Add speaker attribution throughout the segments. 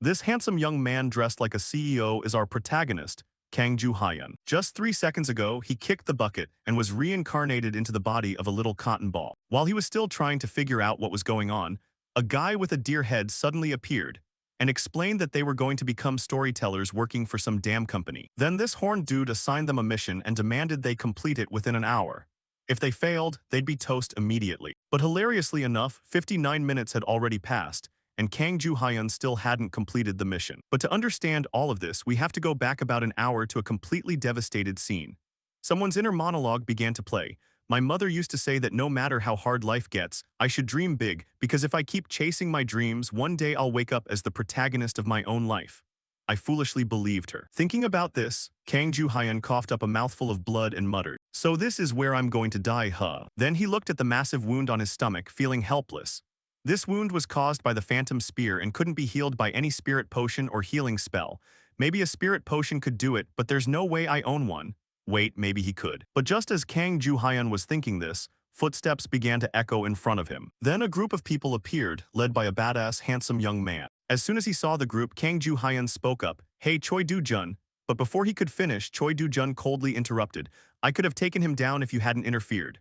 Speaker 1: This handsome young man dressed like a CEO is our protagonist, Kang Joo-hyun. Just 3 seconds ago, he kicked the bucket and was reincarnated into the body of a little cotton ball. While he was still trying to figure out what was going on, a guy with a deer head suddenly appeared and explained that they were going to become storytellers working for some damn company. Then this horned dude assigned them a mission and demanded they complete it within an hour. If they failed, they'd be toast immediately. But hilariously enough, 59 minutes had already passed, and Kang Joo-hyun still hadn't completed the mission. But to understand all of this, we have to go back about an hour to a completely devastated scene. Someone's inner monologue began to play. My mother used to say that no matter how hard life gets, I should dream big, because if I keep chasing my dreams, one day I'll wake up as the protagonist of my own life. I foolishly believed her. Thinking about this, Kang Joo-hyun coughed up a mouthful of blood and muttered, "So this is where I'm going to die, huh?" Then he looked at the massive wound on his stomach, feeling helpless. This wound was caused by the phantom spear and couldn't be healed by any spirit potion or healing spell. Maybe a spirit potion could do it, but there's no way I own one. Wait, maybe he could. But just as Kang Joo-hyun was thinking this, footsteps began to echo in front of him. Then a group of people appeared, led by a badass, handsome young man. As soon as he saw the group, Kang Joo-hyun spoke up, "Hey, Choi Do-jun." But before he could finish, Choi Do-jun coldly interrupted, "I could have taken him down if you hadn't interfered."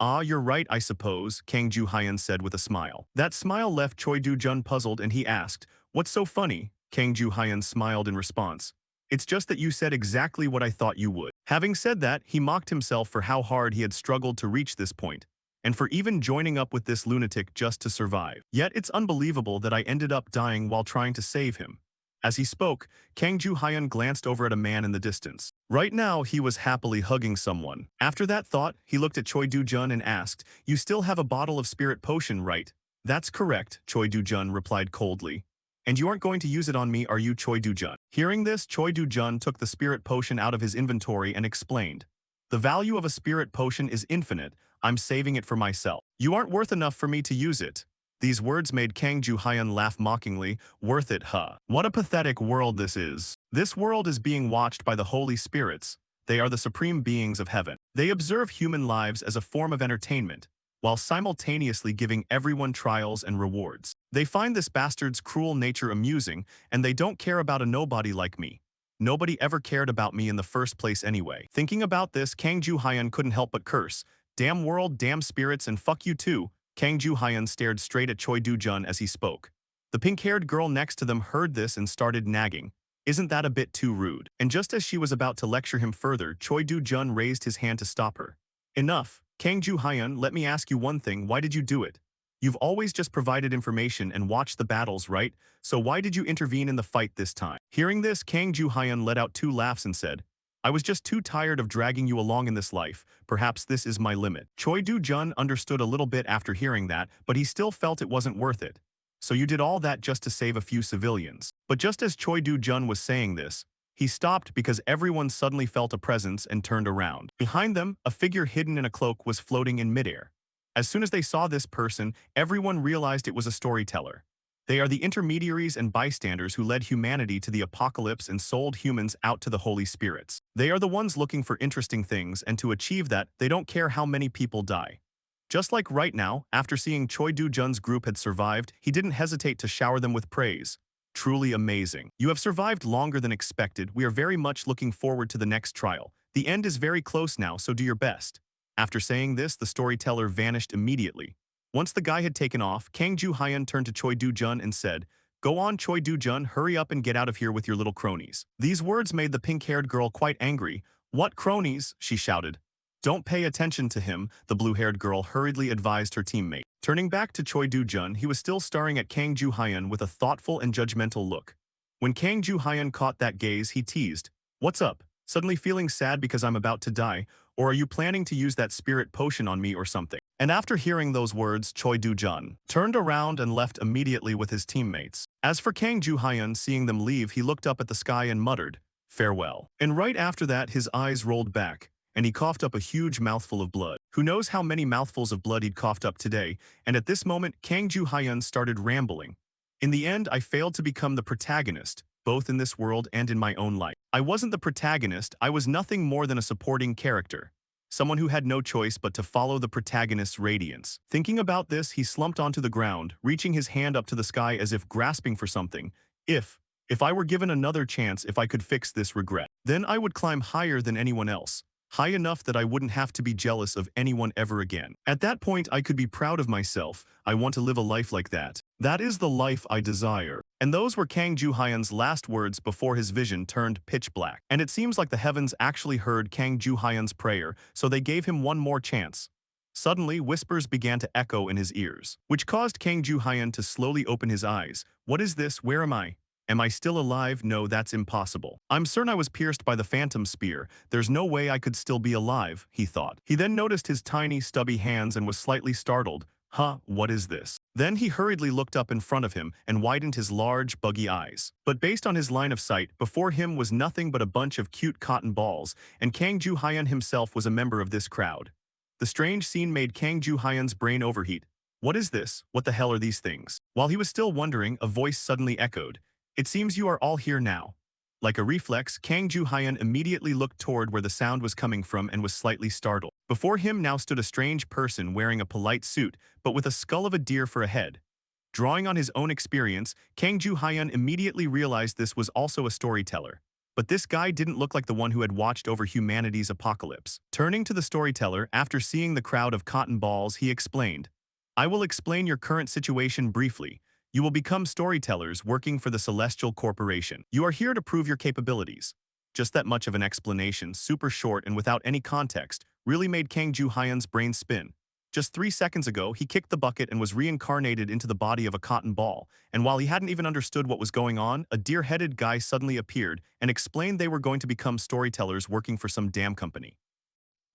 Speaker 1: "Ah, you're right, I suppose," Kang Joo-hyun said with a smile. That smile left Choi Do-jun puzzled and he asked, "What's so funny?" Kang Joo-hyun smiled in response. "It's just that you said exactly what I thought you would." Having said that, he mocked himself for how hard he had struggled to reach this point, and for even joining up with this lunatic just to survive. Yet it's unbelievable that I ended up dying while trying to save him. As he spoke, Kang Joo-hyun glanced over at a man in the distance. Right now, he was happily hugging someone. After that thought, he looked at Choi Do-jun and asked, "You still have a bottle of spirit potion, right?" "That's correct," Choi Do-jun replied coldly. "And you aren't going to use it on me, are you, Choi Do-jun?" Hearing this, Choi Do-jun took the spirit potion out of his inventory and explained, "The value of a spirit potion is infinite. I'm saving it for myself. You aren't worth enough for me to use it." These words made Kang Joo-hyun laugh mockingly. "Worth it, huh? What a pathetic world this is. This world is being watched by the holy spirits. They are the supreme beings of heaven. They observe human lives as a form of entertainment, while simultaneously giving everyone trials and rewards. They find this bastard's cruel nature amusing, and they don't care about a nobody like me. Nobody ever cared about me in the first place anyway." Thinking about this, Kang Joo-hyun couldn't help but curse. "Damn world, damn spirits, and fuck you too." Kang Joo-hyun stared straight at Choi Do-jun as he spoke. The pink-haired girl next to them heard this and started nagging. "Isn't that a bit too rude?" And just as she was about to lecture him further, Choi Do-jun raised his hand to stop her. "Enough. Kang Joo-hyun, let me ask you one thing, why did you do it? You've always just provided information and watched the battles, right? So why did you intervene in the fight this time?" Hearing this, Kang Joo-hyun let out 2 laughs and said, "I was just too tired of dragging you along in this life. Perhaps this is my limit." Choi Do-jun understood a little bit after hearing that, but he still felt it wasn't worth it. "So you did all that just to save a few civilians." But just as Choi Do-jun was saying this, he stopped because everyone suddenly felt a presence and turned around. Behind them, a figure hidden in a cloak was floating in midair. As soon as they saw this person, everyone realized it was a storyteller. They are the intermediaries and bystanders who led humanity to the apocalypse and sold humans out to the holy spirits. They are the ones looking for interesting things, and to achieve that, they don't care how many people die. Just like right now, after seeing Choi Do-jun's group had survived, he didn't hesitate to shower them with praise. "Truly amazing. You have survived longer than expected. We are very much looking forward to the next trial. The end is very close now, so do your best." After saying this, the storyteller vanished immediately. Once the guy had taken off, Kang Joo-hyun turned to Choi Do-jun and said, "Go on, Choi Do-jun, hurry up and get out of here with your little cronies." These words made the pink-haired girl quite angry. "What cronies?" she shouted. "Don't pay attention to him," the blue-haired girl hurriedly advised her teammate. Turning back to Choi Do-jun, he was still staring at Kang Joo-hyun with a thoughtful and judgmental look. When Kang Joo-hyun caught that gaze, he teased, "What's up? Suddenly feeling sad because I'm about to die? Or are you planning to use that spirit potion on me or something?" And after hearing those words, Choi Do-jun turned around and left immediately with his teammates. As for Kang Joo-hyun, seeing them leave, he looked up at the sky and muttered, "Farewell." And right after that, his eyes rolled back, and he coughed up a huge mouthful of blood. Who knows how many mouthfuls of blood he'd coughed up today, and at this moment, Kang Joo-hyun started rambling. "In the end, I failed to become the protagonist, both in this world and in my own life. I wasn't the protagonist, I was nothing more than a supporting character. Someone who had no choice but to follow the protagonist's radiance." Thinking about this, he slumped onto the ground, reaching his hand up to the sky as if grasping for something. If, if I were given another chance if I could fix this regret, then I would climb higher than anyone else, high enough that I wouldn't have to be jealous of anyone ever again. At that point, I could be proud of myself. I want to live a life like that. That is the life I desire. And those were Kang Joo-hyun's last words before his vision turned pitch black. And it seems like the heavens actually heard Kang Joo-hyun's prayer, so they gave him one more chance. Suddenly, whispers began to echo in his ears, which caused Kang Joo-hyun to slowly open his eyes. What is this? Where am I? Am I still alive? No, that's impossible. I'm certain I was pierced by the phantom spear. There's no way I could still be alive, he thought. He then noticed his tiny, stubby hands and was slightly startled. Huh, what is this? Then he hurriedly looked up in front of him and widened his large, buggy eyes. But based on his line of sight, before him was nothing but a bunch of cute cotton balls, and Kang Joo-hyun himself was a member of this crowd. The strange scene made Kang Joo-hyun's brain overheat. What is this? What the hell are these things? While he was still wondering, a voice suddenly echoed. It seems you are all here now. Like a reflex, Kang Joo-hyun immediately looked toward where the sound was coming from and was slightly startled. Before him now stood a strange person wearing a polite suit, but with a skull of a deer for a head. Drawing on his own experience, Kang Joo-hyun immediately realized this was also a storyteller. But this guy didn't look like the one who had watched over humanity's apocalypse. Turning to the storyteller, after seeing the crowd of cotton balls, he explained, I will explain your current situation briefly. You will become storytellers working for the Celestial Corporation. You are here to prove your capabilities. Just that much of an explanation, super short and without any context, really made Kang Joo-hyun's brain spin. Just 3 seconds ago, he kicked the bucket and was reincarnated into the body of a cotton ball, and while he hadn't even understood what was going on, a deer-headed guy suddenly appeared and explained they were going to become storytellers working for some damn company.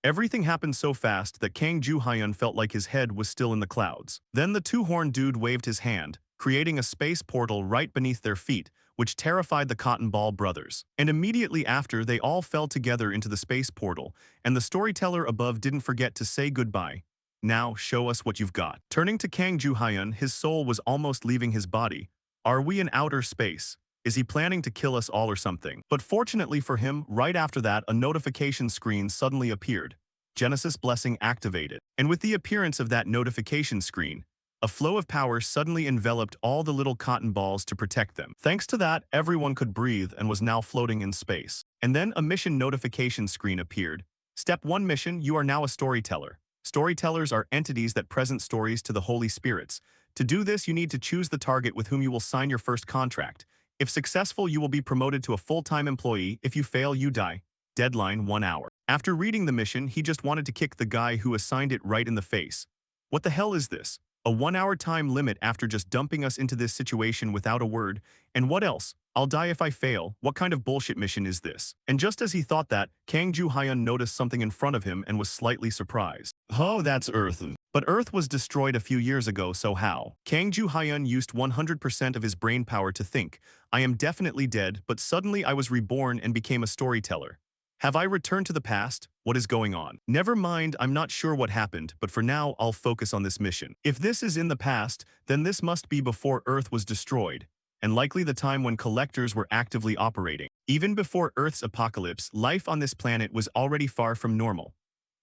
Speaker 1: Everything happened so fast that Kang Joo-hyun felt like his head was still in the clouds. Then the two-horned dude waved his hand, creating a space portal right beneath their feet, which terrified the Cotton Ball brothers. And immediately after, they all fell together into the space portal, and the storyteller above didn't forget to say goodbye. Now, show us what you've got. Turning to Kang Joo-hyun, his soul was almost leaving his body. Are we in outer space? Is he planning to kill us all or something? But fortunately for him, right after that, a notification screen suddenly appeared. Genesis Blessing activated. And with the appearance of that notification screen, a flow of power suddenly enveloped all the little cotton balls to protect them. Thanks to that, everyone could breathe and was now floating in space. And then a mission notification screen appeared. Step 1 mission, you are now a storyteller. Storytellers are entities that present stories to the Holy Spirits. To do this, you need to choose the target with whom you will sign your first contract. If successful, you will be promoted to a full-time employee. If you fail, you die. Deadline 1 hour. After reading the mission, he just wanted to kick the guy who assigned it right in the face. What the hell is this? A 1-hour time limit after just dumping us into this situation without a word. And what else? I'll die if I fail. What kind of bullshit mission is this? And just as he thought that, Kang Joo-hyun noticed something in front of him and was slightly surprised. Oh, that's Earth. But Earth was destroyed a few years ago, so how? Kang Joo-hyun used 100% of his brain power to think, I am definitely dead, but suddenly I was reborn and became a storyteller. Have I returned to the past? What is going on? Never mind, I'm not sure what happened, but for now, I'll focus on this mission. If this is in the past, then this must be before Earth was destroyed, and likely the time when collectors were actively operating. Even before Earth's apocalypse, life on this planet was already far from normal.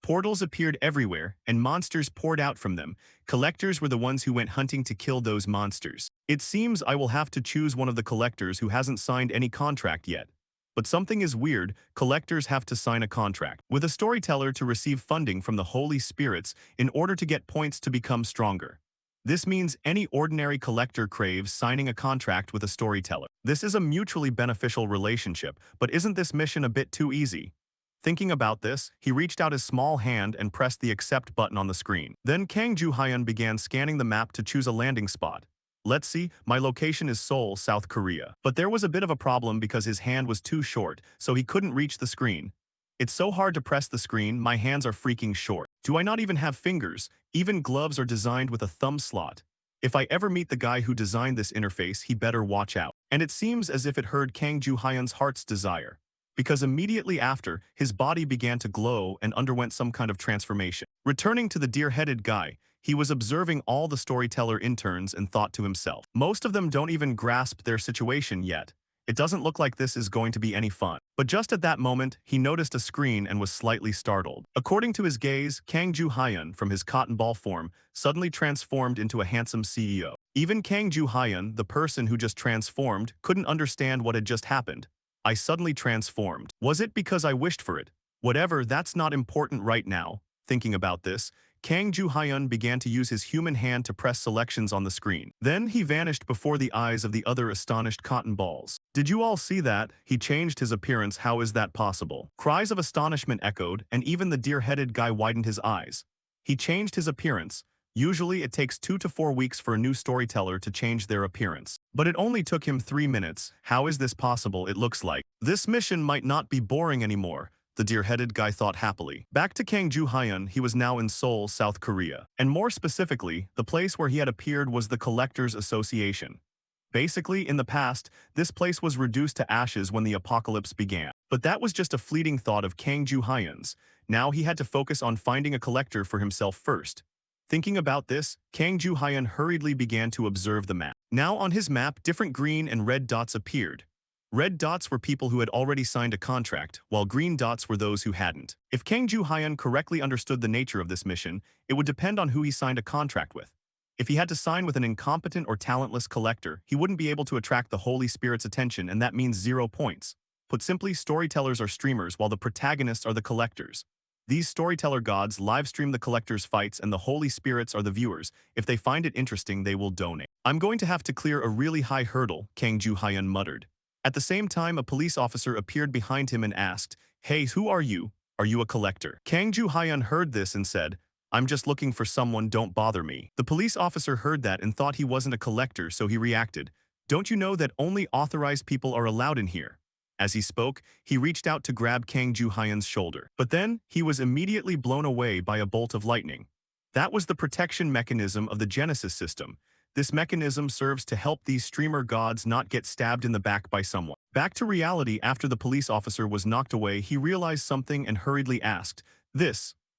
Speaker 1: Portals appeared everywhere, and monsters poured out from them. Collectors were the ones who went hunting to kill those monsters. It seems I will have to choose one of the collectors who hasn't signed any contract yet. But something is weird, collectors have to sign a contract with a storyteller to receive funding from the Holy Spirits in order to get points to become stronger. This means any ordinary collector craves signing a contract with a storyteller. This is a mutually beneficial relationship, but isn't this mission a bit too easy? Thinking about this, he reached out his small hand and pressed the accept button on the screen. Then Kang Joo-hyun began scanning the map to choose a landing spot. Let's see, my location is Seoul, South Korea. But there was a bit of a problem because his hand was too short, so he couldn't reach the screen. It's so hard to press the screen, my hands are freaking short. Do I not even have fingers? Even gloves are designed with a thumb slot. If I ever meet the guy who designed this interface, he better watch out. And it seems as if it heard Kang Joo-hyun's heart's desire. Because immediately after, his body began to glow and underwent some kind of transformation. Returning to the deer-headed guy, he was observing all the storyteller interns and thought to himself, most of them don't even grasp their situation yet. It doesn't look like this is going to be any fun. But just at that moment, he noticed a screen and was slightly startled. According to his gaze, Kang Joo-hyun, from his cotton ball form, suddenly transformed into a handsome CEO. Even Kang Ju-hyun, the person who just transformed, couldn't understand what had just happened. I suddenly transformed. Was it because I wished for it? Whatever, that's not important right now. Thinking about this, Kang Ju-hyun began to use his human hand to press selections on the screen. Then he vanished before the eyes of the other astonished cotton balls. Did you all see that? He changed his appearance. How is that possible? Cries of astonishment echoed, and even the deer-headed guy widened his eyes. He changed his appearance. Usually it takes 2 to 4 weeks for a new storyteller to change their appearance. But it only took him 3 minutes. How is this possible? It looks like this mission might not be boring anymore, the deer-headed guy thought happily. Back to Kang Ju-hyun, he was now in Seoul, South Korea. And more specifically, the place where he had appeared was the Collectors Association. Basically, in the past, this place was reduced to ashes when the apocalypse began. But that was just a fleeting thought of Kang Ju-hyun's. Now he had to focus on finding a collector for himself first. Thinking about this, Kang Ju-hyun hurriedly began to observe the map. Now on his map, different green and red dots appeared. Red dots were people who had already signed a contract, while green dots were those who hadn't. If Kang Ju-hyun correctly understood the nature of this mission, it would depend on who he signed a contract with. If he had to sign with an incompetent or talentless collector, he wouldn't be able to attract the Holy Spirit's attention, and that means 0 points. Put simply, storytellers are streamers while the protagonists are the collectors. These storyteller gods livestream the collectors' fights, and the Holy Spirits are the viewers. If they find it interesting, they will donate. I'm going to have to clear a really high hurdle, Kang Ju-hyun muttered. At the same time, a police officer appeared behind him and asked, "Hey, who are you? Are you a collector?" Kang Ju-hyun heard this and said, "I'm just looking for someone, don't bother me." The police officer heard that and thought he wasn't a collector, so he reacted, "Don't you know that only authorized people are allowed in here?" As he spoke, he reached out to grab Kang Ju-hyun's shoulder. But then, he was immediately blown away by a bolt of lightning. That was the protection mechanism of the Genesis system. This mechanism serves to help these streamer gods not get stabbed in the back by someone. Back to reality, after the police officer was knocked away, he realized something and hurriedly asked,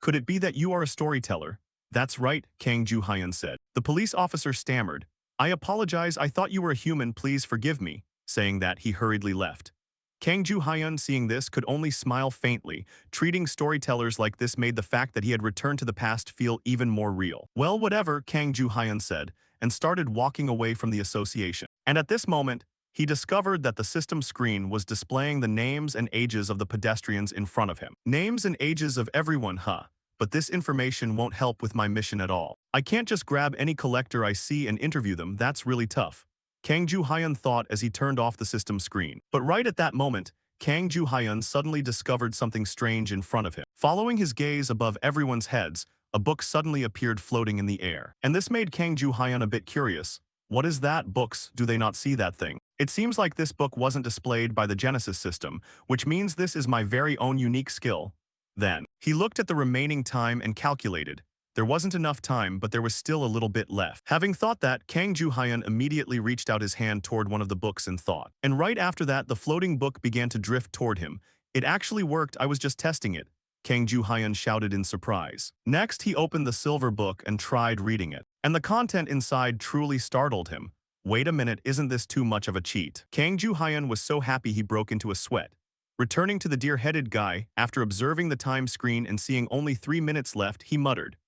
Speaker 1: could it be that you are a storyteller?" "That's right," Kang Ju-hyun said. The police officer stammered, "I apologize, I thought you were a human, please forgive me." Saying that, he hurriedly left. Kang Ju-hyun, seeing this, could only smile faintly. Treating storytellers like this made the fact that he had returned to the past feel even more real. "Well, whatever," Kang Ju-hyun said, and started walking away from the association. And at this moment, he discovered that the system screen was displaying the names and ages of the pedestrians in front of him. Names and ages of everyone, huh? But this information won't help with my mission at all. I can't just grab any collector I see and interview them, that's really tough. Kang Ju-hyun thought as he turned off the system screen. But right at that moment, Kang Ju-hyun suddenly discovered something strange in front of him. Following his gaze above everyone's heads, a book suddenly appeared floating in the air. And this made Kang Ju-hyun a bit curious. What is that? Books, do they not see that thing? It seems like this book wasn't displayed by the Genesis system, which means this is my very own unique skill. Then, he looked at the remaining time and calculated. There wasn't enough time, but there was still a little bit left. Having thought that, Kang Ju-hyun immediately reached out his hand toward one of the books in thought. And right after that, the floating book began to drift toward him. It actually worked, I was just testing it, Kang Ju-hyun shouted in surprise. Next, he opened the silver book and tried reading it. And the content inside truly startled him. Wait a minute, isn't this too much of a cheat? Kang Ju-hyun was so happy he broke into a sweat. Returning to the deer-headed guy, after observing the time screen and seeing only 3 minutes left, he muttered,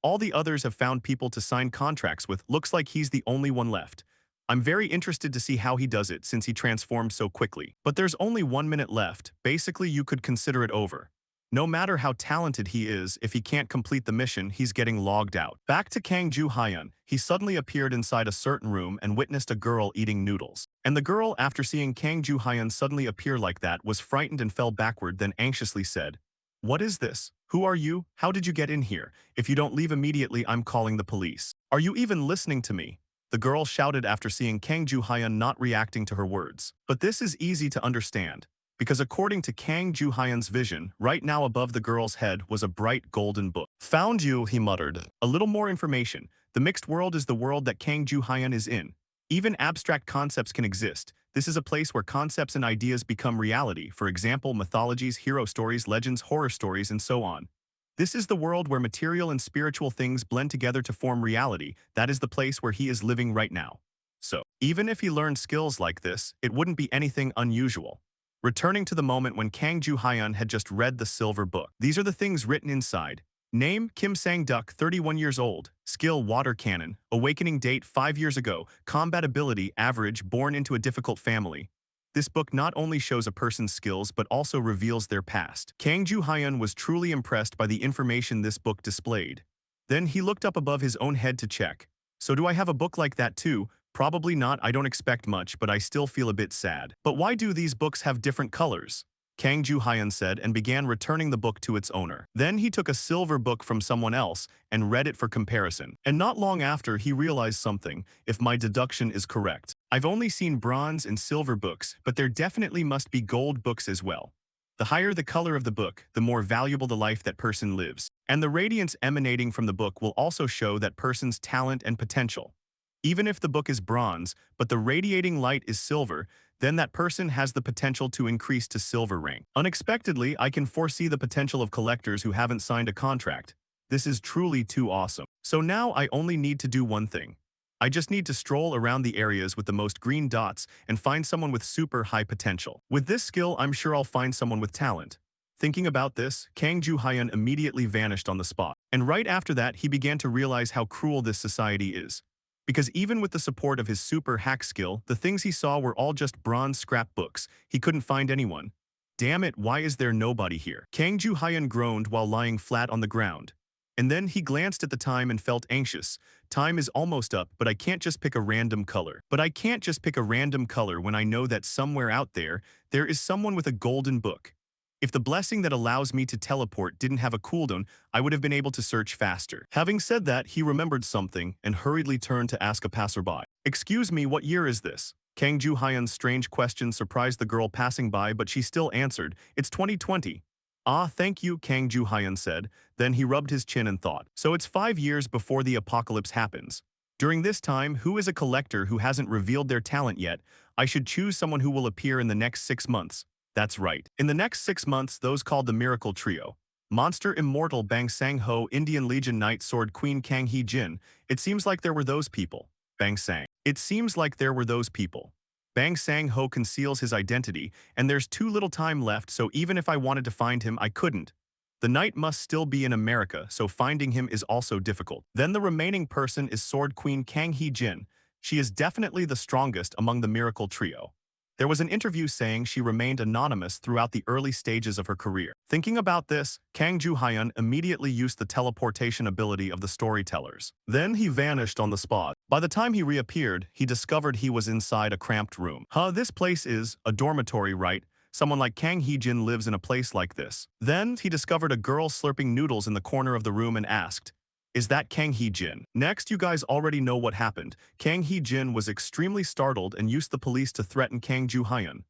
Speaker 1: all the others have found people to sign contracts with, looks like he's the only one left. I'm very interested to see how he does it since he transformed so quickly. But there's only 1 minute left, basically you could consider it over. No matter how talented he is, if he can't complete the mission, he's getting logged out. Back to Kang Ju-hyun, he suddenly appeared inside a certain room and witnessed a girl eating noodles. And the girl, after seeing Kang Ju-hyun suddenly appear like that, was frightened and fell backward, then anxiously said, "What is this? Who are you? How did you get in here? If you don't leave immediately, I'm calling the police." "Are you even listening to me?" the girl shouted after seeing Kang Ju-hyun not reacting to her words. But this is easy to understand, because according to Kang Ju-hyun's vision, right now above the girl's head was a bright golden book. "Found you," he muttered. A little more information. The mixed world is the world that Kang Ju-hyun is in. Even abstract concepts can exist. This is a place where concepts and ideas become reality, for example, mythologies, hero stories, legends, horror stories, and so on. This is the world where material and spiritual things blend together to form reality. That is the place where he is living right now. So, even if he learned skills like this, it wouldn't be anything unusual. Returning to the moment when Kang Ju-hyun had just read the silver book. These are the things written inside. Name, Kim Sang-duk, 31 years old. Skill, water cannon. Awakening date, 5 years ago. Combat ability, average, born into a difficult family. This book not only shows a person's skills but also reveals their past. Kang Joo-hyun was truly impressed by the information this book displayed. Then he looked up above his own head to check. So do I have a book like that too? Probably not, I don't expect much, but I still feel a bit sad. But why do these books have different colors? Kang Joo-hyun said and began returning the book to its owner. Then he took a silver book from someone else and read it for comparison. And not long after, he realized something, if my deduction is correct. I've only seen bronze and silver books, but there definitely must be gold books as well. The higher the color of the book, the more valuable the life that person lives. And the radiance emanating from the book will also show that person's talent and potential. Even if the book is bronze, but the radiating light is silver, then that person has the potential to increase to silver rank. Unexpectedly, I can foresee the potential of collectors who haven't signed a contract. This is truly too awesome. So now I only need to do one thing. I just need to stroll around the areas with the most green dots and find someone with super high potential. With this skill, I'm sure I'll find someone with talent. Thinking about this, Kang Joo-hyun immediately vanished on the spot. And right after that, he began to realize how cruel this society is. Because even with the support of his super hack skill, the things he saw were all just bronze scrapbooks. He couldn't find anyone. Damn it, why is there nobody here? Kang Joo-hyun groaned while lying flat on the ground. And then he glanced at the time and felt anxious. Time is almost up, but I can't just pick a random color. But I can't just pick a random color when I know that somewhere out there, there is someone with a golden book. If the blessing that allows me to teleport didn't have a cooldown, I would have been able to search faster. Having said that, he remembered something and hurriedly turned to ask a passerby. Excuse me, what year is this? Kang Joo-hyun's strange question surprised the girl passing by, but she still answered, it's 2020. Ah, thank you, Kang Joo-hyun said. Then he rubbed his chin and thought. So it's 5 years before the apocalypse happens. During this time, who is a collector who hasn't revealed their talent yet? I should choose someone who will appear in the next 6 months. That's right. In the next 6 months, those called the Miracle Trio. Monster Immortal Bang Sang-ho, Indian Legion Knight Sword Queen Kang Hee-jin. It seems like there were those people. Bang Sang. It seems like there were those people. Bang Sang-ho conceals his identity, and there's too little time left, so even if I wanted to find him, I couldn't. The knight must still be in America, so finding him is also difficult. Then the remaining person is Sword Queen Kang Hee-jin. She is definitely the strongest among the Miracle Trio. There was an interview saying she remained anonymous throughout the early stages of her career. Thinking about this, Kang Joo-hyun immediately used the teleportation ability of the storytellers. Then he vanished on the spot. By the time he reappeared, he discovered he was inside a cramped room. This place is a dormitory, right? Someone like Kang Hee-jin lives in a place like this. Then he discovered a girl slurping noodles in the corner of the room and asked, is that Kang Hee-jin? Next, you guys already know what happened. Kang Hee-jin was extremely startled and used the police to threaten Kang Joo-hyun.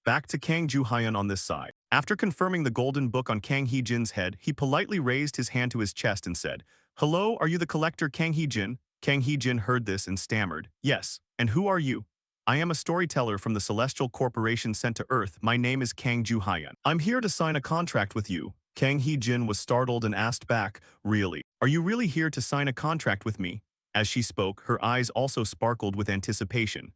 Speaker 1: Back to Kang Joo-hyun on this side. After confirming the golden book on Kang Hee-jin's head, he politely raised his hand to his chest and said, hello, are you the collector Kang Hee-jin? Kang Hee-jin heard this and stammered, yes, and who are you? I am a storyteller from the Celestial Corporation sent to Earth. My name is Kang Joo-hyun. I'm here to sign a contract with you. Kang Hee-jin was startled and asked back, really? Are you really here to sign a contract with me? As she spoke, her eyes also sparkled with anticipation.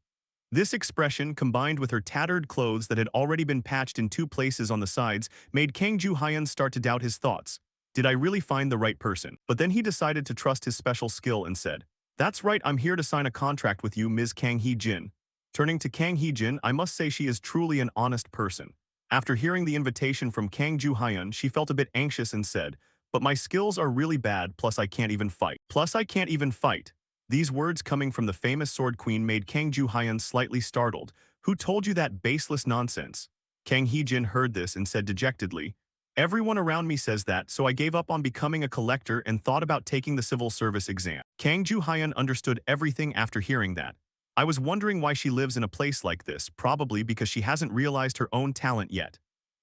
Speaker 1: This expression, combined with her tattered clothes that had already been patched in 2 places on the sides, made Kang Joo-hyun start to doubt his thoughts. Did I really find the right person? But then he decided to trust his special skill and said, that's right, I'm here to sign a contract with you, Ms. Kang Hee-jin. Turning to Kang Hee-jin, I must say she is truly an honest person. After hearing the invitation from Kang Joo-hyun, she felt a bit anxious and said, but my skills are really bad, plus I can't even fight. These words coming from the famous Sword Queen made Kang Joo-hyun slightly startled. Who told you that baseless nonsense? Kang Hee-jin heard this and said dejectedly, everyone around me says that, so I gave up on becoming a collector and thought about taking the civil service exam. Kang Joo-hyun understood everything after hearing that. I was wondering why she lives in a place like this, probably because she hasn't realized her own talent yet.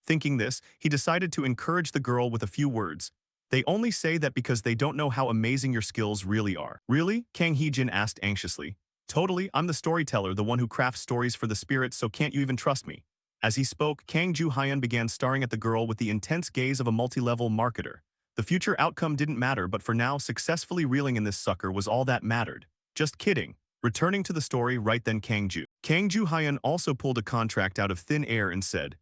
Speaker 1: Thinking this, he decided to encourage the girl with a few words. They only say that because they don't know how amazing your skills really are. Really? Kang Hee-jin asked anxiously. Totally, I'm the storyteller, the one who crafts stories for the spirits, so can't you even trust me? As he spoke, Kang Joo-hyun began staring at the girl with the intense gaze of a multi-level marketer. The future outcome didn't matter, but for now, successfully reeling in this sucker was all that mattered. Just kidding. Returning to the story right then Kang Joo-hyun also pulled a contract out of thin air and said,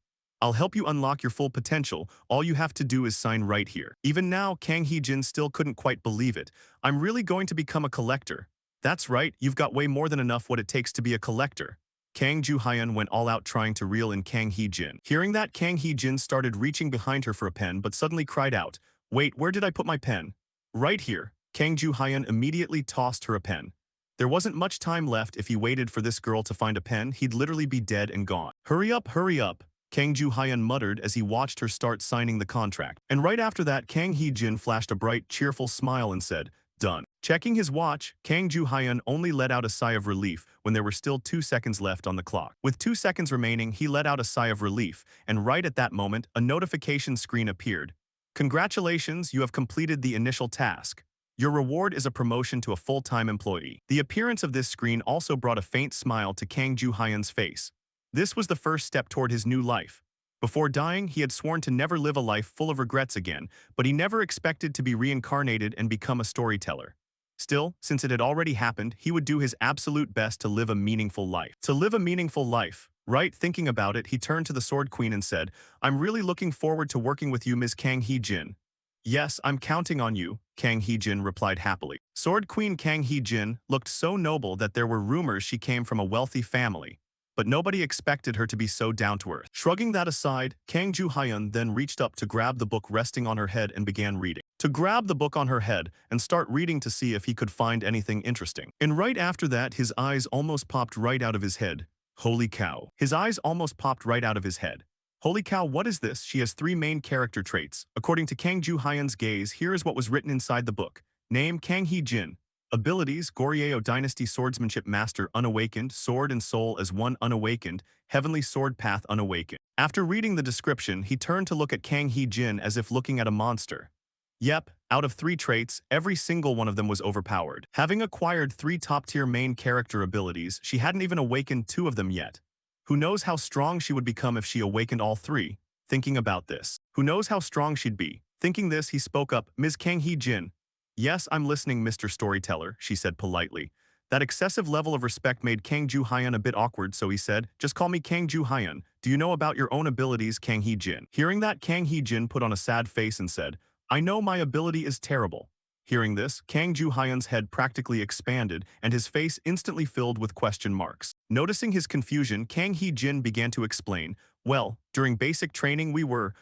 Speaker 1: I'll help you unlock your full potential. All you have to do is sign right here. Even now, Kang Hee-jin still couldn't quite believe it. I'm really going to become a collector. That's right, you've got way more than enough what it takes to be a collector. Kang Joo-hyun went all out trying to reel in Kang Hee-jin. Hearing that, Kang Hee-jin started reaching behind her for a pen but suddenly cried out, "Wait, where did I put my pen?" "Right here." Kang Joo-hyun immediately tossed her a pen. There wasn't much time left. If he waited for this girl to find a pen, he'd literally be dead and gone. Hurry up, hurry up," Kang Joo-hyun muttered as he watched her start signing the contract. And right after that, Kang Hee-jin flashed a bright, cheerful smile and said, "Done." Checking his watch, Kang Joo-hyun only let out a sigh of relief when there were still 2 seconds left on the clock. With 2 seconds remaining, he let out a sigh of relief, and right at that moment, a notification screen appeared. "Congratulations, you have completed the initial task. Your reward is a promotion to a full-time employee." The appearance of this screen also brought a faint smile to Kang Joo-hyun's face. This was the first step toward his new life. Before dying, he had sworn to never live a life full of regrets again, but he never expected to be reincarnated and become a storyteller. Still, since it had already happened, he would do his absolute best to live a meaningful life. To live a meaningful life, right? Thinking about it, he turned to the Sword Queen and said, "I'm really looking forward to working with you, Ms. Kang Hee-jin." "Yes, I'm counting on you," Kang Hee-jin replied happily. Sword Queen Kang Hee-jin looked so noble that there were rumors she came from a wealthy family, but nobody expected her to be so down-to-earth. Shrugging that aside, Kang Joo-hyun then reached up to grab the book resting on her head and began reading. To grab the book on her head and start reading to see if he could find anything interesting. And right after that, his eyes almost popped right out of his head. Holy cow. His eyes almost popped right out of his head. Holy cow, what is this? She has 3 main character traits. According to Kang Joo-hyun's gaze, here is what was written inside the book. Name, Kang Hee-jin. Abilities, Goryeo Dynasty Swordsmanship Master Unawakened, Sword and Soul as 1 Unawakened, Heavenly Sword Path Unawakened. After reading the description, he turned to look at Kang Hee-jin as if looking at a monster. Yep, out of 3 traits, every single one of them was overpowered. Having acquired 3 top-tier main character abilities, she hadn't even awakened 2 of them yet. Who knows how strong she would become if she awakened all 3? Thinking about this. Who knows how strong she'd be? Thinking this, he spoke up, "Ms. Kang Hee-jin." "Yes, I'm listening, Mr. Storyteller," she said politely. That excessive level of respect made Kang Joo-hyun a bit awkward, so he said, "Just call me Kang Joo-hyun. Do you know about your own abilities, Kang Hee-jin?" Hearing that, Kang Hee-jin put on a sad face and said, "I know my ability is terrible." Hearing this, Kang Joo-hyun's head practically expanded and his face instantly filled with question marks. Noticing his confusion, Kang Hee-jin began to explain, "Well, during basic training we were,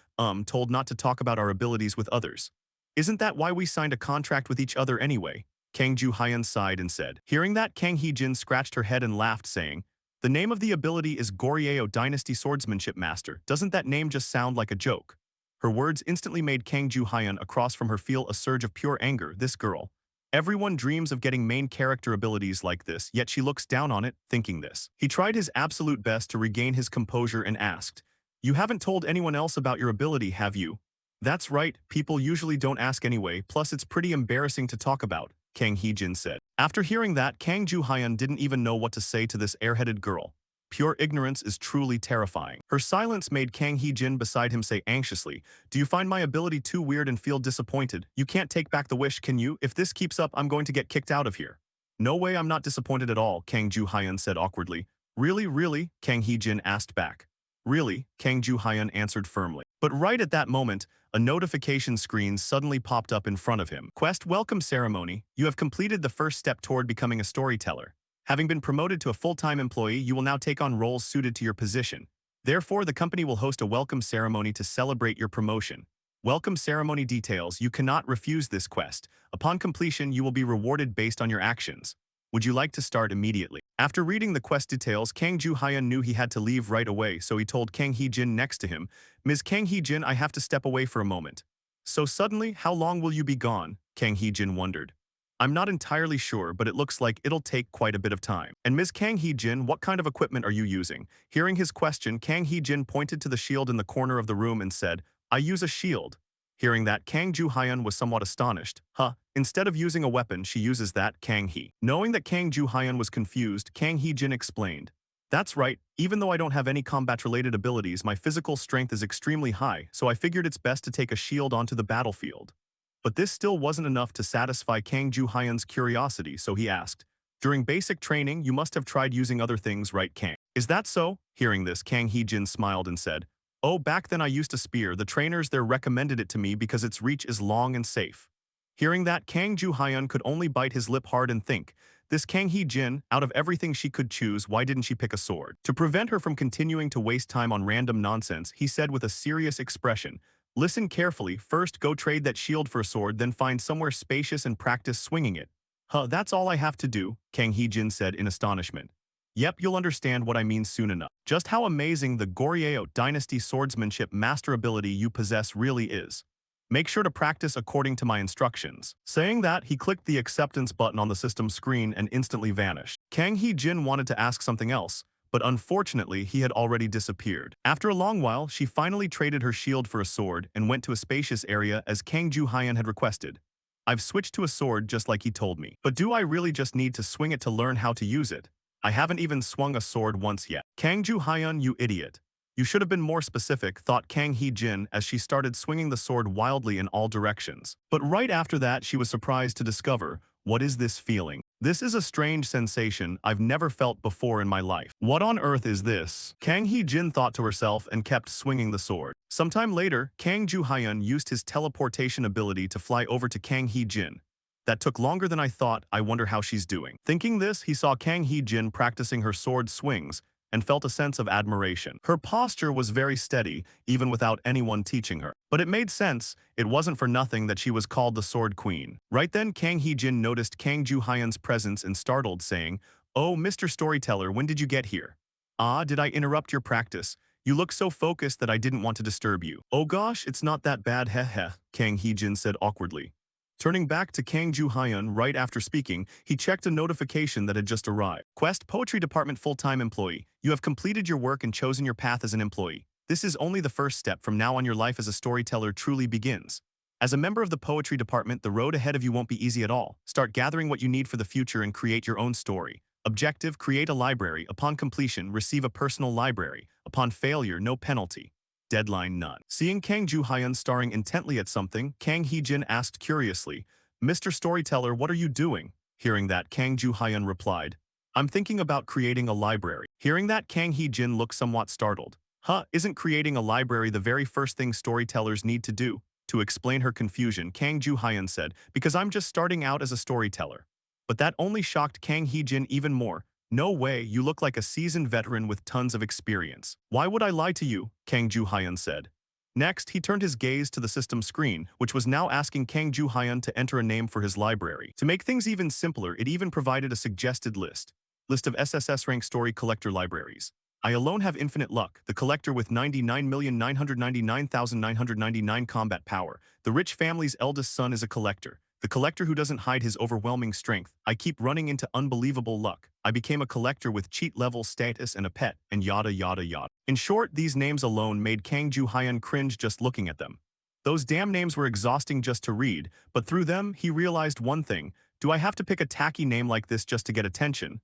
Speaker 1: told not to talk about our abilities with others. Isn't that why we signed a contract with each other anyway?" Kang Joo-hyun sighed and said. Hearing that, Kang Hee-jin scratched her head and laughed, saying, "The name of the ability is Goryeo Dynasty Swordsmanship Master. Doesn't that name just sound like a joke?" Her words instantly made Kang Joo-hyun across from her feel a surge of pure anger. This girl. Everyone dreams of getting main character abilities like this, yet she looks down on it, thinking this. He tried his absolute best to regain his composure and asked, "You haven't told anyone else about your ability, have you?" "That's right, people usually don't ask anyway, plus it's pretty embarrassing to talk about," Kang Hee-jin said. After hearing that, Kang Joo-hyun didn't even know what to say to this airheaded girl. Pure ignorance is truly terrifying. Her silence made Kang Hee-jin beside him say anxiously, "Do you find my ability too weird and feel disappointed? You can't take back the wish, can you? If this keeps up, I'm going to get kicked out of here." "No way, I'm not disappointed at all," Kang Joo-hyun said awkwardly. "Really, really?" Kang Hee-jin asked back. "Really," Kang Joo-hyun answered firmly. But right at that moment, a notification screen suddenly popped up in front of him. Quest Welcome Ceremony. You have completed the first step toward becoming a storyteller. Having been promoted to a full-time employee, you will now take on roles suited to your position. Therefore, the company will host a welcome ceremony to celebrate your promotion. Welcome ceremony details. You cannot refuse this quest. Upon completion, you will be rewarded based on your actions. Would you like to start immediately? After reading the quest details, Kang Joo-hyun knew he had to leave right away, so he told Kang Hee-jin next to him, "Ms. Kang Hee-jin, I have to step away for a moment." "So suddenly, how long will you be gone?" Kang Hee-jin wondered. "I'm not entirely sure, but it looks like it'll take quite a bit of time." "And Ms. Kang Hee-jin, what kind of equipment are you using?" Hearing his question, Kang Hee-jin pointed to the shield in the corner of the room and said, "I use a shield." Hearing that, Kang Joo-hyun was somewhat astonished. "Huh, instead of using a weapon, she uses that, Kang Hee." Knowing that Kang Joo-hyun was confused, Kang Hee-jin explained, "That's right, even though I don't have any combat-related abilities, my physical strength is extremely high, so I figured it's best to take a shield onto the battlefield." But this still wasn't enough to satisfy Kang Joo-hyun's curiosity, so he asked, "During basic training, you must have tried using other things, right, Kang?" "Is that so?" Hearing this, Kang Hee-jin smiled and said, Oh, back then I used to spear. The trainers there recommended it to me because its reach is long and safe. Hearing that, Kang Ju-hyun could only bite his lip hard and think, this Kang Hee-jin, out of everything she could choose, why didn't she pick a sword? To prevent her from continuing to waste time on random nonsense, he said with a serious expression, listen carefully, first go trade that shield for a sword, then find somewhere spacious and practice swinging it. Huh, that's all I have to do, Kang Hee-jin said in astonishment. Yep, you'll understand what I mean soon enough. Just how amazing the Goryeo dynasty swordsmanship master ability you possess really is. Make sure to practice according to my instructions. Saying that, he clicked the acceptance button on the system screen and instantly vanished. Kang Hee-jin wanted to ask something else, but unfortunately he had already disappeared. After a long while, she finally traded her shield for a sword and went to a spacious area as Kang Ju-hyun had requested. I've switched to a sword just like he told me. But do I really just need to swing it to learn how to use it? I haven't even swung a sword once yet. Kang Ju-hyun, you idiot. You should have been more specific, thought Kang Hee-jin as she started swinging the sword wildly in all directions. But right after that, she was surprised to discover, what is this feeling? This is a strange sensation I've never felt before in my life. What on earth is this? Kang Hee-jin thought to herself and kept swinging the sword. Sometime later, Kang Ju-hyun used his teleportation ability to fly over to Kang Hee-jin. That took longer than I thought. I wonder how she's doing. Thinking this, he saw Kang Hee-jin practicing her sword swings and felt a sense of admiration. Her posture was very steady, even without anyone teaching her. But it made sense. It wasn't for nothing that she was called the Sword Queen. Right then, Kang Hee-jin noticed Kang Ju-hyun's presence and startled, saying, "Oh, Mr. Storyteller, when did you get here? Ah, did I interrupt your practice? You look so focused that I didn't want to disturb you." "Oh gosh, it's not that bad, heh heh," Kang Hee-jin said awkwardly. Turning back to Kang Ju-hyun right after speaking, he checked a notification that had just arrived. Quest Poetry Department full-time employee. You have completed your work and chosen your path as an employee. This is only the first step. From now on, your life as a storyteller truly begins. As a member of the Poetry Department, the road ahead of you won't be easy at all. Start gathering what you need for the future and create your own story. Objective, create a library. Upon completion, receive a personal library. Upon failure, no penalty. Deadline none. Seeing Kang Ju-hyun staring intently at something, Kang Hee-jin asked curiously, "Mr. Storyteller, what are you doing?" Hearing that, Kang Ju-hyun replied, "I'm thinking about creating a library." Hearing that, Kang Hee-jin looked somewhat startled. Huh, isn't creating a library the very first thing storytellers need to do? To explain her confusion, Kang Ju-hyun said, "Because I'm just starting out as a storyteller." But that only shocked Kang Hee-jin even more. "No way, you look like a seasoned veteran with tons of experience." "Why would I lie to you?" Kang Ju-hyun said. Next, he turned his gaze to the system screen, which was now asking Kang Ju-hyun to enter a name for his library. To make things even simpler, it even provided a suggested list. List of SSS rank story collector libraries. I alone have infinite luck, the collector with 99,999,999 combat power. The rich family's eldest son is a collector. The collector who doesn't hide his overwhelming strength. I keep running into unbelievable luck. I became a collector with cheat level status and a pet, and yada yada yada. In short, these names alone made Kang Ju-hyun cringe just looking at them. Those damn names were exhausting just to read, but through them, he realized one thing. Do I have to pick a tacky name like this just to get attention?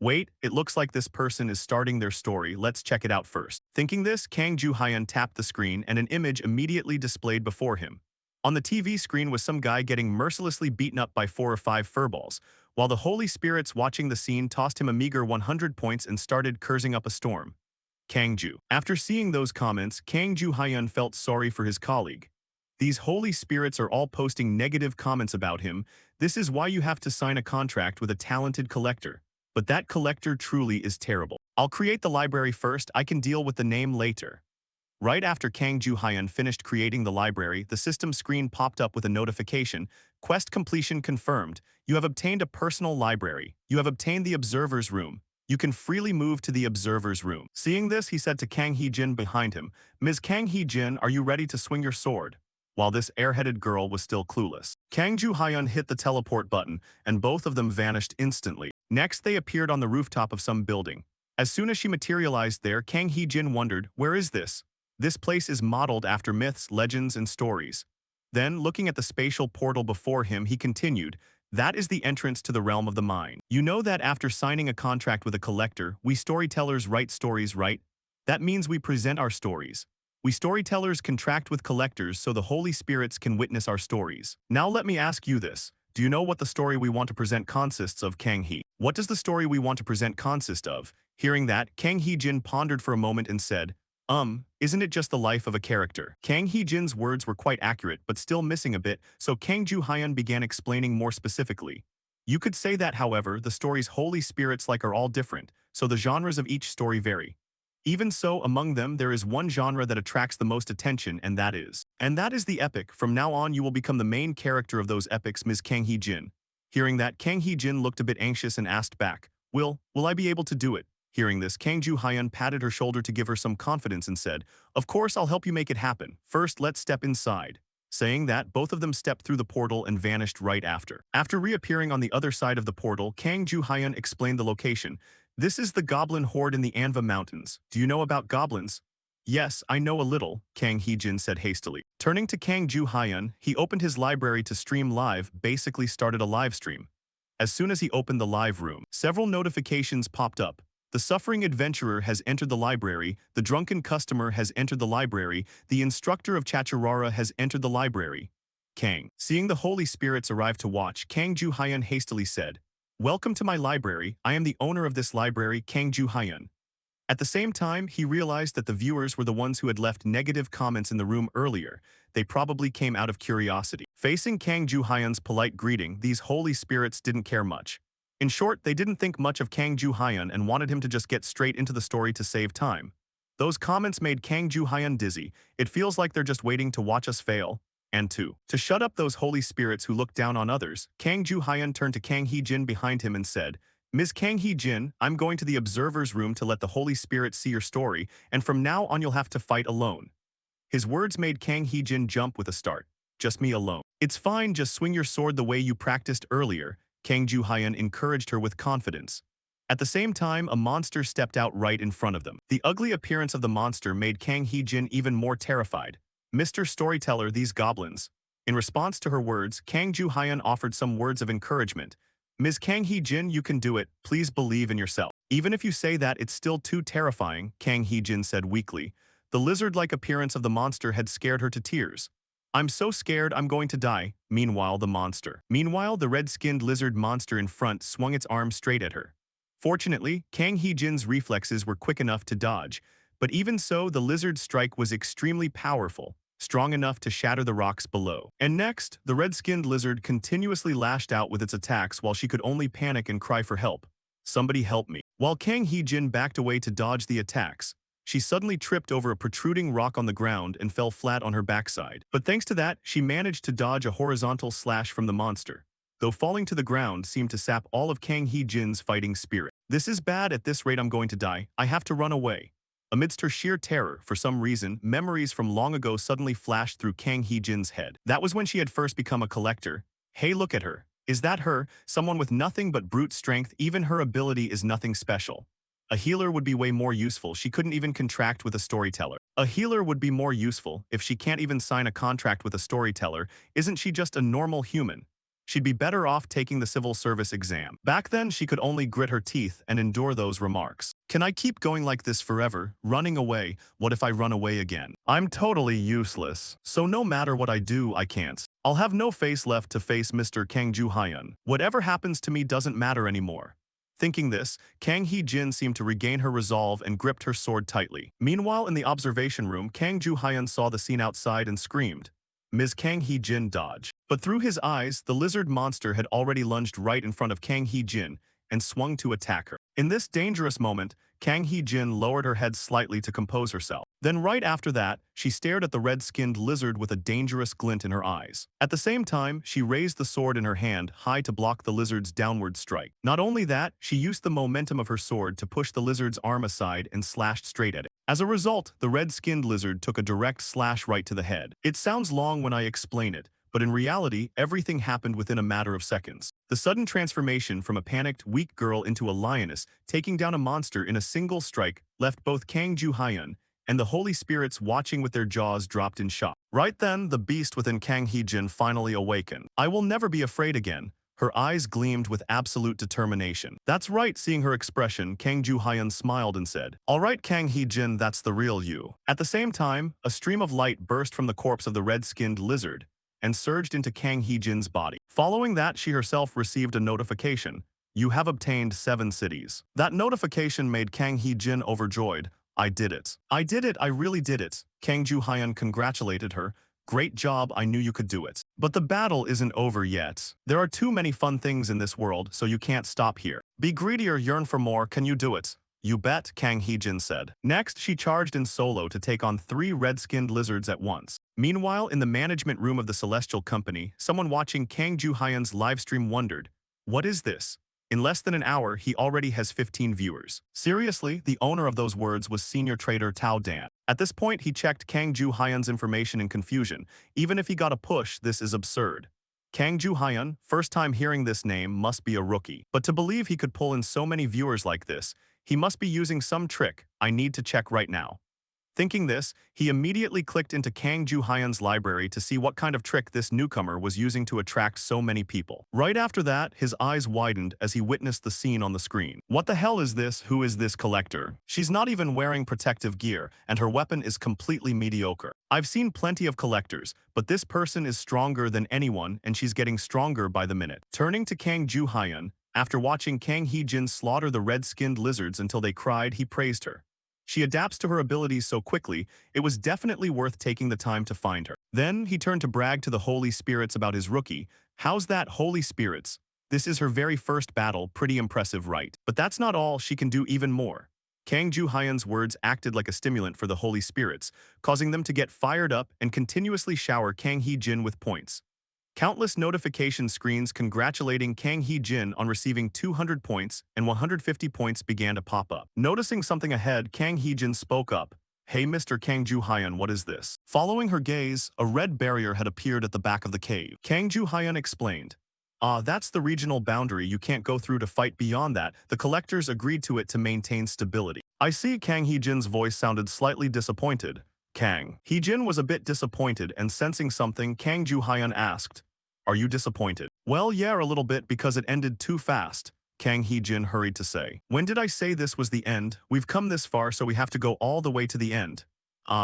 Speaker 1: Wait, it looks like this person is starting their story. Let's check it out first. Thinking this, Kang Ju-hyun tapped the screen and an image immediately displayed before him. On the TV screen was some guy getting mercilessly beaten up by 4 or 5 furballs, while the holy spirits watching the scene tossed him a meager 100 points and started cursing up a storm. Kang Ju. After seeing those comments, Kang Ju-hyun felt sorry for his colleague. These holy spirits are all posting negative comments about him. This is why you have to sign a contract with a talented collector. But that collector truly is terrible. I'll create the library first, I can deal with the name later. Right after Kang Ju-hyun finished creating the library, the system screen popped up with a notification. Quest completion confirmed. You have obtained a personal library. You have obtained the observer's room. You can freely move to the observer's room. Seeing this, he said to Kang Hee-jin behind him, "Ms. Kang Hee-jin, are you ready to swing your sword?" While this airheaded girl was still clueless. Kang Ju-hyun hit the teleport button, and both of them vanished instantly. Next, they appeared on the rooftop of some building. As soon as she materialized there, Kang Hee-jin wondered, where is this? This place is modeled after myths, legends, and stories. Then, looking at the spatial portal before him, he continued, that is the entrance to the realm of the mind. You know that after signing a contract with a collector, we storytellers write stories, right? That means we present our stories. We storytellers contract with collectors so the holy spirits can witness our stories. Now let me ask you this. Do you know what the story we want to present consists of, Kang Hee? What does the story we want to present consist of? Hearing that, Kang Hee-jin pondered for a moment and said, Isn't it just the life of a character? Kang Hee-jin's words were quite accurate but still missing a bit, so Kang Joo-hyun began explaining more specifically. You could say that, however, the story's holy spirits are all different, so the genres of each story vary. Even so, among them, there is one genre that attracts the most attention, and that is the epic. From now on, you will become the main character of those epics, Ms. Kang Hee-jin. Hearing that, Kang Hee-jin looked a bit anxious and asked back, will I be able to do it? Hearing this, Kang Joo-hyun patted her shoulder to give her some confidence and said, of course I'll help you make it happen. First, let's step inside. Saying that, both of them stepped through the portal and vanished right after. After reappearing on the other side of the portal, Kang Joo-hyun explained the location. This is the Goblin Horde in the Manhwa Mountains. Do you know about goblins? Yes, I know a little, Kang Hee-jin said hastily. Turning to Kang Joo-hyun, he opened his library to stream live, basically started a live stream. As soon as he opened the live room, several notifications popped up. The suffering adventurer has entered the library, the drunken customer has entered the library, the instructor of Chachurara has entered the library. Kang, seeing the holy spirits arrive to watch, Kang Joo-hyun hastily said, welcome to my library, I am the owner of this library, Kang Joo-hyun. At the same time, he realized that the viewers were the ones who had left negative comments in the room earlier. They probably came out of curiosity. Facing Kang Joo-hyun's polite greeting, these holy spirits didn't care much. In short, they didn't think much of Kang Joo-hyun and wanted him to just get straight into the story to save time. Those comments made Kang Joo-hyun dizzy. It feels like they're just waiting to watch us fail. And to shut up those holy spirits who look down on others, Kang Joo-hyun turned to Kang Hee-jin behind him and said, Ms. Kang Hee-jin, I'm going to the observer's room to let the holy spirits see your story, and from now on you'll have to fight alone. His words made Kang Hee-jin jump with a start. Just me alone. It's fine, just swing your sword the way you practiced earlier, Kang Joo-hyun encouraged her with confidence. At the same time, a monster stepped out right in front of them. The ugly appearance of the monster made Kang Hee-jin even more terrified. Mr. Storyteller, these goblins. In response to her words, Kang Joo-hyun offered some words of encouragement. Ms. Kang Hee-jin, you can do it, please believe in yourself. Even if you say that, it's still too terrifying, Kang Hee-jin said weakly. The lizard-like appearance of the monster had scared her to tears. I'm so scared I'm going to die. Meanwhile, the red-skinned lizard monster in front swung its arm straight at her. Fortunately, Kang Hee-jin's reflexes were quick enough to dodge, but even so, the lizard's strike was extremely powerful, strong enough to shatter the rocks below. And next, the red-skinned lizard continuously lashed out with its attacks while she could only panic and cry for help. Somebody help me. While Kang Hee-jin backed away to dodge the attacks, she suddenly tripped over a protruding rock on the ground and fell flat on her backside. But thanks to that, she managed to dodge a horizontal slash from the monster, though falling to the ground seemed to sap all of Kang Hee-jin's fighting spirit. This is bad, at this rate I'm going to die, I have to run away. Amidst her sheer terror, for some reason, memories from long ago suddenly flashed through Kang Hee-jin's head. That was when she had first become a collector. Hey, look at her. Is that her? Someone with nothing but brute strength, even her ability is nothing special. A healer would be way more useful, she couldn't even contract with a storyteller. A healer would be more useful, if she can't even sign a contract with a storyteller, isn't she just a normal human? She'd be better off taking the civil service exam. Back then, she could only grit her teeth and endure those remarks. Can I keep going like this forever, running away? What if I run away again? I'm totally useless, so no matter what I do, I can't. I'll have no face left to face Mr. Kang Joo-hyun. Whatever happens to me doesn't matter anymore. Thinking this, Kang Hee-jin seemed to regain her resolve and gripped her sword tightly. Meanwhile, in the observation room, Kang Joo-hyun saw the scene outside and screamed. Ms. Kang Hee-jin dodged. But through his eyes, the lizard monster had already lunged right in front of Kang Hee-jin and swung to attack her. In this dangerous moment, Kang Hee-jin lowered her head slightly to compose herself. Then right after that, she stared at the red-skinned lizard with a dangerous glint in her eyes. At the same time, she raised the sword in her hand high to block the lizard's downward strike. Not only that, she used the momentum of her sword to push the lizard's arm aside and slashed straight at it. As a result, the red-skinned lizard took a direct slash right to the head. It sounds long when I explain it, but in reality, everything happened within a matter of seconds. The sudden transformation from a panicked, weak girl into a lioness, taking down a monster in a single strike, left both Kang Joo-hyun and the holy spirits watching with their jaws dropped in shock. Right then, the beast within Kang Hee-jin finally awakened. I will never be afraid again. Her eyes gleamed with absolute determination. That's right, seeing her expression, Kang Joo-hyun smiled and said, all right, Kang Hee-jin, that's the real you. At the same time, a stream of light burst from the corpse of the red-skinned lizard and surged into Kang Hee-jin's body. Following that, she herself received a notification. You have obtained 7 cities. That notification made Kang Hee-jin overjoyed. I did it. I did it, I really did it. Kang Ju-hyun congratulated her. Great job, I knew you could do it. But the battle isn't over yet. There are too many fun things in this world, so you can't stop here. Be greedy or yearn for more, can you do it? You bet, Kang Hee-jin said. Next, she charged in solo to take on 3 red-skinned lizards at once. Meanwhile, in the management room of the Celestial Company, someone watching Kang Ju-hyun's livestream wondered, what is this? In less than an hour, he already has 15 viewers. Seriously, the owner of those words was senior trader Tao Dan. At this point, he checked Kang Ju-hyun's information in confusion. Even if he got a push, this is absurd. Kang Ju-hyun, first time hearing this name, must be a rookie. But to believe he could pull in so many viewers like this, he must be using some trick. I need to check right now. Thinking this, he immediately clicked into Kang Ju-hyun's library to see what kind of trick this newcomer was using to attract so many people. Right after that, his eyes widened as he witnessed the scene on the screen. What the hell is this? Who is this collector? She's not even wearing protective gear, and her weapon is completely mediocre. I've seen plenty of collectors, but this person is stronger than anyone, and she's getting stronger by the minute. Turning to Kang Ju-hyun, after watching Kang Hee-jin slaughter the red-skinned lizards until they cried, he praised her. She adapts to her abilities so quickly, it was definitely worth taking the time to find her. Then, he turned to brag to the Holy Spirits about his rookie. How's that, Holy Spirits? This is her very first battle, pretty impressive, right? But that's not all, she can do even more. Kang Ju-hyun's words acted like a stimulant for the Holy Spirits, causing them to get fired up and continuously shower Kang Hee-jin with points. Countless notification screens congratulating Kang Hee-jin on receiving 200 points and 150 points began to pop up. Noticing something ahead, Kang Hee-jin spoke up. Hey Mr. Kang Ju-hyun, what is this? Following her gaze, a red barrier had appeared at the back of the cave. Kang Ju-hyun explained. That's the regional boundary you can't go through to fight beyond that. The collectors agreed to it to maintain stability. I see. Kang Hee-jin's voice sounded slightly disappointed. Kang Hee-jin was a bit disappointed, and sensing something, Kang Ju-hyun asked, are you disappointed? Well, yeah, a little bit because it ended too fast, Kang Hee-jin hurried to say. When did I say this was the end? We've come this far, so we have to go all the way to the end.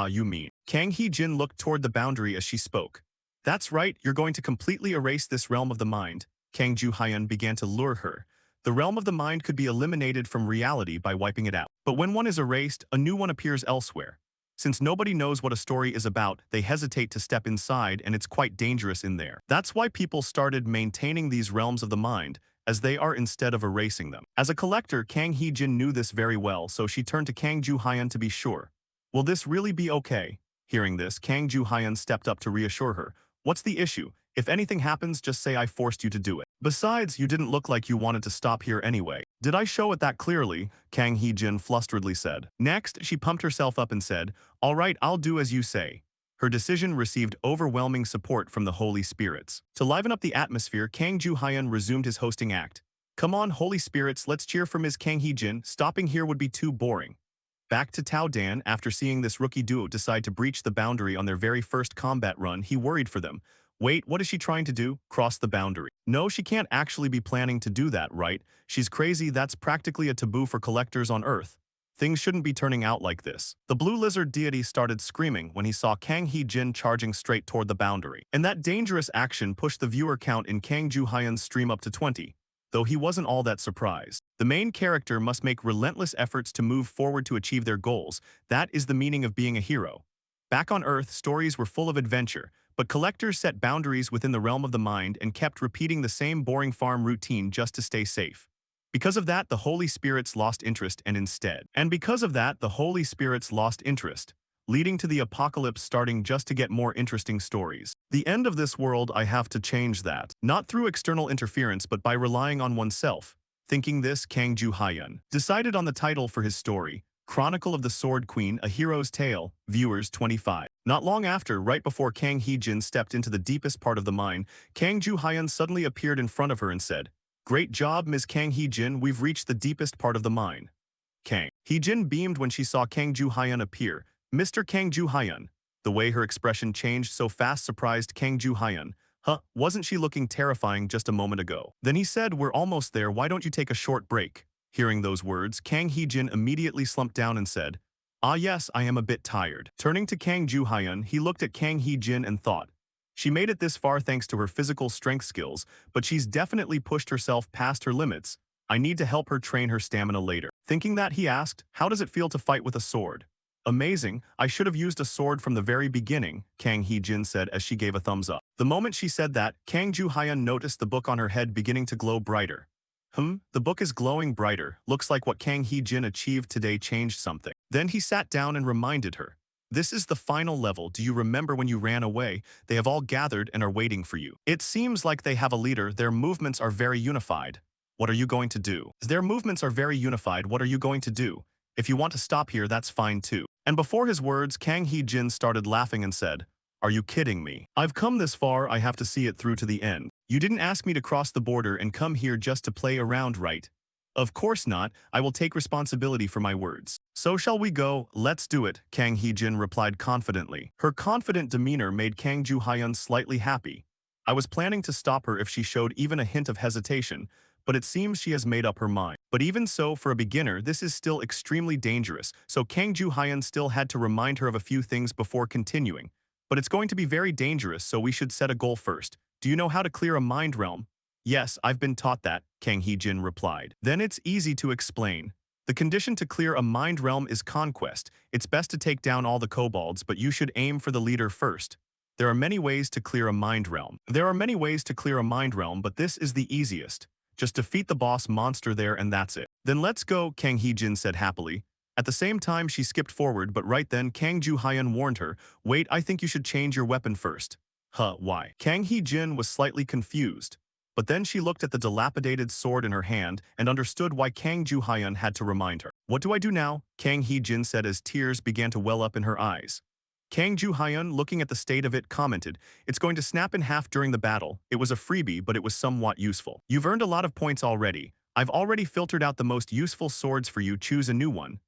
Speaker 1: You mean? Kang Hee-jin looked toward the boundary as she spoke. That's right, you're going to completely erase this realm of the mind. Kang Ju-hyun began to lure her. The realm of the mind could be eliminated from reality by wiping it out. But when one is erased, a new one appears elsewhere. Since nobody knows what a story is about, they hesitate to step inside, and it's quite dangerous in there. That's why people started maintaining these realms of the mind, as they are instead of erasing them. As a collector, Kang Hee-jin knew this very well, so she turned to Kang Ju-hyun to be sure. Will this really be okay? Hearing this, Kang Ju-hyun stepped up to reassure her. What's the issue? If anything happens, just say I forced you to do it. Besides, you didn't look like you wanted to stop here anyway. Did I show it that clearly? Kang Hee-jin flusteredly said. Next, she pumped herself up and said, all right, I'll do as you say. Her decision received overwhelming support from the Holy Spirits. To liven up the atmosphere, Kang Ju-hyun resumed his hosting act. Come on, Holy Spirits, let's cheer for Ms. Kang Hee-jin. Stopping here would be too boring. Back to Tao Dan, after seeing this rookie duo decide to breach the boundary on their very first combat run, he worried for them. Wait, what is she trying to do? Cross the boundary. No, she can't actually be planning to do that, right? She's crazy. That's practically a taboo for collectors on Earth. Things shouldn't be turning out like this. The blue lizard deity started screaming when he saw Kang Hee-jin charging straight toward the boundary. And that dangerous action pushed the viewer count in Kang Ju-hyun's stream up to 20. Though he wasn't all that surprised. The main character must make relentless efforts to move forward to achieve their goals. That is the meaning of being a hero. Back on Earth, stories were full of adventure, but collectors set boundaries within the realm of the mind and kept repeating the same boring farm routine just to stay safe. Because of that, the Holy Spirits lost interest leading to the apocalypse starting just to get more interesting stories. The end of this world, I have to change that. Not through external interference, but by relying on oneself. Thinking this, Kang Ju-hyun decided on the title for his story, Chronicle of the Sword Queen, A Hero's Tale, viewers 25. Not long after, right before Kang Hee-jin stepped into the deepest part of the mine, Kang Ju-hyun suddenly appeared in front of her and said, Great job, Ms. Kang Hee-jin, we've reached the deepest part of the mine. Kang Hee-jin beamed when she saw Kang Ju-hyun appear. Mr. Kang Ju-hyun. The way her expression changed so fast surprised Kang Ju-hyun. Wasn't she looking terrifying just a moment ago? Then he said, we're almost there, why don't you take a short break? Hearing those words, Kang Hee-jin immediately slumped down and said, yes, I am a bit tired. Turning to Kang Ju-hyun, he looked at Kang Hee-jin and thought, she made it this far thanks to her physical strength skills, but she's definitely pushed herself past her limits. I need to help her train her stamina later. Thinking that, he asked, how does it feel to fight with a sword? Amazing, I should have used a sword from the very beginning, Kang Hee-jin said as she gave a thumbs up. The moment she said that, Kang Joo-hyun noticed the book on her head beginning to glow brighter. The book is glowing brighter, looks like what Kang Hee-jin achieved today changed something. Then he sat down and reminded her. This is the final level, do you remember when you ran away? They have all gathered and are waiting for you. It seems like they have a leader, their movements are very unified. What are you going to do? Their movements are very unified, what are you going to do? If you want to stop here, that's fine too. And before his words, Kang Hee-jin started laughing and said, are you kidding me? I've come this far, I have to see it through to the end. You didn't ask me to cross the border and come here just to play around, right? Of course not, I will take responsibility for my words. So shall we go? Let's do it, Kang Hee-jin replied confidently. Her confident demeanor made Kang Joo-hyun slightly happy. I was planning to stop her if she showed even a hint of hesitation, but it seems she has made up her mind. But even so, for a beginner, this is still extremely dangerous, so Kang Joo-hyun still had to remind her of a few things before continuing. But it's going to be very dangerous, so we should set a goal first. Do you know how to clear a mind realm? Yes, I've been taught that, Kang Hee-jin replied. Then it's easy to explain. The condition to clear a mind realm is conquest. It's best to take down all the kobolds, but you should aim for the leader first. There are many ways to clear a mind realm. But this is the easiest. Just defeat the boss monster there and that's it. Then let's go, Kang Hee-jin said happily. At the same time, she skipped forward, but right then Kang Joo-hyun warned her, wait, I think you should change your weapon first. Why? Kang Hee-jin was slightly confused. But then she looked at the dilapidated sword in her hand and understood why Kang Joo-hyun had to remind her. What do I do now? Kang Hee-jin said as tears began to well up in her eyes. Kang Joo-hyun, looking at the state of it, commented, it's going to snap in half during the battle. It was a freebie, but it was somewhat useful. You've earned a lot of points already. I've already filtered out the most useful swords for you, choose a new one.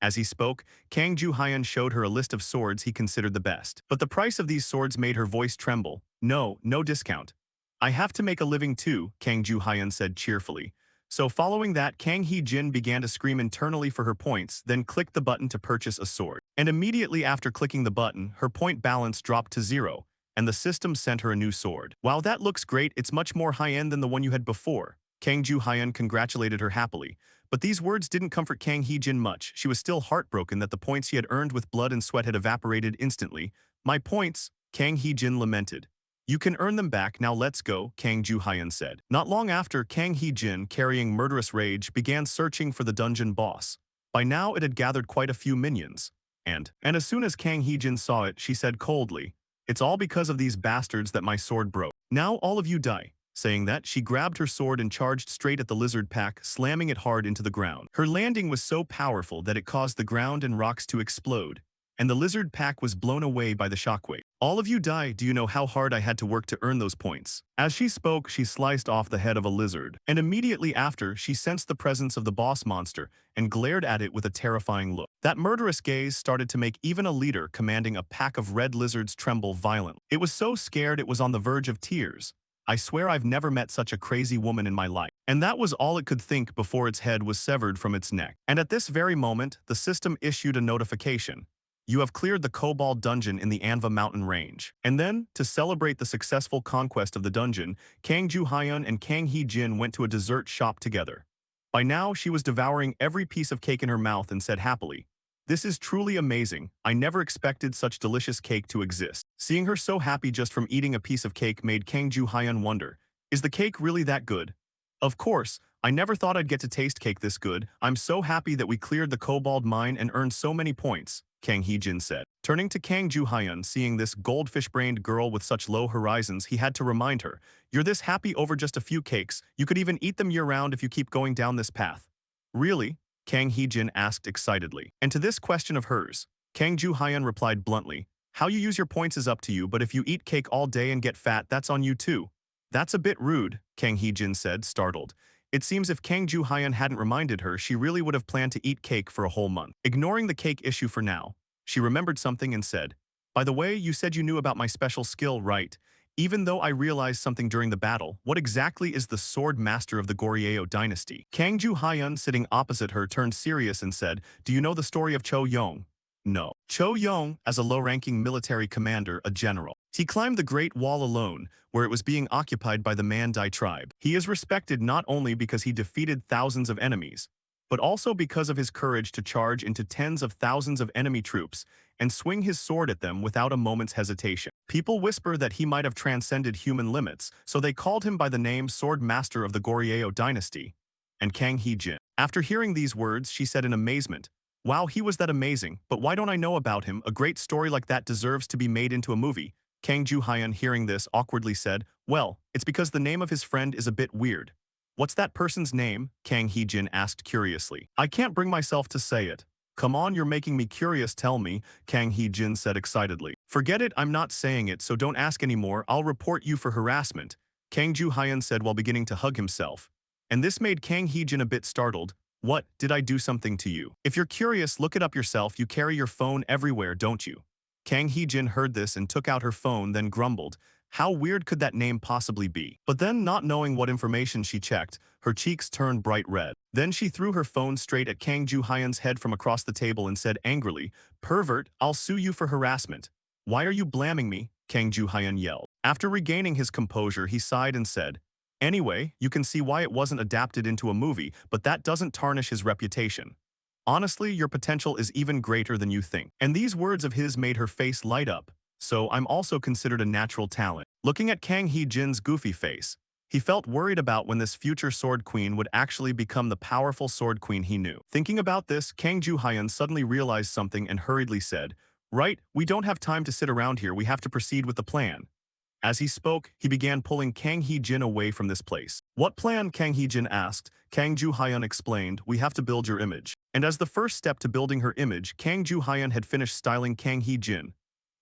Speaker 1: As he spoke, Kang Joo-hyun showed her a list of swords he considered the best. But the price of these swords made her voice tremble. No discount. I have to make a living too, Kang Joo-hyun said cheerfully. So following that, Kang Hee-jin began to scream internally for her points, then clicked the button to purchase a sword. And immediately after clicking the button, her point balance dropped to 0, and the system sent her a new sword. Wow, that looks great, it's much more high-end than the one you had before. Kang Joo-hyun congratulated her happily. But these words didn't comfort Kang Hee-jin much. She was still heartbroken that the points he had earned with blood and sweat had evaporated instantly. My points, Kang Hee-jin lamented. You can earn them back, now let's go, Kang Joo-hyun said. Not long after, Kang Hee-jin, carrying murderous rage, began searching for the dungeon boss. By now, it had gathered quite a few minions. And as soon as Kang Hee-jin saw it, she said coldly, it's all because of these bastards that my sword broke. Now all of you die. Saying that, she grabbed her sword and charged straight at the lizard pack, slamming it hard into the ground. Her landing was so powerful that it caused the ground and rocks to explode, and the lizard pack was blown away by the shockwave. All of you die, do you know how hard I had to work to earn those points? As she spoke, she sliced off the head of a lizard, and immediately after, she sensed the presence of the boss monster and glared at it with a terrifying look. That murderous gaze started to make even a leader commanding a pack of red lizards tremble violently. It was so scared it was on the verge of tears. I swear I've never met such a crazy woman in my life. And that was all it could think before its head was severed from its neck. And at this very moment, the system issued a notification. You have cleared the Kobold dungeon in the Manhwa mountain range. And then, to celebrate the successful conquest of the dungeon, Kang Joo-hyun and Kang Hee-jin went to a dessert shop together. By now, she was devouring every piece of cake in her mouth and said happily, this is truly amazing. I never expected such delicious cake to exist. Seeing her so happy just from eating a piece of cake made Kang Joo-hyun wonder, is the cake really that good? Of course, I never thought I'd get to taste cake this good. I'm so happy that we cleared the Kobold mine and earned so many points, Kang Hee-jin said. Turning to Kang Joo-hyun, seeing this goldfish-brained girl with such low horizons, he had to remind her, you're this happy over just a few cakes, you could even eat them year-round if you keep going down this path. Really? Kang Hee-jin asked excitedly. And to this question of hers, Kang Joo-hyun replied bluntly, how you use your points is up to you, but if you eat cake all day and get fat, that's on you too. That's a bit rude, Kang Hee-jin said, startled. It seems if Kang Joo-hyun hadn't reminded her, she really would have planned to eat cake for a whole month. Ignoring the cake issue for now, she remembered something and said, by the way, you said you knew about my special skill, right? Even though I realized something during the battle, what exactly is the sword master of the Goryeo dynasty? Kang Joo-hyun, sitting opposite her, turned serious and said, do you know the story of Cho Yong? No. Cho Yong, as a low-ranking military commander, a general. He climbed the Great Wall alone, where it was being occupied by the Mandai tribe. He is respected not only because he defeated thousands of enemies, but also because of his courage to charge into tens of thousands of enemy troops and swing his sword at them without a moment's hesitation. People whisper that he might have transcended human limits, so they called him by the name Sword Master of the Goryeo dynasty, and Kang Hee-jin. After hearing these words, she said in amazement, "Wow, he was that amazing, but why don't I know about him? A great story like that deserves to be made into a movie." Kang Joo-hyun, hearing this, awkwardly said, "Well, it's because the name of his friend is a bit weird." "What's that person's name?" Kang Hee-jin asked curiously. "I can't bring myself to say it." "Come on, you're making me curious, tell me," Kang Hee-jin said excitedly. "Forget it, I'm not saying it, so don't ask anymore, I'll report you for harassment," Kang Joo-hyun said while beginning to hug himself. And this made Kang Hee-jin a bit startled. "What, did I do something to you? If you're curious, look it up yourself, you carry your phone everywhere, don't you?" Kang Hee-jin heard this and took out her phone, then grumbled, "How weird could that name possibly be?" But then, not knowing what information she checked, her cheeks turned bright red. Then she threw her phone straight at Kang Joo-hyun's head from across the table and said angrily, "Pervert, I'll sue you for harassment." "Why are you blaming me?" Kang Joo-hyun yelled. After regaining his composure, he sighed and said, "Anyway, you can see why it wasn't adapted into a movie, but that doesn't tarnish his reputation. Honestly, your potential is even greater than you think." And these words of his made her face light up. "So I'm also considered a natural talent." Looking at Kang Hee-jin's goofy face, he felt worried about when this future Sword Queen would actually become the powerful Sword Queen he knew. Thinking about this, Kang Joo-hyun suddenly realized something and hurriedly said, "Right, we don't have time to sit around here, we have to proceed with the plan." As he spoke, he began pulling Kang Hee-jin away from this place. "What plan?" Kang Hee-jin asked. Kang Joo-hyun explained, "We have to build your image." And as the first step to building her image, Kang Joo-hyun had finished styling Kang Hee-jin.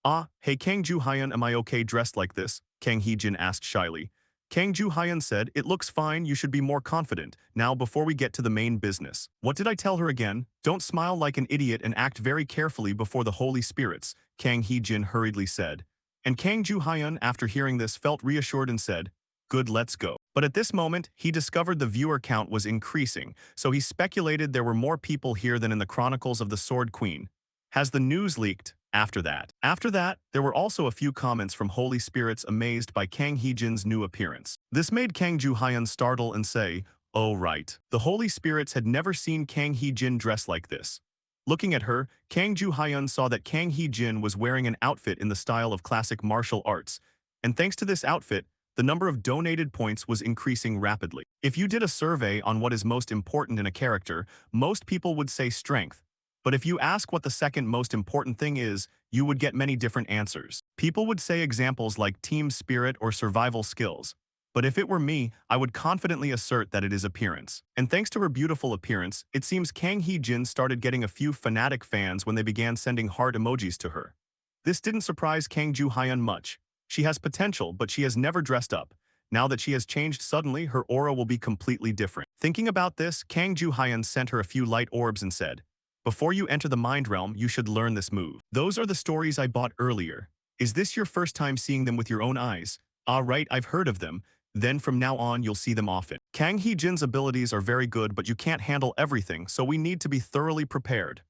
Speaker 1: "Ah, hey Kang Joo-hyun, am I okay dressed like this?" Kang Hee-jin asked shyly. Kang Joo-hyun said, "It looks fine, you should be more confident. Now before we get to the main business." "What did I tell her again? Don't smile like an idiot and act very carefully before the holy spirits," Kang Hee-jin hurriedly said. And Kang Joo-hyun, after hearing this, felt reassured and said, "Good, let's go." But at this moment, he discovered the viewer count was increasing, so he speculated there were more people here than in the Chronicles of the Sword Queen. Has the news leaked? After that, there were also a few comments from holy spirits amazed by Kang Hee-jin's new appearance. This made Kang Joo-hyun startle and say, "Oh right." The holy spirits had never seen Kang Hee-jin dress like this. Looking at her, Kang Joo-hyun saw that Kang Hee-jin was wearing an outfit in the style of classic martial arts, and thanks to this outfit, the number of donated points was increasing rapidly. If you did a survey on what is most important in a character, most people would say strength. But if you ask what the second most important thing is, you would get many different answers. People would say examples like team spirit or survival skills. But if it were me, I would confidently assert that it is appearance. And thanks to her beautiful appearance, it seems Kang Hee-jin started getting a few fanatic fans when they began sending heart emojis to her. This didn't surprise Kang Joo-hyun much. She has potential, but she has never dressed up. Now that she has changed suddenly, her aura will be completely different. Thinking about this, Kang Joo-hyun sent her a few light orbs and said, "Before you enter the mind realm, you should learn this move. Those are the stories I bought earlier. Is this your first time seeing them with your own eyes?" "Ah right, I've heard of them. Then from now on you'll see them often." Kang Hee-jin's abilities are very good, but you can't handle everything, so we need to be thoroughly prepared.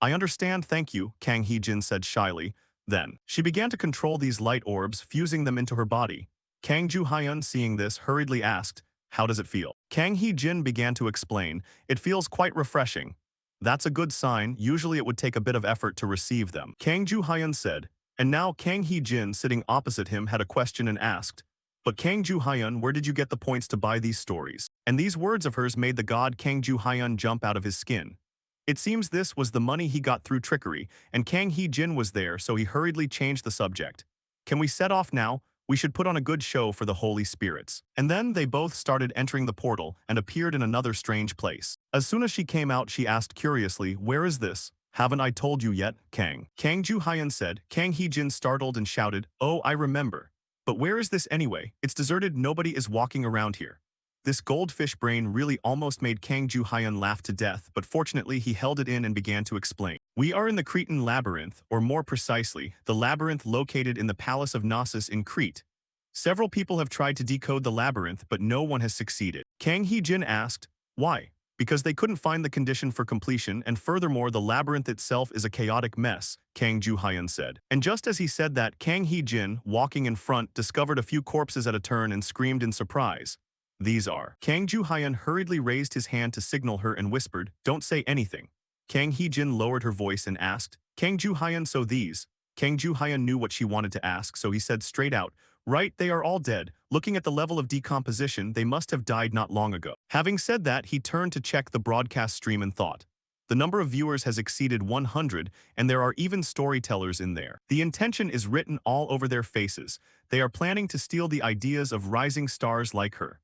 Speaker 1: "I understand, thank you," Kang Hee-jin said shyly. Then, she began to control these light orbs, fusing them into her body. Kang Joo-hyun, seeing this, hurriedly asked, "How does it feel?" Kang Hee-jin began to explain, "It feels quite refreshing." "That's a good sign, usually it would take a bit of effort to receive them," Kang Joo-hyun said. And now Kang Hee-jin, sitting opposite him, had a question and asked, "But Kang Joo-hyun, where did you get the points to buy these stories?" And these words of hers made the god Kang Joo-hyun jump out of his skin. It seems this was the money he got through trickery, and Kang Hee-jin was there, so he hurriedly changed the subject. "Can we set off now? We should put on a good show for the holy spirits." And then they both started entering the portal and appeared in another strange place. As soon as she came out, she asked curiously, "Where is this?" "Haven't I told you yet, Kang?" Kang Joo-hyun said. Kang Hee-jin startled and shouted, "Oh, I remember. But where is this anyway? It's deserted, nobody is walking around here." This goldfish brain really almost made Kang Joo-hyun laugh to death, but fortunately he held it in and began to explain. "We are in the Cretan labyrinth, or more precisely, the labyrinth located in the Palace of Knossos in Crete. Several people have tried to decode the labyrinth, but no one has succeeded." Kang Hee-jin asked, "Why? because they couldn't find the condition for completion, and furthermore the labyrinth itself is a chaotic mess, Kang Ju-hyun said. And just as he said that, Kang Hee-jin, walking in front, discovered a few corpses at a turn and screamed in surprise. These are. Kang Ju-hyun hurriedly raised his hand to signal her and whispered, "Don't say anything." Kang Hee-jin lowered her voice and asked, "Kang Ju-hyun, so these?" Kang Ju-hyun knew what she wanted to ask, so he said straight out, "Right, they are all dead. Looking at the level of decomposition, they must have died not long ago." Having said that, he turned to check the broadcast stream and thought, the number of viewers has exceeded 100, and there are even storytellers in there. The intention is written all over their faces. They are planning to steal the ideas of rising stars like her.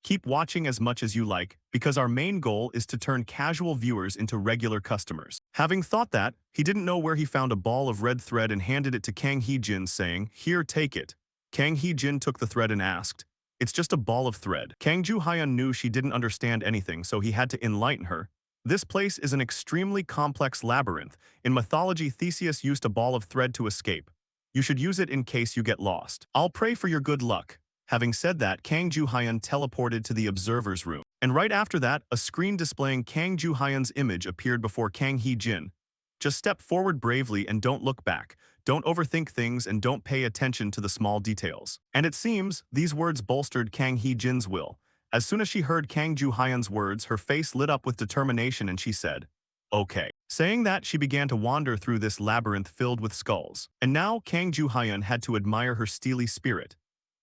Speaker 1: Keep watching as much as you like, because our main goal is to turn casual viewers into regular customers. Having thought that, he didn't know where he found a ball of red thread and handed it to Kang Hee-jin, saying, "Here, take it." Kang Hee-jin took the thread and asked, "It's just a ball of thread." Kang Ju-hyun knew she didn't understand anything, so he had to enlighten her. "This place is an extremely complex labyrinth. In mythology, Theseus used a ball of thread to escape. You should use it in case you get lost. I'll pray for your good luck." Having said that, Kang Ju-hyun teleported to the observer's room. And right after that, a screen displaying Kang Ju-hyun's image appeared before Kang Hee-jin. "Just step forward bravely and don't look back. Don't overthink things and don't pay attention to the small details." And it seems, these words bolstered Kang Hee-jin's will. As soon as she heard Kang Ju-hyun's words, her face lit up with determination and she said, "Okay." Saying that, she began to wander through this labyrinth filled with skulls. And now, Kang Ju-hyun had to admire her steely spirit.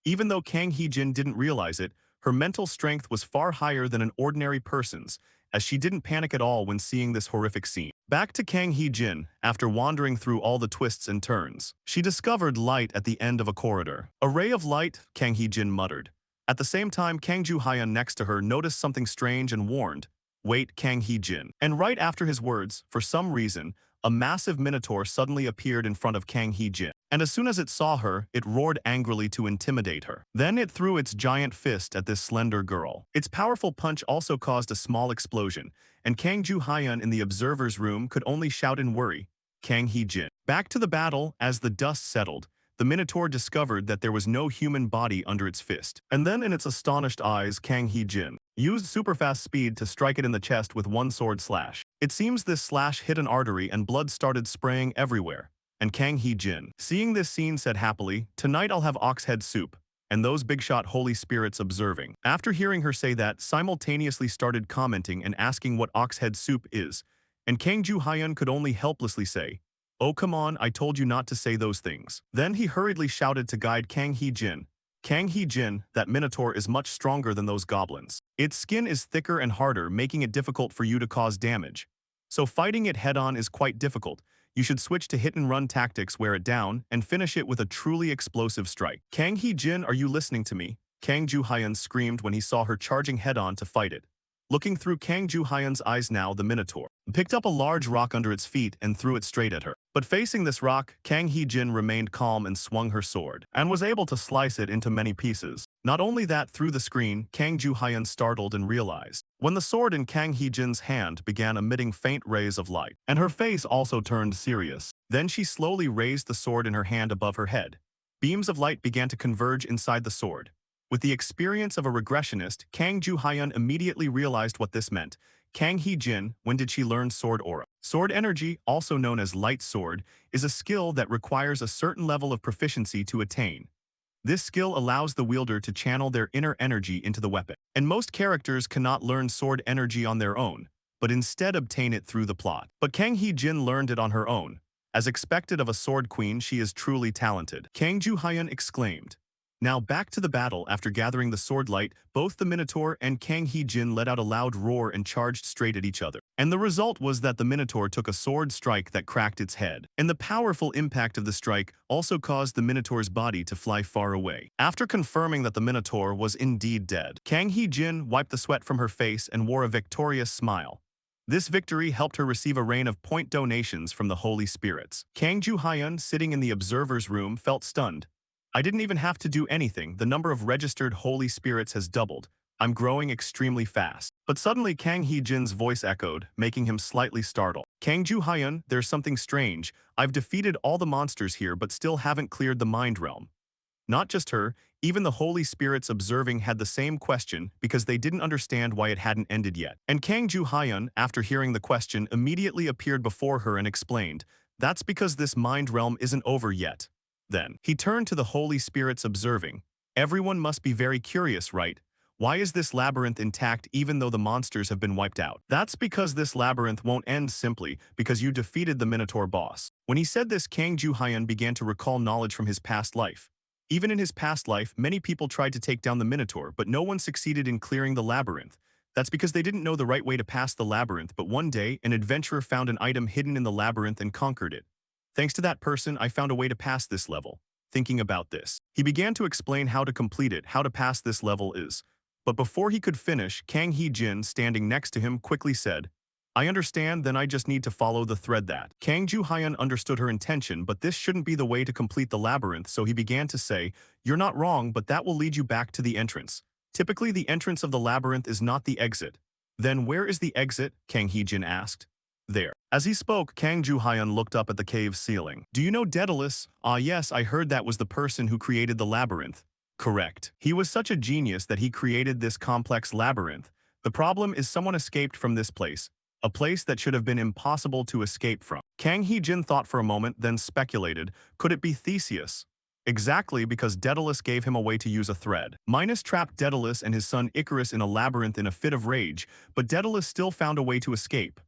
Speaker 1: Even though Kang Hee-jin didn't realize it, her mental strength was far higher than an ordinary person's, as she didn't panic at all when seeing this horrific scene. Back to Kang Hee-jin, after wandering through all the twists and turns, she discovered light at the end of a corridor. "A ray of light," Kang Hee-jin muttered. At the same time, Kang Ju-hyun next to her noticed something strange and warned, "Wait, Kang Hee-jin." And right after his words, for some reason, a massive minotaur suddenly appeared in front of Kang Hee-jin. And as soon as it saw her, it roared angrily to intimidate her. Then it threw its giant fist at this slender girl. Its powerful punch also caused a small explosion, and Kang Ju-hyun in the observer's room could only shout in worry, "Kang Hee-jin." Back to the battle, as the dust settled, the Minotaur discovered that there was no human body under its fist. And then in its astonished eyes, Kang Hee-jin used superfast speed to strike it in the chest with one sword slash. It seems this slash hit an artery and blood started spraying everywhere. And Kang Hee-jin, seeing this scene, said happily, "Tonight I'll have ox head soup." And those big-shot holy spirits observing. After hearing her say that, simultaneously started commenting and asking what ox head soup is. And Kang Ju-hyun could only helplessly say, "Oh come on, I told you not to say those things." Then he hurriedly shouted to guide Kang Hee-jin. "Kang Hee-jin, that minotaur is much stronger than those goblins. Its skin is thicker and harder, making it difficult for you to cause damage. So fighting it head-on is quite difficult. You should switch to hit-and-run tactics, wear it down, and finish it with a truly explosive strike." "Kang Hee-jin, are you listening to me?" Kang Ju-hyun screamed when he saw her charging head-on to fight it. Looking through Kang Ju-hyun's eyes now, the minotaur picked up a large rock under its feet and threw it straight at her. But facing this rock, Kang Hee-jin remained calm and swung her sword, and was able to slice it into many pieces. Not only that, through the screen, Kang Ju-hyun startled and realized, when the sword in Kang Hee-jin's hand began emitting faint rays of light, and her face also turned serious. Then she slowly raised the sword in her hand above her head. Beams of light began to converge inside the sword. With the experience of a regressionist, Kang Ju-hyun immediately realized what this meant. Kang Hee-jin, when did she learn sword aura? Sword energy, also known as light sword, is a skill that requires a certain level of proficiency to attain. This skill allows the wielder to channel their inner energy into the weapon. And most characters cannot learn sword energy on their own, but instead obtain it through the plot. But Kang Hee-jin learned it on her own. As expected of a sword queen, she is truly talented. Kang Ju-hyun exclaimed. Now back to the battle. After gathering the sword light, both the Minotaur and Kang Hee-jin let out a loud roar and charged straight at each other. And the result was that the Minotaur took a sword strike that cracked its head. And the powerful impact of the strike also caused the Minotaur's body to fly far away. After confirming that the Minotaur was indeed dead, Kang Hee-jin wiped the sweat from her face and wore a victorious smile. This victory helped her receive a rain of point donations from the holy spirits. Kang Ju-hyun, sitting in the observer's room, felt stunned. "I didn't even have to do anything. The number of registered holy spirits has doubled. I'm growing extremely fast." But suddenly Kang Hee-jin's voice echoed, making him slightly startled. "Kang Ju-hyun, there's something strange. I've defeated all the monsters here but still haven't cleared the mind realm. Not just her, even the Holy Spirits observing had the same question because they didn't understand why it hadn't ended yet. And Kang Ju-hyun, after hearing the question, immediately appeared before her and explained, "That's because this mind realm isn't over yet." Then, he turned to the Holy Spirits observing, "Everyone must be very curious, right? Why is this labyrinth intact even though the monsters have been wiped out? That's because this labyrinth won't end simply because you defeated the Minotaur boss." When he said this, Kang Ju-hyun began to recall knowledge from his past life. Even in his past life, many people tried to take down the Minotaur, but no one succeeded in clearing the labyrinth. That's because they didn't know the right way to pass the labyrinth, but one day, an adventurer found an item hidden in the labyrinth and conquered it. Thanks to that person, I found a way to pass this level. Thinking about this, he began to explain how to complete it, how to pass this level is. But before he could finish, Kang Hee-jin, standing next to him, quickly said, "I understand, then I just need to follow the thread that." Kang Ju-hyun understood her intention, but this shouldn't be the way to complete the labyrinth, so he began to say, "You're not wrong, but that will lead you back to the entrance. Typically, the entrance of the labyrinth is not the exit." "Then where is the exit?" Kang Hee-jin asked. "There." As he spoke, Kang Ju-hyun looked up at the cave's ceiling. "Do you know Daedalus?" "Ah yes, I heard that was the person who created the labyrinth." "Correct. He was such a genius that he created this complex labyrinth. The problem is someone escaped from this place, a place that should have been impossible to escape from." Kang Hee-jin thought for a moment, then speculated, could it be Theseus? Exactly, because Daedalus gave him a way to use a thread. Minos trapped Daedalus and his son Icarus in a labyrinth in a fit of rage, but Daedalus still found a way to escape.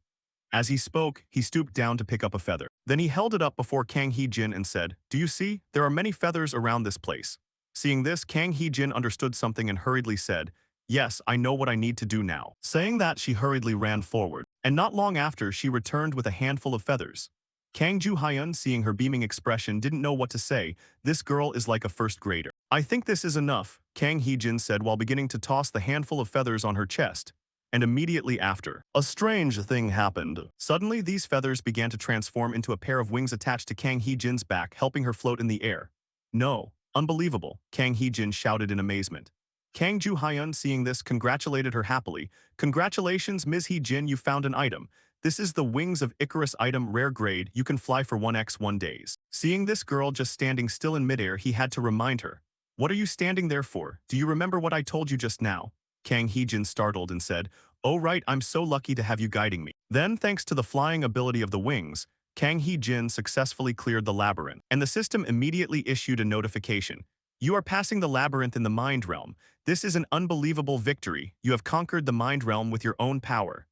Speaker 1: As he spoke, he stooped down to pick up a feather. Then he held it up before Kang Hee-jin and said, "Do you see? There are many feathers around this place." Seeing this, Kang Hee-jin understood something and hurriedly said, "Yes, I know what I need to do now." Saying that, she hurriedly ran forward. And not long after, she returned with a handful of feathers. Kang Ju-hyun, seeing her beaming expression, didn't know what to say. "This girl is like a first grader." "I think this is enough," Kang Hee-jin said while beginning to toss the handful of feathers on her chest. And immediately after, a strange thing happened. Suddenly, these feathers began to transform into a pair of wings attached to Kang Hee-jin's back, helping her float in the air. "No. Unbelievable," Kang Hee-jin shouted in amazement. Kang Ju-hyun, seeing this, congratulated her happily. "Congratulations, Ms. Hee-jin, you found an item. This is the Wings of Icarus item, rare grade. You can fly for 1x1 days." Seeing this girl just standing still in midair, he had to remind her. "What are you standing there for? Do you remember what I told you just now?" Kang Hee-jin startled and said, "Oh right, I'm so lucky to have you guiding me." Then, thanks to the flying ability of the wings, Kang Hee-jin successfully cleared the labyrinth, and the system immediately issued a notification. "You are passing the labyrinth in the mind realm. This is an unbelievable victory. You have conquered the mind realm with your own power."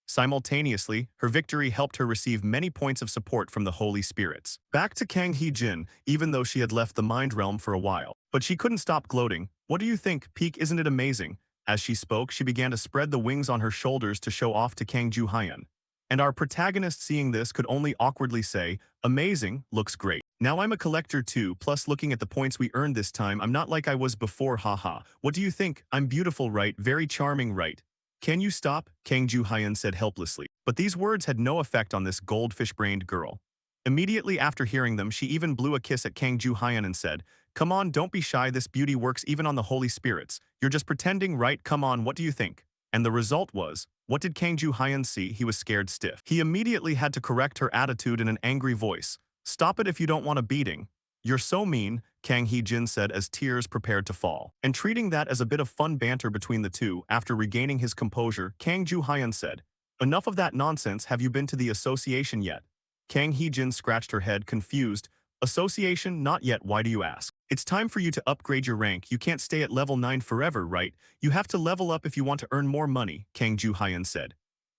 Speaker 1: Simultaneously, her victory helped her receive many points of support from the Holy Spirits. Back to Kang Hee-jin, even though she had left the mind realm for a while. But she couldn't stop gloating. "What do you think, Peak, isn't it amazing?" As she spoke, she began to spread the wings on her shoulders to show off to Kang Ju-hyun. And our protagonist, seeing this, could only awkwardly say, "Amazing, looks great. Now I'm a collector too, plus looking at the points we earned this time, I'm not like I was before, haha. What do you think? I'm beautiful, right? Very charming, right?" "Can you stop?" Kang Ju-hyun said helplessly. But these words had no effect on this goldfish-brained girl. Immediately after hearing them, she even blew a kiss at Kang Ju-hyun and said, "Come on, don't be shy, this beauty works even on the Holy Spirits. You're just pretending, right? Come on, what do you think?" And the result was, what did Kang Ju-hyun see? He was scared stiff. He immediately had to correct her attitude in an angry voice. "Stop it if you don't want a beating." "You're so mean," Kang Hee-jin said as tears prepared to fall. And treating that as a bit of fun banter between the two, after regaining his composure, Kang Ju-hyun said, "Enough of that nonsense, have you been to the association yet?" Kang Hee-jin scratched her head, confused. "Association? Not yet, why do you ask? It's time for you to upgrade your rank. You can't stay at level 9 forever, right? You have to level up if you want to earn more money," Kang Ju-hyun said.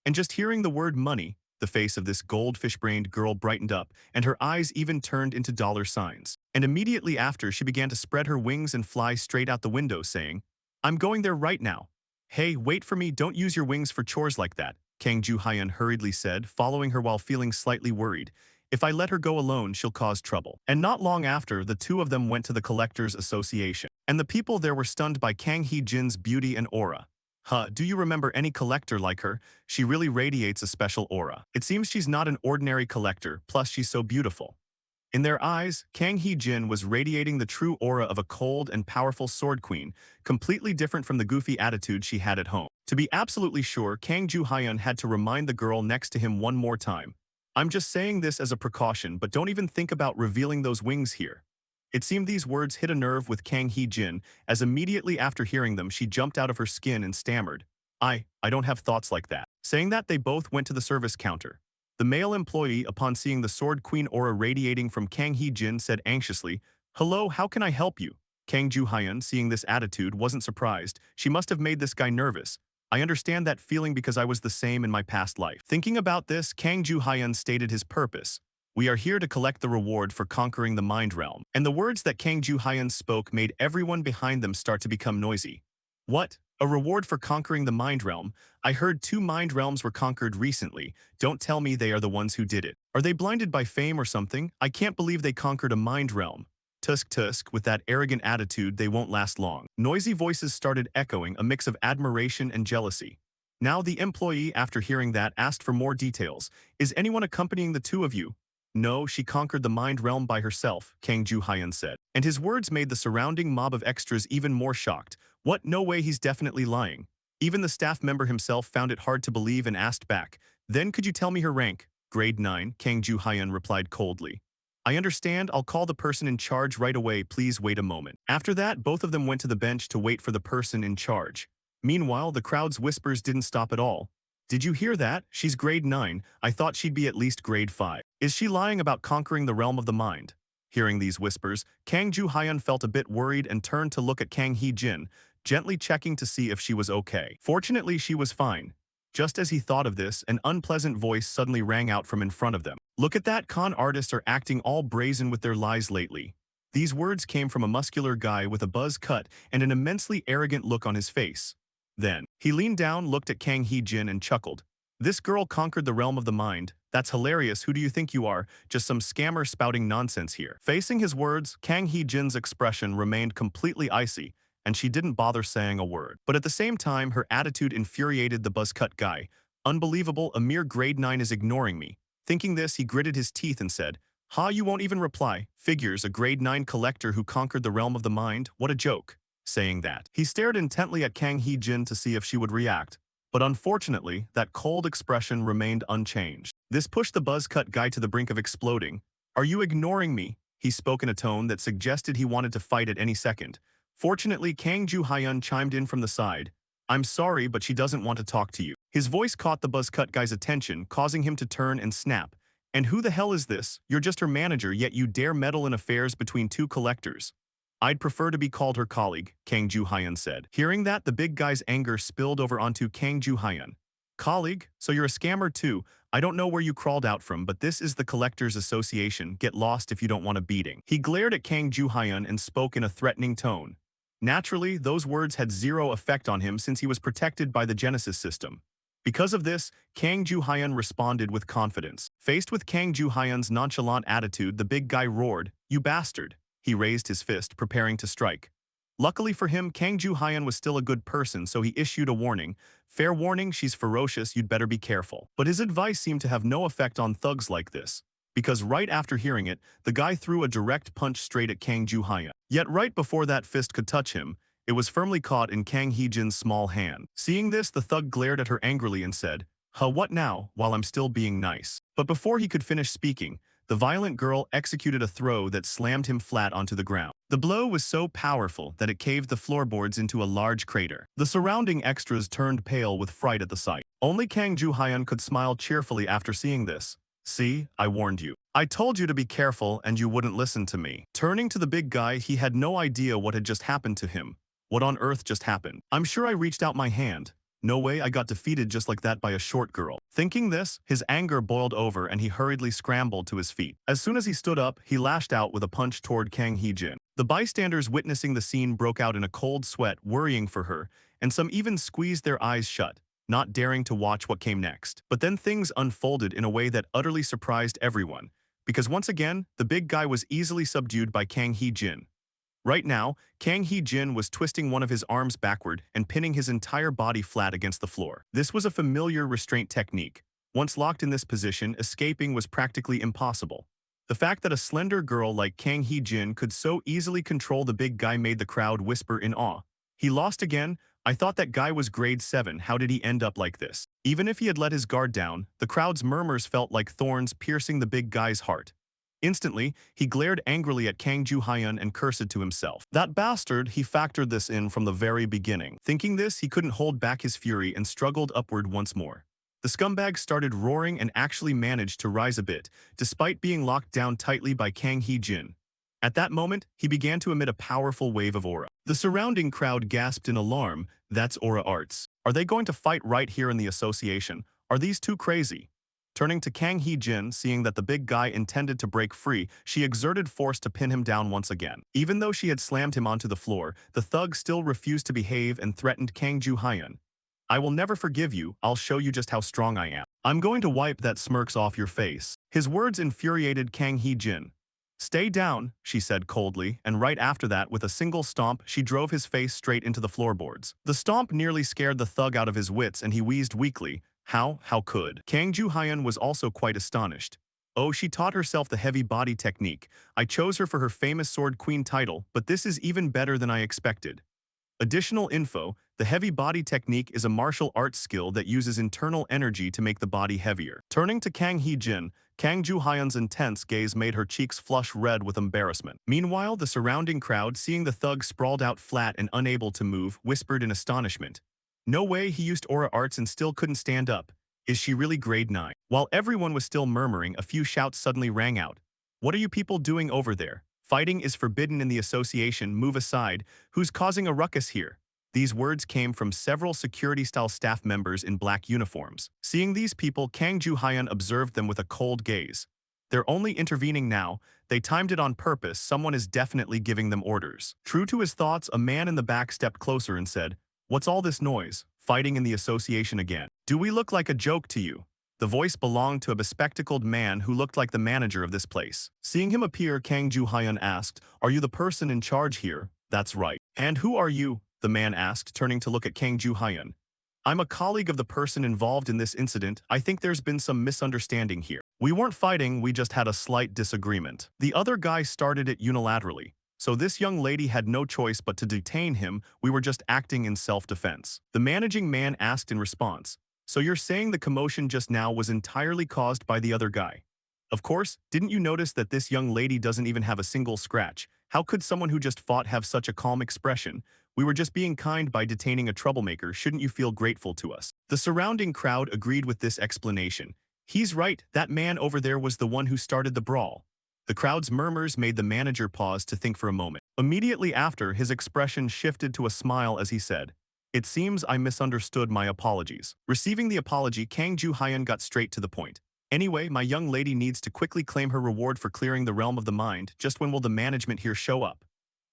Speaker 1: And just hearing the word money, the face of this goldfish-brained girl brightened up, and her eyes even turned into dollar signs. And immediately after, she began to spread her wings and fly straight out the window, saying, "I'm going there right now." "Hey, wait for me, don't use your wings for chores like that," Kang Ju-hyun hurriedly said, following her while feeling slightly worried. "If I let her go alone, she'll cause trouble." And not long after, the two of them went to the Collectors Association. And the people there were stunned by Kang Hee-jin's beauty and aura. "Huh, do you remember any collector like her? She really radiates a special aura. It seems she's not an ordinary collector, plus she's so beautiful." In their eyes, Kang Hee-jin was radiating the true aura of a cold and powerful sword queen, completely different from the goofy attitude she had at home. To be absolutely sure, Kang Ju-hyun had to remind the girl next to him one more time. "I'm just saying this as a precaution, but don't even think about revealing those wings here." It seemed these words hit a nerve with Kang Hee-jin, as immediately after hearing them she jumped out of her skin and stammered. I don't have thoughts like that. Saying that, they both went to the service counter. The male employee, upon seeing the Sword Queen aura radiating from Kang Hee-jin, said anxiously, "Hello, how can I help you?" Kang Joo-hyun, seeing this attitude, wasn't surprised. She must have made this guy nervous. I understand that feeling because I was the same in my past life. Thinking about this, Kang Joo-hyun stated his purpose. We are here to collect the reward for conquering the mind realm. And the words that Kang Joo-hyun spoke made everyone behind them start to become noisy. What? A reward for conquering the mind realm? I heard 2 mind realms were conquered recently. Don't tell me they are the ones who did it. Are they blinded by fame or something? I can't believe they conquered a mind realm. Tusk tusk, with that arrogant attitude, they won't last long. Noisy voices started echoing, a mix of admiration and jealousy. Now the employee, after hearing that, asked for more details. Is anyone accompanying the 2 of you? No, she conquered the mind realm by herself, Kang Joo-hyun said. And his words made the surrounding mob of extras even more shocked. What? No way, he's definitely lying. Even the staff member himself found it hard to believe and asked back. Then could you tell me her rank? Grade 9, Kang Joo-hyun replied coldly. I understand, I'll call the person in charge right away, please wait a moment. After that, both of them went to the bench to wait for the person in charge. Meanwhile, the crowd's whispers didn't stop at all. Did you hear that? She's grade 9, I thought she'd be at least grade 5. Is she lying about conquering the realm of the mind? Hearing these whispers, Kang Joo-hyun felt a bit worried and turned to look at Kang Hee-jin, gently checking to see if she was okay. Fortunately, she was fine. Just as he thought of this, an unpleasant voice suddenly rang out from in front of them. Look at that, con artists are acting all brazen with their lies lately. These words came from a muscular guy with a buzz cut and an immensely arrogant look on his face. Then, he leaned down, looked at Kang Hee-jin and chuckled. This girl conquered the realm of the mind. That's hilarious, who do you think you are? Just some scammer spouting nonsense here. Facing his words, Kang Hee-jin's expression remained completely icy, and she didn't bother saying a word. But at the same time, her attitude infuriated the buzzcut guy. Unbelievable, a mere grade 9 is ignoring me. Thinking this, he gritted his teeth and said, "Ha, you won't even reply. Figures, a grade 9 collector who conquered the realm of the mind, what a joke." Saying that, he stared intently at Kang Hee-jin to see if she would react. But unfortunately, that cold expression remained unchanged. This pushed the buzzcut guy to the brink of exploding. Are you ignoring me? He spoke in a tone that suggested he wanted to fight at any second. Fortunately, Kang Joo-hyun chimed in from the side. I'm sorry, but she doesn't want to talk to you. His voice caught the buzzcut guy's attention, causing him to turn and snap. And who the hell is this? You're just her manager, yet you dare meddle in affairs between 2 collectors. I'd prefer to be called her colleague, Kang Joo-hyun said. Hearing that, the big guy's anger spilled over onto Kang Joo-hyun. Colleague? So you're a scammer too? I don't know where you crawled out from, but this is the Collectors Association. Get lost if you don't want a beating. He glared at Kang Joo-hyun and spoke in a threatening tone. Naturally, those words had zero effect on him since he was protected by the Genesis system. Because of this, Kang Joo-hyun responded with confidence. Faced with Kang Joo-hyun's nonchalant attitude, the big guy roared, "You bastard!" He raised his fist, preparing to strike. Luckily for him, Kang Joo-hyun was still a good person, so he issued a warning. Fair warning, she's ferocious, you'd better be careful. But his advice seemed to have no effect on thugs like this. Because right after hearing it, the guy threw a direct punch straight at Kang Joo-hyun. Yet right before that fist could touch him, it was firmly caught in Kang Hee-jin's small hand. Seeing this, the thug glared at her angrily and said, "Huh, what now, while I'm still being nice?" But before he could finish speaking, the violent girl executed a throw that slammed him flat onto the ground. The blow was so powerful that it caved the floorboards into a large crater. The surrounding extras turned pale with fright at the sight. Only Kang Joo-hyun could smile cheerfully after seeing this. See, I warned you. I told you to be careful and you wouldn't listen to me. Turning to the big guy, he had no idea what had just happened to him. What on earth just happened? I'm sure I reached out my hand. No way I got defeated just like that by a short girl. Thinking this, his anger boiled over and he hurriedly scrambled to his feet. As soon as he stood up, he lashed out with a punch toward Kang Hee-jin. The bystanders witnessing the scene broke out in a cold sweat, worrying for her, and some even squeezed their eyes shut, not daring to watch what came next. But then things unfolded in a way that utterly surprised everyone, because once again, the big guy was easily subdued by Kang Hee-jin. Right now, Kang Hee-jin was twisting one of his arms backward and pinning his entire body flat against the floor. This was a familiar restraint technique. Once locked in this position, escaping was practically impossible. The fact that a slender girl like Kang Hee-jin could so easily control the big guy made the crowd whisper in awe. He lost again? I thought that guy was grade 7, how did he end up like this? Even if he had let his guard down, the crowd's murmurs felt like thorns piercing the big guy's heart. Instantly, he glared angrily at Kang Ju-hyun and cursed to himself. That bastard, he factored this in from the very beginning. Thinking this, he couldn't hold back his fury and struggled upward once more. The scumbag started roaring and actually managed to rise a bit, despite being locked down tightly by Kang Hee-jin. At that moment, he began to emit a powerful wave of aura. The surrounding crowd gasped in alarm. That's aura arts. Are they going to fight right here in the association? Are these two crazy? Turning to Kang Hee-jin, seeing that the big guy intended to break free, she exerted force to pin him down once again. Even though she had slammed him onto the floor, the thug still refused to behave and threatened Kang Ju-hyun. I will never forgive you, I'll show you just how strong I am. I'm going to wipe that smirks off your face. His words infuriated Kang Hee-jin. Stay down, she said coldly, and right after that, with a single stomp, she drove his face straight into the floorboards. The stomp nearly scared the thug out of his wits and he wheezed weakly. How could? Kang Ju-hyun was also quite astonished. Oh, she taught herself the heavy body technique. I chose her for her famous Sword Queen title, but this is even better than I expected. Additional info, the heavy body technique is a martial arts skill that uses internal energy to make the body heavier. Turning to Kang Hee-jin, Kang Ju-hyun's intense gaze made her cheeks flush red with embarrassment. Meanwhile, the surrounding crowd, seeing the thug sprawled out flat and unable to move, whispered in astonishment. No way, he used aura arts and still couldn't stand up. Is she really grade 9? While everyone was still murmuring, a few shouts suddenly rang out. What are you people doing over there? Fighting is forbidden in the association, move aside. Who's causing a ruckus here? These words came from several security-style staff members in black uniforms. Seeing these people, Kang Ju-hyun observed them with a cold gaze. They're only intervening now. They timed it on purpose. Someone is definitely giving them orders. True to his thoughts, a man in the back stepped closer and said, "What's all this noise? Fighting in the association again. Do we look like a joke to you?" The voice belonged to a bespectacled man who looked like the manager of this place. Seeing him appear, Kang Ju-hyun asked, "Are you the person in charge here?" "That's right." "And who are you?" the man asked, turning to look at Kang Ju-hyun. "I'm a colleague of the person involved in this incident. I think there's been some misunderstanding here. We weren't fighting, we just had a slight disagreement. The other guy started it unilaterally. So this young lady had no choice but to detain him. We were just acting in self-defense." The managing man asked in response, "So you're saying the commotion just now was entirely caused by the other guy? Of course, didn't you notice that this young lady doesn't even have a single scratch? How could someone who just fought have such a calm expression? We were just being kind by detaining a troublemaker. Shouldn't you feel grateful to us?" The surrounding crowd agreed with this explanation. He's right, that man over there was the one who started the brawl. The crowd's murmurs made the manager pause to think for a moment. Immediately after, his expression shifted to a smile as he said, "It seems I misunderstood, my apologies." Receiving the apology, Kang Ju-hyun got straight to the point. "Anyway, my young lady needs to quickly claim her reward for clearing the realm of the mind. Just when will the management here show up?"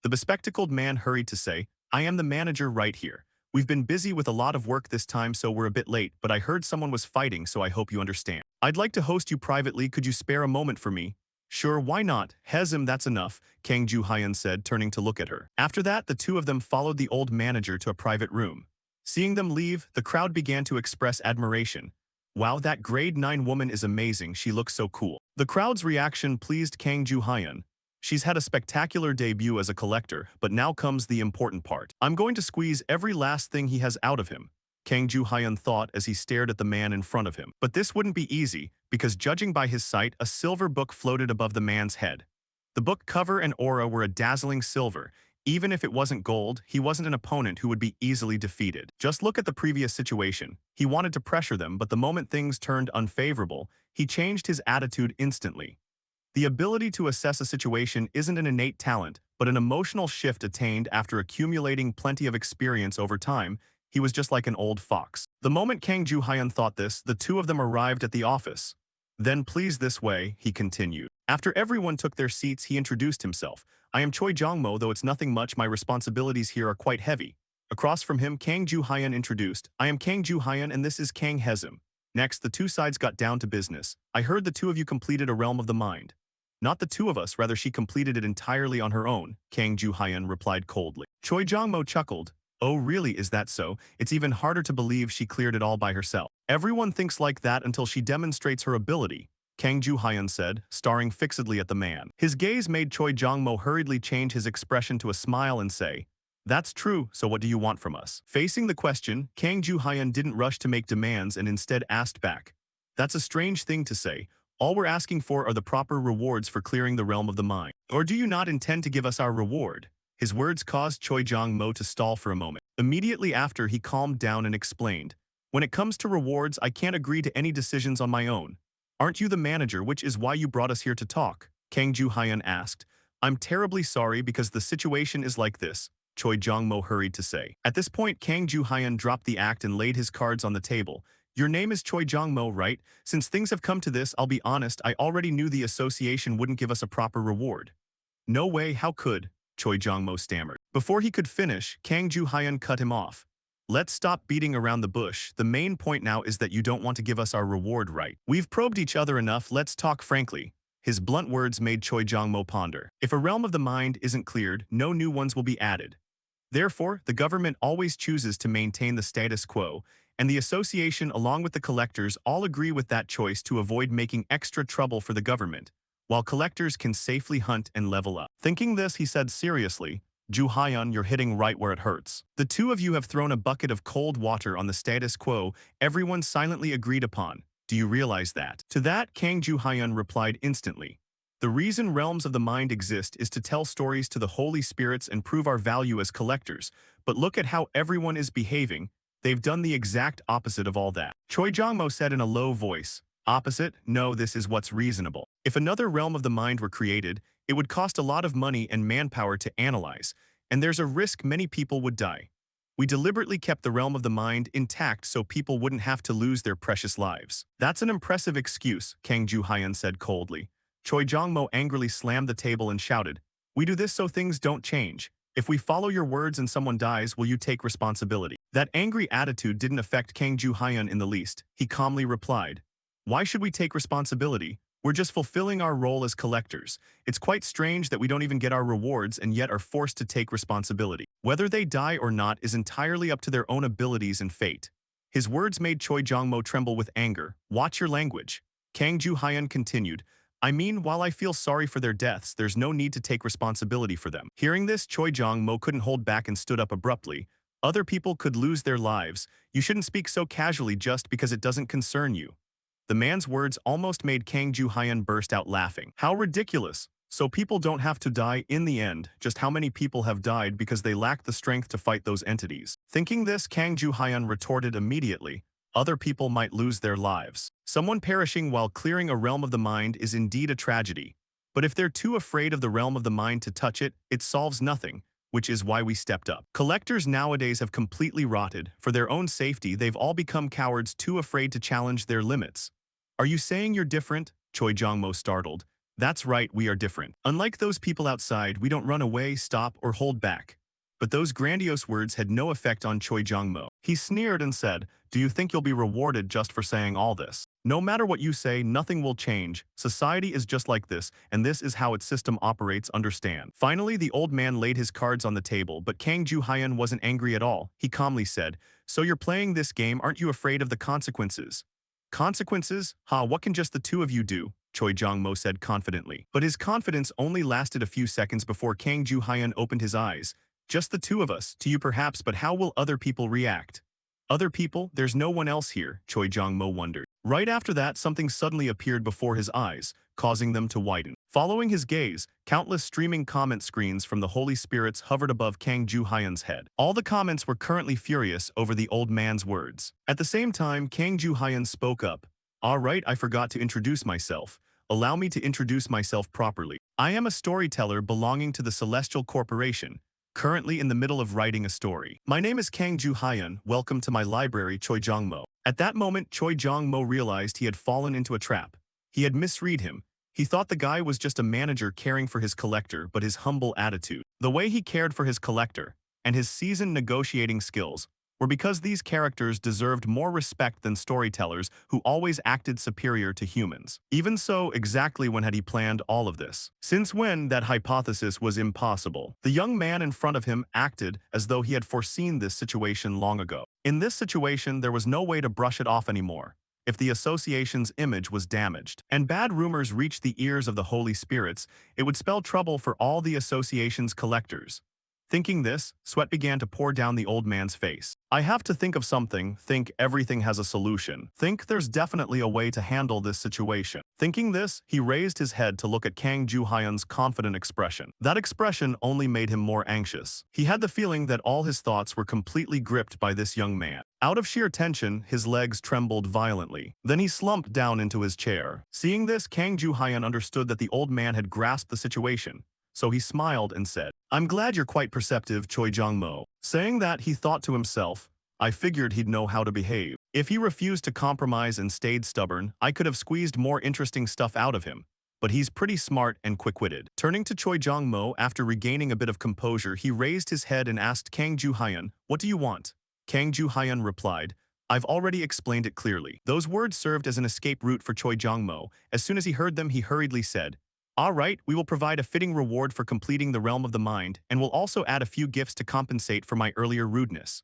Speaker 1: The bespectacled man hurried to say, "I am the manager right here. We've been busy with a lot of work this time, so we're a bit late, but I heard someone was fighting, so I hope you understand. I'd like to host you privately. Could you spare a moment for me?" "Sure, why not? Hezim, that's enough," Kang Ju-hyun said, turning to look at her. After that, the two of them followed the old manager to a private room. Seeing them leave, the crowd began to express admiration. "Wow, that grade 9 woman is amazing, she looks so cool." The crowd's reaction pleased Kang Ju-hyun. She's had a spectacular debut as a collector, but now comes the important part. "I'm going to squeeze every last thing he has out of him," Kang Ju-hyun thought as he stared at the man in front of him. But this wouldn't be easy, because judging by his sight, a silver book floated above the man's head. The book cover and aura were a dazzling silver. Even if it wasn't gold, he wasn't an opponent who would be easily defeated. Just look at the previous situation. He wanted to pressure them, but the moment things turned unfavorable, he changed his attitude instantly. The ability to assess a situation isn't an innate talent, but an emotional shift attained after accumulating plenty of experience over time. He was just like an old fox. The moment Kang Ju-hyun thought this, the two of them arrived at the office. "Then please this way," he continued. After everyone took their seats, he introduced himself. "I am Choi Jongmo, though it's nothing much, my responsibilities here are quite heavy." Across from him, Kang Ju-hyun introduced, "I am Kang Ju-hyun and this is Kang Hezim." Next, the two sides got down to business. "I heard the two of you completed a realm of the mind." "Not the two of us, rather she completed it entirely on her own," Kang Ju-hyun replied coldly. Choi Jongmo chuckled. "Oh really, is that so? It's even harder to believe she cleared it all by herself." "Everyone thinks like that until she demonstrates her ability," Kang Ju-hyun said, staring fixedly at the man. His gaze made Choi Jongmo hurriedly change his expression to a smile and say, "That's true, so what do you want from us?" Facing the question, Kang Ju-hyun didn't rush to make demands and instead asked back, "That's a strange thing to say. All we're asking for are the proper rewards for clearing the realm of the mind. Or do you not intend to give us our reward? His words caused Choi Jong-mo to stall for a moment. Immediately after, he calmed down and explained, "When it comes to rewards, I can't agree to any decisions on my own. Aren't you the manager, which is why you brought us here to talk?" Kang Joo-hyun asked. "I'm terribly sorry because the situation is like this," Choi Jong-mo hurried to say. At this point, Kang Joo-hyun dropped the act and laid his cards on the table. "Your name is Choi Jong-mo, right? Since things have come to this, I'll be honest, I already knew the association wouldn't give us a proper reward." "No way, how could?" Choi Jong-mo stammered. Before he could finish, Kang Joo-hyun cut him off. "Let's stop beating around the bush. The main point now is that you don't want to give us our reward, right? We've probed each other enough, let's talk frankly." His blunt words made Choi Jong-mo ponder. If a realm of the mind isn't cleared, no new ones will be added. Therefore, the government always chooses to maintain the status quo, and the association along with the collectors all agree with that choice to avoid making extra trouble for the government, while collectors can safely hunt and level up. Thinking this, he said seriously, "Joo-hyun, you're hitting right where it hurts. The two of you have thrown a bucket of cold water on the status quo everyone silently agreed upon. Do you realize that?" To that, Kang Joo-hyun replied instantly, "The reason realms of the mind exist is to tell stories to the holy spirits and prove our value as collectors, but look at how everyone is behaving. They've done the exact opposite of all that." Choi Jong-mo said in a low voice, "Opposite? No, this is what's reasonable. If another realm of the mind were created, it would cost a lot of money and manpower to analyze, and there's a risk many people would die. We deliberately kept the realm of the mind intact so people wouldn't have to lose their precious lives." "That's an impressive excuse," Kang Joo-hyun said coldly. Choi Jong-mo angrily slammed the table and shouted, "We do this so things don't change. If we follow your words and someone dies, will you take responsibility?" That angry attitude didn't affect Kang Joo-hyun in the least. He calmly replied, "Why should we take responsibility? We're just fulfilling our role as collectors. It's quite strange that we don't even get our rewards and yet are forced to take responsibility. Whether they die or not is entirely up to their own abilities and fate." His words made Choi Jong-mo tremble with anger. "Watch your language." Kang Joo-hyun continued, "I mean, while I feel sorry for their deaths, there's no need to take responsibility for them." Hearing this, Choi Jong-mo couldn't hold back and stood up abruptly. "Other people could lose their lives. You shouldn't speak so casually just because it doesn't concern you." The man's words almost made Kang Joo-hyun burst out laughing. "How ridiculous! So people don't have to die in the end. Just how many people have died because they lacked the strength to fight those entities?" Thinking this, Kang Joo-hyun retorted immediately, "Other people might lose their lives. Someone perishing while clearing a realm of the mind is indeed a tragedy. But if they're too afraid of the realm of the mind to touch it, it solves nothing, which is why we stepped up. Collectors nowadays have completely rotted. For their own safety, they've all become cowards too afraid to challenge their limits." "Are you saying you're different?" Choi Jong-mo startled. "That's right, we are different. Unlike those people outside, we don't run away, stop, or hold back." But those grandiose words had no effect on Choi Jong-mo. He sneered and said, "Do you think you'll be rewarded just for saying all this? No matter what you say, nothing will change. Society is just like this, and this is how its system operates, understand." Finally, the old man laid his cards on the table, but Kang Joo-hyun wasn't angry at all. He calmly said, "So you're playing this game, aren't you afraid of the consequences?" "Consequences? Ha, what can just the two of you do?" Choi Jong-mo said confidently. But his confidence only lasted a few seconds before Kang Joo-hyun opened his eyes. "Just the two of us, to you perhaps, but how will other people react?" "Other people? There's no one else here," Choi Jong-mo wondered. Right after that, something suddenly appeared before his eyes, causing them to widen. Following his gaze, countless streaming comment screens from the Holy Spirits hovered above Kang Joo-hyun's head. All the comments were currently furious over the old man's words. At the same time, Kang Joo-hyun spoke up. "All right, I forgot to introduce myself. Allow me to introduce myself properly. I am a storyteller belonging to the Celestial Corporation, currently in the middle of writing a story. My name is Kang Joo-hyun. Welcome to my library, Choi Jong-mo." At that moment, Choi Jong-mo realized he had fallen into a trap. He had misread him. He thought the guy was just a manager caring for his collector, but his humble attitude, the way he cared for his collector, and his seasoned negotiating skills were because these characters deserved more respect than storytellers who always acted superior to humans. Even so, exactly when had he planned all of this? Since when that hypothesis was impossible? The young man in front of him acted as though he had foreseen this situation long ago. In this situation, there was no way to brush it off anymore. If the association's image was damaged, and bad rumors reached the ears of the Holy Spirits, it would spell trouble for all the association's collectors. Thinking this, sweat began to pour down the old man's face. "I have to think of something. Think everything has a solution. Think there's definitely a way to handle this situation." Thinking this, he raised his head to look at Kang Ju-hyun's confident expression. That expression only made him more anxious. He had the feeling that all his thoughts were completely gripped by this young man. Out of sheer tension, his legs trembled violently. Then he slumped down into his chair. Seeing this, Kang Ju-hyun understood that the old man had grasped the situation. So he smiled and said, "I'm glad you're quite perceptive, Choi Jong-mo." Saying that, he thought to himself, I figured he'd know how to behave. If he refused to compromise and stayed stubborn, I could have squeezed more interesting stuff out of him. But he's pretty smart and quick-witted. Turning to Choi Jong-mo after regaining a bit of composure, he raised his head and asked Kang Ju-hyun, "What do you want?" Kang Ju-hyun replied, "I've already explained it clearly." Those words served as an escape route for Choi Jong-mo. As soon as he heard them, he hurriedly said, "All right, we will provide a fitting reward for completing the realm of the mind, and we'll also add a few gifts to compensate for my earlier rudeness.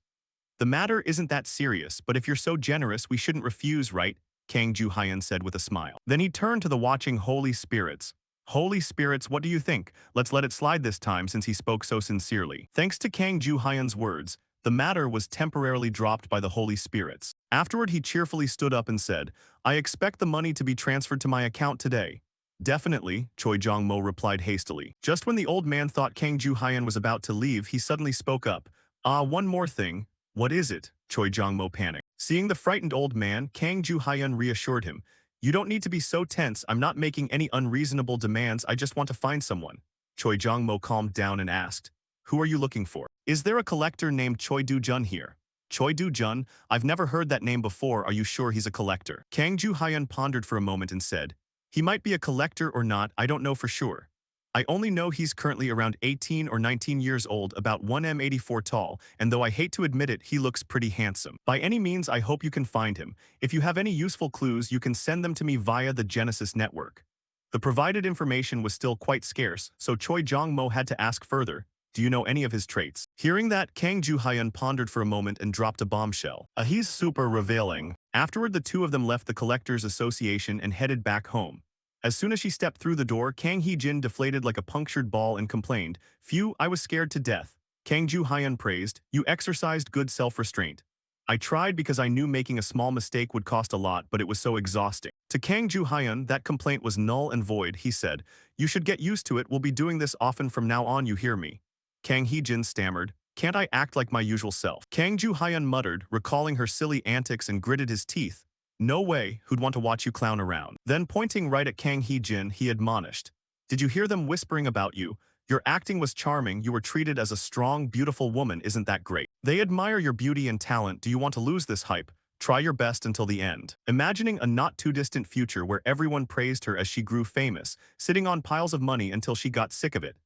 Speaker 1: The matter isn't that serious, but if you're so generous, we shouldn't refuse, right?" Kang Ju-hyun said with a smile. Then he turned to the watching holy spirits. "Holy spirits, what do you think? Let's let it slide this time since he spoke so sincerely." Thanks to Kang Ju-hyun's words, the matter was temporarily dropped by the holy spirits. Afterward, he cheerfully stood up and said, "I expect the money to be transferred to my account today." "Definitely," Choi Jong-mo replied hastily. Just when the old man thought Kang Ju-hyun was about to leave, he suddenly spoke up. One more thing." "What is it?" Choi Jong-mo panicked. Seeing the frightened old man, Kang Ju-hyun reassured him. "You don't need to be so tense. I'm not making any unreasonable demands. I just want to find someone." Choi Jong-mo calmed down and asked, "Who are you looking for? Is there a collector named Choi Do-jun here?" "Choi Do-jun? I've never heard that name before. Are you sure he's a collector?" Kang Ju-hyun pondered for a moment and said, "He might be a collector or not, I don't know for sure. I only know he's currently around 18 or 19 years old, about 1m84 tall, and though I hate to admit it, he looks pretty handsome. By any means, I hope you can find him. If you have any useful clues, you can send them to me via the Genesis network." The provided information was still quite scarce, so Choi Jong-mo had to ask further, "Do you know any of his traits?" Hearing that, Kang Ju-hyun pondered for a moment and dropped a bombshell. He's super revealing." Afterward, the two of them left the Collectors Association and headed back home. As soon as she stepped through the door, Kang Hee-jin deflated like a punctured ball and complained, "Phew, I was scared to death." Kang Ju-hyun praised, "You exercised good self-restraint." "I tried because I knew making a small mistake would cost a lot, but it was so exhausting." To Kang Ju-hyun, that complaint was null and void. He said, "You should get used to it. We'll be doing this often from now on, you hear me?" Kang Hee-jin stammered, "Can't I act like my usual self?" Kang Ju-hyun muttered, recalling her silly antics, and gritted his teeth. "No way, who'd want to watch you clown around?" Then pointing right at Kang Hee-jin, he admonished, "Did you hear them whispering about you? Your acting was charming, you were treated as a strong, beautiful woman, isn't that great? They admire your beauty and talent. Do you want to lose this hype? Try your best until the end." Imagining a not-too-distant future where everyone praised her as she grew famous, sitting on piles of money until she got sick of it.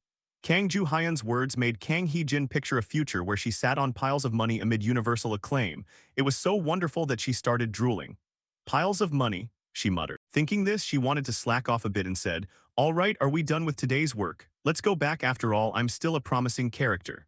Speaker 1: Kang Ju-hyun's words made Kang Hee-jin picture a future where she sat on piles of money amid universal acclaim. It was so wonderful that she started drooling. "Piles of money," she muttered. Thinking this, she wanted to slack off a bit and said, "All right, are we done with today's work? Let's go back. After all, I'm still a promising character."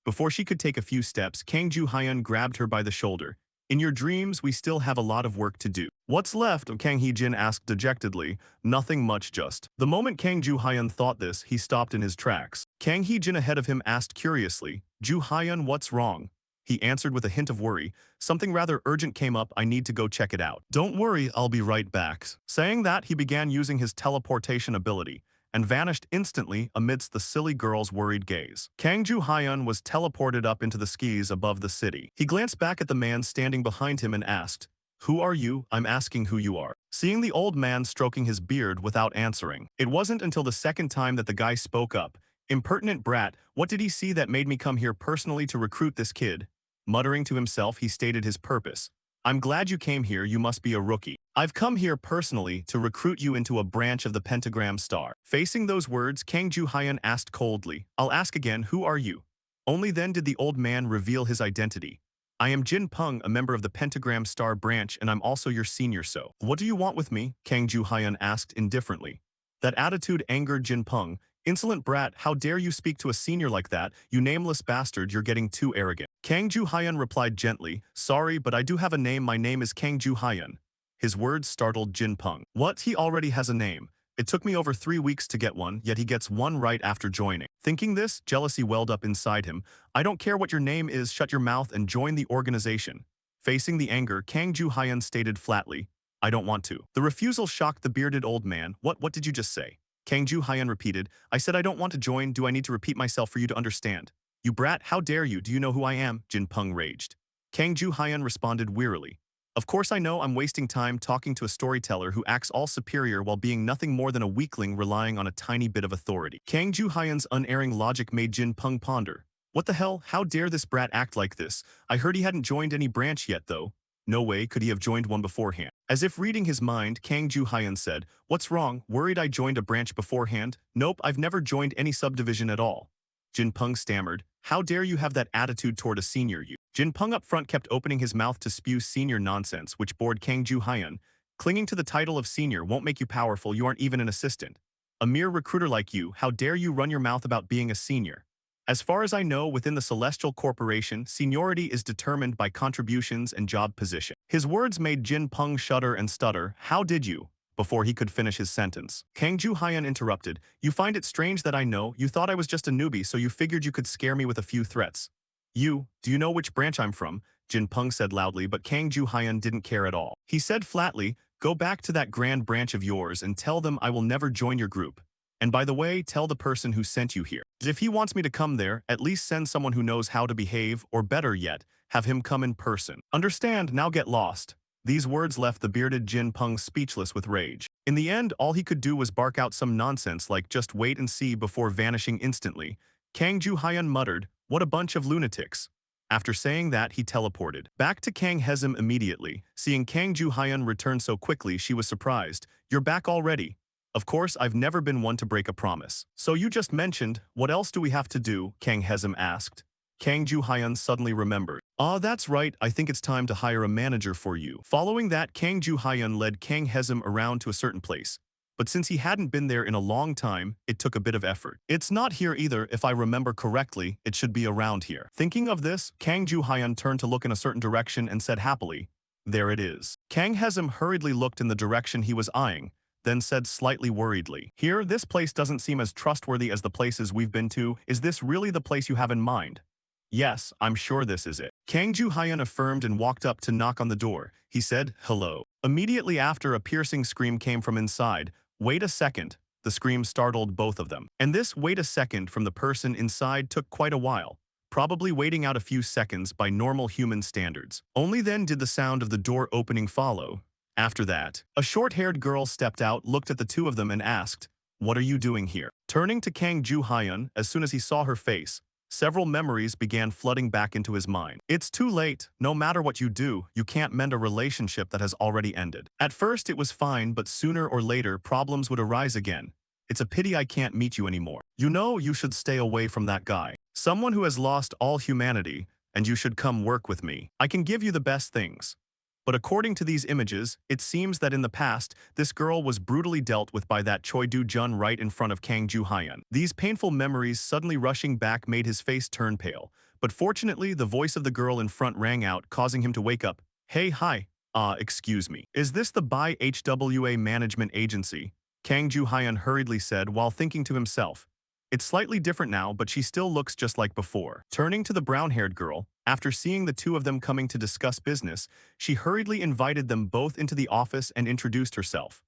Speaker 1: Before she could take a few steps, Kang Ju-hyun grabbed her by the shoulder. "In your dreams, we still have a lot of work to do." "What's left?" Kang Hee-jin asked dejectedly. "Nothing much, just." The moment Kang Ju-hyun thought this, he stopped in his tracks. Kang Hee-jin ahead of him asked curiously, "Ju-hyun, what's wrong?" He answered with a hint of worry, "Something rather urgent came up, I need to go check it out." "Don't worry, I'll be right back." Saying that, he began using his teleportation ability, and vanished instantly amidst the silly girl's worried gaze. Kang Ju-hyun was teleported up into the skies above the city. He glanced back at the man standing behind him and asked, "Who are you?" "I'm asking who you are." Seeing the old man stroking his beard without answering, it wasn't until the second time that the guy spoke up. "Impertinent brat, what did he see that made me come here personally to recruit this kid?" Muttering to himself, he stated his purpose. "I'm glad you came here, you must be a rookie. I've come here personally to recruit you into a branch of the Pentagram Star." Facing those words, Kang Ju-hyun asked coldly, "I'll ask again, who are you?" Only then did the old man reveal his identity. "I am Jin Peng, a member of the Pentagram Star branch, and I'm also your senior. So, what do you want with me?" Kang Ju-hyun asked indifferently. That attitude angered Jin Peng. "Insolent brat, how dare you speak to a senior like that? You nameless bastard, you're getting too arrogant." Kang Ju-hyun replied gently, "Sorry, but I do have a name. My name is Kang Ju-hyun." His words startled Jin Peng. "What? He already has a name? It took me over 3 weeks to get one, yet he gets one right after joining." Thinking this, jealousy welled up inside him. "I don't care what your name is, shut your mouth and join the organization." Facing the anger, Kang Ju-hyun stated flatly, I don't want to. The refusal shocked the bearded old man. What did you just say? Kang Ju-hyun repeated. I said I don't want to join. Do I need to repeat myself for you to understand? You brat, how dare you? Do you know who I am? Jin Peng raged. Kang Ju-hyun responded wearily. Of course I know I'm wasting time talking to a storyteller who acts all superior while being nothing more than a weakling relying on a tiny bit of authority. Kang Ju-hyun's unerring logic made Jin Peng ponder. What the hell? How dare this brat act like this? I heard he hadn't joined any branch yet, though. No way could he have joined one beforehand. As if reading his mind, Kang Ju-hyun said, What's wrong? Worried I joined a branch beforehand? Nope, I've never joined any subdivision at all. Jin Peng stammered, How dare you have that attitude toward a senior you? Jin Peng up front kept opening his mouth to spew senior nonsense, which bored Kang Ju-hyun. Clinging to the title of senior won't make you powerful, you aren't even an assistant. A mere recruiter like you, how dare you run your mouth about being a senior? As far as I know, within the Celestial Corporation, seniority is determined by contributions and job position. His words made Jin Peng shudder and stutter. How did you? Before he could finish his sentence, Kang Ju-hyun interrupted. You find it strange that I know. You thought I was just a newbie, so you figured you could scare me with a few threats. Do you know which branch I'm from? Jin Peng said loudly, but Kang Ju-hyun didn't care at all. He said flatly, Go back to that grand branch of yours and tell them I will never join your group. And by the way, tell the person who sent you here. If he wants me to come there, at least send someone who knows how to behave, or better yet, have him come in person. Understand, now get lost. These words left the bearded Jin Peng speechless with rage. In the end, all he could do was bark out some nonsense like just wait and see before vanishing instantly. Kang Ju-hyun muttered, What a bunch of lunatics. After saying that, he teleported back to Kang Hezim immediately. Seeing Kang Ju-hyun return so quickly, she was surprised. You're back already. Of course, I've never been one to break a promise. So you just mentioned, what else do we have to do? Kang Hezim asked. Kang Ju-hyun suddenly remembered. That's right, I think it's time to hire a manager for you. Following that, Kang Ju-hyun led Kang Hezim around to a certain place. But since he hadn't been there in a long time, it took a bit of effort. It's not here either, if I remember correctly, it should be around here. Thinking of this, Kang Ju-hyun turned to look in a certain direction and said happily, There it is. Kang Hezim hurriedly looked in the direction he was eyeing, then said slightly worriedly, Here, this place doesn't seem as trustworthy as the places we've been to. Is this really the place you have in mind? Yes, I'm sure this is it. Kang Ju-hyun affirmed and walked up to knock on the door. He said, Hello. Immediately after, a piercing scream came from inside. Wait a second. The scream startled both of them. And this wait a second from the person inside took quite a while, probably waiting out a few seconds by normal human standards. Only then did the sound of the door opening follow. After that, a short-haired girl stepped out, looked at the two of them and asked, What are you doing here? Turning to Kang Ju-hyun, as soon as he saw her face, several memories began flooding back into his mind. It's too late. No matter what you do, you can't mend a relationship that has already ended. At first it was fine, but sooner or later problems would arise again. It's a pity I can't meet you anymore. You know, you should stay away from that guy. Someone who has lost all humanity, and you should come work with me. I can give you the best things. But according to these images, it seems that in the past, this girl was brutally dealt with by that Choi Do-jun right in front of Kang Ju-hyun. These painful memories suddenly rushing back made his face turn pale. But fortunately, the voice of the girl in front rang out, causing him to wake up. Hey, hi. Excuse me. Is this the Bai HWA Management Agency? Kang Ju-hyun hurriedly said while thinking to himself. It's slightly different now, but she still looks just like before. Turning to the brown-haired girl, after seeing the two of them coming to discuss business, she hurriedly invited them both into the office and introduced herself.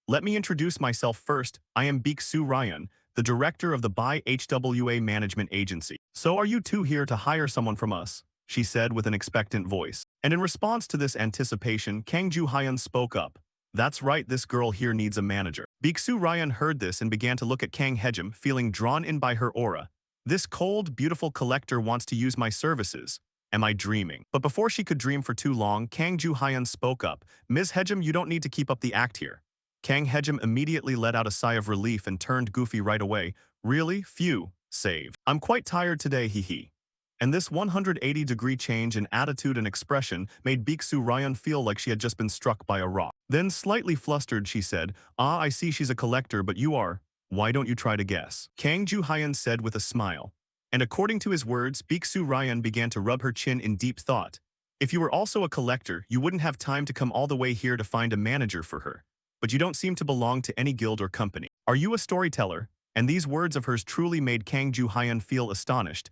Speaker 1: Let me introduce myself first. I am Biksu Ryan, the director of the Bai HWA Management Agency. So are you two here to hire someone from us? She said with an expectant voice. And in response to this anticipation, Kang Ju-hyun spoke up. That's right, this girl here needs a manager. Biksu Ryan heard this and began to look at Kang Hejim, feeling drawn in by her aura. This cold, beautiful collector wants to use my services. Am I dreaming? But before she could dream for too long, Kang Ju-hyun spoke up. Ms. Hejim, you don't need to keep up the act here. Kang Hejim immediately let out a sigh of relief and turned goofy right away. Really? Phew. Save. I'm quite tired today, hee. And this 180-degree change in attitude and expression made Biksu Ryan feel like she had just been struck by a rock. Then slightly flustered, she said, I see she's a collector, but you are. Why don't you try to guess? Kang Ju-hyun said with a smile. And according to his words, Biksu Ryan began to rub her chin in deep thought. If you were also a collector, you wouldn't have time to come all the way here to find a manager for her. But you don't seem to belong to any guild or company. Are you a storyteller? And these words of hers truly made Kang Ju-hyun feel astonished.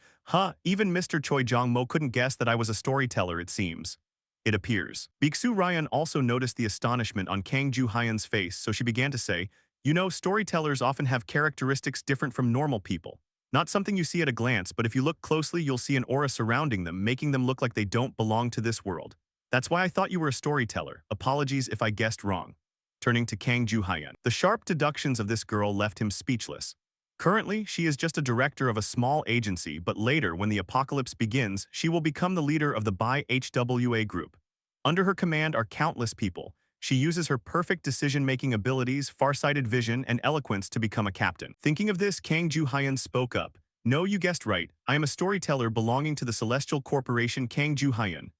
Speaker 1: Even Mr. Choi Jong-mo couldn't guess that I was a storyteller, it seems. it appears. Biksu Ryan also noticed the astonishment on Kang Ju-hyan's face, so she began to say, you know, storytellers often have characteristics different from normal people. Not something you see at a glance, but if you look closely, you'll see an aura surrounding them, making them look like they don't belong to this world. That's why I thought you were a storyteller. Apologies if I guessed wrong. Turning to Kang Ju-hyan, the sharp deductions of this girl left him speechless. Currently, she is just a director of a small agency, but later, when the apocalypse begins, she will become the leader of the BI-HWA group. Under her command are countless people. She uses her perfect decision-making abilities, far-sighted vision, and eloquence to become a captain. Thinking of this, Kang Ju-hyan spoke up. No, you guessed right. I am a storyteller belonging to the Celestial Corporation Kang Ju-hyan.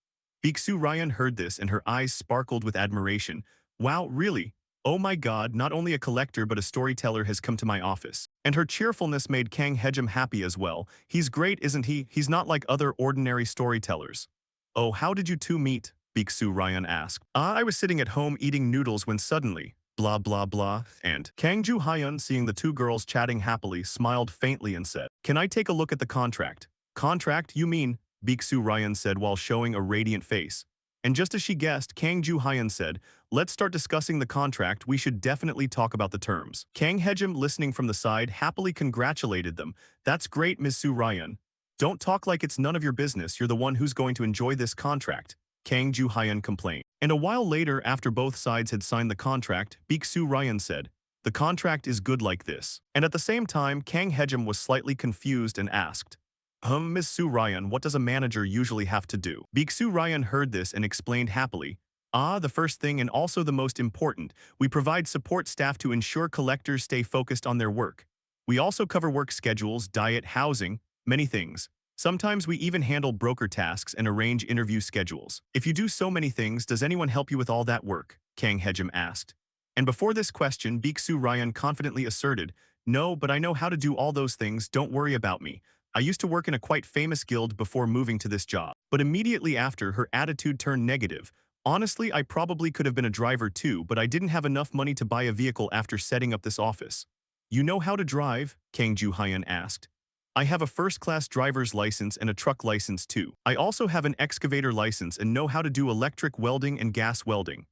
Speaker 1: Biksu Ryan heard this and her eyes sparkled with admiration. Wow, really? Oh my god, not only a collector but a storyteller has come to my office. And her cheerfulness made Kang Hejim happy as well. He's great, isn't he? He's not like other ordinary storytellers. Oh, how did you two meet? Biksu Ryan asked. I was sitting at home eating noodles when suddenly, blah blah blah, and Kang Ju-hyun, seeing the two girls chatting happily, smiled faintly and said, can I take a look at the contract? Contract, you mean? Biksu Ryan said while showing a radiant face. And just as she guessed, Kang Ju-hyun said, let's start discussing the contract, we should definitely talk about the terms. Kang Hejim, listening from the side, happily congratulated them. That's great, Ms. Su Ryan. Don't talk like it's none of your business, you're the one who's going to enjoy this contract. Kang Ju-hyun complained. And a while later, after both sides had signed the contract, Biksu Ryan said, the contract is good like this. And at the same time, Kang Hejim was slightly confused and asked, Ms. Su Ryan, what does a manager usually have to do? Biksu Ryan heard this and explained happily, the first thing and also the most important, we provide support staff to ensure collectors stay focused on their work. We also cover work schedules, diet, housing, many things. Sometimes we even handle broker tasks and arrange interview schedules. If you do so many things, does anyone help you with all that work? Kang Hejim asked. And before this question, Biksu Ryan confidently asserted, no, but I know how to do all those things, don't worry about me. I used to work in a quite famous guild before moving to this job. But immediately after, her attitude turned negative. Honestly, I probably could have been a driver too, but I didn't have enough money to buy a vehicle after setting up this office. You know how to drive? Kang Ju-hyun asked. I have a first-class driver's license and a truck license too. I also have an excavator license and know how to do electric welding and gas welding.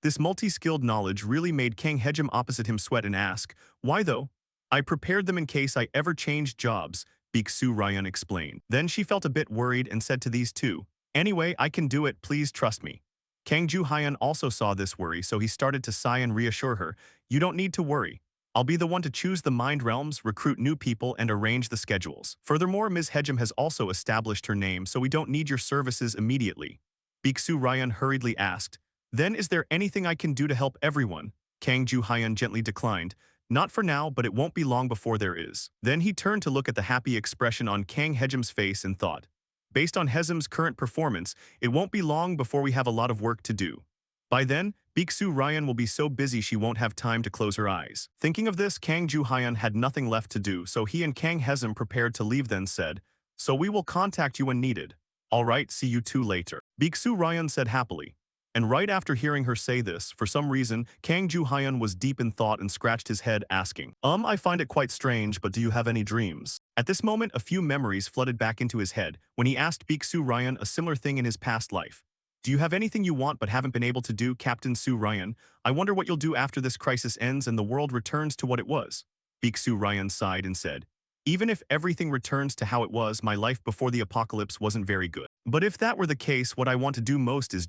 Speaker 1: This multi-skilled knowledge really made Kang Hejim opposite him sweat and ask, why though? I prepared them in case I ever changed jobs, Biksu Ryan explained. Then she felt a bit worried and said to these two, anyway, I can do it, please trust me. Kang Ju-hyun also saw this worry, so he started to sigh and reassure her, you don't need to worry. I'll be the one to choose the mind realms, recruit new people, and arrange the schedules. Furthermore, Ms. Hejim has also established her name, so we don't need your services immediately. Biksu Ryan hurriedly asked, then is there anything I can do to help everyone? Kang Ju-hyun gently declined, not for now, but it won't be long before there is. Then he turned to look at the happy expression on Kang Hejim's face and thought, based on Hejim's current performance, it won't be long before we have a lot of work to do. By then, Biksu Ryan will be so busy she won't have time to close her eyes. Thinking of this, Kang Ju-hyun had nothing left to do, so he and Kang Hejim prepared to leave, then said, so we will contact you when needed. Alright, see you two later. Biksu Ryan said happily. And right after hearing her say this, for some reason, Kang Ju-hyun was deep in thought and scratched his head, asking, I find it quite strange, but do you have any dreams? At this moment, a few memories flooded back into his head when he asked Biksu Ryan a similar thing in his past life. Do you have anything you want but haven't been able to do, Captain Su Ryan? I wonder what you'll do after this crisis ends and the world returns to what it was. Biksu Ryan sighed and said, even if everything returns to how it was, my life before the apocalypse wasn't very good. But if that were the case, what I want to do most is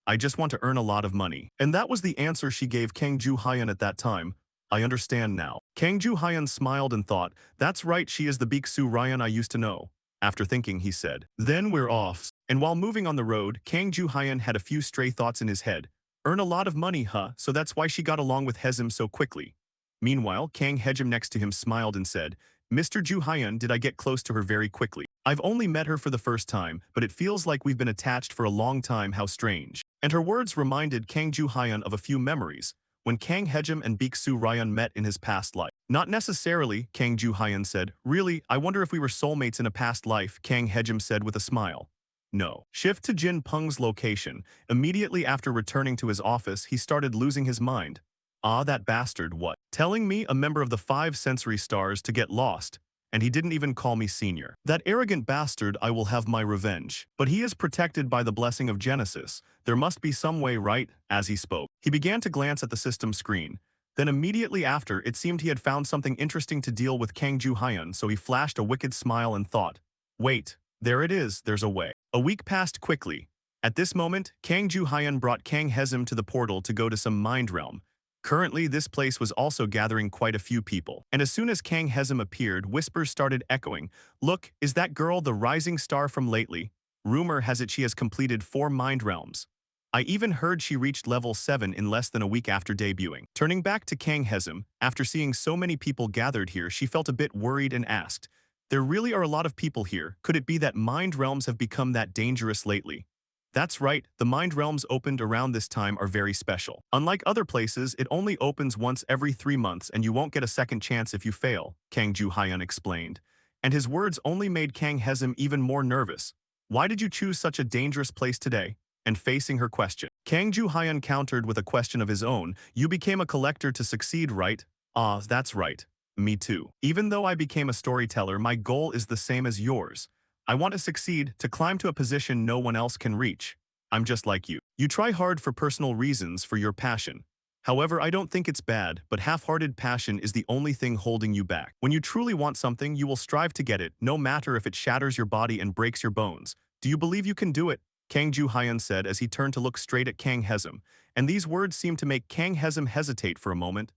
Speaker 1: I just want to earn a lot of money. And that was the answer she gave Kang Ju-hyun at that time. I understand now. Kang Ju-hyun smiled and thought, that's right, she is the Biksu Ryan I used to know. After thinking, he said, then we're off. And while moving on the road, Kang Ju-hyun had a few stray thoughts in his head. Earn a lot of money, huh? So that's why she got along with Hejim so quickly. Meanwhile, Kang Hejim next to him smiled and said, Mr. Ju-hyun, did I get close to her very quickly? I've only met her for the first time, but it feels like we've been attached for a long time, how strange. And her words reminded Kang Ju-hyun of a few memories, when Kang Hejim and Biksu Ryan met in his past life. Not necessarily, Kang Ju-hyun said. Really, I wonder if we were soulmates in a past life, Kang Hejim said with a smile. No. Shift to Jin Peng's location. Immediately after returning to his office, he started losing his mind. That bastard, what? Telling me, a member of the 5 sensory stars, to get lost. and he didn't even call me senior. That arrogant bastard, I will have my revenge. But he is protected by the blessing of Genesis. There must be some way, right? As he spoke, he began to glance at the system screen. Then immediately after, it seemed he had found something interesting to deal with Kang Ju-hyun, so he flashed a wicked smile and thought, wait, there it is, there's a way. A week passed quickly. At this moment, Kang Ju-hyun brought Kang Hesum to the portal to go to some mind realm. Currently, this place was also gathering quite a few people. And as soon as Kang Hesum appeared, whispers started echoing. Look, is that girl the rising star from lately? Rumor has it she has completed 4 mind realms. I even heard she reached level 7 in less than a week after debuting. Turning back to Kang Hesum, after seeing so many people gathered here, she felt a bit worried and asked, there really are a lot of people here. Could it be that mind realms have become that dangerous lately? That's right, the mind realms opened around this time are very special. Unlike other places, it only opens once every 3 months and you won't get a second chance if you fail, Kang Ju-hyun explained. And his words only made Kang Hesum even more nervous. Why did you choose such a dangerous place today? And facing her question, Kang Ju-hyun countered with a question of his own. You became a collector to succeed, right? Ah, that's right. Me too. Even though I became a storyteller, my goal is the same as yours. I want to succeed, to climb to a position no one else can reach. I'm just like you. You try hard for personal reasons, for your passion. However, I don't think it's bad, but half-hearted passion is the only thing holding you back. When you truly want something, you will strive to get it, no matter if it shatters your body and breaks your bones. Do you believe you can do it? Kang Ju-hyun said as he turned to look straight at Kang Hesum, and these words seemed to make Kang Hesum hesitate for a moment.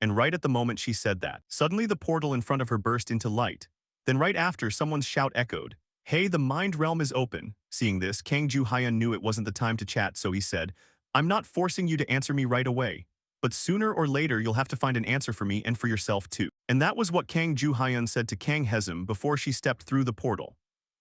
Speaker 1: And right at the moment she said that, suddenly the portal in front of her burst into light. Then right after, someone's shout echoed, hey, the mind realm is open. Seeing this, Kang Ju-hyun knew it wasn't the time to chat, so he said, I'm not forcing you to answer me right away. But sooner or later, you'll have to find an answer for me and for yourself too. And that was what Kang Ju-hyun said to Kang Hesum before she stepped through the portal.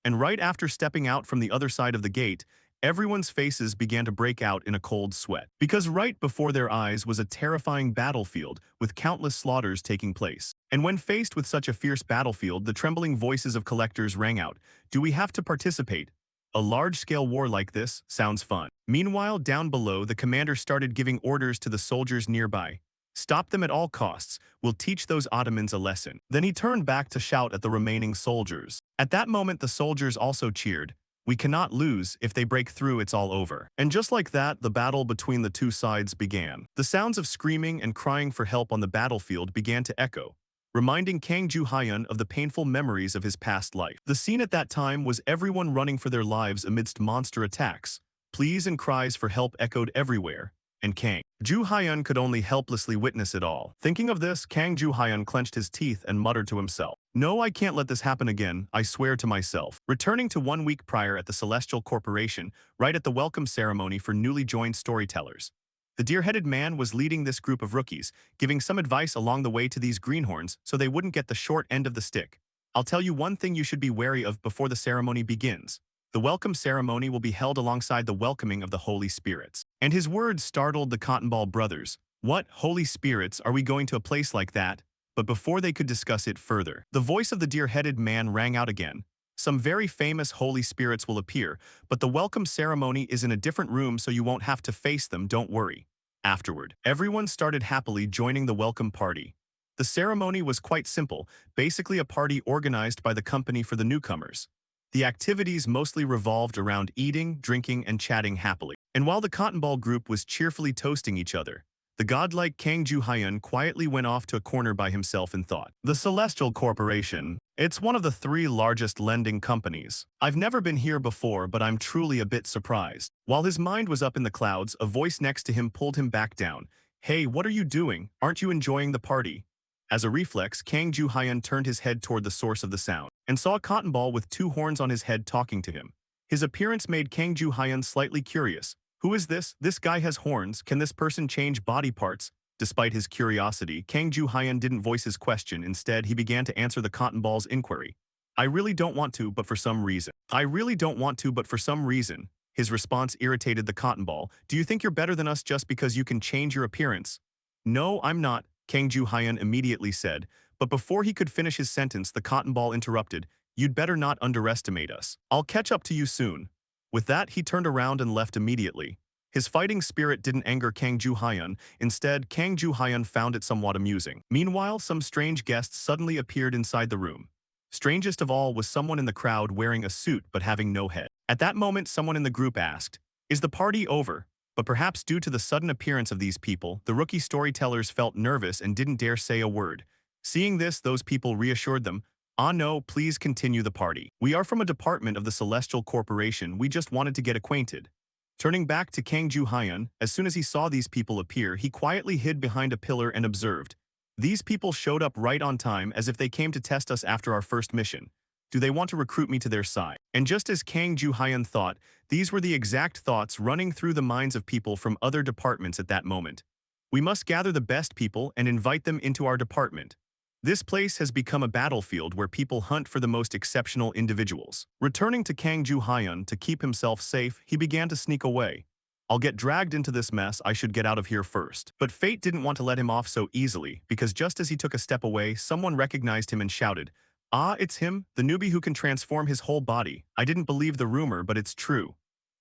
Speaker 1: And right after stepping out from the other side of the gate, everyone's faces began to break out in a cold sweat. Because right before their eyes was a terrifying battlefield with countless slaughters taking place. And when faced with such a fierce battlefield, the trembling voices of collectors rang out, do we have to participate? A large-scale war like this sounds fun. Meanwhile, down below, the commander started giving orders to the soldiers nearby. Stop them at all costs. We'll teach those Ottomans a lesson. Then he turned back to shout at the remaining soldiers. At that moment, the soldiers also cheered. We cannot lose. If they break through, it's all over. And just like that, the battle between the two sides began. The sounds of screaming and crying for help on the battlefield began to echo, reminding Kang Ju-hyun of the painful memories of his past life. The scene at that time was everyone running for their lives amidst monster attacks. Pleas and cries for help echoed everywhere, and Kang Ju-hyun could only helplessly witness it all. Thinking of this, Kang Ju-hyun clenched his teeth and muttered to himself, no, I can't let this happen again, I swear to myself. Returning to 1 week prior at the Celestial Corporation, right at the welcome ceremony for newly joined storytellers. The deer-headed man was leading this group of rookies, giving some advice along the way to these greenhorns so they wouldn't get the short end of the stick. I'll tell you one thing you should be wary of before the ceremony begins. The welcome ceremony will be held alongside the welcoming of the Holy Spirits. And his words startled the Cotton Ball brothers. What, Holy Spirits, are we going to a place like that? But before they could discuss it further, the voice of the deer-headed man rang out again. Some very famous Holy Spirits will appear, but the welcome ceremony is in a different room so you won't have to face them, don't worry. Afterward, everyone started happily joining the welcome party. The ceremony was quite simple, basically a party organized by the company for the newcomers. The activities mostly revolved around eating, drinking, and chatting happily. And while the Cotton Ball group was cheerfully toasting each other, the godlike Kang Ju-hyun quietly went off to a corner by himself and thought, the Celestial Corporation. It's one of the 3 largest lending companies. I've never been here before, but I'm truly a bit surprised. While his mind was up in the clouds, a voice next to him pulled him back down. Hey, what are you doing? Aren't you enjoying the party? As a reflex, Kang Ju-hyun turned his head toward the source of the sound and saw a cotton ball with 2 horns on his head talking to him. His appearance made Kang Ju-hyun slightly curious. Who is this? This guy has horns. Can this person change body parts? Despite his curiosity, Kang Ju-hyun didn't voice his question. Instead, he began to answer the cotton ball's inquiry. I really don't want to, but for some reason. I really don't want to, but for some reason. His response irritated the cotton ball. Do you think you're better than us just because you can change your appearance? No, I'm not, Kang Ju-hyun immediately said. But before he could finish his sentence, the cotton ball interrupted. You'd better not underestimate us. I'll catch up to you soon. With that, he turned around and left immediately. His fighting spirit didn't anger Kang Ju-hyun. Instead, Kang Ju-hyun found it somewhat amusing. Meanwhile, some strange guests suddenly appeared inside the room. Strangest of all was someone in the crowd wearing a suit but having no head. At that moment, someone in the group asked, "Is the party over?" But perhaps due to the sudden appearance of these people, the rookie storytellers felt nervous and didn't dare say a word. Seeing this, those people reassured them, "Ah no, please continue the party. We are from a department of the Celestial Corporation, we just wanted to get acquainted." Turning back to Kang Ju-hyun, as soon as he saw these people appear, he quietly hid behind a pillar and observed. These people showed up right on time as if they came to test us after our first mission. Do they want to recruit me to their side? And just as Kang Ju-hyun thought, these were the exact thoughts running through the minds of people from other departments at that moment. We must gather the best people and invite them into our department. This place has become a battlefield where people hunt for the most exceptional individuals. Returning to Kang Ju-hyun to keep himself safe, he began to sneak away. I'll get dragged into this mess, I should get out of here first. But fate didn't want to let him off so easily, because just as he took a step away, someone recognized him and shouted, "Ah, it's him, the newbie who can transform his whole body. I didn't believe the rumor, but it's true."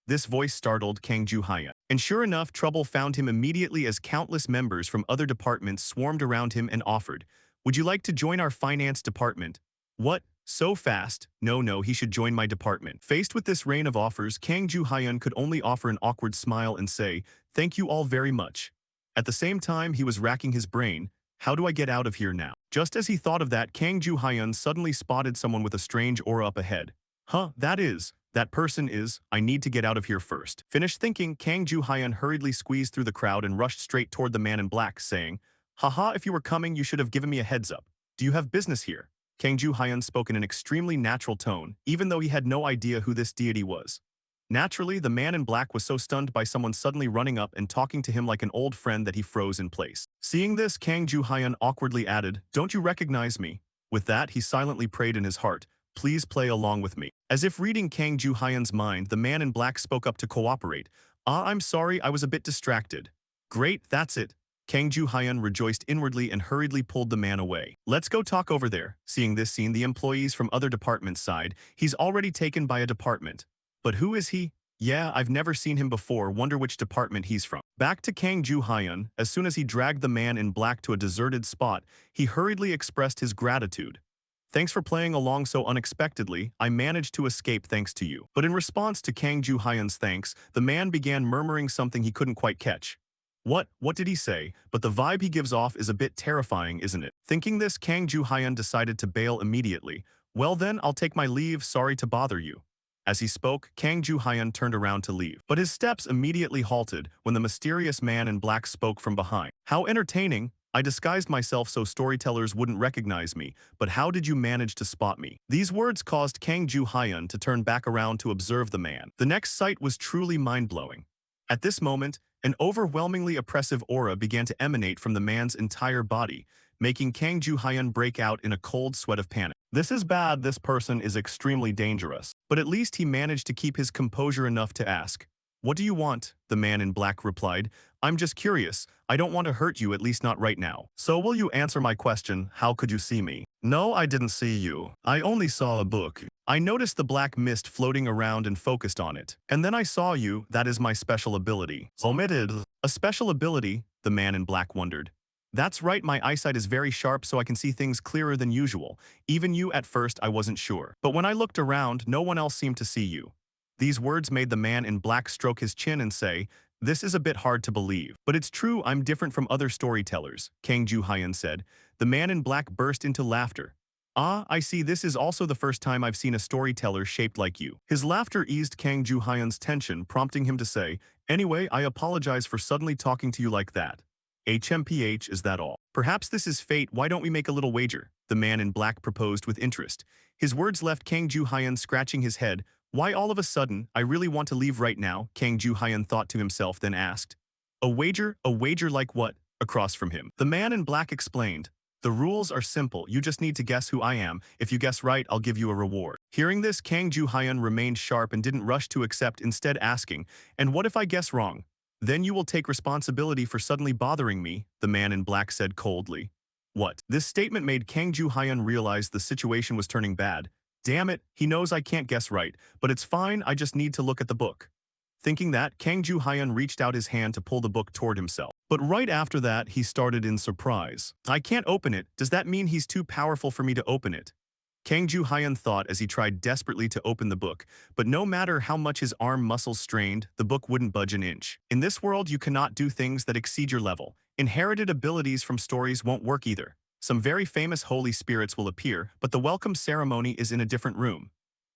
Speaker 1: This voice startled Kang Ju-hyun. And sure enough, trouble found him immediately as countless members from other departments swarmed around him and offered, "Would you like to join our finance department?" "What? So fast? No, he should join my department." Faced with this rain of offers, Kang Ju-hyun could only offer an awkward smile and say, "Thank you all very much." At the same time, he was racking his brain. How do I get out of here now? Just as he thought of that, Kang Ju-hyun suddenly spotted someone with a strange aura up ahead. That person is, I need to get out of here first. Finished thinking, Kang Ju-hyun hurriedly squeezed through the crowd and rushed straight toward the man in black, saying, "Haha, if you were coming, you should have given me a heads up. Do you have business here?" Kang Ju-hyun spoke in an extremely natural tone, even though he had no idea who this deity was. Naturally, the man in black was so stunned by someone suddenly running up and talking to him like an old friend that he froze in place. Seeing this, Kang Ju-hyun awkwardly added, "Don't you recognize me?" With that, he silently prayed in his heart, "Please play along with me." As if reading Kang Ju-hyun's mind, the man in black spoke up to cooperate. "Ah, I'm sorry, I was a bit distracted." "Great, that's it." Kang Ju-hyun rejoiced inwardly and hurriedly pulled the man away. "Let's go talk over there." Seeing this scene, the employees from other departments sighed. He's already taken by a department. But who is he? Yeah, I've never seen him before, wonder which department he's from. Back to Kang Ju-hyun, as soon as he dragged the man in black to a deserted spot, he hurriedly expressed his gratitude. "Thanks for playing along so unexpectedly, I managed to escape thanks to you." But in response to Kang Ju-hyun's thanks, the man began murmuring something he couldn't quite catch. What did he say? But the vibe he gives off is a bit terrifying, isn't it? Thinking this, Kang Ju-hyun decided to bail immediately. "Well then, I'll take my leave, sorry to bother you." As he spoke, Kang Ju-hyun turned around to leave. But his steps immediately halted when the mysterious man in black spoke from behind. "How entertaining! I disguised myself so storytellers wouldn't recognize me, but how did you manage to spot me?" These words caused Kang Ju-hyun to turn back around to observe the man. The next sight was truly mind-blowing. At this moment, an overwhelmingly oppressive aura began to emanate from the man's entire body, making Kang Ju-hyun break out in a cold sweat of panic. This is bad, this person is extremely dangerous. But at least he managed to keep his composure enough to ask, "What do you want?" The man in black replied, "I'm just curious. I don't want to hurt you, at least not right now. So will you answer my question, how could you see me?" "No, I didn't see you. I only saw a book. I noticed the black mist floating around and focused on it. And then I saw you, that is my special ability." "Omitted." "A special ability?" The man in black wondered. "That's right, my eyesight is very sharp so I can see things clearer than usual. Even you at first I wasn't sure. But when I looked around, no one else seemed to see you." These words made the man in black stroke his chin and say, "This is a bit hard to believe. But it's true, I'm different from other storytellers," Kang Ju-hyun said. The man in black burst into laughter. "Ah, I see, this is also the first time I've seen a storyteller shaped like you." His laughter eased Kang Ju-hyun's tension, prompting him to say, "Anyway, I apologize for suddenly talking to you like that. HMPH, is that all? Perhaps this is fate, why don't we make a little wager?" The man in black proposed with interest. His words left Kang Ju-hyun scratching his head. "Why all of a sudden? I really want to leave right now," Kang Ju-hyun thought to himself, then asked. "A wager? A wager like what?" Across from him, the man in black explained. "The rules are simple, you just need to guess who I am. If you guess right, I'll give you a reward." Hearing this, Kang Ju-hyun remained sharp and didn't rush to accept, instead asking, "And what if I guess wrong?" "Then you will take responsibility for suddenly bothering me," the man in black said coldly. What? This statement made Kang Ju-hyun realize the situation was turning bad. Damn it, he knows I can't guess right, but it's fine, I just need to look at the book. Thinking that, Kang Ju-hyun reached out his hand to pull the book toward himself. But right after that, he started in surprise. I can't open it. Does that mean he's too powerful for me to open it? Kang Ju-hyun thought as he tried desperately to open the book, but no matter how much his arm muscles strained, the book wouldn't budge an inch. In this world, you cannot do things that exceed your level. Inherited abilities from stories won't work either. Some very famous holy spirits will appear, but the welcome ceremony is in a different room.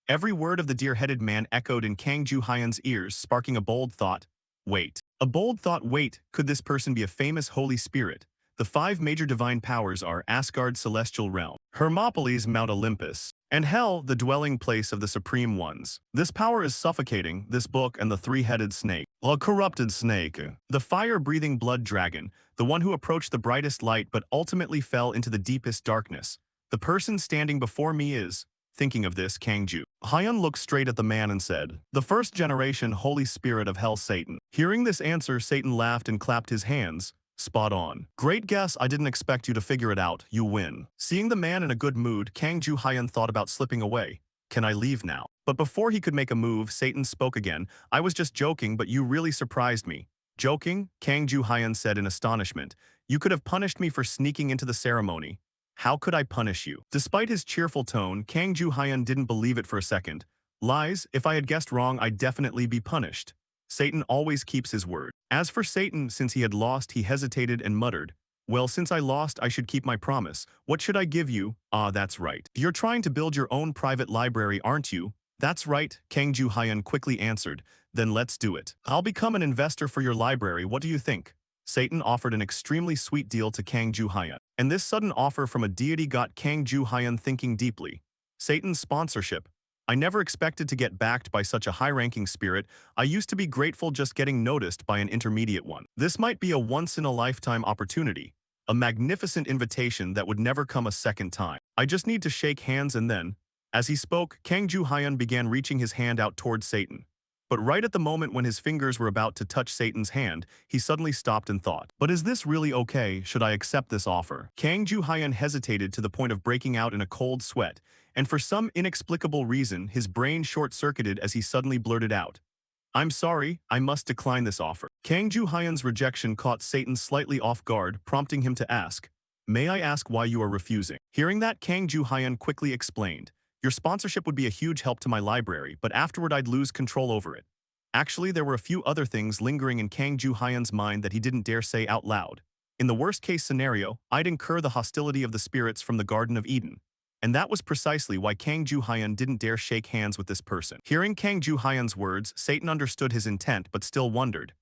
Speaker 1: Every word of the deer-headed man echoed in Kang Ju-hyun's ears, sparking a bold thought. Wait. A bold thought, wait, could this person be a famous holy spirit? The five major divine powers are Asgard, celestial realm, Hermopolis, Mount Olympus, and Hell, the dwelling place of the supreme ones. This power is suffocating, this book and the three-headed snake, a corrupted snake, the fire-breathing blood dragon, the one who approached the brightest light but ultimately fell into the deepest darkness. The person standing before me is... Thinking of this, Kang Ju-hyun looked straight at the man and said, "The first generation Holy Spirit of Hell, Satan." Hearing this answer, Satan laughed and clapped his hands. Spot on. Great guess, I didn't expect you to figure it out, you win. Seeing the man in a good mood, Kang Ju-hyun thought about slipping away. Can I leave now? But before he could make a move, Satan spoke again. I was just joking, but you really surprised me. Joking? Kang Ju-hyun said in astonishment. You could have punished me for sneaking into the ceremony. How could I punish you? Despite his cheerful tone, Kang Ju-hyun didn't believe it for a second. Lies, if I had guessed wrong, I'd definitely be punished. Satan always keeps his word. As for Satan, since he had lost, he hesitated and muttered, well, since I lost, I should keep my promise. What should I give you? Ah, that's right. You're trying to build your own private library, aren't you? That's right, Kang Ju-hyun quickly answered. Then let's do it. I'll become an investor for your library, what do you think? Satan offered an extremely sweet deal to Kang Ju-hyun, and this sudden offer from a deity got Kang Ju-hyun thinking deeply. Satan's sponsorship. I never expected to get backed by such a high-ranking spirit. I used to be grateful just getting noticed by an intermediate one. This might be a once-in-a-lifetime opportunity, a magnificent invitation that would never come a second time. I just need to shake hands and then... As he spoke, Kang Ju-hyun began reaching his hand out towards Satan. But right at the moment when his fingers were about to touch Satan's hand, he suddenly stopped and thought, but is this really okay? Should I accept this offer? Kang Ju-hyun hesitated to the point of breaking out in a cold sweat, and for some inexplicable reason, his brain short-circuited as he suddenly blurted out, I'm sorry, I must decline this offer. Kang Ju-hyun's rejection caught Satan slightly off guard, prompting him to ask, may I ask why you are refusing? Hearing that, Kang Ju-hyun quickly explained, your sponsorship would be a huge help to my library, but afterward I'd lose control over it. Actually, there were a few other things lingering in Kang Ju-hyun's mind that he didn't dare say out loud. In the worst-case scenario, I'd incur the hostility of the spirits from the Garden of Eden. And that was precisely why Kang Ju-hyun didn't dare shake hands with this person. Hearing Kang Ju-hyun's words, Satan understood his intent but still wondered.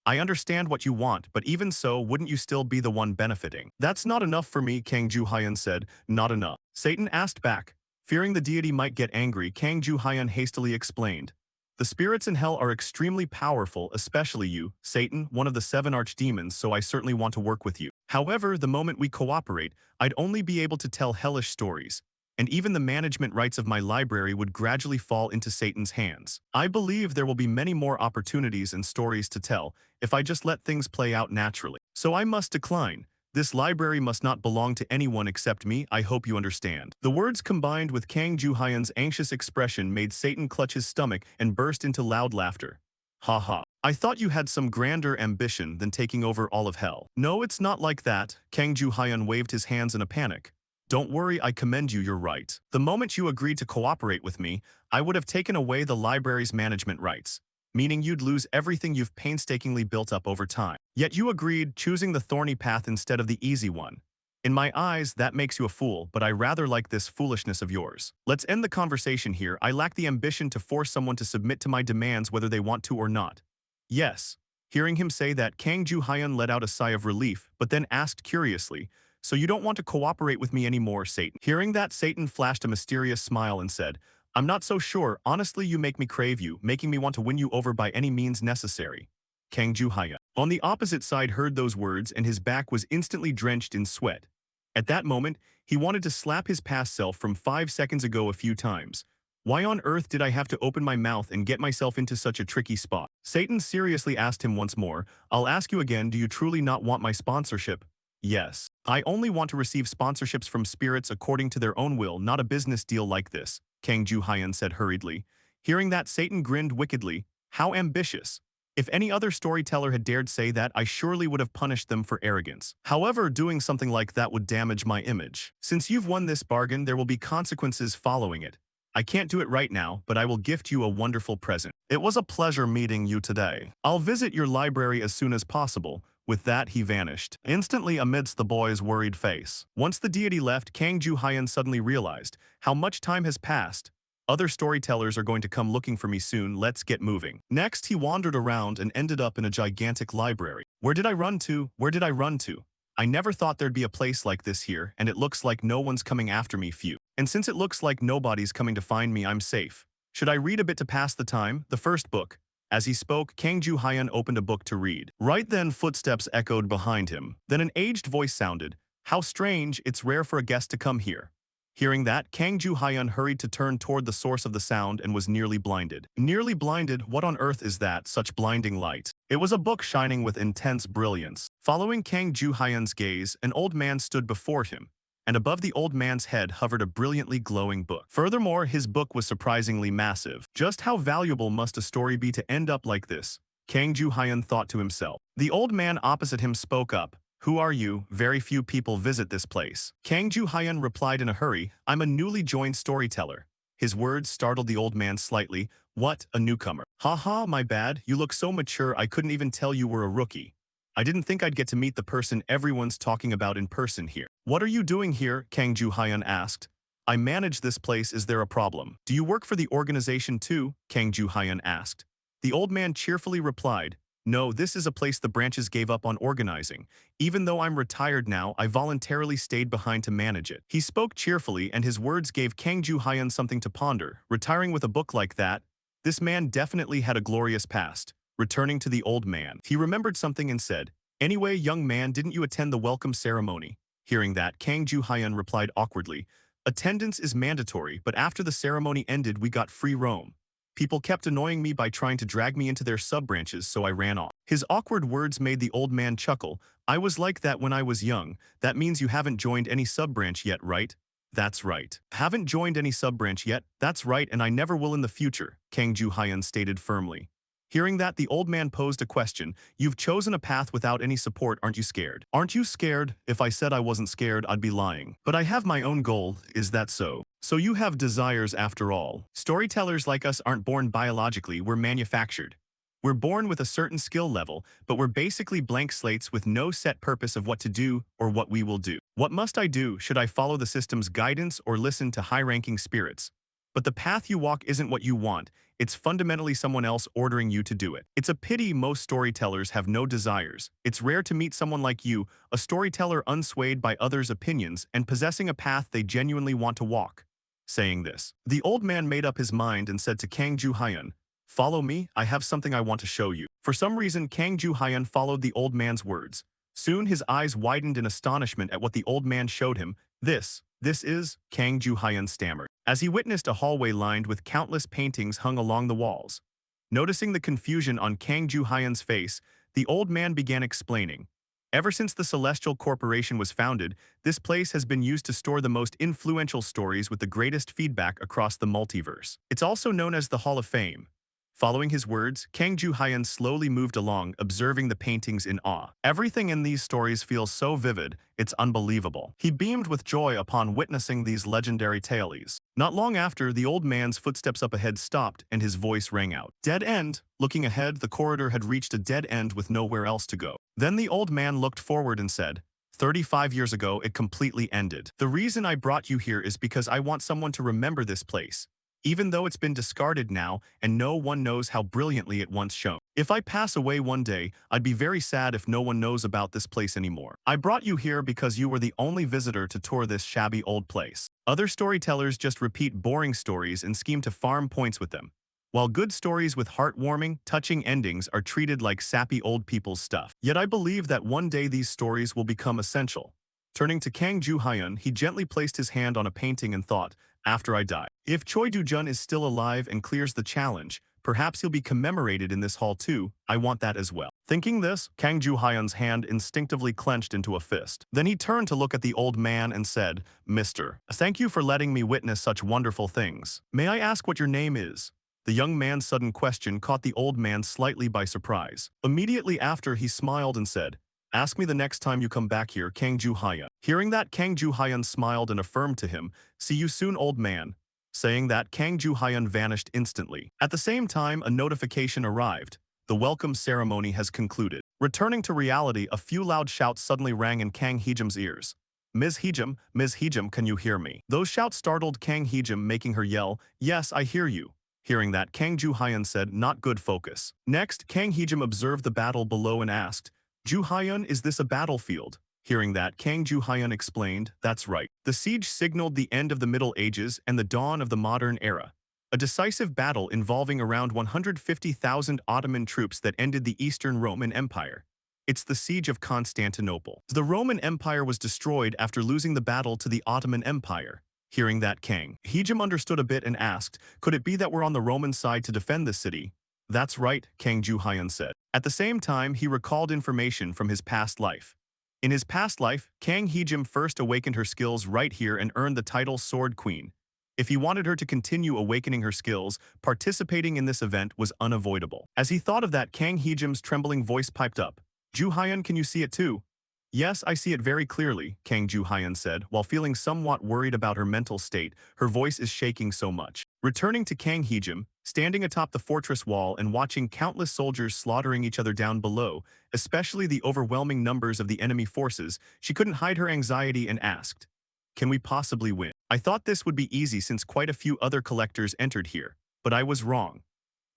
Speaker 1: I understand what you want, but even so, wouldn't you still be the one benefiting? That's not enough for me, Kang Ju-hyun said. Not enough. Satan asked back. Fearing the deity might get angry, Kang Ju-hyun hastily explained. The spirits in hell are extremely powerful, especially you, Satan, one of the 7 archdemons, so I certainly want to work with you. However, the moment we cooperate, I'd only be able to tell hellish stories, and even the management rights of my library would gradually fall into Satan's hands. I believe there will be many more opportunities and stories to tell if I just let things play out naturally. So I must decline. This library must not belong to anyone except me, I hope you understand. The words combined with Kang Ju-hyun's anxious expression made Satan clutch his stomach and burst into loud laughter. Ha ha. I thought you had some grander ambition than taking over all of hell. No, it's not like that, Kang Ju-hyun waved his hands in a panic. Don't worry, I commend you, you're right. The moment you agreed to cooperate with me, I would have taken away the library's management rights, meaning you'd lose everything you've painstakingly built up over time. Yet you agreed, choosing the thorny path instead of the easy one. In my eyes, that makes you a fool, but I rather like this foolishness of yours. Let's end the conversation here. I lack the ambition to force someone to submit to my demands whether they want to or not. Yes. Hearing him say that, Kang Ju-hyun let out a sigh of relief, but then asked curiously, so you don't want to cooperate with me anymore, Satan? Hearing that, Satan flashed a mysterious smile and said, I'm not so sure, honestly you make me crave you, making me want to win you over by any means necessary. Kang Ju-hyun, on the opposite side, heard those words and his back was instantly drenched in sweat. At that moment, he wanted to slap his past self from 5 seconds ago a few times. Why on earth did I have to open my mouth and get myself into such a tricky spot? Satan seriously asked him once more, I'll ask you again, do you truly not want my sponsorship? Yes. I only want to receive sponsorships from spirits according to their own will, not a business deal like this, Kang Ju-hyun said hurriedly. Hearing that, Satan grinned wickedly. How ambitious. If any other storyteller had dared say that, I surely would have punished them for arrogance. However, doing something like that would damage my image. Since you've won this bargain, there will be consequences following it. I can't do it right now, but I will gift you a wonderful present. It was a pleasure meeting you today. I'll visit your library as soon as possible. With that, he vanished, instantly amidst the boy's worried face. Once the deity left, Kang Ju-hyun suddenly realized how much time has passed. Other storytellers are going to come looking for me soon, let's get moving. Next, he wandered around and ended up in a gigantic library. Where did I run to? Where did I run to? I never thought there'd be a place like this here, and it looks like no one's coming after me, phew. And since it looks like nobody's coming to find me, I'm safe. Should I read a bit to pass the time? The first book. As he spoke, Kang Ju-hyun opened a book to read. Right then, footsteps echoed behind him. Then an aged voice sounded. How strange, it's rare for a guest to come here. Hearing that, Kang Ju-hyun hurried to turn toward the source of the sound and was nearly blinded. Nearly blinded? What on earth is that, such blinding light? It was a book shining with intense brilliance. Following Kang Ju-hyun's gaze, an old man stood before him, and above the old man's head hovered a brilliantly glowing book. Furthermore, his book was surprisingly massive. Just how valuable must a story be to end up like this? Kang Ju-hyun thought to himself. The old man opposite him spoke up. Who are you? Very few people visit this place. Kang Ju-hyun replied in a hurry, I'm a newly joined storyteller. His words startled the old man slightly. What, a newcomer? Haha, my bad, you look so mature I couldn't even tell you were a rookie. I didn't think I'd get to meet the person everyone's talking about in person here. What are you doing here? Kang Ju-hyun asked. I manage this place, is there a problem? Do you work for the organization too? Kang Ju-hyun asked. The old man cheerfully replied, no, this is a place the branches gave up on organizing. Even though I'm retired now, I voluntarily stayed behind to manage it. He spoke cheerfully and his words gave Kang Ju-hyun something to ponder. Retiring with a book like that? This man definitely had a glorious past. Returning to the old man, he remembered something and said, anyway, young man, didn't you attend the welcome ceremony? Hearing that, Kang Ju-hyun replied awkwardly, attendance is mandatory, but after the ceremony ended, we got free roam. People kept annoying me by trying to drag me into their sub-branches, so I ran off. His awkward words made the old man chuckle. I was like that when I was young. That means you haven't joined any sub-branch yet, right? That's right. Haven't joined any sub-branch yet? That's right, and I never will in the future, Kang Ju-hyun stated firmly. Hearing that, the old man posed a question. You've chosen a path without any support, aren't you scared? Aren't you scared? If I said I wasn't scared, I'd be lying. But I have my own goal, is that so? So you have desires after all. Storytellers like us aren't born biologically, we're manufactured. We're born with a certain skill level, but we're basically blank slates with no set purpose of what to do or what we will do. What must I do? Should I follow the system's guidance or listen to high-ranking spirits? But the path you walk isn't what you want. It's fundamentally someone else ordering you to do it. It's a pity most storytellers have no desires. It's rare to meet someone like you, a storyteller unswayed by others' opinions and possessing a path they genuinely want to walk. Saying this, the old man made up his mind and said to Kang Ju-hyun, follow me, I have something I want to show you. For some reason, Kang Ju-hyun followed the old man's words. Soon his eyes widened in astonishment at what the old man showed him. This is, Kang Ju-hyun stammered, as he witnessed a hallway lined with countless paintings hung along the walls. Noticing the confusion on Kang Ju-hyun's face, the old man began explaining. Ever since the Celestial Corporation was founded, this place has been used to store the most influential stories with the greatest feedback across the multiverse. It's also known as the Hall of Fame. Following his words, Kang Ju-hyun slowly moved along, observing the paintings in awe. Everything in these stories feels so vivid, it's unbelievable. He beamed with joy upon witnessing these legendary tales. Not long after, the old man's footsteps up ahead stopped and his voice rang out. Dead end. Looking ahead, the corridor had reached a dead end with nowhere else to go. Then the old man looked forward and said, 35 years ago, it completely ended. The reason I brought you here is because I want someone to remember this place. Even though it's been discarded now and no one knows how brilliantly it once shone. If I pass away one day, I'd be very sad if no one knows about this place anymore. I brought you here because you were the only visitor to tour this shabby old place. Other storytellers just repeat boring stories and scheme to farm points with them, while good stories with heartwarming, touching endings are treated like sappy old people's stuff. Yet I believe that one day these stories will become essential. Turning to Kang Ju-hyun, he gently placed his hand on a painting and thought, after I die, if Choi Do-jun is still alive and clears the challenge, perhaps he'll be commemorated in this hall too. I want that as well. Thinking this, Kang Ju-hyun's hand instinctively clenched into a fist. Then he turned to look at the old man and said, Mister, thank you for letting me witness such wonderful things. May I ask what your name is? The young man's sudden question caught the old man slightly by surprise. Immediately after, he smiled and said, "Ask me the next time you come back here, Kang Ju-hyun." Hearing that, Kang Ju-hyun smiled and affirmed to him, "See you soon, old man." Saying that, Kang Ju-hyun vanished instantly. At the same time, a notification arrived. The welcome ceremony has concluded. Returning to reality, a few loud shouts suddenly rang in Kang Hee-jum's ears. Ms. Hee-jum, can you hear me?" Those shouts startled Kang Hee-jum, making her yell, "Yes, I hear you." Hearing that, Kang Ju-hyun said, "Not good, focus." Next, Kang Hee-jum observed the battle below and asked, "Ju-hyun, is this a battlefield?" Hearing that, Kang Ju-hyun explained, "That's right. The siege signaled the end of the Middle Ages and the dawn of the modern era. A decisive battle involving around 150,000 Ottoman troops that ended the Eastern Roman Empire. It's the siege of Constantinople. The Roman Empire was destroyed after losing the battle to the Ottoman Empire." Hearing that, Kang Hee-jum understood a bit and asked, "Could it be that we're on the Roman side to defend this city?" "That's right," Kang Ju-hyun said. At the same time, he recalled information from his past life. In his past life, Kang Hee-jum first awakened her skills right here and earned the title Sword Queen. If he wanted her to continue awakening her skills, participating in this event was unavoidable. As he thought of that, Kang Hee-jum's trembling voice piped up, "Ju-hyun, can you see it too?" "Yes, I see it very clearly," Kang Ju-hyun said, while feeling somewhat worried about her mental state. Her voice is shaking so much. Returning to Kang Hee-jum, standing atop the fortress wall and watching countless soldiers slaughtering each other down below, especially the overwhelming numbers of the enemy forces, she couldn't hide her anxiety and asked, "Can we possibly win? I thought this would be easy since quite a few other collectors entered here, but I was wrong."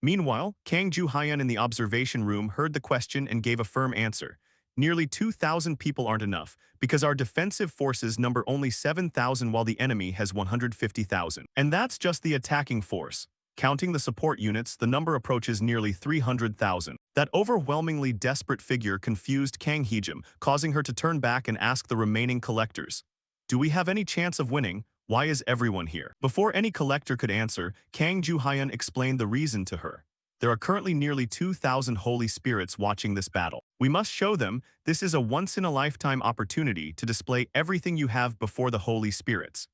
Speaker 1: Meanwhile, Kang Ju-hyun in the observation room heard the question and gave a firm answer. "Nearly 2,000 people aren't enough, because our defensive forces number only 7,000 while the enemy has 150,000. And that's just the attacking force. Counting the support units, the number approaches nearly 300,000. That overwhelmingly desperate figure confused Kang Hee-jum, causing her to turn back and ask the remaining collectors, "Do we have any chance of winning? Why is everyone here?" Before any collector could answer, Kang Ju-hyun explained the reason to her. "There are currently nearly 2,000 holy spirits watching this battle. We must show them this is a once-in-a-lifetime opportunity to display everything you have before the holy spirits.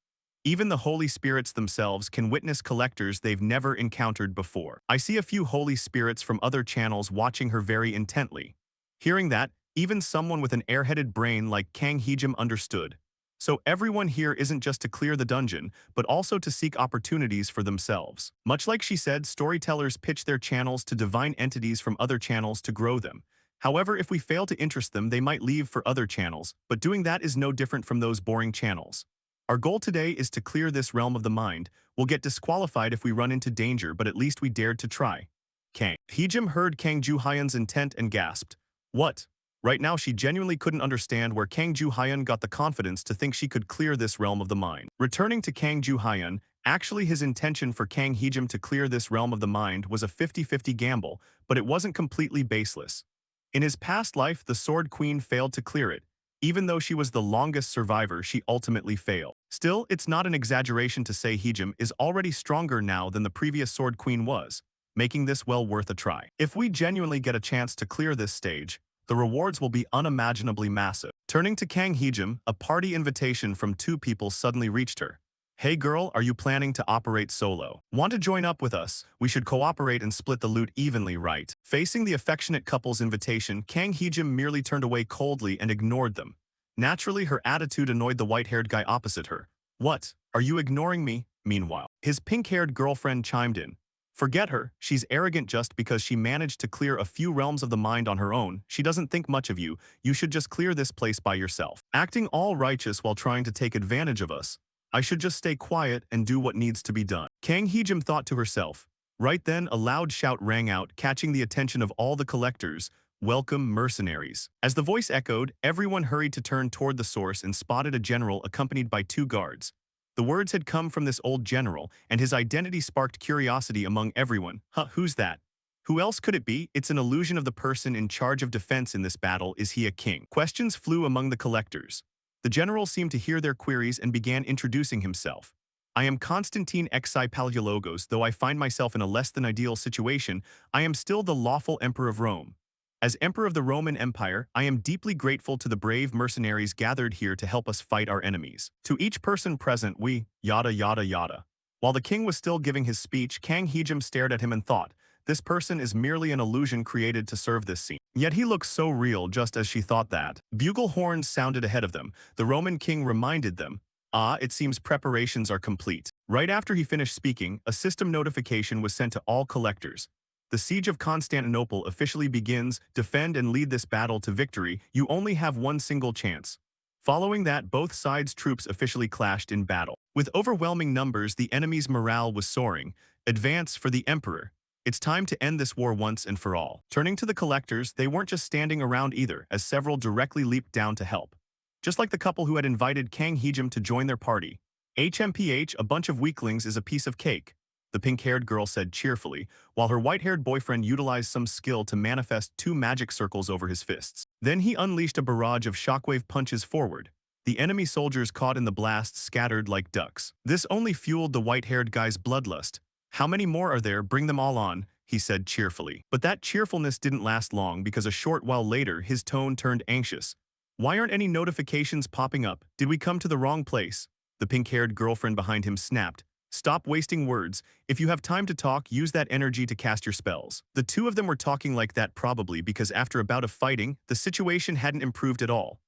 Speaker 1: Even the holy spirits themselves can witness collectors they've never encountered before. I see a few holy spirits from other channels watching her very intently." Hearing that, even someone with an airheaded brain like Kang Hee-jum understood. So everyone here isn't just to clear the dungeon, but also to seek opportunities for themselves. Much like she said, storytellers pitch their channels to divine entities from other channels to grow them. However, if we fail to interest them, they might leave for other channels, but doing that is no different from those boring channels. Our goal today is to clear this realm of the mind. We'll get disqualified if we run into danger, but at least we dared to try. Kang Hee-jum heard Kang Ju-hyun's intent and gasped, "What?" Right now, she genuinely couldn't understand where Kang Ju-hyun got the confidence to think she could clear this realm of the mind. Returning to Kang Ju-hyun, actually his intention for Kang Hee-jum to clear this realm of the mind was a 50-50 gamble, but it wasn't completely baseless. In his past life, the Sword Queen failed to clear it. Even though she was the longest survivor, she ultimately failed. Still, it's not an exaggeration to say Hee-jum is already stronger now than the previous Sword Queen was, making this well worth a try. If we genuinely get a chance to clear this stage, the rewards will be unimaginably massive. Turning to Kang Hee-jum, a party invitation from two people suddenly reached her. "Hey girl, are you planning to operate solo? Want to join up with us? We should cooperate and split the loot evenly, right?" Facing the affectionate couple's invitation, Kang Hee-jum merely turned away coldly and ignored them. Naturally, her attitude annoyed the white-haired guy opposite her. "What? Are you ignoring me?" Meanwhile, his pink-haired girlfriend chimed in. "Forget her, she's arrogant just because she managed to clear a few realms of the mind on her own. She doesn't think much of you. You should just clear this place by yourself. Acting all righteous while trying to take advantage of us. I should just stay quiet and do what needs to be done." Kang Hee-jum thought to herself. Right then, a loud shout rang out, catching the attention of all the collectors. "Welcome, mercenaries." As the voice echoed, everyone hurried to turn toward the source and spotted a general accompanied by two guards. The words had come from this old general, and his identity sparked curiosity among everyone. "Huh, who's that? Who else could it be? It's an illusion of the person in charge of defense in this battle. Is he a king?" Questions flew among the collectors. The general seemed to hear their queries and began introducing himself. "I am Constantine Xi Palaeologos. Though I find myself in a less than ideal situation, I am still the lawful emperor of Rome. As Emperor of the Roman Empire, I am deeply grateful to the brave mercenaries gathered here to help us fight our enemies. To each person present, we, yada yada yada." While the king was still giving his speech, Kang Heejim stared at him and thought, this person is merely an illusion created to serve this scene. Yet he looks so real, just as she thought that. Bugle horns sounded ahead of them. The Roman king reminded them, ah, it seems preparations are complete. Right after he finished speaking, a system notification was sent to all collectors. The siege of Constantinople officially begins. Defend and lead this battle to victory. You only have one single chance. Following that, both sides' troops officially clashed in battle. With overwhelming numbers, the enemy's morale was soaring. Advance for the emperor. It's time to end this war once and for all. Turning to the collectors, they weren't just standing around either, as several directly leaped down to help. Just like the couple who had invited Kang Heejim to join their party. HMPH, a bunch of weaklings is a piece of cake, the pink-haired girl said cheerfully, while her white-haired boyfriend utilized some skill to manifest 2 magic circles over his fists. Then he unleashed a barrage of shockwave punches forward. The enemy soldiers caught in the blast scattered like ducks. This only fueled the white-haired guy's bloodlust. How many more are there? Bring them all on, he said cheerfully. But that cheerfulness didn't last long because a short while later his tone turned anxious. Why aren't any notifications popping up? Did we come to the wrong place? The pink-haired girlfriend behind him snapped. Stop wasting words. If you have time to talk, use that energy to cast your spells. The two of them were talking like that probably because after a bout of fighting, the situation hadn't improved at all.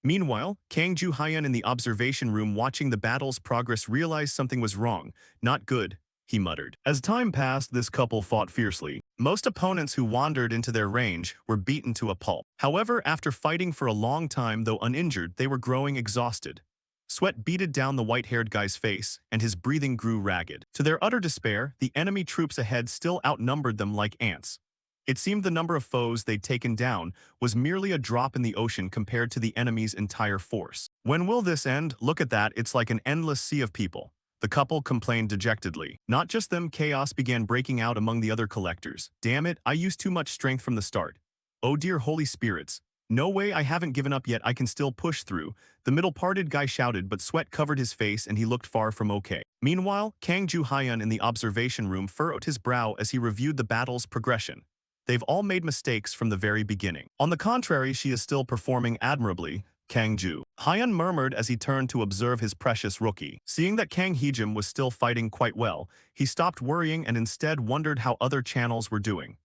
Speaker 1: Meanwhile, Kang Ju-hyun in the observation room watching the battle's progress realized something was wrong. Not good, he muttered. As time passed, this couple fought fiercely. Most opponents who wandered into their range were beaten to a pulp. However, after fighting for a long time, though uninjured, they were growing exhausted. Sweat beaded down the white-haired guy's face, and his breathing grew ragged. To their utter despair, the enemy troops ahead still outnumbered them like ants. It seemed the number of foes they'd taken down was merely a drop in the ocean compared to the enemy's entire force. When will this end? Look at that, it's like an endless sea of people. The couple complained dejectedly. Not just them, chaos began breaking out among the other collectors. Damn it, I used too much strength from the start. Oh dear holy spirits. No way, I haven't given up yet, I can still push through. The middle-parted guy shouted, but sweat covered his face and he looked far from okay. Meanwhile, Kang Ju-hyun in the observation room furrowed his brow as he reviewed the battle's progression. They've all made mistakes from the very beginning. On the contrary, she is still performing admirably, Kang Ju-hyun murmured as he turned to observe his precious rookie. Seeing that Kang Heejim was still fighting quite well, he stopped worrying and instead wondered how other channels were doing.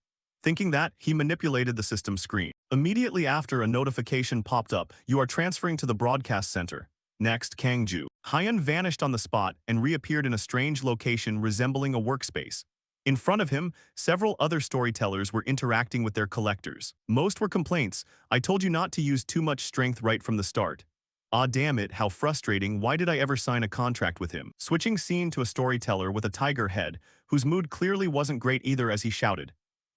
Speaker 1: Thinking that, he manipulated the system screen. Immediately after, a notification popped up. You are transferring to the broadcast center. Next, Kang Ju-hyun vanished on the spot and reappeared in a strange location resembling a workspace. In front of him, several other storytellers were interacting with their collectors. Most were complaints. I told you not to use too much strength right from the start. Ah damn it, how frustrating, why did I ever sign a contract with him? Switching scene to a storyteller with a tiger head, whose mood clearly wasn't great either as he shouted.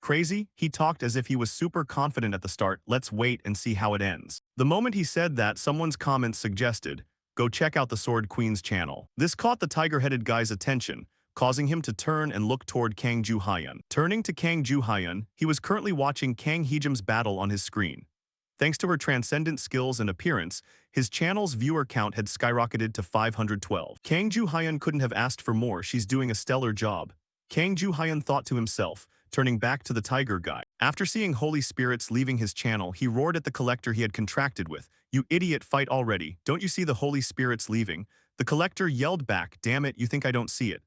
Speaker 1: Crazy? He talked as if he was super confident at the start. Let's wait and see how it ends. The moment he said that, someone's comments suggested, go check out the Sword Queen's channel. This caught the tiger-headed guy's attention, causing him to turn and look toward Kang Ju-hyun. Turning to Kang Ju-hyun, he was currently watching Kang Heejim's battle on his screen. Thanks to her transcendent skills and appearance, his channel's viewer count had skyrocketed to 512. Kang Ju-hyun couldn't have asked for more, she's doing a stellar job. Kang Ju-hyun thought to himself, turning back to the tiger guy. After seeing holy spirits leaving his channel, he roared at the collector he had contracted with. You idiot, fight already. Don't you see the holy spirits leaving? The collector yelled back, damn it, you think I don't see it.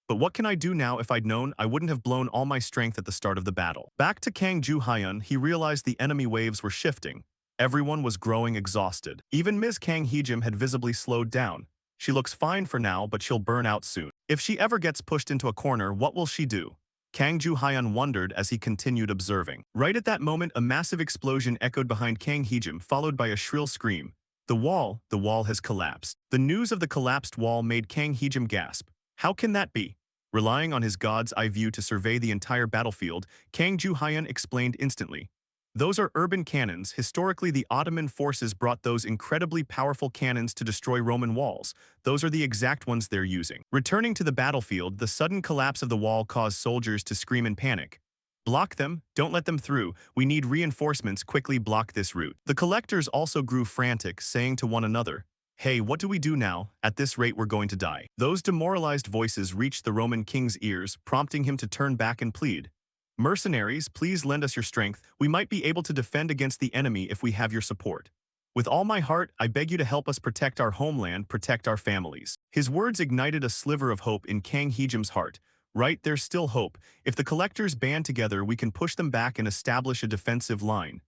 Speaker 1: But what can I do now? If I'd known, I wouldn't have blown all my strength at the start of the battle. Back to Kang Ju-hyun, he realized the enemy waves were shifting. Everyone was growing exhausted. Even Ms. Kang Heejim had visibly slowed down. She looks fine for now, but she'll burn out soon. If she ever gets pushed into a corner, what will she do? Kang Ju-hyun wondered as he continued observing. Right at that moment, a massive explosion echoed behind Kang Heejim, followed by a shrill scream. The wall has collapsed. The news of the collapsed wall made Kang Heejim gasp. How can that be? Relying on his god's eye view to survey the entire battlefield, Kang Ju-hyun explained instantly. Those are urban cannons. Historically, the Ottoman forces brought those incredibly powerful cannons to destroy Roman walls. Those are the exact ones they're using. Returning to the battlefield, the sudden collapse of the wall caused soldiers to scream in panic. Block them, don't let them through. We need reinforcements, quickly block this route. The collectors also grew frantic, saying to one another, hey, what do we do now? At this rate, we're going to die. Those demoralized voices reached the Roman king's ears, prompting him to turn back and plead. Mercenaries, please lend us your strength. We might be able to defend against the enemy if we have your support. With all my heart, I beg you to help us protect our homeland, protect our families. His words ignited a sliver of hope in Kang Heejim's heart. Right, there's still hope. If the collectors band together, we can push them back and establish a defensive line.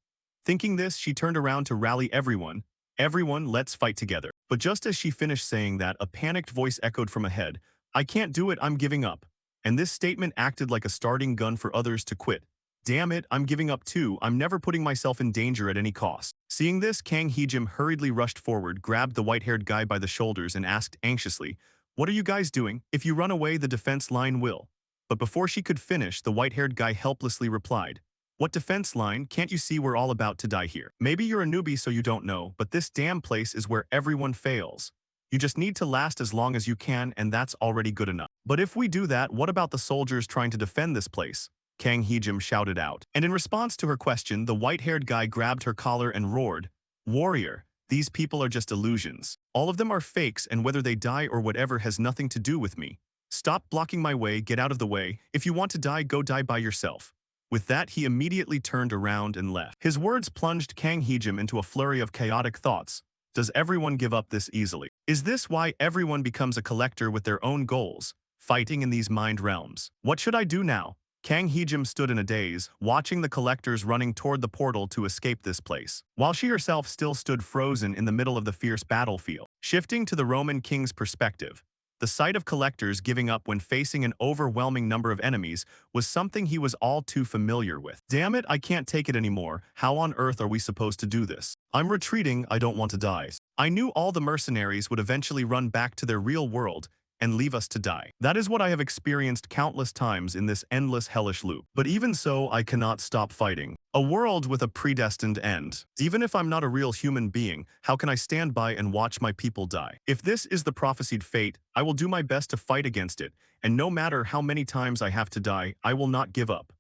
Speaker 1: Thinking this, she turned around to rally everyone. Everyone, let's fight together. But just as she finished saying that, a panicked voice echoed from ahead. I can't do it, I'm giving up. And this statement acted like a starting gun for others to quit. Damn it, I'm giving up too. I'm never putting myself in danger at any cost. Seeing this, Kang Heejim hurriedly rushed forward, grabbed the white-haired guy by the shoulders and asked anxiously, what are you guys doing? If you run away, the defense line will. But before she could finish, the white-haired guy helplessly replied, what defense line? Can't you see we're all about to die here? Maybe you're a newbie so you don't know, but this damn place is where everyone fails. You just need to last as long as you can, and that's already good enough. But if we do that, what about the soldiers trying to defend this place? Kang Heejim shouted out. And in response to her question, the white-haired guy grabbed her collar and roared, Warrior, these people are just illusions. All of them are fakes, and whether they die or whatever has nothing to do with me. Stop blocking my way, get out of the way. If you want to die, go die by yourself. With that, he immediately turned around and left. His words plunged Kang Heejim into a flurry of chaotic thoughts. Does everyone give up this easily? Is this why everyone becomes a collector with their own goals, fighting in these mind realms? What should I do now? Kang Heejim stood in a daze, watching the collectors running toward the portal to escape this place, while she herself still stood frozen in the middle of the fierce battlefield. Shifting to the Roman king's perspective, the sight of collectors giving up when facing an overwhelming number of enemies was something he was all too familiar with. Damn it, I can't take it anymore. How on earth are we supposed to do this? I'm retreating, I don't want to die. I knew all the mercenaries would eventually run back to their real world and leave us to die. That is what I have experienced countless times in this endless hellish loop. But even so, I cannot stop fighting. A world with a predestined end. Even if I'm not a real human being, how can I stand by and watch my people die? If this is the prophesied fate, I will do my best to fight against it, and no matter how many times I have to die, I will not give up.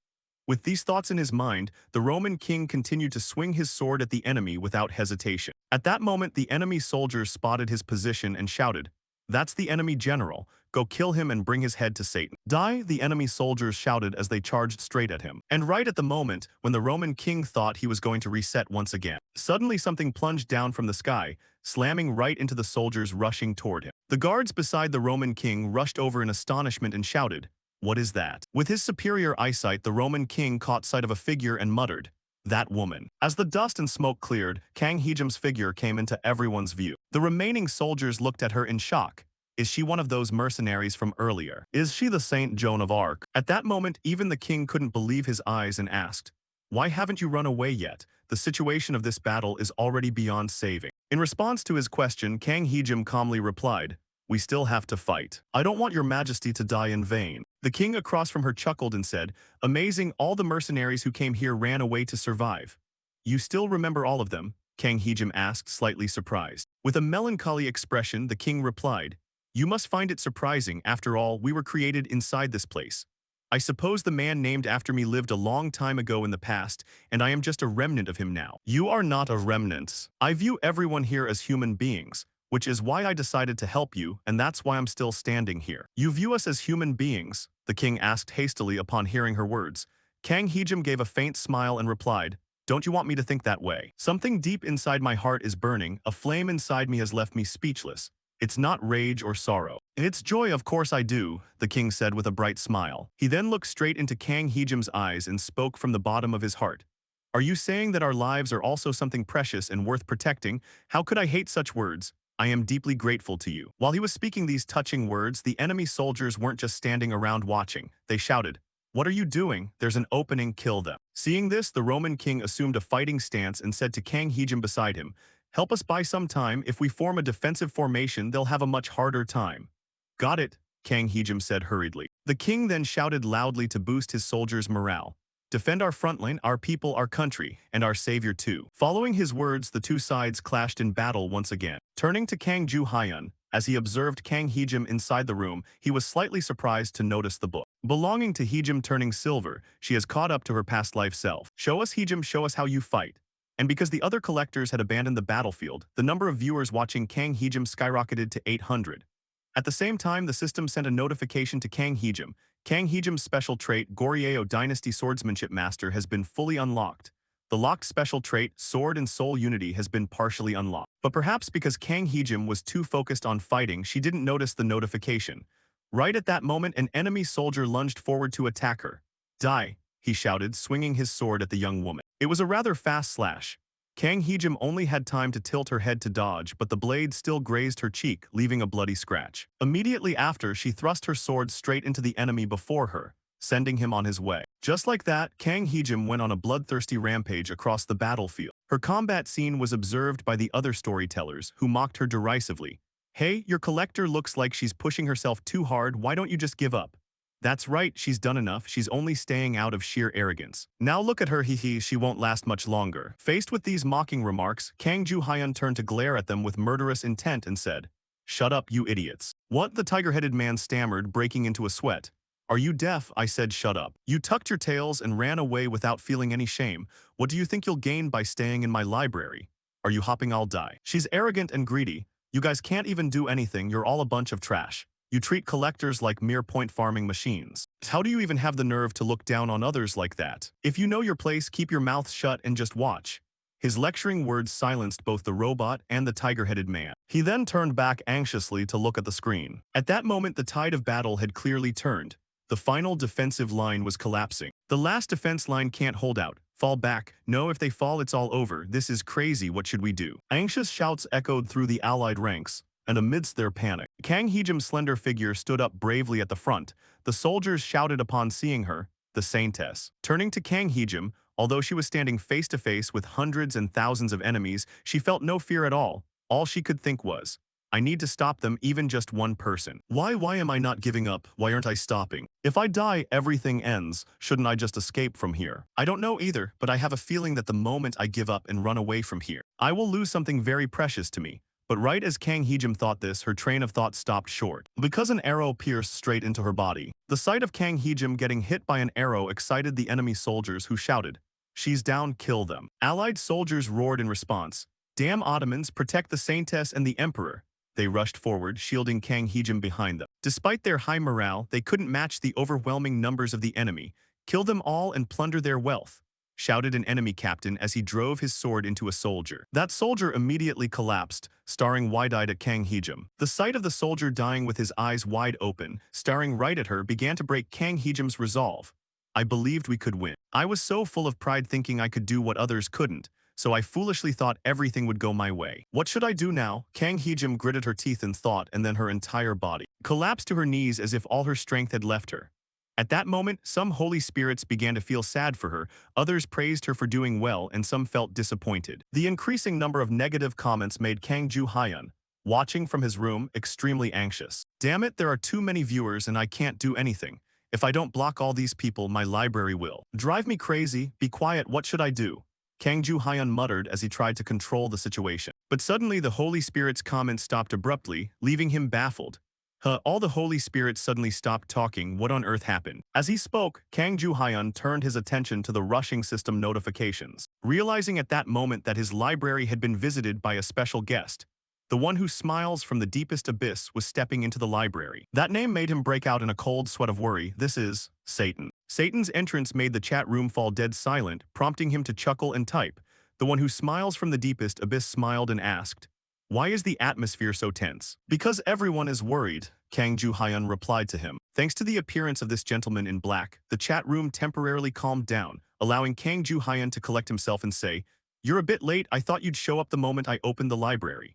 Speaker 1: With these thoughts in his mind, the Roman king continued to swing his sword at the enemy without hesitation. At that moment, the enemy soldiers spotted his position and shouted, that's the enemy general. Go kill him and bring his head to Satan. Die, the enemy soldiers shouted as they charged straight at him. And right at the moment, when the Roman king thought he was going to reset once again, suddenly something plunged down from the sky, slamming right into the soldiers rushing toward him. The guards beside the Roman king rushed over in astonishment and shouted, what is that? With his superior eyesight, the Roman king caught sight of a figure and muttered, that woman. As the dust and smoke cleared, Kang Heejim's figure came into everyone's view. The remaining soldiers looked at her in shock. Is she one of those mercenaries from earlier? Is she the Saint Joan of Arc? At that moment, even the king couldn't believe his eyes and asked, why haven't you run away yet? The situation of this battle is already beyond saving. In response to his question, Kang Heejim calmly replied, we still have to fight. I don't want your majesty to die in vain. The king across from her chuckled and said, amazing, all the mercenaries who came here ran away to survive. You still remember all of them? Kang Heejim asked, slightly surprised. With a melancholy expression, the king replied, you must find it surprising. After all, we were created inside this place. I suppose the man named after me lived a long time ago in the past, and I am just a remnant of him now. You are not a remnant. I view everyone here as human beings, which is why I decided to help you, and that's why I'm still standing here. You view us as human beings? The king asked hastily upon hearing her words. Kang Heejim gave a faint smile and replied, don't you want me to think that way? Something deep inside my heart is burning, a flame inside me has left me speechless. It's not rage or sorrow. It's joy, of course I do, the king said with a bright smile. He then looked straight into Kang Heejim's eyes and spoke from the bottom of his heart. Are you saying that our lives are also something precious and worth protecting? How could I hate such words? I am deeply grateful to you. While he was speaking these touching words, the enemy soldiers weren't just standing around watching. They shouted, what are you doing? There's an opening, kill them. Seeing this, the Roman king assumed a fighting stance and said to Kang Heejim beside him, help us buy some time. If we form a defensive formation, they'll have a much harder time. Got it, Kang Heejim said hurriedly. The king then shouted loudly to boost his soldiers' morale. Defend our front line, our people, our country, and our savior too. Following his words, the two sides clashed in battle once again. Turning to Kang Ju-hyun, as he observed Kang Heejim inside the room, he was slightly surprised to notice the book. Belonging to Heejim turning silver, she has caught up to her past life self. Show us Heejim, show us how you fight. And because the other collectors had abandoned the battlefield, the number of viewers watching Kang Heejim skyrocketed to 800. At the same time, the system sent a notification to Kang Heejim. Kang Heejim's special trait, Goryeo Dynasty Swordsmanship Master, has been fully unlocked. The locked special trait, Sword and Soul Unity, has been partially unlocked. But perhaps because Kang Heejim was too focused on fighting, she didn't notice the notification. Right at that moment, an enemy soldier lunged forward to attack her. Die, he shouted, swinging his sword at the young woman. It was a rather fast slash. Kang Heejim only had time to tilt her head to dodge, but the blade still grazed her cheek, leaving a bloody scratch. Immediately after, she thrust her sword straight into the enemy before her, sending him on his way. Just like that, Kang Heejim went on a bloodthirsty rampage across the battlefield. Her combat scene was observed by the other storytellers, who mocked her derisively. Hey, your collector looks like she's pushing herself too hard, why don't you just give up? That's right, she's done enough, she's only staying out of sheer arrogance. Now look at her, hee, she won't last much longer. Faced with these mocking remarks, Kang Joo-hyun turned to glare at them with murderous intent and said, "Shut up, you idiots." "What?" the tiger-headed man stammered, breaking into a sweat. "Are you deaf?" I said, "Shut up. You tucked your tails and ran away without feeling any shame. What do you think you'll gain by staying in my library? Are you hopping? I'll die." She's arrogant and greedy. You guys can't even do anything, you're all a bunch of trash. You treat collectors like mere point farming machines. How do you even have the nerve to look down on others like that? If you know your place, keep your mouth shut and just watch. His lecturing words silenced both the robot and the tiger-headed man. He then turned back anxiously to look at the screen. At that moment, the tide of battle had clearly turned. The final defensive line was collapsing. The last defense line can't hold out. Fall back. No, if they fall, it's all over. This is crazy. What should we do? Anxious shouts echoed through the allied ranks. And amidst their panic, Kang Heejim's slender figure stood up bravely at the front. The soldiers shouted upon seeing her, the saintess. Turning to Kang Heejim, although she was standing face to face with hundreds and thousands of enemies, she felt no fear at all. All she could think was, I need to stop them, even just one person. Why am I not giving up? Why aren't I stopping? If I die, everything ends. Shouldn't I just escape from here? I don't know either, but I have a feeling that the moment I give up and run away from here, I will lose something very precious to me. But right as Kang Heejim thought this, her train of thought stopped short, because an arrow pierced straight into her body. The sight of Kang Heejim getting hit by an arrow excited the enemy soldiers, who shouted, "She's down, kill them." Allied soldiers roared in response, "Damn Ottomans, protect the saintess and the emperor." They rushed forward, shielding Kang Heejim behind them. Despite their high morale, they couldn't match the overwhelming numbers of the enemy. "Kill them all and plunder their wealth," shouted an enemy captain as he drove his sword into a soldier. That soldier immediately collapsed, staring wide-eyed at Kang Heejim. The sight of the soldier dying with his eyes wide open, staring right at her, began to break Kang Heejim's resolve. I believed we could win. I was so full of pride, thinking I could do what others couldn't, so I foolishly thought everything would go my way. What should I do now? Kang Heejim gritted her teeth in thought, and then her entire body collapsed to her knees as if all her strength had left her. At that moment, some holy spirits began to feel sad for her, others praised her for doing well, and some felt disappointed. The increasing number of negative comments made Kang Joo-hyun, watching from his room, extremely anxious. Damn it, there are too many viewers and I can't do anything. If I don't block all these people, my library will drive me crazy. Be quiet, what should I do? Kang Joo-hyun muttered as he tried to control the situation. But suddenly the holy spirit's comments stopped abruptly, leaving him baffled. All the holy spirits suddenly stopped talking. What on earth happened? As he spoke, Kang Joo-hyun turned his attention to the rushing system notifications, realizing at that moment that his library had been visited by a special guest. The one who smiles from the deepest abyss was stepping into the library. That name made him break out in a cold sweat of worry. This is Satan. Satan's entrance made the chat room fall dead silent, prompting him to chuckle and type. The one who smiles from the deepest abyss smiled and asked, "Why is the atmosphere so tense?" "Because everyone is worried," Kang Joo-hyun replied to him. Thanks to the appearance of this gentleman in black, the chat room temporarily calmed down, allowing Kang Joo-hyun to collect himself and say, "You're a bit late, I thought you'd show up the moment I opened the library.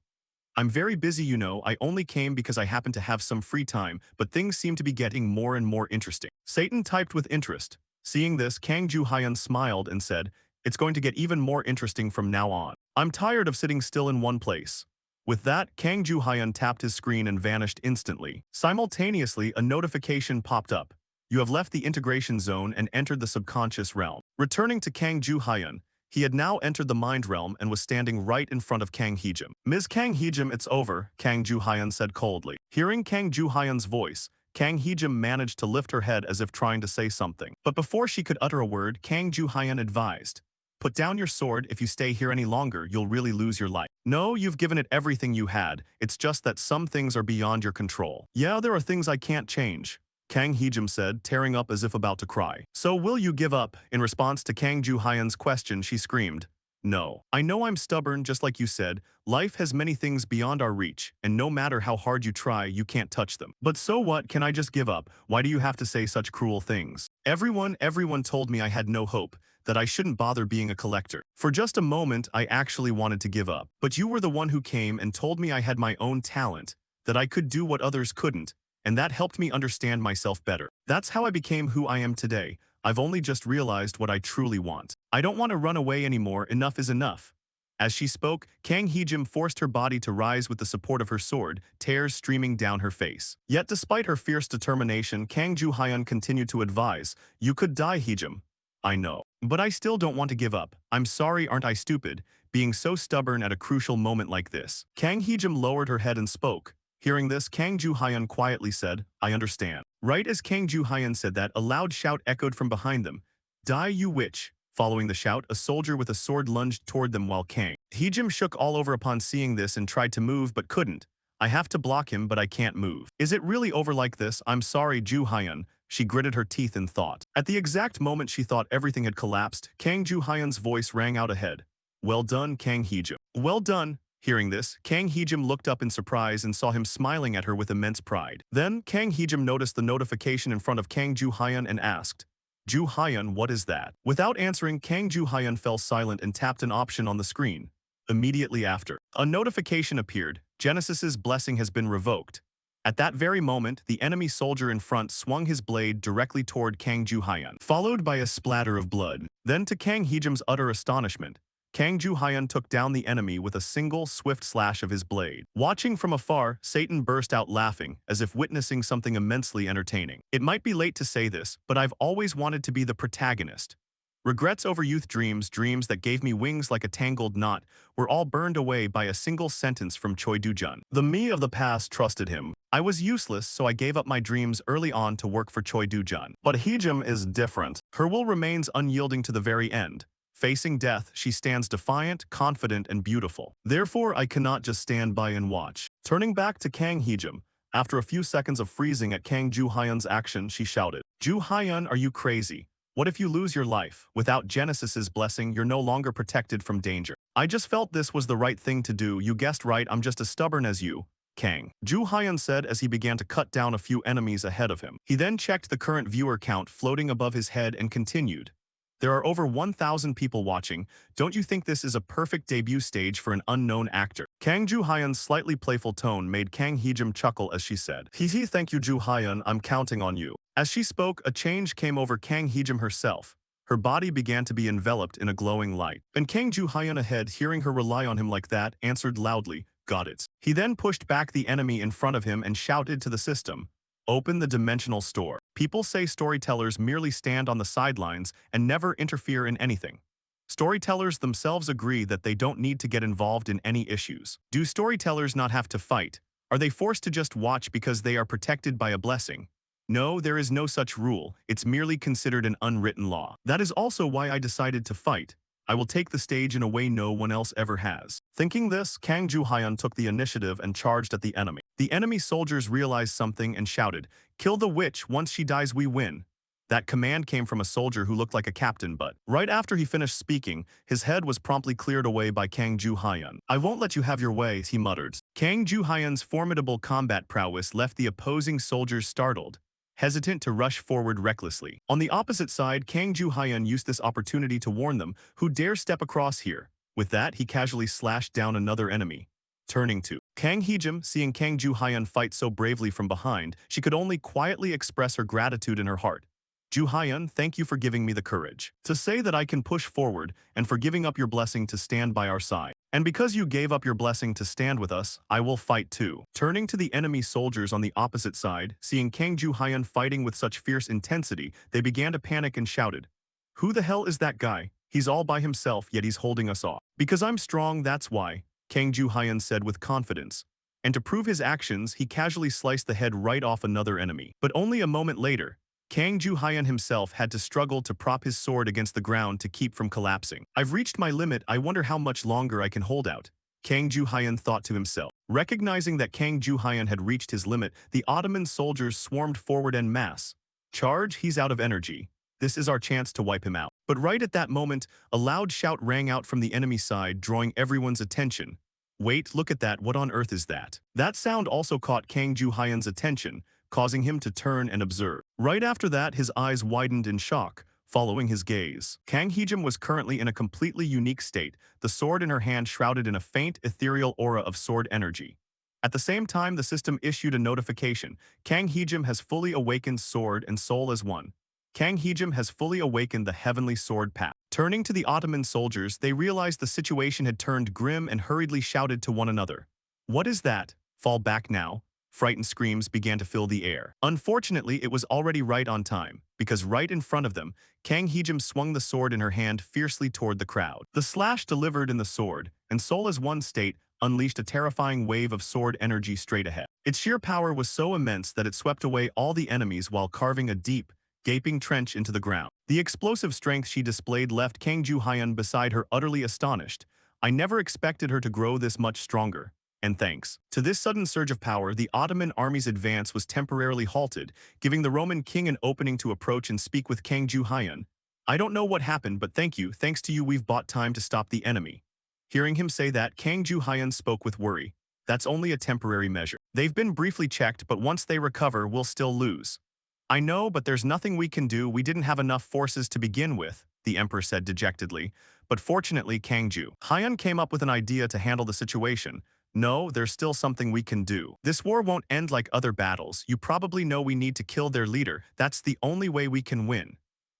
Speaker 1: I'm very busy, you know, I only came because I happen to have some free time, but things seem to be getting more and more interesting." Satan typed with interest. Seeing this, Kang Joo-hyun smiled and said, "It's going to get even more interesting from now on. I'm tired of sitting still in one place." With that, Kang Joo-hyun tapped his screen and vanished instantly. Simultaneously, a notification popped up. You have left the integration zone and entered the subconscious realm. Returning to Kang Joo-hyun, he had now entered the mind realm and was standing right in front of Kang Heejim. "Ms. Kang Heejim, it's over," Kang Joo-hyun said coldly. Hearing Kang Joo-hyun's voice, Kang Heejim managed to lift her head as if trying to say something. But before she could utter a word, Kang Joo-hyun advised, "Put down your sword. If you stay here any longer, you'll really lose your life." "No, you've given it everything you had. It's just that some things are beyond your control." "Yeah, there are things I can't change." Kang Heejim said, tearing up as if about to cry. So will you give up? In response to Kang Joo-hyun's question, she screamed, no. I know I'm stubborn, just like you said. Life has many things beyond our reach, and no matter how hard you try, you can't touch them. But so what? Can I just give up? Why do you have to say such cruel things? Everyone told me I had no hope, that I shouldn't bother being a collector. For just a moment, I actually wanted to give up. But you were the one who came and told me I had my own talent, that I could do what others couldn't, and that helped me understand myself better. That's how I became who I am today. I've only just realized what I truly want. I don't want to run away anymore. Enough is enough. As she spoke, Kang Heejim forced her body to rise with the support of her sword, tears streaming down her face. Yet despite her fierce determination, Kang Joo-hyun continued to advise, you could die, Heejim. I know. But I still don't want to give up. I'm sorry, aren't I stupid, being so stubborn at a crucial moment like this. Kang Heejim lowered her head and spoke. Hearing this, Kang Joo-hyun quietly said, I understand. Right as Kang Joo-hyun said that, a loud shout echoed from behind them. Die, you witch! Following the shout, a soldier with a sword lunged toward them while Kang Heejim shook all over upon seeing this and tried to move but couldn't. I have to block him, but I can't move. Is it really over like this? I'm sorry, Joo-hyun. She gritted her teeth in thought. At the exact moment she thought everything had collapsed, Kang Joo-hyun's voice rang out ahead. Well done, Kang Heejim. Well done. Hearing this, Kang Heejim looked up in surprise and saw him smiling at her with immense pride. Then, Kang Heejim noticed the notification in front of Kang Joo-hyun and asked, Joo-hyun, what is that? Without answering, Kang Joo-hyun fell silent and tapped an option on the screen. Immediately after, a notification appeared. Genesis's blessing has been revoked. At that very moment, the enemy soldier in front swung his blade directly toward Kang Joo-hyun, followed by a splatter of blood. Then, to Kang Heejim's utter astonishment, Kang Joo-hyun took down the enemy with a single, swift slash of his blade. Watching from afar, Satan burst out laughing, as if witnessing something immensely entertaining. It might be late to say this, but I've always wanted to be the protagonist. Regrets over youth dreams that gave me wings like a tangled knot, were all burned away by a single sentence from Choi Do-jun. The me of the past trusted him. I was useless, so I gave up my dreams early on to work for Choi Do-jun. But Heejim is different. Her will remains unyielding to the very end. Facing death, she stands defiant, confident, and beautiful. Therefore, I cannot just stand by and watch. Turning back to Kang Heejim, after a few seconds of freezing at Kang Joo-hyun's action, she shouted, Joo-hyun, are you crazy? What if you lose your life? Without Genesis's blessing, you're no longer protected from danger. I just felt this was the right thing to do. You guessed right, I'm just as stubborn as you. Kang Joo-hyun said as he began to cut down a few enemies ahead of him. He then checked the current viewer count floating above his head and continued. There are over 1,000 people watching. Don't you think this is a perfect debut stage for an unknown actor? Kang Joo-hyun's slightly playful tone made Kang Heejim chuckle as she said, Hee thank you Joo-hyun, I'm counting on you. As she spoke, a change came over Kang Heejim herself. Her body began to be enveloped in a glowing light. And Kang Joo-hyun ahead, hearing her rely on him like that, answered loudly, got it. He then pushed back the enemy in front of him and shouted to the system, open the dimensional store. People say storytellers merely stand on the sidelines and never interfere in anything. Storytellers themselves agree that they don't need to get involved in any issues. Do storytellers not have to fight? Are they forced to just watch because they are protected by a blessing? No, there is no such rule. It's merely considered an unwritten law. That is also why I decided to fight. I will take the stage in a way no one else ever has. Thinking this, Kang Joo-hyun took the initiative and charged at the enemy. The enemy soldiers realized something and shouted, kill the witch, once she dies we win. That command came from a soldier who looked like a captain, but right after he finished speaking, his head was promptly cleared away by Kang Joo-hyun. I won't let you have your way, he muttered. Kang Joo-hyun's formidable combat prowess left the opposing soldiers startled, hesitant to rush forward recklessly. On the opposite side, Kang Joo-hyun used this opportunity to warn them, who dare step across here. With that, he casually slashed down another enemy. Turning to Kang Heejim, seeing Kang Joo-hyun fight so bravely from behind, she could only quietly express her gratitude in her heart. Joo-hyun, thank you for giving me the courage to say that I can push forward and for giving up your blessing to stand by our side. And because you gave up your blessing to stand with us, I will fight too. Turning to the enemy soldiers on the opposite side, seeing Kang Joo-hyun fighting with such fierce intensity, they began to panic and shouted, who the hell is that guy? He's all by himself, yet he's holding us off. Because I'm strong, that's why, Kang Joo-hyun said with confidence. And to prove his actions, he casually sliced the head right off another enemy. But only a moment later, Kang Joo-hyun himself had to struggle to prop his sword against the ground to keep from collapsing. I've reached my limit, I wonder how much longer I can hold out. Kang Ju-hyun thought to himself. Recognizing that Kang Ju-hyun had reached his limit, the Ottoman soldiers swarmed forward en masse. Charge, he's out of energy. This is our chance to wipe him out. But right at that moment, a loud shout rang out from the enemy side, drawing everyone's attention. Wait, look at that, what on earth is that? That sound also caught Kang Ju-hyun's attention, causing him to turn and observe. Right after that, his eyes widened in shock, following his gaze. Kang Hee-jim was currently in a completely unique state, the sword in her hand shrouded in a faint, ethereal aura of sword energy. At the same time, the system issued a notification. Kang Hee-jim has fully awakened sword and soul as one. Kang Hee-jim has fully awakened the heavenly sword path. Turning to the Ottoman soldiers, they realized the situation had turned grim and hurriedly shouted to one another. What is that? Fall back now. Frightened screams began to fill the air. Unfortunately, it was already right on time, because right in front of them, Kang Hee-jim swung the sword in her hand fiercely toward the crowd. The slash delivered in the sword, and soul as one state, unleashed a terrifying wave of sword energy straight ahead. Its sheer power was so immense that it swept away all the enemies while carving a deep, gaping trench into the ground. The explosive strength she displayed left Kang Ju-hyun beside her utterly astonished. I never expected her to grow this much stronger. And thanks to this sudden surge of power, the Ottoman army's advance was temporarily halted, giving the Roman king an opening to approach and speak with Kang Ju-hyun. I don't know what happened, but thank you, thanks to you we've bought time to stop the enemy. Hearing him say that, Kang Ju-hyun spoke with worry. That's only a temporary measure. They've been briefly checked, but once they recover, we'll still lose. I know, but there's nothing we can do. We didn't have enough forces to begin with, the emperor said dejectedly. But fortunately, Kang Ju-hyun came up with an idea to handle the situation. No, there's still something we can do. This war won't end like other battles. You probably know we need to kill their leader. That's the only way we can win.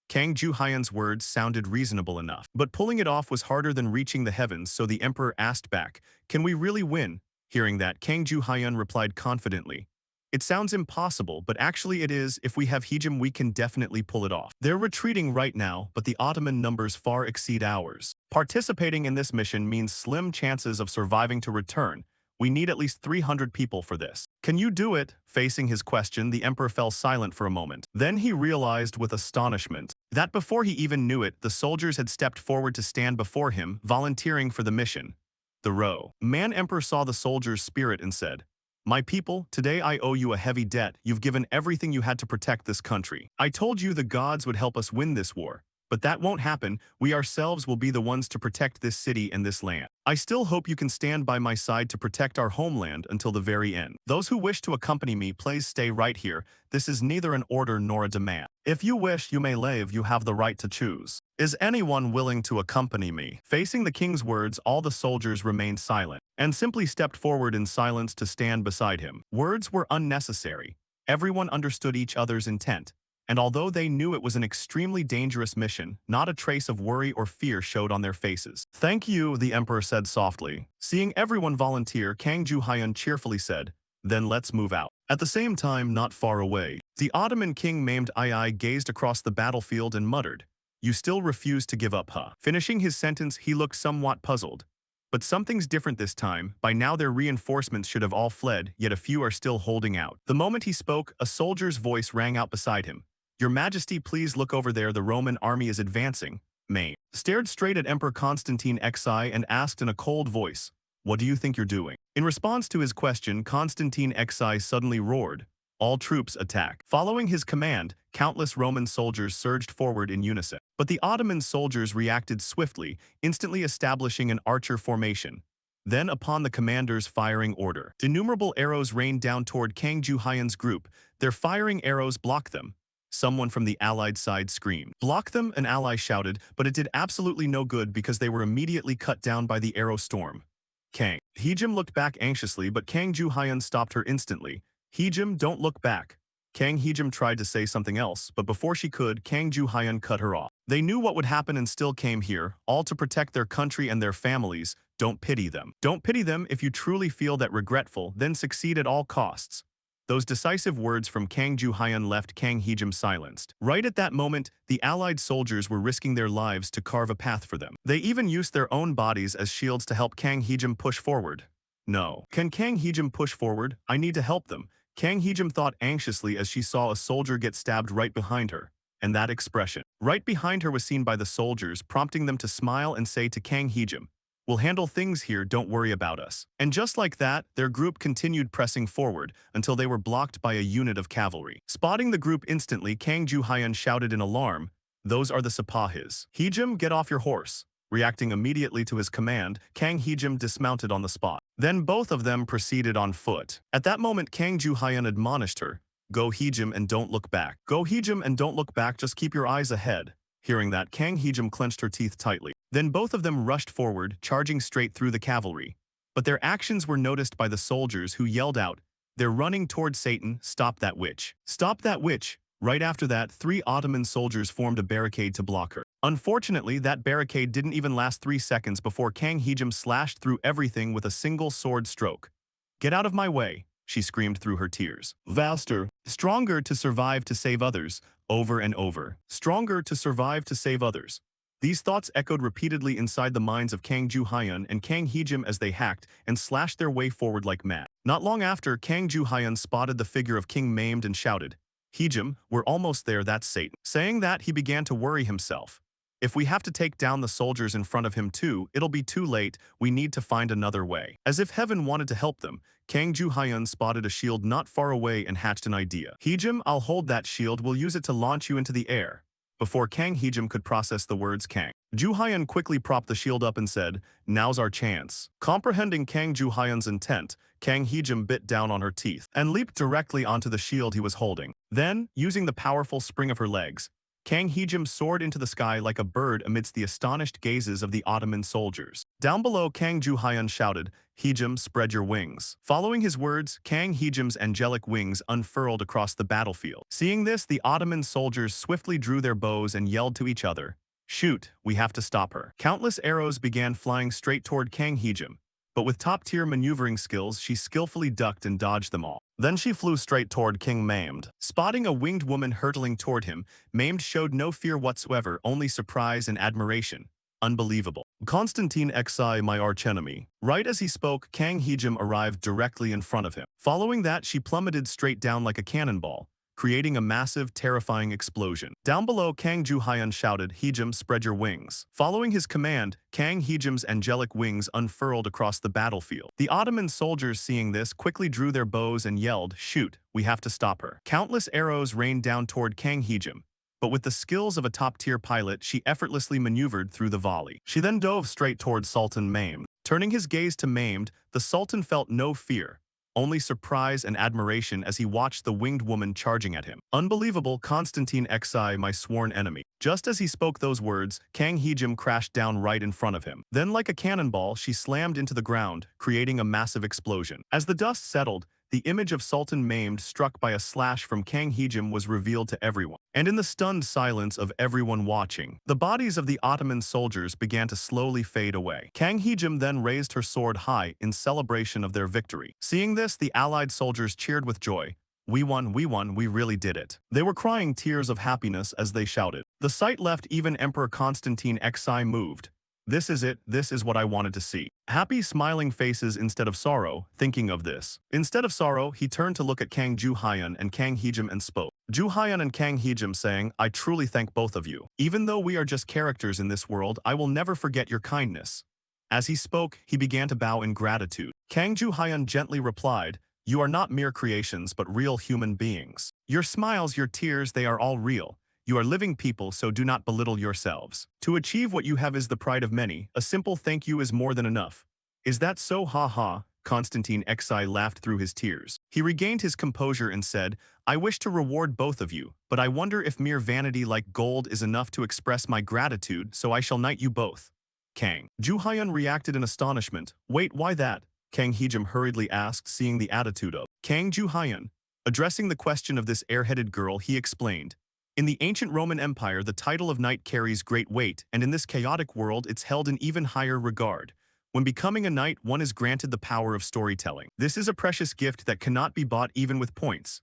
Speaker 1: Kang Ju-hyun's words sounded reasonable enough, but pulling it off was harder than reaching the heavens, so the emperor asked back, can we really win? Hearing that, Kang Ju-hyun replied confidently. It sounds impossible, but actually it is. If we have Hee-jim, we can definitely pull it off. They're retreating right now, but the Ottoman numbers far exceed ours. Participating in this mission means slim chances of surviving to return. We need at least 300 people for this. Can you do it? Facing his question, the emperor fell silent for a moment. Then he realized with astonishment that before he even knew it, the soldiers had stepped forward to stand before him, volunteering for the mission. The man emperor saw the soldiers' spirit and said, my people, today I owe you a heavy debt. You've given everything you had to protect this country. I told you the gods would help us win this war. But that won't happen. We ourselves will be the ones to protect this city and this land. I still hope you can stand by my side to protect our homeland until the very end. Those who wish to accompany me, please stay right here. This is neither an order nor a demand. If you wish, you may leave. You have the right to choose. Is anyone willing to accompany me? Facing the king's words, all the soldiers remained silent and simply stepped forward in silence to stand beside him. Words were unnecessary. Everyone understood each other's intent. And although they knew it was an extremely dangerous mission, not a trace of worry or fear showed on their faces. Thank you, the emperor said softly. Seeing everyone volunteer, Kang Ju-hyun cheerfully said, then let's move out. At the same time, not far away, the Ottoman king named Ai gazed across the battlefield and muttered, you still refuse to give up, huh? Finishing his sentence, he looked somewhat puzzled. But something's different this time. By now their reinforcements should have all fled, yet a few are still holding out. The moment he spoke, a soldier's voice rang out beside him. Your Majesty, please look over there. The Roman army is advancing. May stared straight at Emperor Constantine Xi and asked in a cold voice, what do you think you're doing? In response to his question, Constantine Xi suddenly roared, all troops attack. Following his command, countless Roman soldiers surged forward in unison. But the Ottoman soldiers reacted swiftly, instantly establishing an archer formation. Then, upon the commander's firing order, innumerable arrows rained down toward Kang Ju-hyun's group. Their firing arrows blocked them. Someone from the allied side screamed. Block them, an ally shouted, but it did absolutely no good because they were immediately cut down by the arrow storm. Kang Hee-jim looked back anxiously, but Kang Ju-hyun stopped her instantly. Hee-jim, don't look back. Kang Hee-jim tried to say something else, but before she could, Kang Ju-hyun cut her off. They knew what would happen and still came here, all to protect their country and their families. Don't pity them. Don't pity them. If you truly feel that regretful, then succeed at all costs. Those decisive words from Kang Ju-hyun left Kang Hee-jim silenced. Right at that moment, the allied soldiers were risking their lives to carve a path for them. They even used their own bodies as shields to help Kang Hee-jim push forward. No. Can Kang Hee-jim push forward? I need to help them. Kang Hee-jim thought anxiously as she saw a soldier get stabbed right behind her. And that expression, right behind her, was seen by the soldiers, prompting them to smile and say to Kang Hee-jim, We'll handle things here, don't worry about us. And just like that, their group continued pressing forward until they were blocked by a unit of cavalry. Spotting the group instantly, Kang Ju-hyun shouted in alarm, "Those are the Sepahis. Heejim, get off your horse." Reacting immediately to his command, Kang Heejim dismounted on the spot. Then both of them proceeded on foot. At that moment, Kang Ju-hyun admonished her, "Go Heejim and don't look back. Go Heejim and don't look back, just keep your eyes ahead." Hearing that, Kang Heejim clenched her teeth tightly. Then both of them rushed forward, charging straight through the cavalry. But their actions were noticed by the soldiers who yelled out, "They're running toward Satan, stop that witch. Stop that witch." Right after that, 3 Ottoman soldiers formed a barricade to block her. Unfortunately, that barricade didn't even last 3 seconds before Kang Heejim slashed through everything with a single sword stroke. "Get out of my way," she screamed through her tears. Vaster, stronger to survive to save others, over and over. Stronger to survive to save others. These thoughts echoed repeatedly inside the minds of Kang Ju-hyun and Kang Heejim as they hacked and slashed their way forward like mad. Not long after, Kang Ju-hyun spotted the figure of King Maimed and shouted, "Heejim, we're almost there, that's Satan." Saying that, he began to worry himself. "If we have to take down the soldiers in front of him too, it'll be too late, we need to find another way." As if heaven wanted to help them, Kang Ju-hyun spotted a shield not far away and hatched an idea. "Heejim, I'll hold that shield, we'll use it to launch you into the air." Before Kang Heejim could process the words, Kang Ju-hyun quickly propped the shield up and said, "Now's our chance." Comprehending Kang Ju-hyun's intent, Kang Heejim bit down on her teeth and leaped directly onto the shield he was holding. Then, using the powerful spring of her legs, Kang Heejim soared into the sky like a bird amidst the astonished gazes of the Ottoman soldiers. Down below, Kang Ju-hyun shouted, "Heejim, spread your wings." Following his words, Kang Heejim's angelic wings unfurled across the battlefield. Seeing this, the Ottoman soldiers swiftly drew their bows and yelled to each other, "Shoot, we have to stop her." Countless arrows began flying straight toward Kang Heejim, but with top-tier maneuvering skills, she skillfully ducked and dodged them all. Then she flew straight toward King Maimed. Spotting a winged woman hurtling toward him, Maimed showed no fear whatsoever, only surprise and admiration. Unbelievable. "Constantine Xi, my archenemy." Right as he spoke, Kang Heejim arrived directly in front of him. Following that, she plummeted straight down like a cannonball, creating a massive, terrifying explosion. Down below, Kang Ju-hyun shouted, "Heejim, spread your wings." Following his command, Kang Heejim's angelic wings unfurled across the battlefield. The Ottoman soldiers, seeing this, quickly drew their bows and yelled, "Shoot, we have to stop her." Countless arrows rained down toward Kang Heejim, but with the skills of a top-tier pilot, she effortlessly maneuvered through the volley. She then dove straight toward Sultan Maimed. Turning his gaze to Maimed, the Sultan felt no fear, only surprise and admiration as he watched the winged woman charging at him. "Unbelievable, Constantine Xi, my sworn enemy." Just as he spoke those words, Kang Heejim crashed down right in front of him. Then like a cannonball, she slammed into the ground, creating a massive explosion. As the dust settled, the image of Sultan Maimed struck by a slash from Kang Heejim was revealed to everyone. And in the stunned silence of everyone watching, the bodies of the Ottoman soldiers began to slowly fade away. Kang Heejim then raised her sword high in celebration of their victory. Seeing this, the allied soldiers cheered with joy. We won, we really did it." They were crying tears of happiness as they shouted. The sight left even Emperor Constantine Xi moved. "This is it, this is what I wanted to see." Happy smiling faces instead of sorrow, thinking of this. Instead of sorrow, he turned to look at Kang Ju-hyun and Kang Heejim and spoke. Ju-hyun and Kang Heejim saying, "I truly thank both of you. Even though we are just characters in this world, I will never forget your kindness." As he spoke, he began to bow in gratitude. Kang Ju-hyun gently replied, "You are not mere creations but real human beings. Your smiles, your tears, they are all real. You are living people, so do not belittle yourselves. To achieve what you have is the pride of many. A simple thank you is more than enough." "Is that so, ha ha?" Constantine Xi laughed through his tears. He regained his composure and said, "I wish to reward both of you, but I wonder if mere vanity like gold is enough to express my gratitude, so I shall knight you both." Kang Ju-hyun reacted in astonishment. "Wait, why that?" Kang Heejim hurriedly asked, seeing the attitude of Kang Ju-hyun. Addressing the question of this airheaded girl, he explained, "In the ancient Roman Empire, the title of knight carries great weight, and in this chaotic world, it's held in even higher regard. When becoming a knight, one is granted the power of storytelling. This is a precious gift that cannot be bought even with points."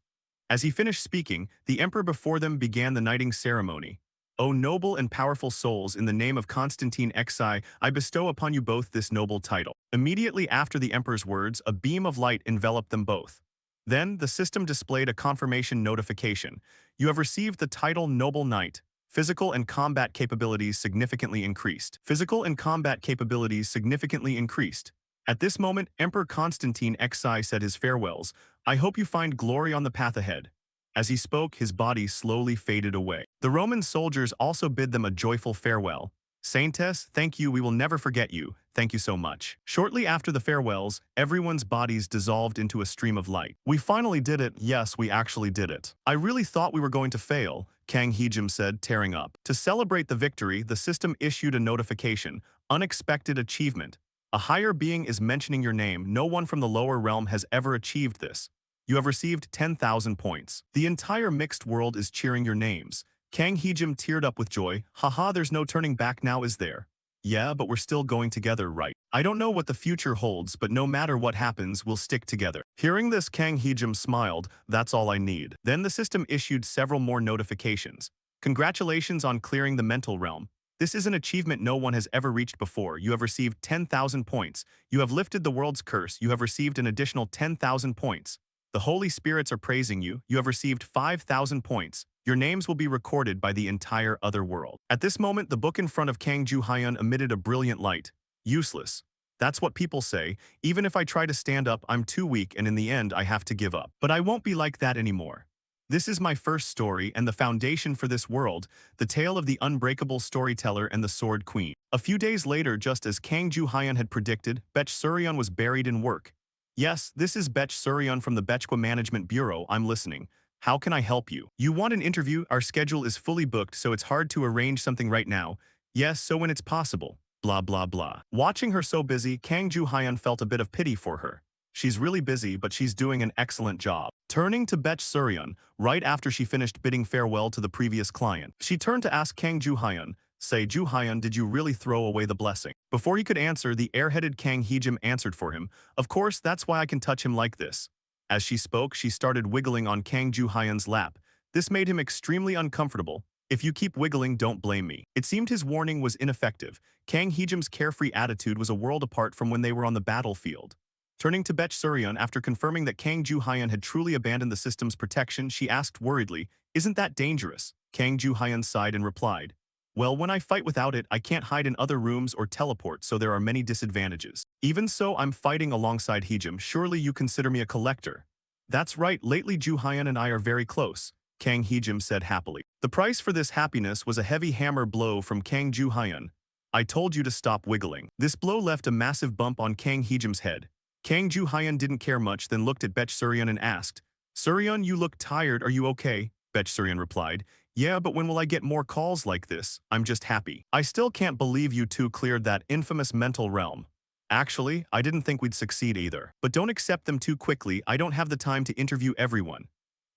Speaker 1: As he finished speaking, the emperor before them began the knighting ceremony. "O noble and powerful souls, in the name of Constantine Xi, I bestow upon you both this noble title." Immediately after the emperor's words, a beam of light enveloped them both. Then, the system displayed a confirmation notification. "You have received the title Noble Knight. Physical and combat capabilities significantly increased. Physical and combat capabilities significantly increased. At this moment, Emperor Constantine Xi said his farewells. I hope you find glory on the path ahead. As he spoke, his body slowly faded away. The Roman soldiers also bid them a joyful farewell. Saintess, thank you, we will never forget you. Thank you so much. Shortly after the farewells, everyone's bodies dissolved into a stream of light. We finally did it. Yes, we actually did it. I really thought we were going to fail, Kang Heejim said, tearing up. To celebrate the victory, the system issued a notification. Unexpected achievement. A higher being is mentioning your name. No one from the lower realm has ever achieved this. You have received 10,000 points. The entire mixed world is cheering your names. Kang Heejim teared up with joy. Haha, there's no turning back now, is there? Yeah, but we're still going together, right? I don't know what the future holds, but no matter what happens, we'll stick together. Hearing this, Kang Heejim smiled. That's all I need. Then the system issued several more notifications. Congratulations on clearing the mental realm. This is an achievement no one has ever reached before. You have received 10,000 points. You have lifted the world's curse. You have received an additional 10,000 points. The Holy Spirits are praising you. You have received 5,000 points. Your names will be recorded by the entire other world. At this moment, the book in front of Kang Ju-hyun emitted a brilliant light. Useless. That's what people say. Even if I try to stand up, I'm too weak and in the end I have to give up. But I won't be like that anymore. This is my first story and the foundation for this world, the tale of the unbreakable storyteller and the Sword Queen. A few days later, just as Kang Ju-hyun had predicted, Baek Suryeon was buried in work. Yes, this is Baek Suryeon from the Baechwa Management Bureau. I'm listening. How can I help you? You want an interview? Our schedule is fully booked, so it's hard to arrange something right now. Yes, so when it's possible. Blah blah blah. Watching her so busy, Kang Ju-hyun felt a bit of pity for her. She's really busy, but she's doing an excellent job. Turning to Baek Suryeon, right after she finished bidding farewell to the previous client, she turned to ask Kang Ju-hyun, say, Ju-hyun, did you really throw away the blessing? Before he could answer, the airheaded Kang Heejim answered for him. Of course, that's why I can touch him like this. As she spoke, she started wiggling on Kang Ju-hyun's lap. This made him extremely uncomfortable. If you keep wiggling, don't blame me. It seemed his warning was ineffective. Kang Heejim's carefree attitude was a world apart from when they were on the battlefield. Turning to Baek Suryeon, after confirming that Kang Ju-hyun had truly abandoned the system's protection, she asked worriedly, isn't that dangerous? Kang Ju-hyun sighed and replied, well, when I fight without it, I can't hide in other rooms or teleport, so there are many disadvantages. Even so, I'm fighting alongside Heejim. Surely you consider me a collector. That's right, lately Ju-hyun and I are very close, Kang Heejim said happily. The price for this happiness was a heavy hammer blow from Kang Ju-hyun. I told you to stop wiggling. This blow left a massive bump on Kang Heejim's head. Kang Ju-hyun didn't care much, then looked at Baek Suryeon and asked, Suryeon, you look tired, are you okay? Baek Suryeon replied, yeah, but when will I get more calls like this? I'm just happy. I still can't believe you two cleared that infamous mental realm. Actually, I didn't think we'd succeed either. But don't accept them too quickly, I don't have the time to interview everyone.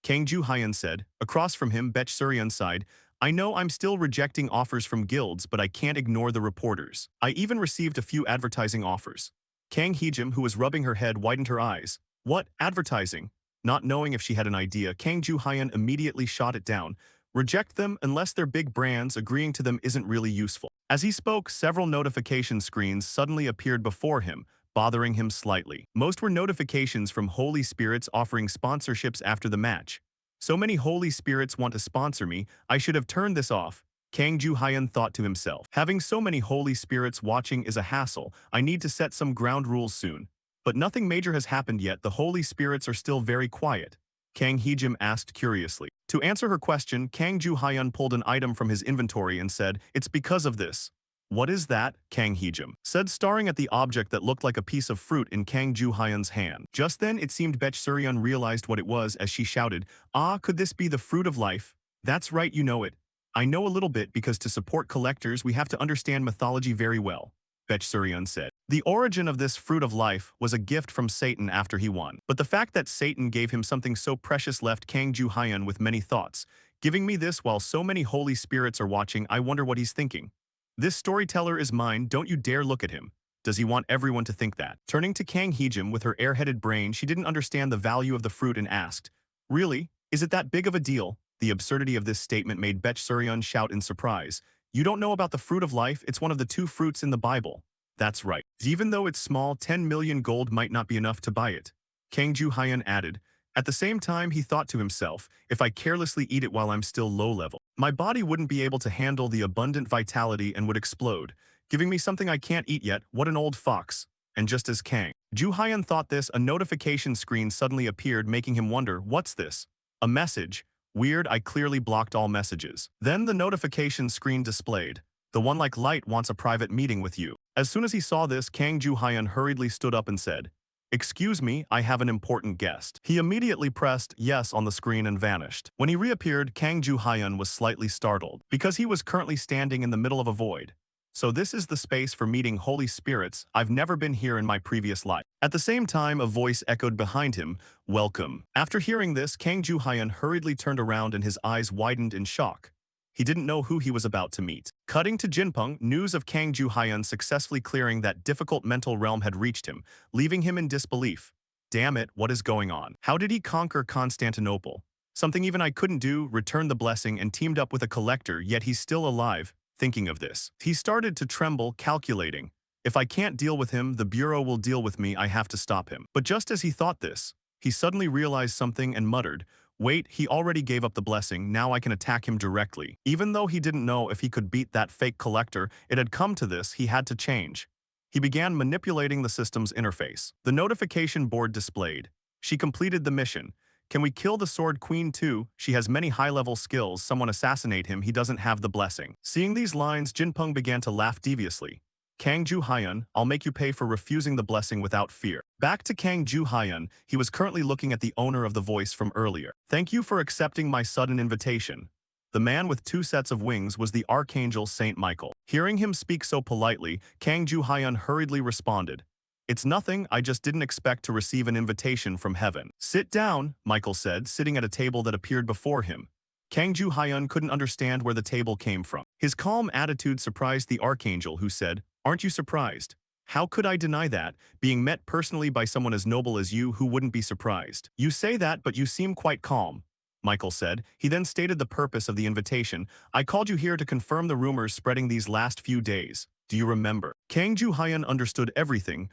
Speaker 1: Kang Ju-hyun said. Across from him, Baek Suryeon sighed, I know I'm still rejecting offers from guilds, but I can't ignore the reporters. I even received a few advertising offers. Kang Heejim, who was rubbing her head, widened her eyes. What? Advertising? Not knowing if she had an idea, Kang Ju-hyun immediately shot it down. Reject them unless they're big brands, agreeing to them isn't really useful. As he spoke, several notification screens suddenly appeared before him, bothering him slightly. Most were notifications from Holy Spirits offering sponsorships after the match. So many Holy Spirits want to sponsor me, I should have turned this off. Kang Ju-hyun thought to himself. Having so many Holy Spirits watching is a hassle, I need to set some ground rules soon. But nothing major has happened yet, the Holy Spirits are still very quiet. Kang Heejim asked curiously. To answer her question, Kang Ju-hyun pulled an item from his inventory and said, it's because of this. What is that? Kang Heejim said, staring at the object that looked like a piece of fruit in Kang Ju-hyun's hand. Just then, it seemed Baek Suryeon realized what it was as she shouted, ah, could this be the fruit of life? That's right, you know it. I know a little bit because to support collectors, we have to understand mythology very well, Baek Suryeon said. The origin of this fruit of life was a gift from Satan after he won. But the fact that Satan gave him something so precious left Kang Ju-hyun with many thoughts. Giving me this while so many Holy Spirits are watching, I wonder what he's thinking. This storyteller is mine, don't you dare look at him. Does he want everyone to think that? Turning to Kang Heejim with her airheaded brain, she didn't understand the value of the fruit and asked, really? Is it that big of a deal? The absurdity of this statement made Baek Suryeon shout in surprise. You don't know about the fruit of life? It's one of the 2 fruits in the Bible. That's right. Even though it's small, 10 million gold might not be enough to buy it. Kang Ju-hyun added, At the same time, he thought to himself, if I carelessly eat it while I'm still low level, my body wouldn't be able to handle the abundant vitality and would explode, giving me something I can't eat yet. What an old fox. And just as Ju Hyun thought this, a notification screen suddenly appeared, making him wonder, what's this? A message. Weird, I clearly blocked all messages. Then the notification screen displayed. The one like light wants a private meeting with you. As soon as he saw this, Ju Hyun hurriedly stood up and said, "Excuse me, I have an important guest." He immediately pressed yes on the screen and vanished. When he reappeared, Ju Hyun was slightly startled, because he was currently standing in the middle of a void. So this is the space for meeting holy spirits. I've never been here in my previous life. At the same time, a voice echoed behind him, "Welcome." After hearing this, Ju Hyun hurriedly turned around and his eyes widened in shock. He didn't know who he was about to meet. Cutting to Jinpeng, news of Ju Hyun successfully clearing that difficult mental realm had reached him, leaving him in disbelief. Damn it, what is going on? How did he conquer Constantinople? Something even I couldn't do, returned the blessing and teamed up with a collector, yet he's still alive. Thinking of this, he started to tremble, calculating. If I can't deal with him, the Bureau will deal with me, I have to stop him. But just as he thought this, he suddenly realized something and muttered, wait, he already gave up the blessing, now I can attack him directly. Even though he didn't know if he could beat that fake collector, it had come to this, he had to change. He began manipulating the system's interface. The notification board displayed. She completed the mission. Can we kill the Sword Queen too? She has many high-level skills, someone assassinate him, he doesn't have the blessing. Seeing these lines, Jinpeng began to laugh deviously. Ju Hyun, I'll make you pay for refusing the blessing without fear. Back to Ju Hyun, he was currently looking at the owner of the voice from earlier. Thank you for accepting my sudden invitation. The man with 2 sets of wings was the Archangel Saint Michael. Hearing him speak so politely, Ju Hyun hurriedly responded. It's nothing, I just didn't expect to receive an invitation from heaven. Sit down, Michael said, sitting at a table that appeared before him. Ju Hyun couldn't understand where the table came from. His calm attitude surprised the Archangel, who said, aren't you surprised? How could I deny that? Being met personally by someone as noble as you, who wouldn't be surprised? You say that, but you seem quite calm, Michael said. He then stated the purpose of the invitation. I called you here to confirm the rumors spreading these last few days. Do you remember? Ju Hyun understood everything.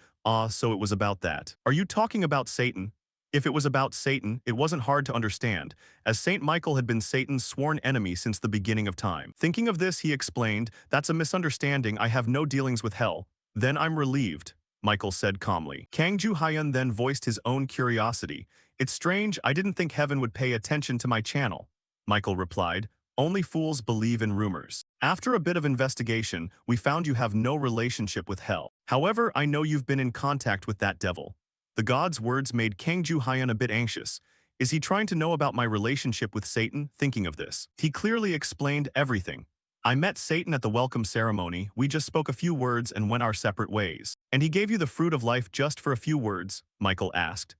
Speaker 1: So it was about that. Are you talking about Satan? If it was about Satan, it wasn't hard to understand, as Saint Michael had been Satan's sworn enemy since the beginning of time. Thinking of this, he explained, that's a misunderstanding, I have no dealings with hell. Then I'm relieved, Michael said calmly. Ju Hyun then voiced his own curiosity. It's strange, I didn't think heaven would pay attention to my channel. Michael replied, only fools believe in rumors. After a bit of investigation, we found you have no relationship with hell. However, I know you've been in contact with that devil. The god's words made Ju Hyun a bit anxious. Is he trying to know about my relationship with Satan? Thinking of this, he clearly explained everything. I met Satan at the welcome ceremony, we just spoke a few words and went our separate ways. And he gave you the fruit of life just for a few words? Michael asked.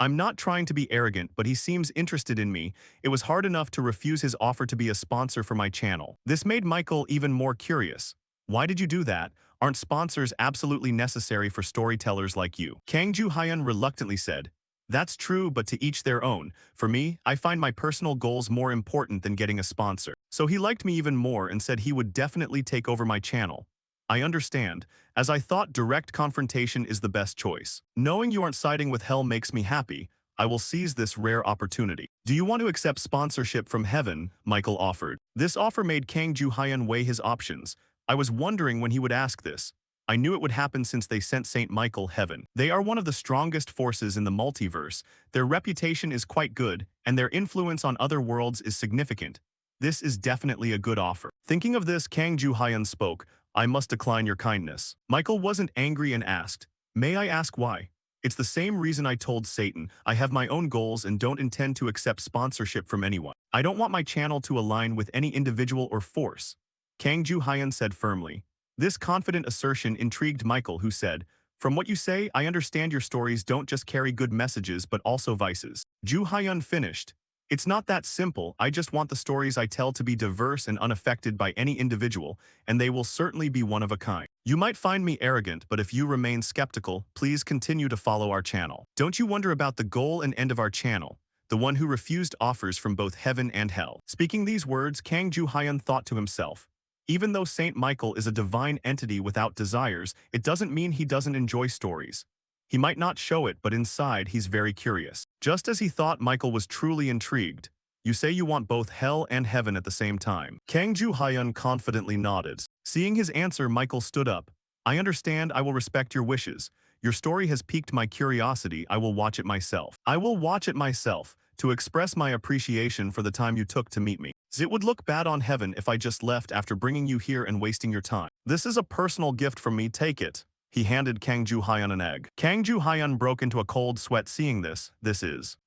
Speaker 1: I'm not trying to be arrogant, but he seems interested in me. It was hard enough to refuse his offer to be a sponsor for my channel. This made Michael even more curious. Why did you do that? Aren't sponsors absolutely necessary for storytellers like you? Ju Hyun reluctantly said, that's true, but to each their own. For me, I find my personal goals more important than getting a sponsor. So he liked me even more and said he would definitely take over my channel. I understand, as I thought direct confrontation is the best choice. Knowing you aren't siding with hell makes me happy. I will seize this rare opportunity. Do you want to accept sponsorship from heaven? Michael offered. This offer made Ju Hyun weigh his options. I was wondering when he would ask this. I knew it would happen since they sent Saint Michael heaven. They are one of the strongest forces in the multiverse. Their reputation is quite good, and their influence on other worlds is significant. This is definitely a good offer. Thinking of this, Ju Hyun spoke. I must decline your kindness. Michael wasn't angry and asked, may I ask why? It's the same reason I told Satan. I have my own goals and don't intend to accept sponsorship from anyone. I don't want my channel to align with any individual or force. Ju Hyun said firmly. This confident assertion intrigued Michael, who said, from what you say, I understand your stories don't just carry good messages but also vices. Ju Hyun finished. It's not that simple, I just want the stories I tell to be diverse and unaffected by any individual, and they will certainly be one of a kind. You might find me arrogant, but if you remain skeptical, please continue to follow our channel. Don't you wonder about the goal and end of our channel, the one who refused offers from both heaven and hell. Speaking these words, Ju Hyun thought to himself, even though Saint Michael is a divine entity without desires, it doesn't mean he doesn't enjoy stories. He might not show it, but inside he's very curious. Just as he thought Michael was truly intrigued. You say you want both hell and heaven at the same time. Kang Ju-hyun confidently nodded. Seeing his answer, Michael stood up. I understand, I will respect your wishes. Your story has piqued my curiosity, I will watch it myself. I will watch it myself, to express my appreciation for the time you took to meet me. It would look bad on heaven if I just left after bringing you here and wasting your time. This is a personal gift from me, take it. He handed Kang Ju-hyun an egg. Kang Ju-hyun broke into a cold sweat seeing this.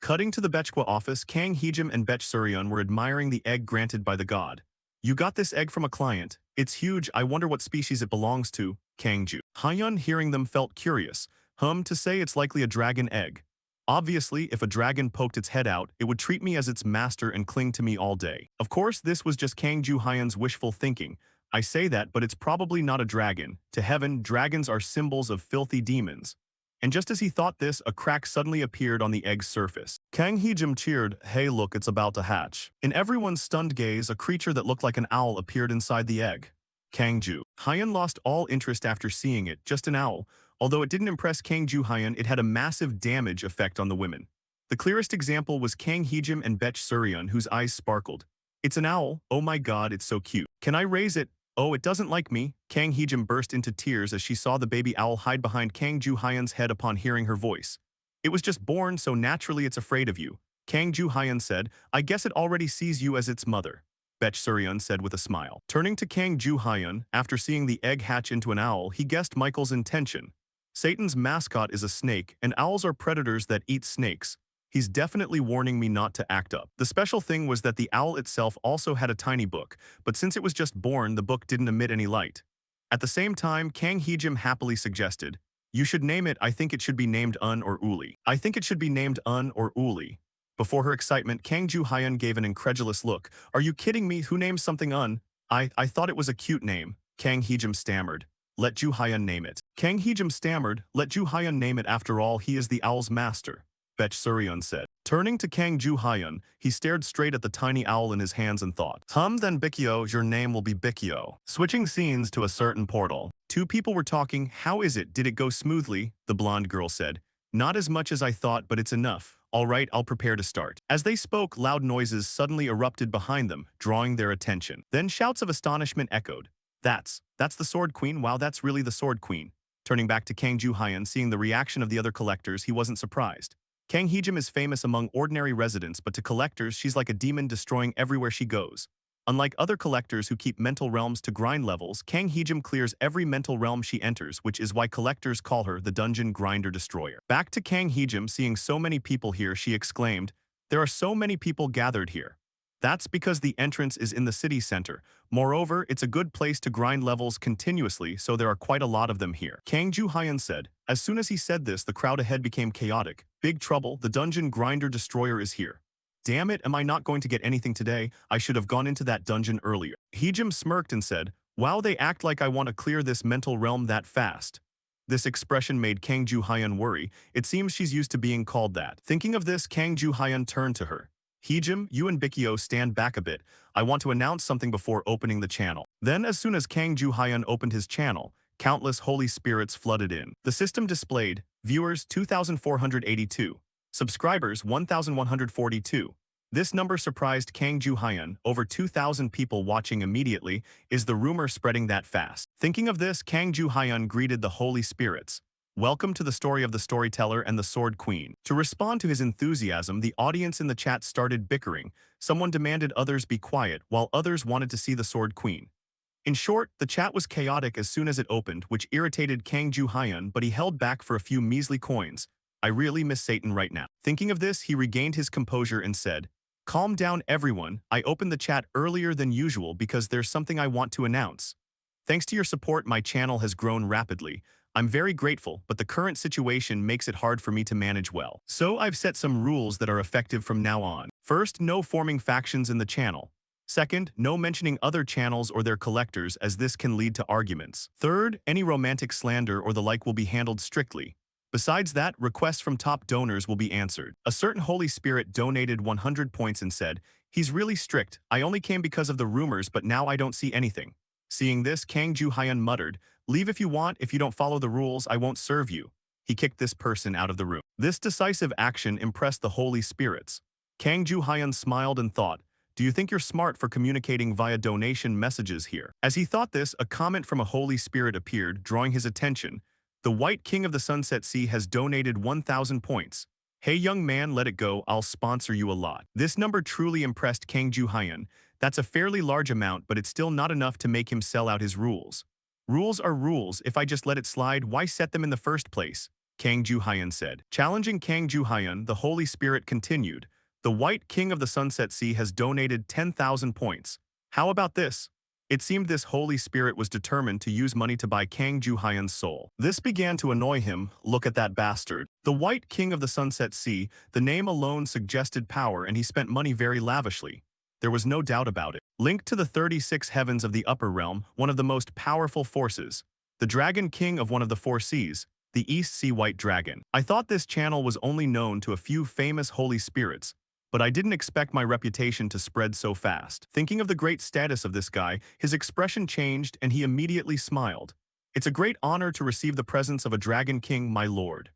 Speaker 1: Cutting to the Bechkwa office, Kang Heejim and Bech Suryeon were admiring the egg granted by the god. You got this egg from a client. It's huge, I wonder what species it belongs to. Kang Ju-hyun hearing them felt curious. To say it's likely a dragon egg. Obviously, if a dragon poked its head out, it would treat me as its master and cling to me all day. Of course, this was just Kang Ju-hyun's wishful thinking. I say that, but it's probably not a dragon. To heaven, dragons are symbols of filthy demons. And just as he thought this, a crack suddenly appeared on the egg's surface. Kang Heejim cheered, hey look, it's about to hatch. In everyone's stunned gaze, a creature that looked like an owl appeared inside the egg. Kang Ju-hyun lost all interest after seeing it, just an owl. Although it didn't impress Kang Ju-hyun, it had a massive damage effect on the women. The clearest example was Kang Heejim and Bech Suryeon, whose eyes sparkled. It's an owl, oh my god, it's so cute. Can I raise it? Oh, it doesn't like me. Kang Heejim burst into tears as she saw the baby owl hide behind Kang Ju-hyun's head upon hearing her voice. It was just born, so naturally it's afraid of you. Kang Ju-hyun said, I guess it already sees you as its mother. Bech Suryeon said with a smile. Turning to Kang Ju-hyun, after seeing the egg hatch into an owl, he guessed Michael's intention. Satan's mascot is a snake, and owls are predators that eat snakes. He's definitely warning me not to act up. The special thing was that the owl itself also had a tiny book, but since it was just born, the book didn't emit any light. At the same time, Kang Heejim happily suggested, you should name it, I think it should be named Un or Uli. I think it should be named Un or Uli. Before her excitement, Kang Ju-hyun gave an incredulous look. Are you kidding me? Who names something Un? I thought it was a cute name. Kang Heejim stammered. Let Ju-hyun name it. Kang Heejim stammered, let Ju-hyun name it, after all, he is the owl's master. Bech Suryeon said. Turning to Kang Ju-hyun, he stared straight at the tiny owl in his hands and thought, then Bikyo, your name will be Bikyo. Switching scenes to a certain portal. Two people were talking, how is it, did it go smoothly? The blonde girl said. Not as much as I thought, but it's enough. Alright, I'll prepare to start. As they spoke, loud noises suddenly erupted behind them, drawing their attention. Then shouts of astonishment echoed. That's the Sword Queen, wow, that's really the Sword Queen. Turning back to Kang Ju-hyun, seeing the reaction of the other collectors, he wasn't surprised. Kang Heejim is famous among ordinary residents, but to collectors, she's like a demon destroying everywhere she goes. Unlike other collectors who keep mental realms to grind levels, Kang Heejim clears every mental realm she enters, which is why collectors call her the Dungeon Grinder Destroyer. Back to Kang Heejim, seeing so many people here, she exclaimed, there are so many people gathered here. That's because the entrance is in the city center. Moreover, it's a good place to grind levels continuously, so there are quite a lot of them here. Kang Ju-hyun said. As soon as he said this, the crowd ahead became chaotic. Big trouble, the Dungeon Grinder Destroyer is here. Damn it, am I not going to get anything today? I should have gone into that dungeon earlier. Heejim smirked and said, wow, they act like I want to clear this mental realm that fast. This expression made Kang Ju-hyun worry. It seems she's used to being called that. Thinking of this, Kang Ju-hyun turned to her. Heejim, you and Bikyo stand back a bit. I want to announce something before opening the channel. Then as soon as Kang Ju-hyun opened his channel, countless holy spirits flooded in. The system displayed, viewers 2,482, subscribers 1,142. This number surprised Kang Ju-hyun, over 2,000 people watching immediately. Is the rumor spreading that fast? Thinking of this, Kang Ju-hyun greeted the holy spirits. Welcome to the story of the storyteller and the Sword Queen. To respond to his enthusiasm, the audience in the chat started bickering. Someone demanded others be quiet, while others wanted to see the Sword Queen. In short, the chat was chaotic as soon as it opened, which irritated Kang Ju-hyun, but he held back for a few measly coins. I really miss Satan right now. Thinking of this, he regained his composure and said, calm down everyone, I opened the chat earlier than usual because there's something I want to announce. Thanks to your support, my channel has grown rapidly. I'm very grateful, but the current situation makes it hard for me to manage well. So I've set some rules that are effective from now on. First, no forming factions in the channel. Second, no mentioning other channels or their collectors as this can lead to arguments. Third, any romantic slander or the like will be handled strictly. Besides that, requests from top donors will be answered. A certain holy spirit donated 100 points and said, he's really strict, I only came because of the rumors but now I don't see anything. Seeing this, Kang Ju-hyun muttered, leave if you want, if you don't follow the rules I won't serve you. he kicked this person out of the room. This decisive action impressed the holy spirits. Kang Ju-hyun smiled and thought, "Do you think you're smart for communicating via donation messages here?" As he thought this, a comment from a holy spirit appeared, drawing his attention. "The White King of the Sunset Sea has donated 1,000 points. Hey young man, let it go, I'll sponsor you a lot." This number truly impressed Kang Ju-hyun. That's a fairly large amount, but it's still not enough to make him sell out his rules. "Rules are rules, if I just let it slide, why set them in the first place?" Kang Ju-hyun said. Challenging Kang Ju-hyun, the Holy Spirit continued, "The White King of the Sunset Sea has donated 10,000 points. How about this?" It seemed this Holy Spirit was determined to use money to buy Kang Ju-hyun's soul. This began to annoy him. Look at that bastard. The White King of the Sunset Sea, the name alone suggested power, and he spent money very lavishly. There was no doubt about it. Linked to the 36 heavens of the upper realm, one of the most powerful forces. The Dragon King of one of the four seas, the East Sea White Dragon. I thought this channel was only known to a few famous holy spirits, but I didn't expect my reputation to spread so fast. Thinking of the great status of this guy, his expression changed and he immediately smiled. "It's a great honor to receive the presence of a Dragon King, my lord."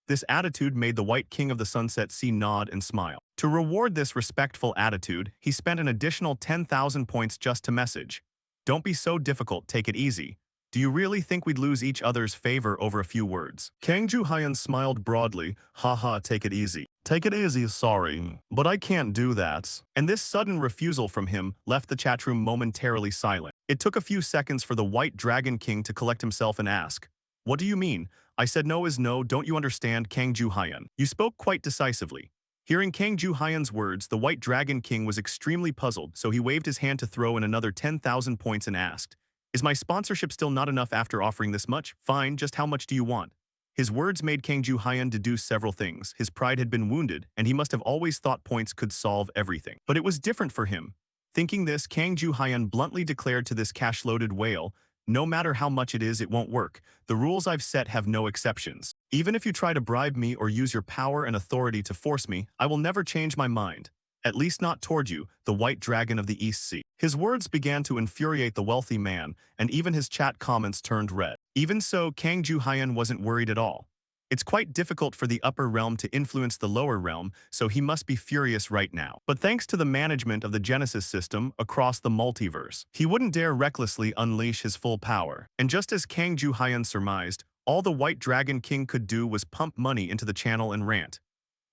Speaker 1: This attitude made the White King of the Sunset Sea nod and smile. To reward this respectful attitude, he spent an additional 10,000 points just to message, "Don't be so difficult, take it easy. Do you really think we'd lose each other's favor over a few words?" Kang Ju-hyun smiled broadly, "Haha, take it easy. Take it easy, sorry, but I can't do that." And this sudden refusal from him left the chatroom momentarily silent. It took a few seconds for the White Dragon King to collect himself and ask, "What do you mean? I said no is no, don't you understand, Kang Ju-hyun? You spoke quite decisively." Hearing Kang Ju-hyun's words, the White Dragon King was extremely puzzled, so he waved his hand to throw in another 10,000 points and asked, "Is my sponsorship still not enough after offering this much? Fine, just how much do you want?" His words made Kang Ju-hyun deduce several things. His pride had been wounded, and he must have always thought points could solve everything. But it was different for him. Thinking this, Kang Ju-hyun bluntly declared to this cash-loaded whale, "No matter how much it is, it won't work. The rules I've set have no exceptions. Even if you try to bribe me or use your power and authority to force me, I will never change my mind. At least not toward you, the White Dragon of the East Sea." His words began to infuriate the wealthy man, and even his chat comments turned red. Even so, Kang Ju-hyun wasn't worried at all. It's quite difficult for the upper realm to influence the lower realm, so he must be furious right now. But thanks to the management of the Genesis system across the multiverse, he wouldn't dare recklessly unleash his full power. And just as Kang Ju-hyun surmised, all the White Dragon King could do was pump money into the channel and rant.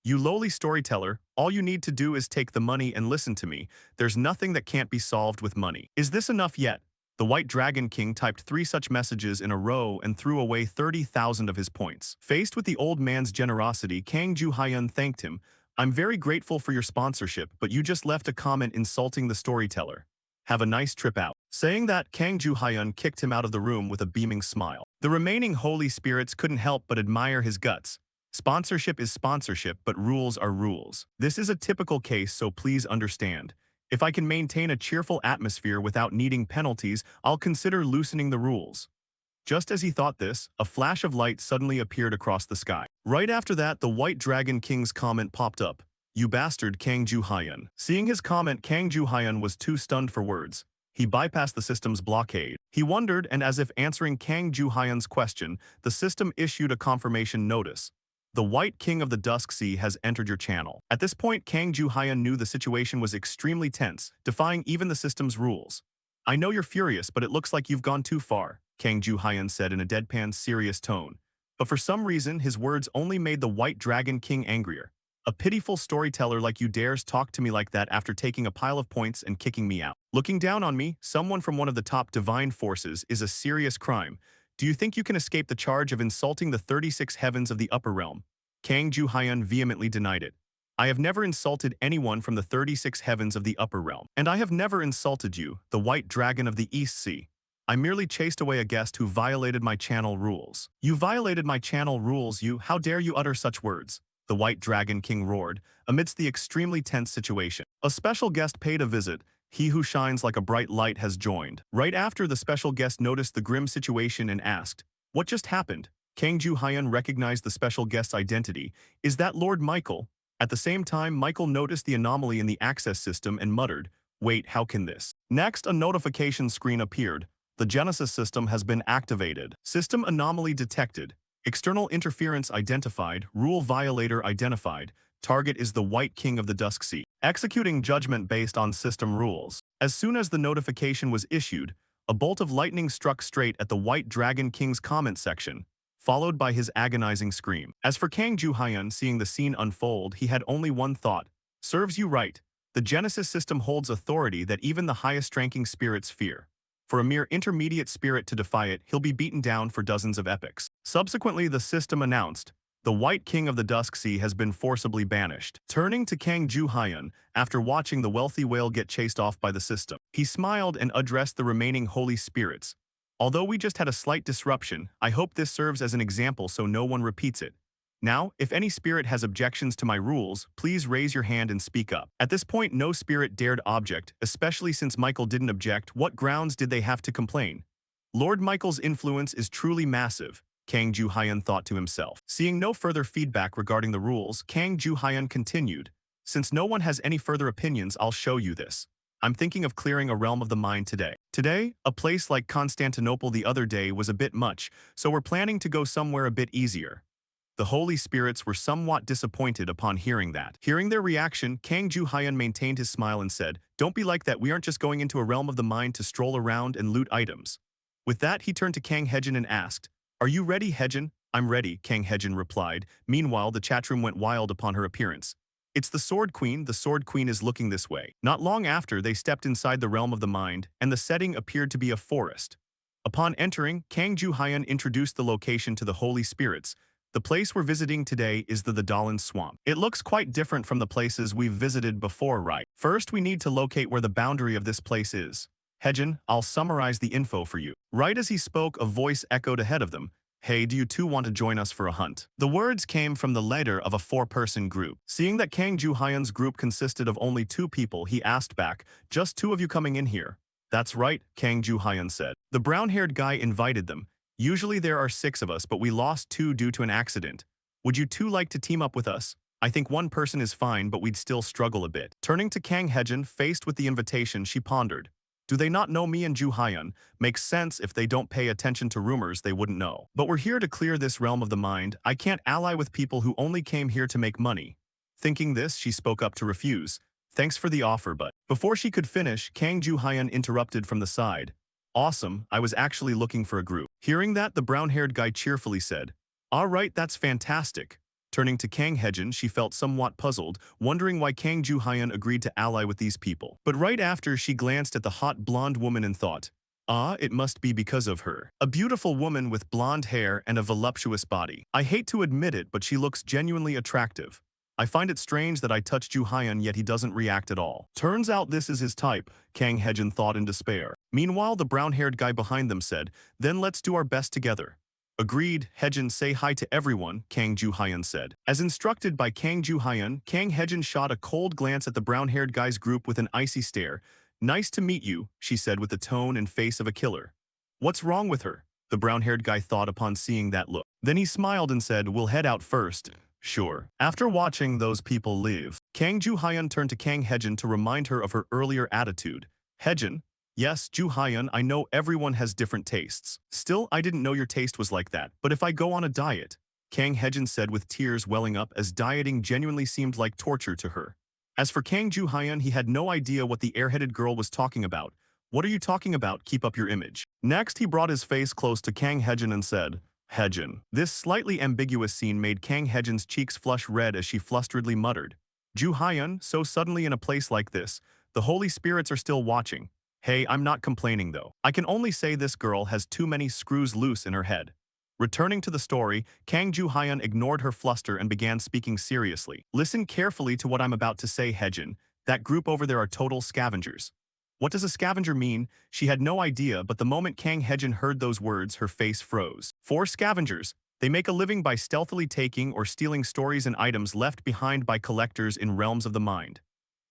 Speaker 1: "You lowly storyteller, all you need to do is take the money and listen to me. There's nothing that can't be solved with money. Is this enough yet?" The White Dragon King typed 3 such messages in a row and threw away 30,000 of his points. Faced with the old man's generosity, Kang Ju-hyun thanked him. "I'm very grateful for your sponsorship, but you just left a comment insulting the storyteller. Have a nice trip out." Saying that, Kang Ju-hyun kicked him out of the room with a beaming smile. The remaining holy spirits couldn't help but admire his guts. Sponsorship is sponsorship, but rules are rules. This is a typical case, so please understand. If I can maintain a cheerful atmosphere without needing penalties, I'll consider loosening the rules. Just as he thought this, a flash of light suddenly appeared across the sky. Right after that, the White Dragon King's comment popped up. "You bastard, Kang Ju-hyun." Seeing his comment, Kang Ju-hyun was too stunned for words. He bypassed the system's blockade. He wondered, and as if answering Kang Ju-hyun's question, the system issued a confirmation notice. "The White King of the Dusk Sea has entered your channel." At this point, Kang Ju-hyun knew the situation was extremely tense, defying even the system's rules. "I know you're furious, but it looks like you've gone too far," Kang Ju-hyun said in a deadpan, serious tone. But for some reason, his words only made the White Dragon King angrier. "A pitiful storyteller like you dares talk to me like that after taking a pile of points and kicking me out. Looking down on me, someone from one of the top divine forces, is a serious crime. Do you think you can escape the charge of insulting the 36 heavens of the upper realm?" Kang Ju-hyun vehemently denied it. "I have never insulted anyone from the 36 heavens of the upper realm. And I have never insulted you, the White Dragon of the East Sea. I merely chased away a guest who violated my channel rules." "You violated my channel rules, you? How dare you utter such words?" the White Dragon King roared, amidst the extremely tense situation. A special guest paid a visit. He who shines like a bright light has joined. Right after, the special guest noticed the grim situation and asked, "What just happened?" Kang Ju-hyun recognized the special guest's identity. "Is that Lord Michael?" At the same time, Michael noticed the anomaly in the access system and muttered, "Wait, how can this?" Next, a notification screen appeared. "The Genesis system has been activated. System anomaly detected. External interference identified, rule violator identified, target is the White King of the Dusk Sea. Executing judgment based on system rules. As soon as the notification was issued, a bolt of lightning struck straight at the White Dragon King's comment section, followed by his agonizing scream. As for Kang Ju-hyun seeing the scene unfold, he had only one thought. Serves you right. The Genesis system holds authority that even the highest-ranking spirits fear. For a mere intermediate spirit to defy it, he'll be beaten down for dozens of epochs. Subsequently, the system announced, the White King of the Dusk Sea has been forcibly banished. Turning to Kang Ju-hyun, after watching the wealthy whale get chased off by the system, he smiled and addressed the remaining holy spirits. Although we just had a slight disruption, I hope this serves as an example so no one repeats it. Now, if any spirit has objections to my rules, please raise your hand and speak up. At this point, no spirit dared object, especially since Michael didn't object. What grounds did they have to complain? Lord Michael's influence is truly massive, Kang Ju-hyun thought to himself. Seeing no further feedback regarding the rules, Kang Ju-hyun continued, since no one has any further opinions, I'll show you this. I'm thinking of clearing a realm of the mind today. Today, a place like Constantinople the other day was a bit much, so we're planning to go somewhere a bit easier. The holy spirits were somewhat disappointed upon hearing that. Hearing their reaction, Kang Ju-hyun maintained his smile and said, don't be like that, we aren't just going into a realm of the mind to stroll around and loot items. With that, he turned to Kang Haejin and asked, are you ready, Haejin? I'm ready, Kang Haejin replied. Meanwhile, the chatroom went wild upon her appearance. It's the Sword Queen is looking this way. Not long after, they stepped inside the realm of the mind, and the setting appeared to be a forest. Upon entering, Kang Ju-hyun introduced the location to the holy spirits. The place we're visiting today is the Dahlin Swamp. It looks quite different from the places we've visited before, right? First, we need to locate where the boundary of this place is. Haejin, I'll summarize the info for you. Right as he spoke, a voice echoed ahead of them. Hey, do you two want to join us for a hunt? The words came from the leader of a four-person group. Seeing that Kang Ju-hyun's group consisted of only two people, he asked back, just two of you coming in here? That's right, Kang Ju-hyun said. The brown-haired guy invited them. Usually there are 6 of us, but we lost 2 due to an accident. Would you two like to team up with us? I think one person is fine, but we'd still struggle a bit. Turning to Kang Haejin, faced with the invitation, she pondered. Do they not know me and Ju-hyun? Makes sense if they don't pay attention to rumors they wouldn't know. But we're here to clear this realm of the mind. I can't ally with people who only came here to make money. Thinking this, she spoke up to refuse. Thanks for the offer, but before she could finish, Kang Ju-hyun interrupted from the side. Awesome, I was actually looking for a group. Hearing that, the brown-haired guy cheerfully said, all right, that's fantastic. Turning to Kang Haejin, she felt somewhat puzzled, wondering why Kang Ju-hyun agreed to ally with these people. But right after, she glanced at the hot blonde woman and thought, it must be because of her. A beautiful woman with blonde hair and a voluptuous body. I hate to admit it, but she looks genuinely attractive. I find it strange that I touched Ju-hyun, yet he doesn't react at all. Turns out this is his type, Kang Haejin thought in despair. Meanwhile, the brown-haired guy behind them said, then let's do our best together. Agreed, Haejin, say hi to everyone, Kang Ju-hyun said. As instructed by Kang Ju-hyun, Kang Haejin shot a cold glance at the brown-haired guy's group with an icy stare. Nice to meet you, she said with the tone and face of a killer. What's wrong with her? The brown-haired guy thought upon seeing that look. Then he smiled and said, we'll head out first. Sure. After watching those people leave, Kang Ju-hyun turned to Kang Haejin to remind her of her earlier attitude. Haejin, yes, Ju-hyun, I know everyone has different tastes. Still, I didn't know your taste was like that. But if I go on a diet, Kang Haejin said with tears welling up as dieting genuinely seemed like torture to her. As for Kang Ju-hyun, he had no idea what the airheaded girl was talking about. What are you talking about? Keep up your image. Next, he brought his face close to Kang Haejin and said, Haejin. This slightly ambiguous scene made Kang Haejin's cheeks flush red as she flusteredly muttered. Ju-hyun, so suddenly in a place like this, the holy spirits are still watching. Hey, I'm not complaining though. I can only say this girl has too many screws loose in her head. Returning to the story, Kang Ju-hyun ignored her fluster and began speaking seriously. Listen carefully to what I'm about to say, Haejin. That group over there are total scavengers. What does a scavenger mean? She had no idea, but the moment Kang Haejin heard those words, her face froze. 4 scavengers. They make a living by stealthily taking or stealing stories and items left behind by collectors in realms of the mind.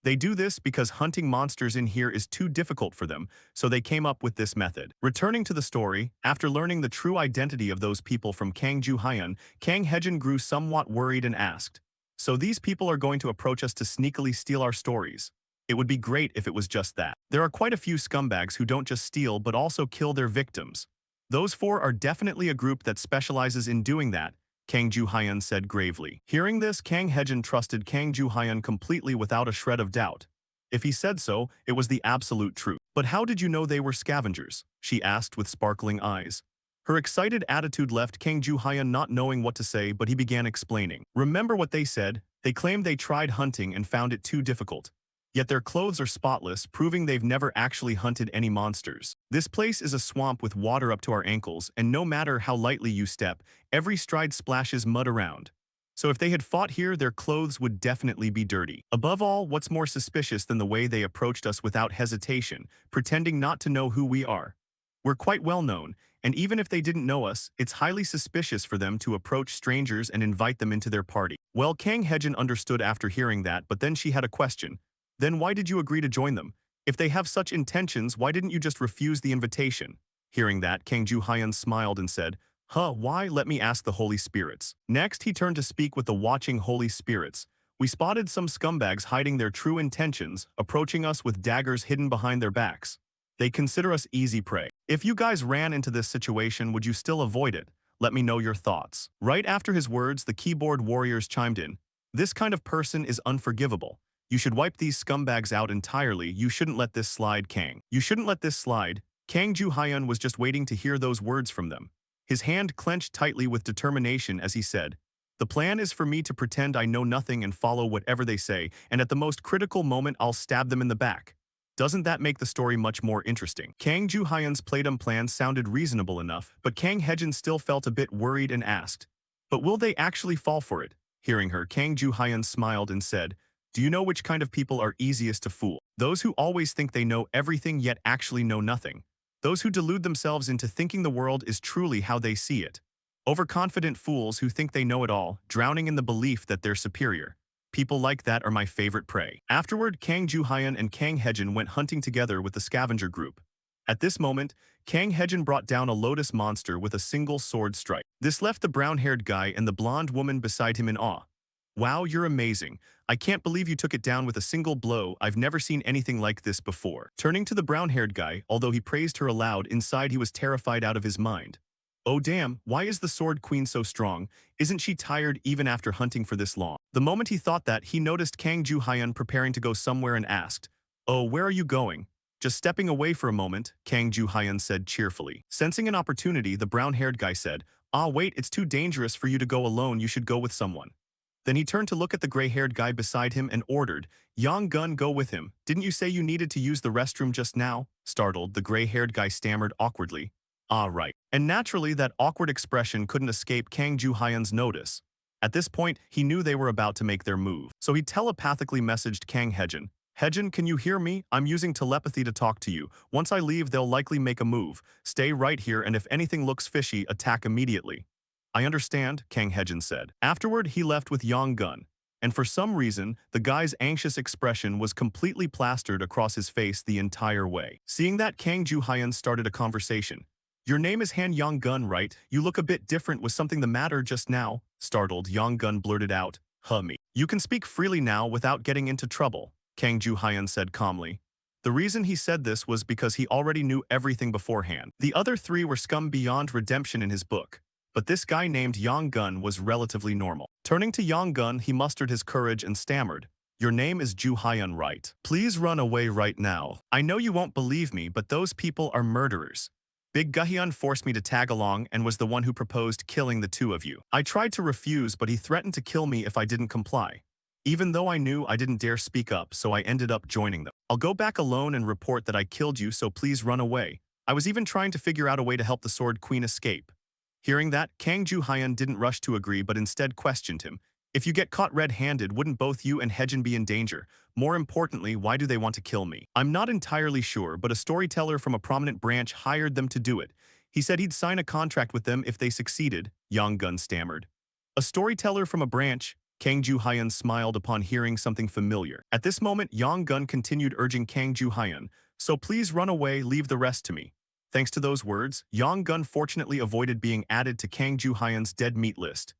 Speaker 1: They do this because hunting monsters in here is too difficult for them, so they came up with this method. Returning to the story, after learning the true identity of those people from Kang Ju-hyun, Kang Haejin grew somewhat worried and asked, so these people are going to approach us to sneakily steal our stories? It would be great if it was just that. There are quite a few scumbags who don't just steal but also kill their victims. Those four are definitely a group that specializes in doing that, Kang Ju-hyun said gravely. Hearing this, Kang Hejin trusted Kang Ju-hyun completely without a shred of doubt. If he said so, it was the absolute truth. But how did you know they were scavengers? She asked with sparkling eyes. Her excited attitude left Kang Ju-hyun not knowing what to say, but he began explaining. Remember what they said? They claimed they tried hunting and found it too difficult. Yet their clothes are spotless, proving they've never actually hunted any monsters. This place is a swamp with water up to our ankles, and no matter how lightly you step, every stride splashes mud around. So if they had fought here, their clothes would definitely be dirty. Above all, what's more suspicious than the way they approached us without hesitation, pretending not to know who we are? We're quite well known, and even if they didn't know us, it's highly suspicious for them to approach strangers and invite them into their party. Well, Kang Hejin understood after hearing that, but then she had a question. Then why did you agree to join them? If they have such intentions, why didn't you just refuse the invitation? Hearing that, Kang Ju-hyun smiled and said, why? Let me ask the Holy Spirits. Next, he turned to speak with the watching Holy Spirits. We spotted some scumbags hiding their true intentions, approaching us with daggers hidden behind their backs. They consider us easy prey. If you guys ran into this situation, would you still avoid it? Let me know your thoughts. Right after his words, the keyboard warriors chimed in. This kind of person is unforgivable. You should wipe these scumbags out entirely. You shouldn't let this slide, Kang. You shouldn't let this slide. Kang Ju-hyun was just waiting to hear those words from them. His hand clenched tightly with determination as he said, the plan is for me to pretend I know nothing and follow whatever they say, and at the most critical moment I'll stab them in the back. Doesn't that make the story much more interesting? Kang Ju-hyun's Playdom plan sounded reasonable enough, but Kang Hejin still felt a bit worried and asked, but will they actually fall for it? Hearing her, Kang Ju-hyun smiled and said, do you know which kind of people are easiest to fool? Those who always think they know everything yet actually know nothing. Those who delude themselves into thinking the world is truly how they see it. Overconfident fools who think they know it all, drowning in the belief that they're superior. People like that are my favorite prey. Afterward, Kang Ju-hyun and Kang Hejin went hunting together with the scavenger group. At this moment, Kang Hejin brought down a lotus monster with a single sword strike. This left the brown-haired guy and the blonde woman beside him in awe. Wow, you're amazing. I can't believe you took it down with a single blow. I've never seen anything like this before. Turning to the brown-haired guy, although he praised her aloud, inside he was terrified out of his mind. Oh damn, why is the Sword Queen so strong? Isn't she tired even after hunting for this long? The moment he thought that, he noticed Kang Ju-hyun preparing to go somewhere and asked, oh, where are you going? Just stepping away for a moment, Kang Ju-hyun said cheerfully. Sensing an opportunity, the brown-haired guy said, wait, it's too dangerous for you to go alone, you should go with someone. Then he turned to look at the gray-haired guy beside him and ordered, Yang-gun, go with him. Didn't you say you needed to use the restroom just now? Startled, the gray-haired guy stammered awkwardly. Right. And naturally, that awkward expression couldn't escape Kang Ju-hyun's notice. At this point, he knew they were about to make their move. So he telepathically messaged Kang Hejin. Hejin, can you hear me? I'm using telepathy to talk to you. Once I leave, they'll likely make a move. Stay right here, and if anything looks fishy, attack immediately. I understand, Kang Hejin said. Afterward, he left with Yang-gun. And for some reason, the guy's anxious expression was completely plastered across his face the entire way. Seeing that, Kang Ju-hyun started a conversation. Your name is Han Yang-gun, right? You look a bit different. Was something the matter just now? Startled, Yang-gun blurted out, me. You can speak freely now without getting into trouble, Kang Ju-hyun said calmly. The reason he said this was because he already knew everything beforehand. The other three were scum beyond redemption in his book. But this guy named Yang-gun was relatively normal. Turning to Yang-gun, he mustered his courage and stammered, your name is Ju-hyun, right? Please run away right now. I know you won't believe me, but those people are murderers. Big Gahyun forced me to tag along and was the one who proposed killing the two of you. I tried to refuse, but he threatened to kill me if I didn't comply. Even though I knew I didn't dare speak up, so I ended up joining them. I'll go back alone and report that I killed you, so please run away. I was even trying to figure out a way to help the Sword Queen escape. Hearing that, Kang Ju-hyun didn't rush to agree but instead questioned him. If you get caught red-handed, wouldn't both you and Hejin be in danger? More importantly, why do they want to kill me? I'm not entirely sure, but a storyteller from a prominent branch hired them to do it. He said he'd sign a contract with them if they succeeded, Yang-gun stammered. A storyteller from a branch? Kang Ju-hyun smiled upon hearing something familiar. At this moment, Yang-gun continued urging Kang Ju-hyun, so please run away, leave the rest to me. Thanks to those words, Yang-gun fortunately avoided being added to Kang Ju-hyun's dead meat list.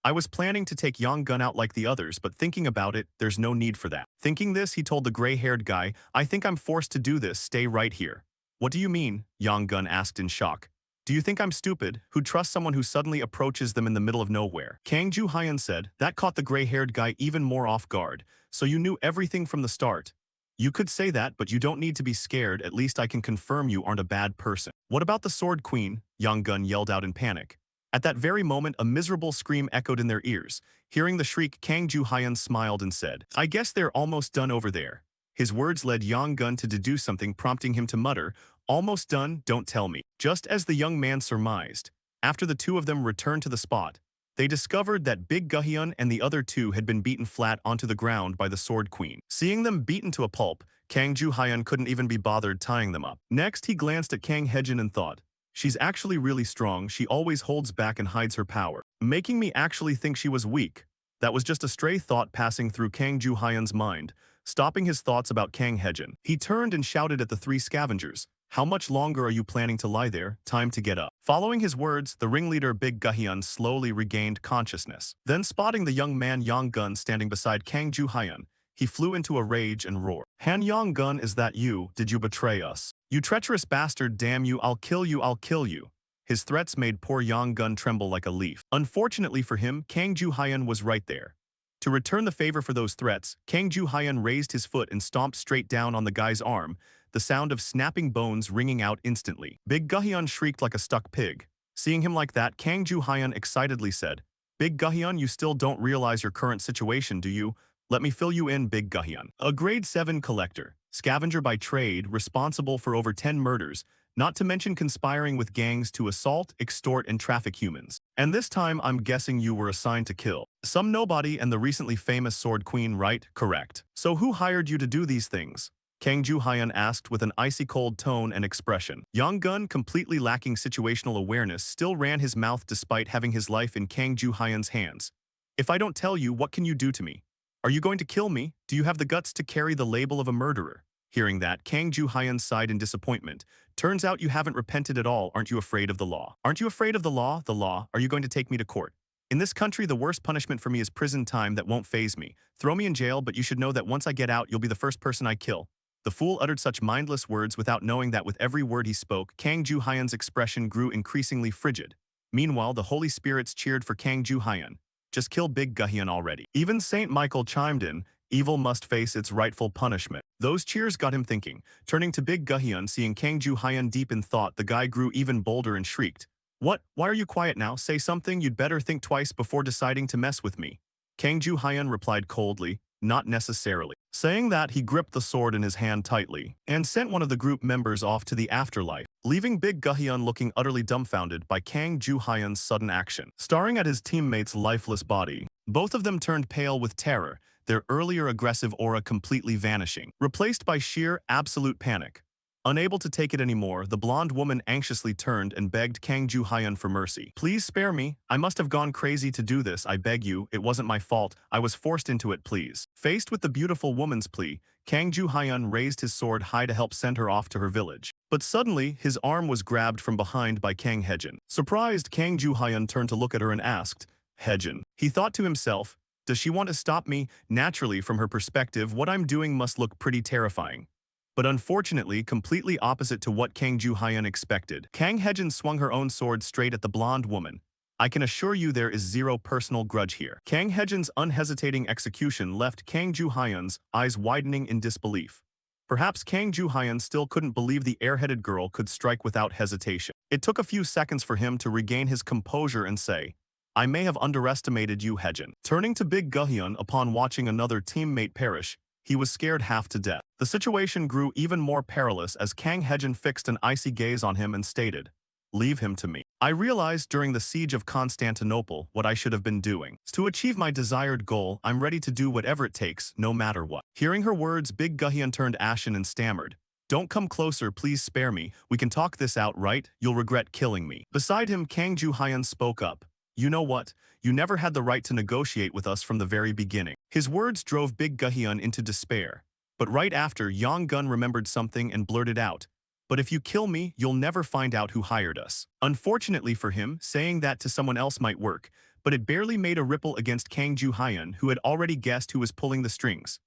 Speaker 1: I was planning to take Yang-gun out like the others, but thinking about it, there's no need for that. Thinking this, he told the gray-haired guy, I think I'm forced to do this, stay right here. What do you mean? Yang-gun asked in shock. Do you think I'm stupid, who'd trust someone who suddenly approaches them in the middle of nowhere? Kang Ju-hyun said. That caught the gray-haired guy even more off guard. So you knew everything from the start. You could say that, but you don't need to be scared. At least I can confirm you aren't a bad person. What about the Sword Queen? Yang-gun yelled out in panic. At that very moment, a miserable scream echoed in their ears. Hearing the shriek, Kang Ju-hyun smiled and said, I guess they're almost done over there. His words led Yang-gun to deduce something, prompting him to mutter, almost done, don't tell me. Just as the young man surmised, after the two of them returned to the spot, they discovered that Big Gahyun and the other two had been beaten flat onto the ground by the Sword Queen. Seeing them beaten to a pulp, Kang Ju-hyun couldn't even be bothered tying them up. Next, he glanced at Kang Hejin and thought, she's actually really strong, she always holds back and hides her power, making me actually think she was weak. That was just a stray thought passing through Kang Ju-hyun's mind, stopping his thoughts about Kang Hejin. He turned and shouted at the three scavengers, how much longer are you planning to lie there? Time to get up. Following his words, the ringleader Big Gahyun slowly regained consciousness. Then spotting the young man Yang-gun standing beside Kang Ju-hyun, he flew into a rage and roared. Han Yang-gun, is that you? Did you betray us? You treacherous bastard, damn you, I'll kill you, I'll kill you. His threats made poor Yang-gun tremble like a leaf. Unfortunately for him, Kang Ju-hyun was right there. To return the favor for those threats, Kang Ju-hyun raised his foot and stomped straight down on the guy's arm, the sound of snapping bones ringing out instantly. Big Gahyun shrieked like a stuck pig. Seeing him like that, Kang Ju-hyun excitedly said, Big Gahyun, you still don't realize your current situation, do you? Let me fill you in, Big Gahyun. A grade 7 collector, scavenger by trade, responsible for over 10 murders, not to mention conspiring with gangs to assault, extort, and traffic humans. And this time, I'm guessing you were assigned to kill some nobody and the recently famous Sword Queen, right? Correct. So who hired you to do these things? Kang Ju-hyun asked with an icy-cold tone and expression. Yang-gun, completely lacking situational awareness, still ran his mouth despite having his life in Kang Ju-hyun's hands. If I don't tell you, what can you do to me? Are you going to kill me? Do you have the guts to carry the label of a murderer? Hearing that, Kang Ju-hyun sighed in disappointment. Turns out you haven't repented at all. Aren't you afraid of the law? Aren't you afraid of the law? The law? Are you going to take me to court? In this country, the worst punishment for me is prison time. That won't faze me. Throw me in jail, but you should know that once I get out, you'll be the first person I kill. The fool uttered such mindless words without knowing that with every word he spoke, Kang Ju-hyun's expression grew increasingly frigid. Meanwhile, the holy spirits cheered for Kang Ju-hyun. Just kill Big Gahyun already. Even Saint Michael chimed in, evil must face its rightful punishment. Those cheers got him thinking. Turning to Big Gahyun, seeing Kang Ju-hyun deep in thought, the guy grew even bolder and shrieked. What? Why are you quiet now? Say something. You'd better think twice before deciding to mess with me. Kang Ju-hyun replied coldly, not necessarily. Saying that, he gripped the sword in his hand tightly and sent one of the group members off to the afterlife, leaving Big Gahyun looking utterly dumbfounded by Kang Ju-hyun's sudden action. Staring at his teammate's lifeless body, both of them turned pale with terror, their earlier aggressive aura completely vanishing, replaced by sheer, absolute panic. Unable to take it anymore, the blonde woman anxiously turned and begged Kang Ju-hyun for mercy. Please spare me. I must have gone crazy to do this. I beg you. It wasn't my fault. I was forced into it, please. Faced with the beautiful woman's plea, Kang Ju-hyun raised his sword high to help send her off to her village. But suddenly, his arm was grabbed from behind by Kang Hejin. Surprised, Kang Ju-hyun turned to look at her and asked, Hejin. He thought to himself, does she want to stop me? Naturally, from her perspective, what I'm doing must look pretty terrifying. But unfortunately, completely opposite to what Kang Ju-hyun expected. Kang Hejin swung her own sword straight at the blonde woman. I can assure you there is zero personal grudge here. Kang Hejin's unhesitating execution left Kang Ju-hyun's eyes widening in disbelief. Perhaps Kang Ju-hyun still couldn't believe the airheaded girl could strike without hesitation. It took a few seconds for him to regain his composure and say, I may have underestimated you, Hejin. Turning to Big Gahyun upon watching another teammate perish, he was scared half to death. The situation grew even more perilous as Kang Hejin fixed an icy gaze on him and stated, leave him to me. I realized during the siege of Constantinople what I should have been doing. To achieve my desired goal, I'm ready to do whatever it takes, no matter what. Hearing her words, Big Gahyun turned ashen and stammered, don't come closer, please spare me. We can talk this out, right? You'll regret killing me. Beside him, Kang Ju-hyun spoke up. You know what? You never had the right to negotiate with us from the very beginning. His words drove Big Gahyun into despair. But right after, Yang-gun remembered something and blurted out, but if you kill me, you'll never find out who hired us. Unfortunately for him, saying that to someone else might work, but it barely made a ripple against Kang Ju-hyun, who had already guessed who was pulling the strings.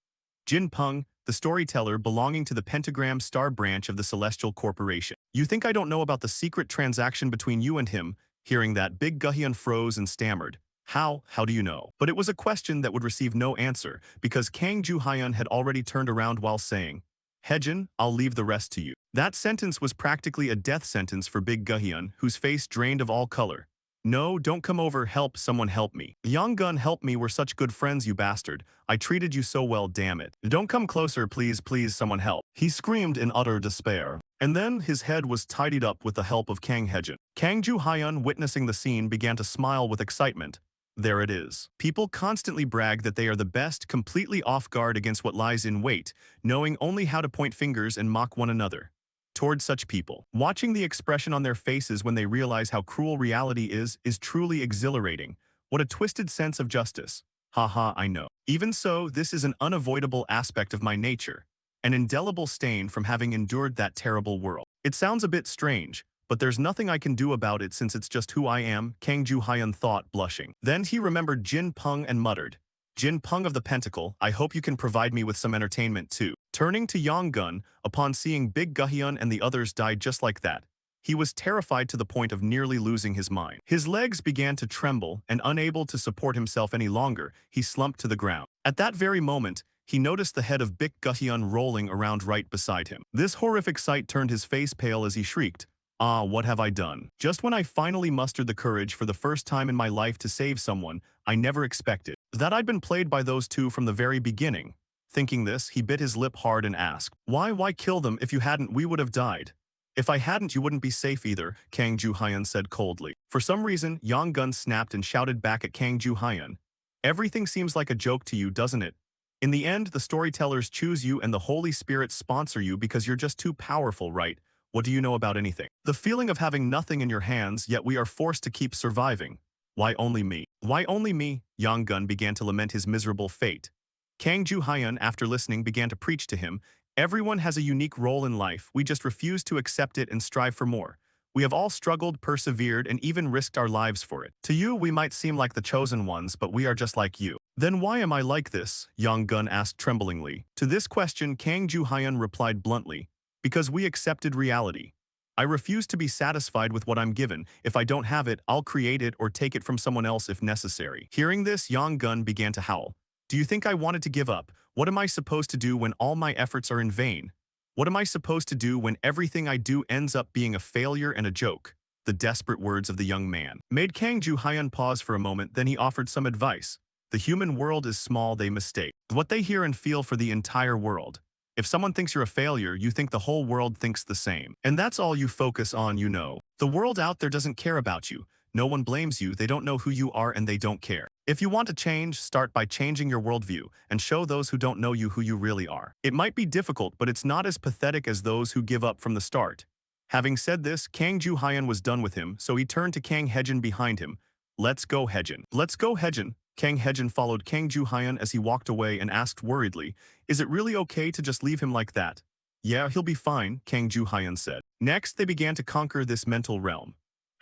Speaker 1: Jin Peng, the storyteller belonging to the Pentagram Star branch of the Celestial Corporation. You think I don't know about the secret transaction between you and him? Hearing that, Big Guhyun froze and stammered. How do you know? But it was a question that would receive no answer, because Kang Ju-hyun had already turned around while saying, Hejin, I'll leave the rest to you. That sentence was practically a death sentence for Big Guhyun, whose face drained of all color. No, don't come over, help, someone help me. Yonggun, help me, we're such good friends, you bastard. I treated you so well, damn it. Don't come closer, please, please, someone help. He screamed in utter despair. And then his head was tidied up with the help of Kang Hejin. Kang Ju-hyun, witnessing the scene, began to smile with excitement. There it is. People constantly brag that they are the best, completely off guard against what lies in wait, knowing only how to point fingers and mock one another. Toward such people, watching the expression on their faces when they realize how cruel reality is truly exhilarating. What a twisted sense of justice. Haha, I know. Even so, this is an unavoidable aspect of my nature, an indelible stain from having endured that terrible world. It sounds a bit strange, but there's nothing I can do about it since it's just who I am, Kang Ju-hyun thought, blushing. Then he remembered Jin Peng and muttered, Jin Peng of the Pentacle, I hope you can provide me with some entertainment too. Turning to Yonggun, upon seeing Big Guhyun and the others die just like that, he was terrified to the point of nearly losing his mind. His legs began to tremble, and unable to support himself any longer, he slumped to the ground. At that very moment, he noticed the head of Big Guhyun rolling around right beside him. This horrific sight turned his face pale as he shrieked, Ah, what have I done? Just when I finally mustered the courage for the first time in my life to save someone, I never expected that I'd been played by those two from the very beginning. Thinking this, he bit his lip hard and asked, Why kill them? If you hadn't, we would have died. If I hadn't, you wouldn't be safe either, Kang Ju-hyun said coldly. For some reason, Yonggun snapped and shouted back at Kang Ju-hyun, Everything seems like a joke to you, doesn't it? In the end, the storytellers choose you and the Holy Spirit sponsor you because you're just too powerful, right? What do you know about anything? The feeling of having nothing in your hands, yet we are forced to keep surviving. Why only me? Why only me? Yonggun began to lament his miserable fate. Kang Ju-hyun, after listening, began to preach to him, Everyone has a unique role in life, we just refuse to accept it and strive for more. We have all struggled, persevered, and even risked our lives for it. To you, we might seem like the chosen ones, but we are just like you. Then why am I like this? Yonggun asked tremblingly. To this question, Kang Ju-hyun replied bluntly, Because we accepted reality. I refuse to be satisfied with what I'm given. If I don't have it, I'll create it or take it from someone else if necessary. Hearing this, Yonggun began to howl. Do you think I wanted to give up? What am I supposed to do when all my efforts are in vain? What am I supposed to do when everything I do ends up being a failure and a joke? The desperate words of the young man made Kang Ju-hyun pause for a moment, then he offered some advice. The human world is small, they mistake what they hear and feel for the entire world. If someone thinks you're a failure, you think the whole world thinks the same. And that's all you focus on, you know. The world out there doesn't care about you. No one blames you, they don't know who you are and they don't care. If you want to change, start by changing your worldview and show those who don't know you who you really are. It might be difficult, but it's not as pathetic as those who give up from the start. Having said this, Kang Ju-hyun was done with him, so he turned to Kang Hejin behind him. Let's go, Hejin. Let's go, Hejin. Kang Hejin followed Kang Ju-hyun as he walked away and asked worriedly, Is it really okay to just leave him like that? Yeah, he'll be fine, Kang Ju-hyun said. Next, they began to conquer this mental realm.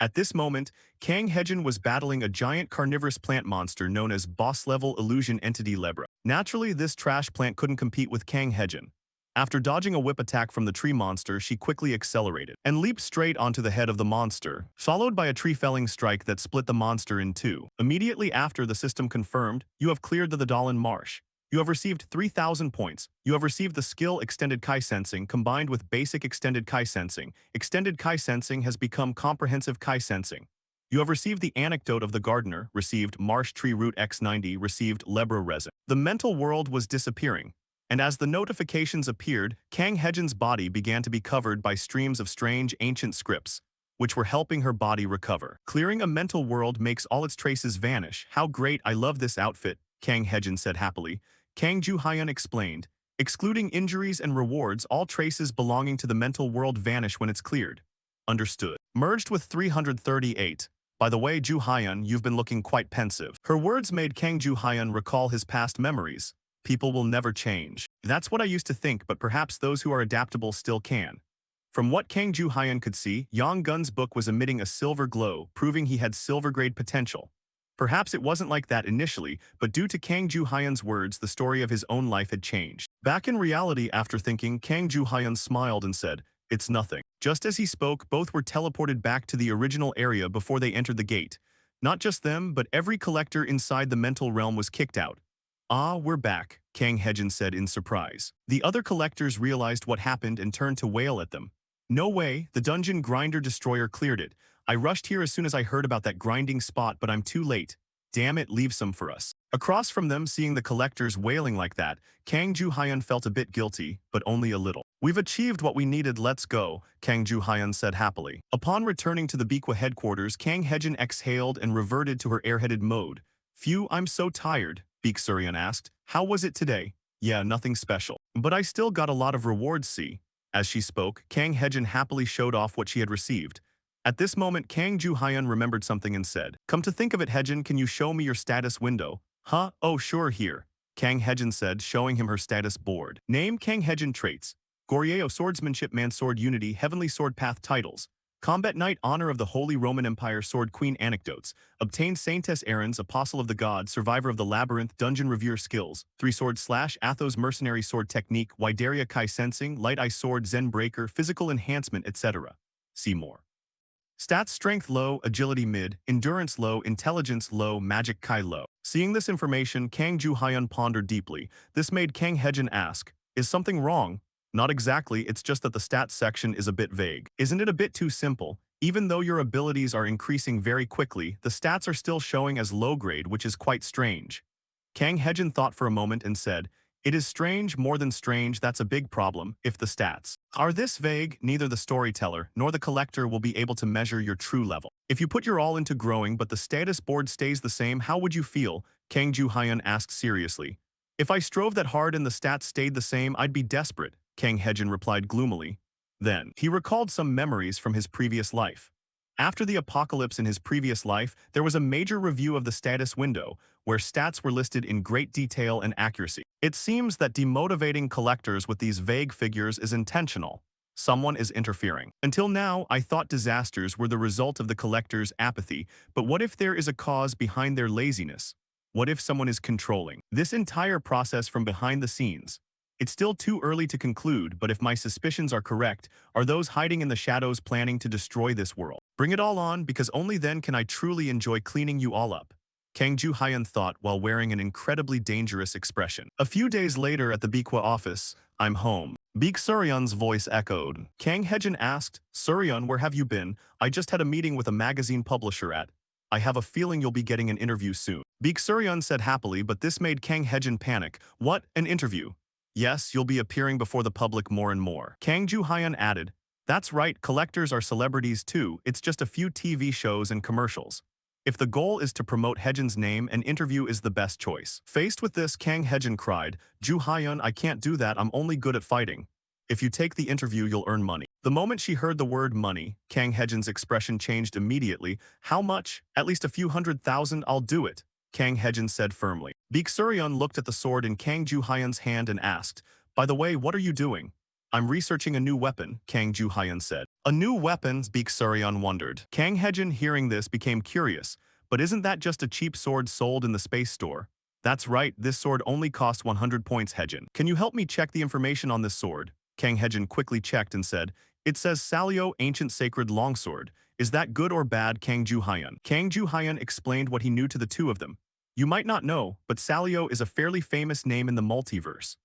Speaker 1: At this moment, Kang Hejin was battling a giant carnivorous plant monster known as boss-level illusion entity Lebra. Naturally, this trash plant couldn't compete with Kang Hejin. After dodging a whip attack from the tree monster, she quickly accelerated and leaped straight onto the head of the monster, followed by a tree-felling strike that split the monster in two. Immediately after, the system confirmed, You have cleared the Dahlan Marsh. You have received 3,000 points. You have received the skill Extended Kai Sensing combined with basic Extended Kai Sensing. Extended Kai Sensing has become Comprehensive Kai Sensing. You have received the Anecdote of the Gardener, received Marsh Tree Root X90, received Lebra Resin. The mental world was disappearing. And as the notifications appeared, Kang Hejin's body began to be covered by streams of strange ancient scripts, which were helping her body recover. Clearing a mental world makes all its traces vanish. How great, I love this outfit, Kang Hejin said happily. Kang Ju-hyun explained, excluding injuries and rewards, all traces belonging to the mental world vanish when it's cleared. Understood. Merged with 338. By the way, Ju-hyun, you've been looking quite pensive. Her words made Kang Ju-hyun recall his past memories. People will never change. That's what I used to think, but perhaps those who are adaptable still can. From what Kang Ju-hyun could see, Yonggun's book was emitting a silver glow, proving he had silver-grade potential. Perhaps it wasn't like that initially, but due to Kang Ju-hyun's words, the story of his own life had changed. Back in reality after thinking, Kang Ju-hyun smiled and said, "It's nothing." Just as he spoke, both were teleported back to the original area before they entered the gate. Not just them, but every collector inside the mental realm was kicked out. "Ah, we're back," Kang Hejin said in surprise. The other collectors realized what happened and turned to wail at them. "No way, the dungeon grinder destroyer cleared it. I rushed here as soon as I heard about that grinding spot, but I'm too late. Damn it, leave some for us." Across from them, seeing the collectors wailing like that, Kang Ju-hyun felt a bit guilty, but only a little. "We've achieved what we needed, let's go," Kang Ju-hyun said happily. Upon returning to the Biqua headquarters, Kang Hejin exhaled and reverted to her airheaded mode. "Phew, I'm so tired," Baek Suryeon asked. "How was it today?" "Yeah, nothing special. But I still got a lot of rewards, see." As she spoke, Kang Hejin happily showed off what she had received. At this moment, Kang Ju-hyun remembered something and said, "Come to think of it, Hejin, can you show me your status window?" "Huh? Oh sure, here." Kang Hejin said, showing him her status board. Name: Kang Hejin. Traits: Goryeo Swordsmanship Man Sword Unity Heavenly Sword Path. Titles: Combat Knight Honor of the Holy Roman Empire Sword Queen. Anecdotes: Obtained Saintess Aaron's Apostle of the Gods Survivor of the Labyrinth Dungeon Revere. Skills: 3 Sword Slash Athos Mercenary Sword Technique Wideria Kai Sensing Light Eye Sword Zen Breaker Physical Enhancement etc. See more. Stats: Strength low, Agility mid, Endurance low, Intelligence low, Magic Kai low. Seeing this information, Kang Ju-hyun pondered deeply. This made Kang Hejin ask, "Is something wrong?" "Not exactly, it's just that the stats section is a bit vague. Isn't it a bit too simple? Even though your abilities are increasing very quickly, the stats are still showing as low grade, which is quite strange." Kang Hejin thought for a moment and said, "It is strange, more than strange, that's a big problem. If the stats are this vague, neither the storyteller nor the collector will be able to measure your true level. If you put your all into growing but the status board stays the same, how would you feel?" Kang Ju-hyun asked seriously. "If I strove that hard and the stats stayed the same, I'd be desperate," Kang Hejin replied gloomily. Then, he recalled some memories from his previous life. After the apocalypse in his previous life, there was a major review of the status window, where stats were listed in great detail and accuracy. It seems that demotivating collectors with these vague figures is intentional. Someone is interfering. Until now, I thought disasters were the result of the collector's apathy, but what if there is a cause behind their laziness? What if someone is controlling this entire process from behind the scenes? It's still too early to conclude, but if my suspicions are correct, are those hiding in the shadows planning to destroy this world? Bring it all on, because only then can I truly enjoy cleaning you all up." Kang Ju-hyun thought while wearing an incredibly dangerous expression. A few days later at the Biqua office, "I'm home." Baek Suryeon's voice echoed. Kang Hejin asked, "Suryeon, where have you been? I just had a meeting with a magazine publisher at. I have a feeling you'll be getting an interview soon." Baek Suryeon said happily, but this made Kang Hejin panic. "What? An interview?" "Yes, you'll be appearing before the public more and more." Kang Ju-hyun added, "That's right, collectors are celebrities too, it's just a few TV shows and commercials. If the goal is to promote Hejin's name, an interview is the best choice." Faced with this, Kang Hejin cried, "Ju-hyun, I can't do that, I'm only good at fighting. If you take the interview, you'll earn money." The moment she heard the word money, Kang Hejin's expression changed immediately. "How much? At least a few 100,000, I'll do it," Kang Hejin said firmly. Baek Suryeon looked at the sword in Kang Ju-hyun's hand and asked, "By the way, what are you doing?" "I'm researching a new weapon," Kang Ju-hyun said. "A new weapon?" Baek Suryeon wondered. Kang Hejin, hearing this, became curious. "But isn't that just a cheap sword sold in the space store?" "That's right, this sword only costs 100 points, Hejin. Can you help me check the information on this sword?" Kang Hejin quickly checked and said, "It says Salyo Ancient Sacred Longsword. Is that good or bad, Kang Ju-hyun?" Kang Ju-hyun explained what he knew to the two of them. "You might not know, but Salyo is a fairly famous name in the multiverse.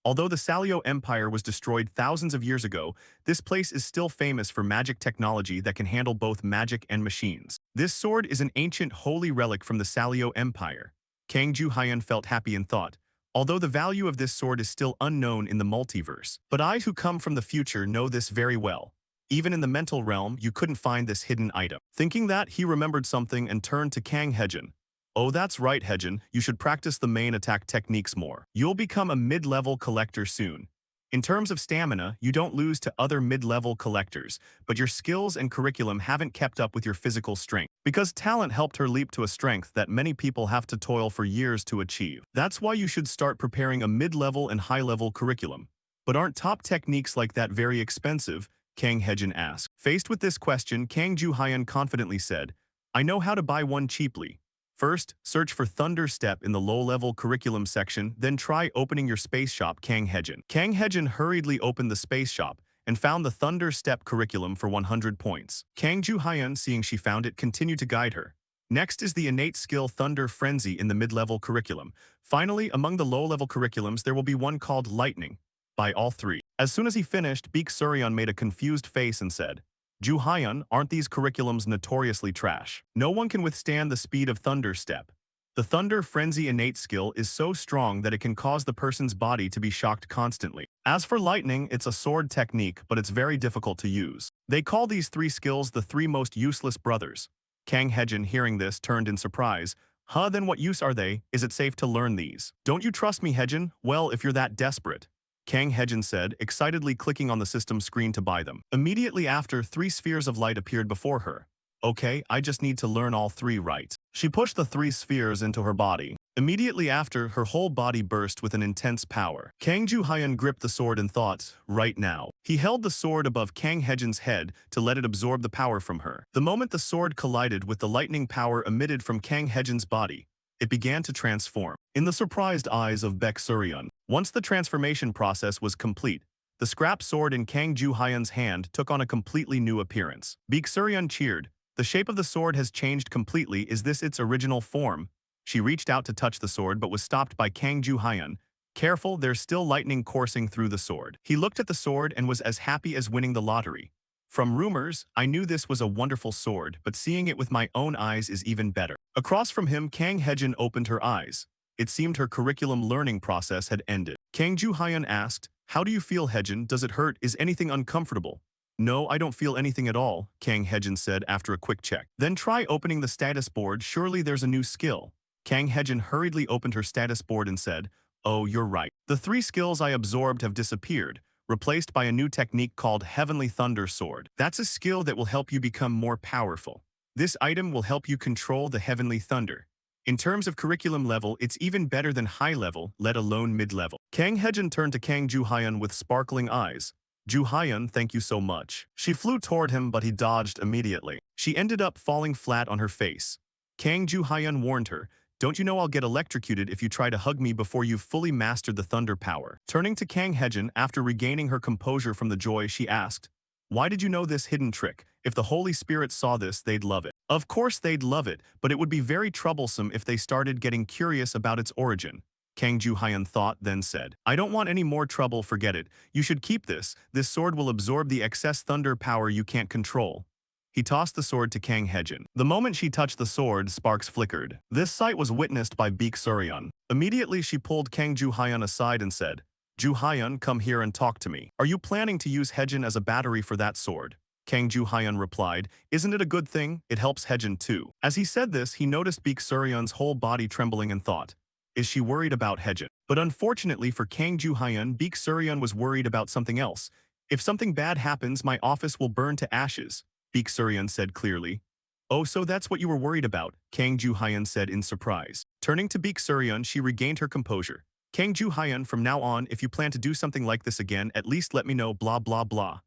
Speaker 1: Although the Salyo Empire was destroyed thousands of years ago, this place is still famous for magic technology that can handle both magic and machines. This sword is an ancient holy relic from the Salyo Empire." Kang Ju-hyun felt happy and thought, "Although the value of this sword is still unknown in the multiverse, but I who come from the future know this very well. Even in the mental realm, you couldn't find this hidden item." Thinking that, he remembered something and turned to Kang Hejin. "Oh, that's right, Hejin, you should practice the main attack techniques more. You'll become a mid-level collector soon. In terms of stamina, you don't lose to other mid-level collectors, but your skills and curriculum haven't kept up with your physical strength." Because talent helped her leap to a strength that many people have to toil for years to achieve. "That's why you should start preparing a mid-level and high-level curriculum." "But aren't top techniques like that very expensive?" Kang Hejin asked. Faced with this question, Kang Ju-hyun confidently said, "I know how to buy one cheaply. First, search for Thunder Step in the low-level curriculum section, then try opening your space shop Kang Hejin. Kang Hejin hurriedly opened the space shop and found the Thunder Step curriculum for 100 points. Kang Ju-hyun, seeing she found it, continued to guide her. Next is the innate skill Thunder Frenzy in the mid-level curriculum. Finally, among the low-level curriculums, there will be one called Lightning. By all three. As soon as he finished, Baek Suryeon made a confused face and said, Ju-hyun, aren't these curriculums notoriously trash? No one can withstand the speed of Thunder Step. The Thunder Frenzy innate skill is so strong that it can cause the person's body to be shocked constantly. As for Lightning, it's a sword technique, but it's very difficult to use. They call these three skills the three most useless brothers. Kang Hejin, hearing this, turned in surprise. Huh, then what use are they? Is it safe to learn these? Don't you trust me, Hejin? Well, if you're that desperate. Kang Hejin said, excitedly clicking on the system screen to buy them. Immediately after, 3 spheres of light appeared before her. Okay, I just need to learn all 3 right. She pushed the 3 spheres into her body. Immediately after, her whole body burst with an intense power. Kang Ju-hyun gripped the sword and thought, right now. He held the sword above Kang Hejin's head to let it absorb the power from her. The moment the sword collided with the lightning power emitted from Kang Hejin's body, it began to transform. In the surprised eyes of Baek Suryeon, once the transformation process was complete, the scrap sword in Kang Ju-hyun's hand took on a completely new appearance. Baek Suryeon cheered. The shape of the sword has changed completely. Is this its original form? She reached out to touch the sword but was stopped by Kang Ju-hyun. Careful, there's still lightning coursing through the sword. He looked at the sword and was as happy as winning the lottery. From rumors, I knew this was a wonderful sword, but seeing it with my own eyes is even better. Across from him, Kang Hejin opened her eyes. It seemed her curriculum learning process had ended. Kang Ju-hyun asked, how do you feel, Hejin? Does it hurt? Is anything uncomfortable? No, I don't feel anything at all, Kang Hejin said after a quick check. Then try opening the status board, surely there's a new skill. Kang Hejin hurriedly opened her status board and said, oh, you're right. The 3 skills I absorbed have disappeared, replaced by a new technique called Heavenly Thunder Sword. That's a skill that will help you become more powerful. This item will help you control the Heavenly Thunder. In terms of curriculum level, it's even better than high level, let alone mid-level. Kang Hejin turned to Kang Ju-hyun with sparkling eyes. Ju-hyun, thank you so much. She flew toward him, but he dodged immediately. She ended up falling flat on her face. Kang Ju-hyun warned her, don't you know I'll get electrocuted if you try to hug me before you've fully mastered the thunder power? Turning to Kang Hejin, after regaining her composure from the joy, she asked, why did you know this hidden trick? If the Holy Spirit saw this, they'd love it. Of course they'd love it, but it would be very troublesome if they started getting curious about its origin. Kang Ju-hyun thought, then said, I don't want any more trouble, forget it. You should keep this. This sword will absorb the excess thunder power you can't control. He tossed the sword to Kang Hejin. The moment she touched the sword, sparks flickered. This sight was witnessed by Baek Suryeon. Immediately she pulled Kang Ju-hyun aside and said, Ju-hyun, come here and talk to me. Are you planning to use Hejin as a battery for that sword? Kang Ju-hyun replied, isn't it a good thing? It helps Hejin too. As he said this, he noticed Baek Suryeon's whole body trembling and thought, is she worried about Hejin? But unfortunately for Kang Ju-hyun, Baek Suryeon was worried about something else. If something bad happens, my office will burn to ashes. Baek Suryeon said clearly. Oh, so that's what you were worried about, Kang Ju-hyun said in surprise. Turning to Baek Suryeon, she regained her composure. Kang Ju-hyun, from now on, if you plan to do something like this again, at least let me know, blah blah blah.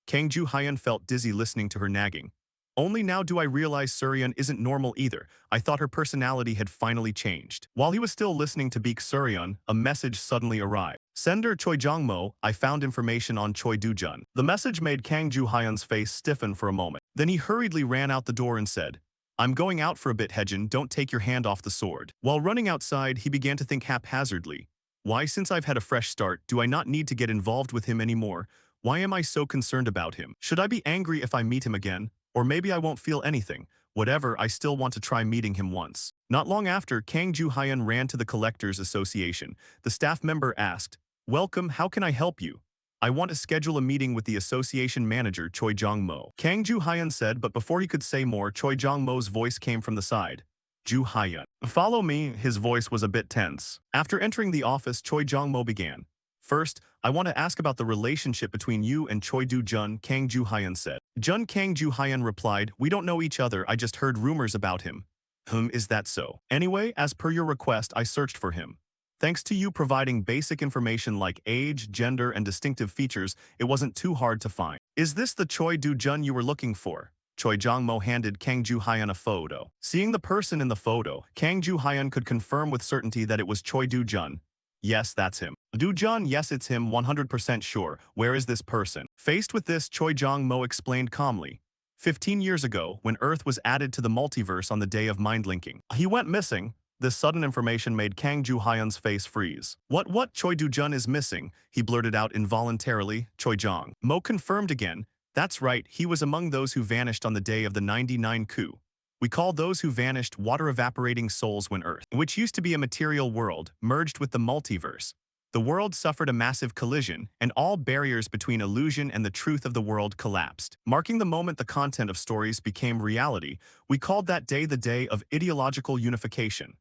Speaker 1: Kang Ju-hyun felt dizzy listening to her nagging. Only now do I realize Suryeon isn't normal either. I thought her personality had finally changed. While he was still listening to Baek Suryeon, a message suddenly arrived. Sender Choi Jong-mo, I found information on Choi Do-jun. The message made Kang Ju-hyun's face stiffen for a moment. Then he hurriedly ran out the door and said, I'm going out for a bit, Hejin, don't take your hand off the sword. While running outside, he began to think haphazardly. Why, since I've had a fresh start, do I not need to get involved with him anymore? Why am I so concerned about him? Should I be angry if I meet him again? Or maybe I won't feel anything. Whatever, I still want to try meeting him once. Not long after, Kang Ju-hyun ran to the Collectors Association. The staff member asked, welcome, how can I help you? I want to schedule a meeting with the association manager, Choi Jong-mo. Kang Ju-hyun said, but before he could say more, Choi Jong-mo's voice came from the side. Ju-hyun. Follow me, his voice was a bit tense. After entering the office, Choi Jong-mo began. First, I want to ask about the relationship between you and Choi Do-jun, Kang Ju-hyun said. Kang Ju-hyun replied, we don't know each other, I just heard rumors about him. Is that so? Anyway, as per your request, I searched for him. Thanks to you providing basic information like age, gender, and distinctive features, it wasn't too hard to find. Is this the Choi Do-jun you were looking for? Choi Jong-mo handed Kang Ju-hyun a photo. Seeing the person in the photo, Kang Ju-hyun could confirm with certainty that it was Choi Do-jun. Yes, that's him. Do-jun, yes, it's him, 100% sure. Where is this person? Faced with this, Choi Jong-mo explained calmly. 15 years ago, when Earth was added to the multiverse on the day of mind-linking, he went missing. This sudden information made Kang Ju-hyun's face freeze. What Choi Do-jun is missing? He blurted out involuntarily. Choi Jong-mo confirmed again. That's right, he was among those who vanished on the day of the 99 coup. We call those who vanished water-evaporating souls when Earth, which used to be a material world, merged with the multiverse. The world suffered a massive collision, and all barriers between illusion and the truth of the world collapsed. Marking the moment the content of stories became reality, we called that day the day of ideological unification.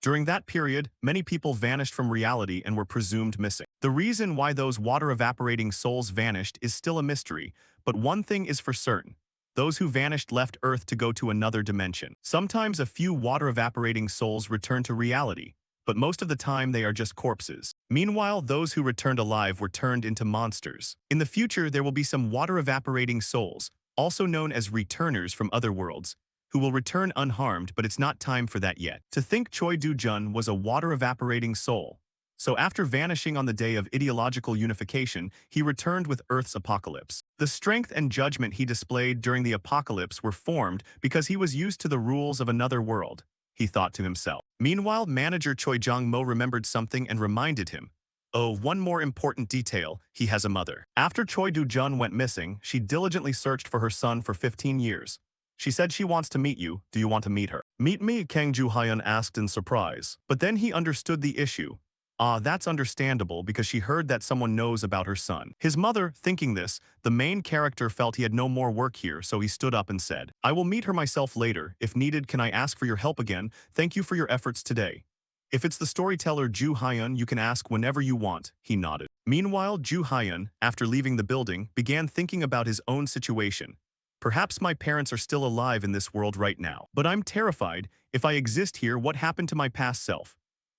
Speaker 1: During that period, many people vanished from reality and were presumed missing. The reason why those water-evaporating souls vanished is still a mystery, but one thing is for certain. Those who vanished left Earth to go to another dimension. Sometimes a few water-evaporating souls return to reality, but most of the time they are just corpses. Meanwhile, those who returned alive were turned into monsters. In the future, there will be some water-evaporating souls, also known as returners from other worlds, who will return unharmed, but it's not time for that yet. To think Choi Do-jun was a water-evaporating soul. So after vanishing on the day of ideological unification, he returned with Earth's apocalypse. The strength and judgment he displayed during the apocalypse were formed because he was used to the rules of another world, he thought to himself. Meanwhile, manager Choi Jong-mo remembered something and reminded him. Oh, one more important detail, he has a mother. After Choi Do-jun went missing, she diligently searched for her son for 15 years. She said she wants to meet you. Do you want to meet her? Meet me? Kang Ju-hyun asked in surprise. But then he understood the issue. Ah, that's understandable because she heard that someone knows about her son. His mother, thinking this, the main character felt he had no more work here, so he stood up and said, I will meet her myself later. If needed, can I ask for your help again? Thank you for your efforts today. If it's the storyteller Ju-hyun, you can ask whenever you want, he nodded. Meanwhile, Ju-hyun, after leaving the building, began thinking about his own situation. Perhaps my parents are still alive in this world right now. But I'm terrified. If I exist here, what happened to my past self?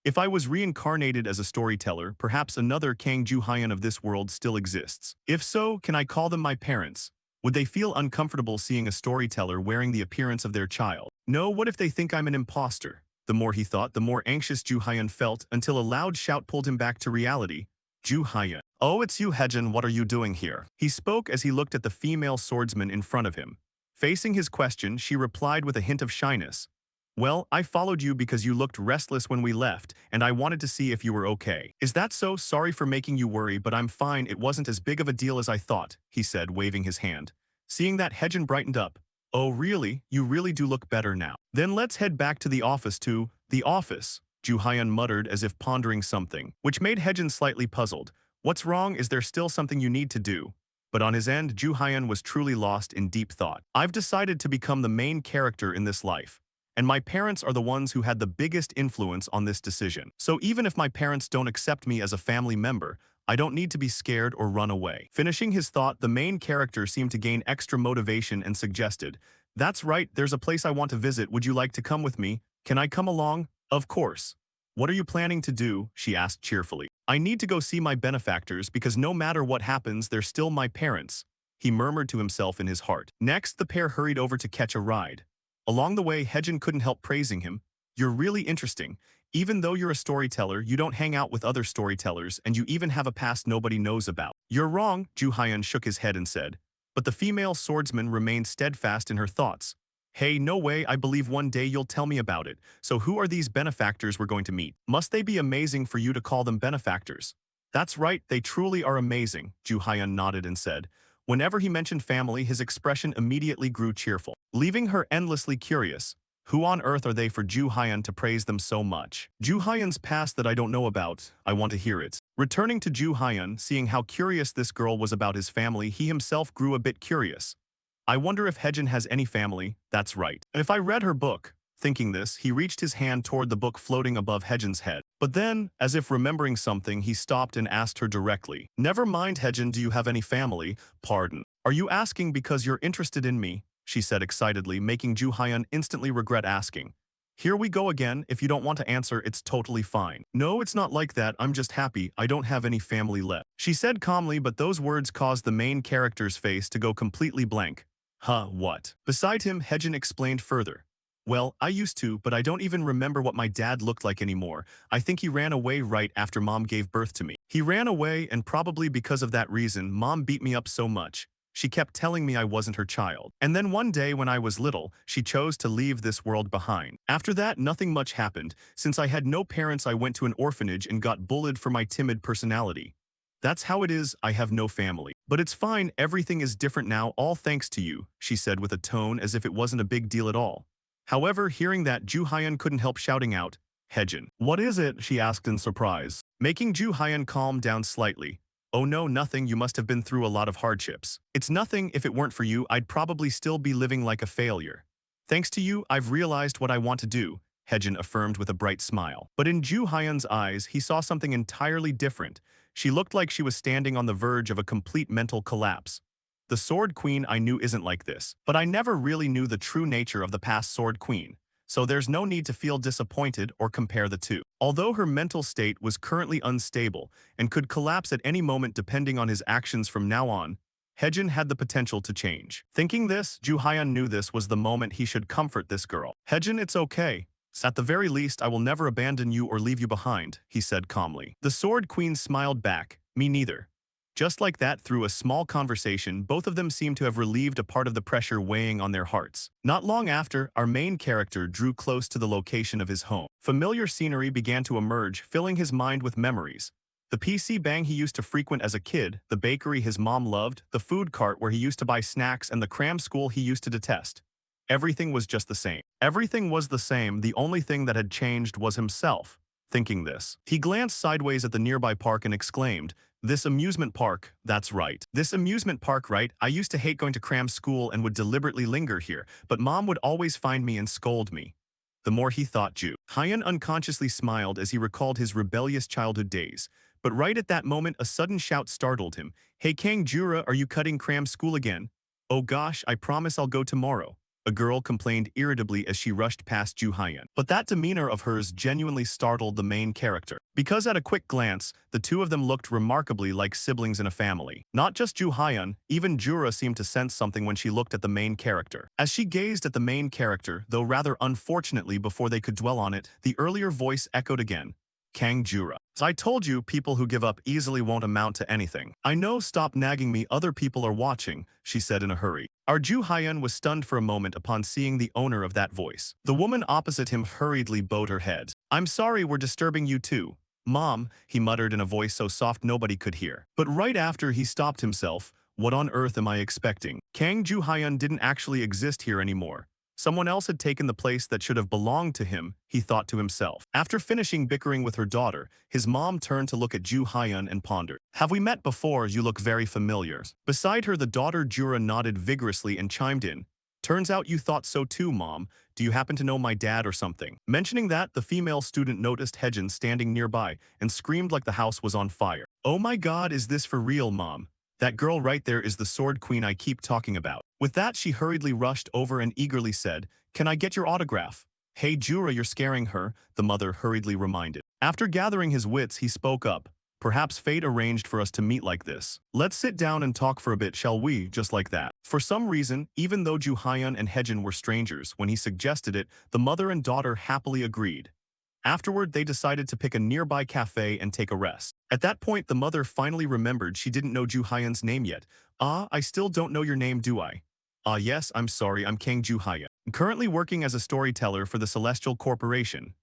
Speaker 1: If I was reincarnated as a storyteller, perhaps another Kang Ju-hyun of this world still exists. If so, can I call them my parents? Would they feel uncomfortable seeing a storyteller wearing the appearance of their child? No, what if they think I'm an imposter? The more he thought, the more anxious Ju-hyun felt until a loud shout pulled him back to reality. Ju-hyun. Oh, it's you, Hejin, what are you doing here? He spoke as he looked at the female swordsman in front of him. Facing his question, she replied with a hint of shyness. Well, I followed you because you looked restless when we left, and I wanted to see if you were okay. Is that so? Sorry for making you worry, but I'm fine. It wasn't as big of a deal as I thought, he said, waving his hand. Seeing that, Hejin brightened up. Oh, really? You really do look better now. Then let's head back to the office too. The office, Ju-hyun muttered as if pondering something, which made Hejin slightly puzzled. What's wrong? Is there still something you need to do? But on his end, Ju-hyun was truly lost in deep thought. I've decided to become the main character in this life. And my parents are the ones who had the biggest influence on this decision. So even if my parents don't accept me as a family member, I don't need to be scared or run away. Finishing his thought, the main character seemed to gain extra motivation and suggested, That's right, there's a place I want to visit. Would you like to come with me? Can I come along? Of course. What are you planning to do? She asked cheerfully. I need to go see my benefactors because no matter what happens, they're still my parents, he murmured to himself in his heart. Next, the pair hurried over to catch a ride. Along the way, Hejin couldn't help praising him. You're really interesting. Even though you're a storyteller, you don't hang out with other storytellers, and you even have a past nobody knows about. You're wrong, Ju-hyun shook his head and said. But the female swordsman remained steadfast in her thoughts. Hey, no way, I believe one day you'll tell me about it. So who are these benefactors we're going to meet? Must they be amazing for you to call them benefactors? That's right, they truly are amazing, Ju-hyun nodded and said. Whenever he mentioned family, his expression immediately grew cheerful, leaving her endlessly curious. Who on earth are they for Ju-hyun to praise them so much? Ju-hyun's past that I don't know about, I want to hear it. Returning to Ju-hyun, seeing how curious this girl was about his family, he himself grew a bit curious. I wonder if Hejin has any family. That's right. And if I read her book. Thinking this, he reached his hand toward the book floating above Hejin's head. But then, as if remembering something, he stopped and asked her directly. Never mind, Hejin, do you have any family? Pardon. Are you asking because you're interested in me? She said excitedly, making Ju-hyun instantly regret asking. Here we go again. If you don't want to answer, it's totally fine. No, it's not like that. I'm just happy. I don't have any family left. She said calmly, but those words caused the main character's face to go completely blank. Huh, what? Beside him, Hejin explained further. Well, I used to, but I don't even remember what my dad looked like anymore. I think he ran away right after mom gave birth to me. He ran away, and probably because of that reason, mom beat me up so much. She kept telling me I wasn't her child. And then one day when I was little, she chose to leave this world behind. After that, nothing much happened. Since I had no parents, I went to an orphanage and got bullied for my timid personality. That's how it is, I have no family. But it's fine, everything is different now, all thanks to you, she said with a tone as if it wasn't a big deal at all. However, hearing that, Ju Hyun couldn't help shouting out, Hejin. What is it? She asked in surprise, making Ju Hyun calm down slightly. Oh no, nothing, you must have been through a lot of hardships. It's nothing, if it weren't for you, I'd probably still be living like a failure. Thanks to you, I've realized what I want to do, Hejin affirmed with a bright smile. But in Ju Hyun's eyes, he saw something entirely different. She looked like she was standing on the verge of a complete mental collapse. The Sword Queen I knew isn't like this, but I never really knew the true nature of the past Sword Queen, so there's no need to feel disappointed or compare the two. Although her mental state was currently unstable and could collapse at any moment depending on his actions from now on, Hejin had the potential to change. Thinking this, Ju Hyun knew this was the moment he should comfort this girl. Hejin, it's okay. At the very least, I will never abandon you or leave you behind, he said calmly. The Sword Queen smiled back, me neither. Just like that, through a small conversation, both of them seemed to have relieved a part of the pressure weighing on their hearts. Not long after, our main character drew close to the location of his home. Familiar scenery began to emerge, filling his mind with memories. The PC bang he used to frequent as a kid, the bakery his mom loved, the food cart where he used to buy snacks, and the cram school he used to detest. Everything was just the same. Everything was the same, the only thing that had changed was himself. Thinking this, he glanced sideways at the nearby park and exclaimed, this amusement park, that's right. This amusement park, right? I used to hate going to cram school and would deliberately linger here, but mom would always find me and scold me. The more he thought, Ju Hyun unconsciously smiled as he recalled his rebellious childhood days. But right at that moment, a sudden shout startled him. Hey Kang Jura, are you cutting cram school again? Oh gosh, I promise I'll go tomorrow. A girl complained irritably as she rushed past Ju Hyun. But that demeanor of hers genuinely startled the main character. Because at a quick glance, the two of them looked remarkably like siblings in a family. Not just Ju Hyun, even Jura seemed to sense something when she looked at the main character. As she gazed at the main character, though rather unfortunately before they could dwell on it, the earlier voice echoed again. Kang Jura. As I told you, people who give up easily won't amount to anything. I know, stop nagging me, other people are watching, she said in a hurry. Our Ju Hyun was stunned for a moment upon seeing the owner of that voice. The woman opposite him hurriedly bowed her head. I'm sorry we're disturbing you too. Mom, he muttered in a voice so soft nobody could hear. But right after he stopped himself, what on earth am I expecting? Kang Ju Hyun didn't actually exist here anymore. Someone else had taken the place that should have belonged to him, he thought to himself. After finishing bickering with her daughter, his mom turned to look at Ju Hyun and pondered. Have we met before? You look very familiar. Beside her, the daughter Jura nodded vigorously and chimed in. Turns out you thought so too, Mom. Do you happen to know my dad or something? Mentioning that, the female student noticed Hejin standing nearby and screamed like the house was on fire. Oh my god, is this for real, Mom? That girl right there is the Sword Queen I keep talking about. With that, she hurriedly rushed over and eagerly said, Can I get your autograph? Hey Jura, you're scaring her, the mother hurriedly reminded. After gathering his wits, he spoke up. Perhaps fate arranged for us to meet like this. Let's sit down and talk for a bit, shall we? Just like that. For some reason, even though Ju Hyun and Hejin were strangers, when he suggested it, the mother and daughter happily agreed. Afterward, they decided to pick a nearby cafe and take a rest. At that point, the mother finally remembered she didn't know Ju Hyun's name yet. Ah, I still don't know your name, do I? Ah yes, I'm sorry, I'm Kang Ju Hyun. I'm currently working as a storyteller for the Celestial Corporation.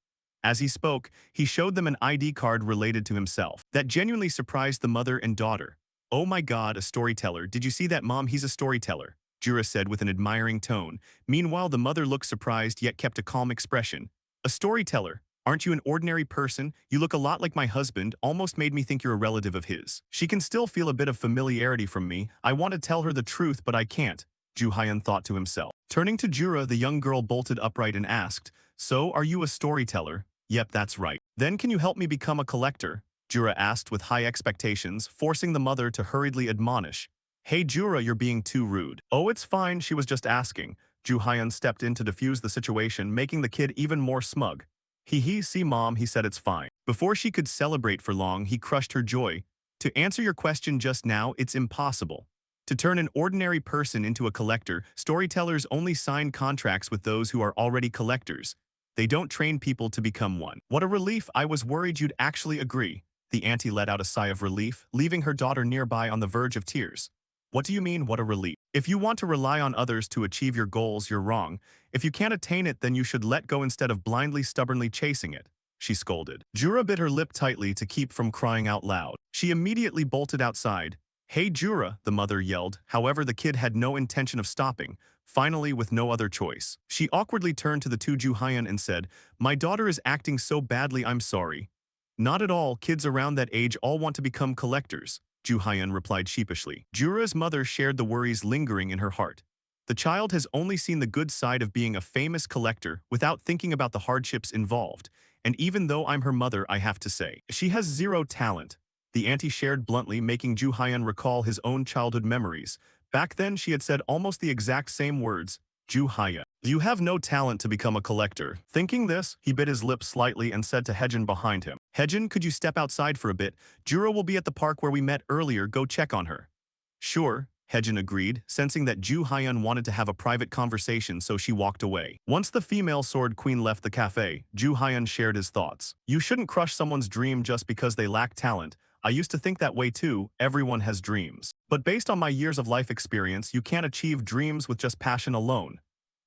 Speaker 1: As he spoke, he showed them an ID card related to himself. That genuinely surprised the mother and daughter. Oh my god, a storyteller. Did you see that, Mom? He's a storyteller, Jura said with an admiring tone. Meanwhile, the mother looked surprised yet kept a calm expression. A storyteller? Aren't you an ordinary person? You look a lot like my husband, almost made me think you're a relative of his. She can still feel a bit of familiarity from me. I want to tell her the truth, but I can't, Ju Hyun thought to himself. Turning to Jura, the young girl bolted upright and asked, So, are you a storyteller? Yep, that's right. Then can you help me become a collector? Jura asked with high expectations, forcing the mother to hurriedly admonish. Hey Jura, you're being too rude. Oh, it's fine, she was just asking. Ju Hyun stepped in to defuse the situation, making the kid even more smug. See Mom, he said it's fine. Before she could celebrate for long, he crushed her joy. To answer your question just now, it's impossible. To turn an ordinary person into a collector, storytellers only sign contracts with those who are already collectors. They don't train people to become one. What a relief, I was worried you'd actually agree. The auntie let out a sigh of relief, leaving her daughter nearby on the verge of tears. What do you mean, what a relief? If you want to rely on others to achieve your goals, you're wrong. If you can't attain it, then you should let go instead of blindly, stubbornly chasing it, she scolded. Jura bit her lip tightly to keep from crying out loud. She immediately bolted outside. Hey Jura, the mother yelled. However, the kid had no intention of stopping. Finally, with no other choice, she awkwardly turned to the two Juhyan and said, "My daughter is acting so badly, I'm sorry." "Not at all, kids around that age all want to become collectors," Juhyan replied sheepishly. Jura's mother shared the worries lingering in her heart. The child has only seen the good side of being a famous collector without thinking about the hardships involved. And even though I'm her mother, I have to say, she has zero talent. The auntie shared bluntly, making Juhyan recall his own childhood memories. Back then, she had said almost the exact same words. Juhyan, you have no talent to become a collector. Thinking this, he bit his lip slightly and said to Hejin behind him, Hejin, could you step outside for a bit? Jura will be at the park where we met earlier, go check on her. Sure, Hejin agreed, sensing that Juhyan wanted to have a private conversation, so she walked away. Once the female sword queen left the cafe, Juhyan shared his thoughts. You shouldn't crush someone's dream just because they lack talent. I used to think that way too, everyone has dreams. But based on my years of life experience, you can't achieve dreams with just passion alone.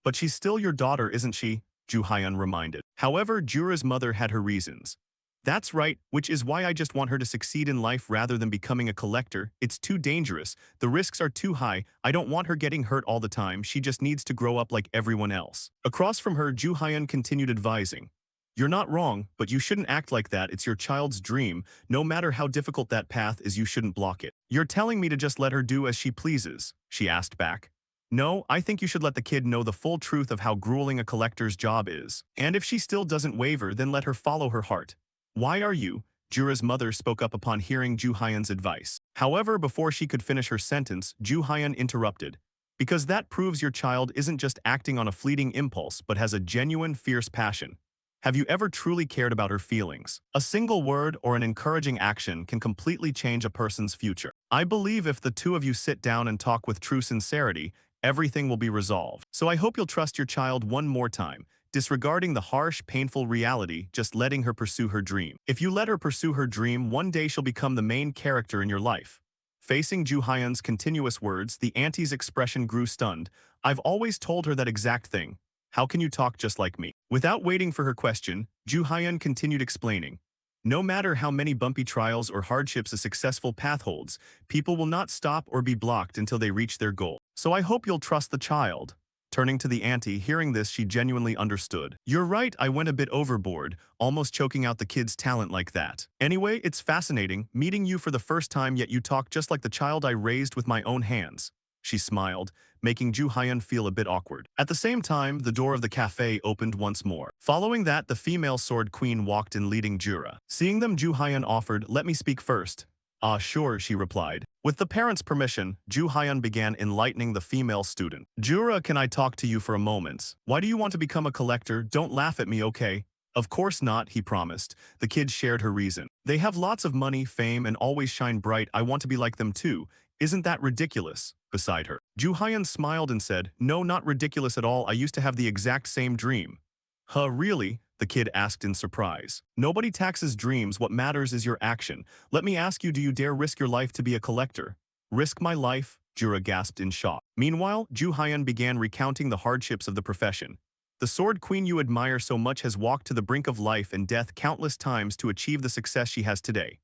Speaker 1: But she's still your daughter, isn't she? Juhyan reminded. However, Jura's mother had her reasons. That's right, which is why I just want her to succeed in life rather than becoming a collector. It's too dangerous. The risks are too high. I don't want her getting hurt all the time. She just needs to grow up like everyone else. Across from her, Juhyan continued advising. You're not wrong, but you shouldn't act like that. It's your child's dream. No matter how difficult that path is, you shouldn't block it. You're telling me to just let her do as she pleases, she asked back. No, I think you should let the kid know the full truth of how grueling a collector's job is. And if she still doesn't waver, then let her follow her heart. Why are you? Jura's mother spoke up upon hearing Juhyan's advice. However, before she could finish her sentence, Juhyan interrupted. Because that proves your child isn't just acting on a fleeting impulse, but has a genuine, fierce passion. Have you ever truly cared about her feelings? A single word or an encouraging action can completely change a person's future. I believe if the two of you sit down and talk with true sincerity, everything will be resolved. So I hope you'll trust your child one more time, disregarding the harsh, painful reality, just letting her pursue her dream. If you let her pursue her dream, one day she'll become the main character in your life. Facing Juhyan's continuous words, the auntie's expression grew stunned. I've always told her that exact thing. How can you talk just like me? Without waiting for her question, Juhyan continued explaining. No matter how many bumpy trials or hardships a successful path holds, people will not stop or be blocked until they reach their goal. So I hope you'll trust the child. Turning to the auntie, hearing this, she genuinely understood. You're right, I went a bit overboard, almost choking out the kid's talent like that. Anyway, it's fascinating, meeting you for the first time, yet you talk just like the child I raised with my own hands. She smiled, making Juhyan feel a bit awkward. At the same time, the door of the cafe opened once more. Following that, the female sword queen walked in leading Jura. Seeing them, Juhyan offered, let me speak first. Ah, sure, she replied. With the parents' permission, Juhyan began enlightening the female student. Jura, can I talk to you for a moment? Why do you want to become a collector? Don't laugh at me, okay? Of course not, he promised. The kid shared her reason. They have lots of money, fame, and always shine bright. I want to be like them too. Isn't that ridiculous? Beside her, Juhyan smiled and said, no, not ridiculous at all. I used to have the exact same dream. Huh, really? The kid asked in surprise. Nobody taxes dreams. What matters is your action. Let me ask you, do you dare risk your life to be a collector? Risk my life? Jura gasped in shock. Meanwhile, Juhyan began recounting the hardships of the profession. The sword queen you admire so much has walked to the brink of life and death countless times to achieve the success she has today.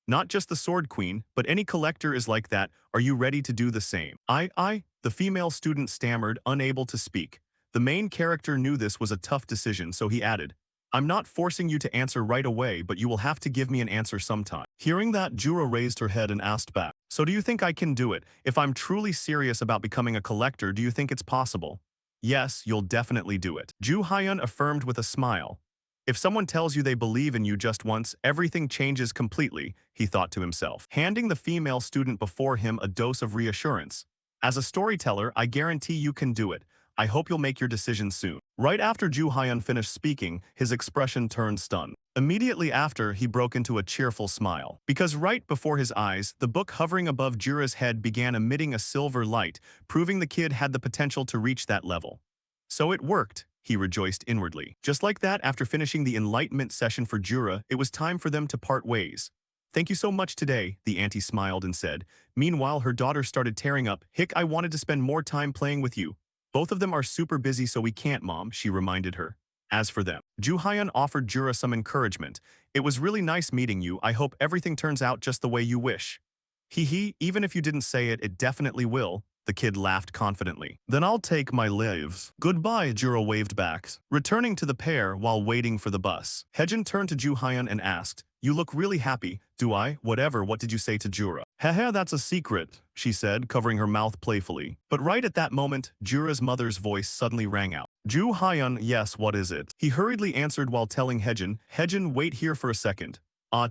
Speaker 1: Not just the sword queen, but any collector is like that. Are you ready to do the same? The female student stammered, unable to speak. The main character knew this was a tough decision, so he added, I'm not forcing you to answer right away, but you will have to give me an answer sometime. Hearing that, Jura raised her head and asked back, so do you think I can do it? If I'm truly serious about becoming a collector, do you think it's possible? Yes, you'll definitely do it. Juhyan affirmed with a smile. If someone tells you they believe in you just once, everything changes completely, he thought to himself, handing the female student before him a dose of reassurance. As a storyteller, I guarantee you can do it. I hope you'll make your decision soon. Right after Juhyan finished speaking, his expression turned stunned. Immediately after, he broke into a cheerful smile. Because right before his eyes, the book hovering above Jura's head began emitting a silver light, proving the kid had the potential to reach that level. So it worked, he rejoiced inwardly. Just like that, after finishing the enlightenment session for Jura, it was time for them to part ways. Thank you so much today, the auntie smiled and said. Meanwhile, her daughter started tearing up. Hick, I wanted to spend more time playing with you. Both of them are super busy, so we can't, Mom, she reminded her. As for them, Ju Hyun offered Jura some encouragement. It was really nice meeting you. I hope everything turns out just the way you wish. Hee hee, even if you didn't say it, it definitely will. The kid laughed confidently. Then I'll take my leave. Goodbye, Jura waved back, returning to the pair while waiting for the bus. Hejin turned to Ju Hyun and asked, you look really happy. Do I? Whatever, what did you say to Jura? Haha, that's a secret, she said, covering her mouth playfully. But right at that moment, Jura's mother's voice suddenly rang out. Ju Hyun, yes, what is it? He hurriedly answered while telling Hejin, wait here for a second.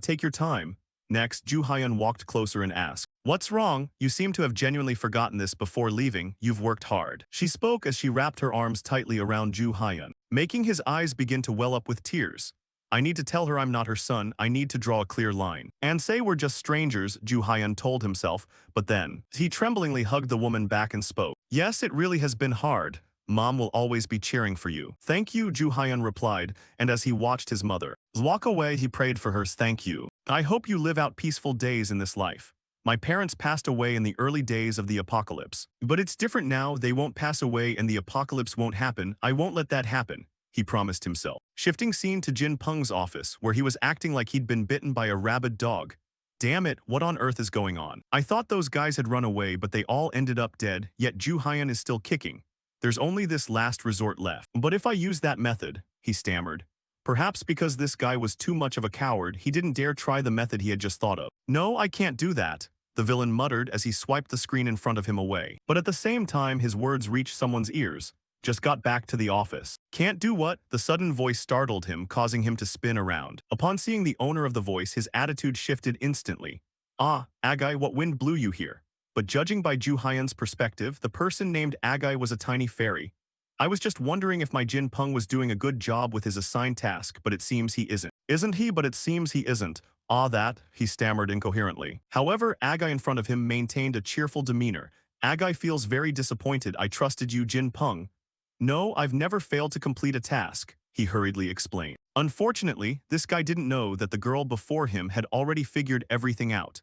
Speaker 1: Take your time. Next, Ju Hyun walked closer and asked, what's wrong? You seem to have genuinely forgotten this before leaving. You've worked hard. She spoke as she wrapped her arms tightly around Ju Hyun, making his eyes begin to well up with tears. I need to tell her I'm not her son. I need to draw a clear line. And say we're just strangers, Ju Hyun told himself, but then, he tremblingly hugged the woman back and spoke. Yes, it really has been hard. Mom will always be cheering for you. Thank you, Ju Hyun replied, and as he watched his mother walk away, he prayed for her. Thank you. I hope you live out peaceful days in this life. My parents passed away in the early days of the apocalypse. But it's different now. They won't pass away and the apocalypse won't happen. I won't let that happen, he promised himself. Shifting scene to Jin Peng's office, where he was acting like he'd been bitten by a rabid dog. Damn it, what on earth is going on? I thought those guys had run away, but they all ended up dead, yet Ju Hyun is still kicking. There's only this last resort left. But if I use that method, he stammered. Perhaps because this guy was too much of a coward, he didn't dare try the method he had just thought of. No, I can't do that, the villain muttered as he swiped the screen in front of him away. But at the same time, his words reached someone's ears. Just got back to the office. Can't do what? The sudden voice startled him, causing him to spin around. Upon seeing the owner of the voice, his attitude shifted instantly. Ah, Agai, what wind blew you here? But judging by Ju Hyun's perspective, the person named Agai was a tiny fairy. I was just wondering if my Jin Peng was doing a good job with his assigned task, but it seems he isn't. Isn't he? But it seems he isn't. Ah, that, he stammered incoherently. However, Agai in front of him maintained a cheerful demeanor. Agai feels very disappointed. I trusted you, Jin Peng. No, I've never failed to complete a task, he hurriedly explained. Unfortunately, this guy didn't know that the girl before him had already figured everything out.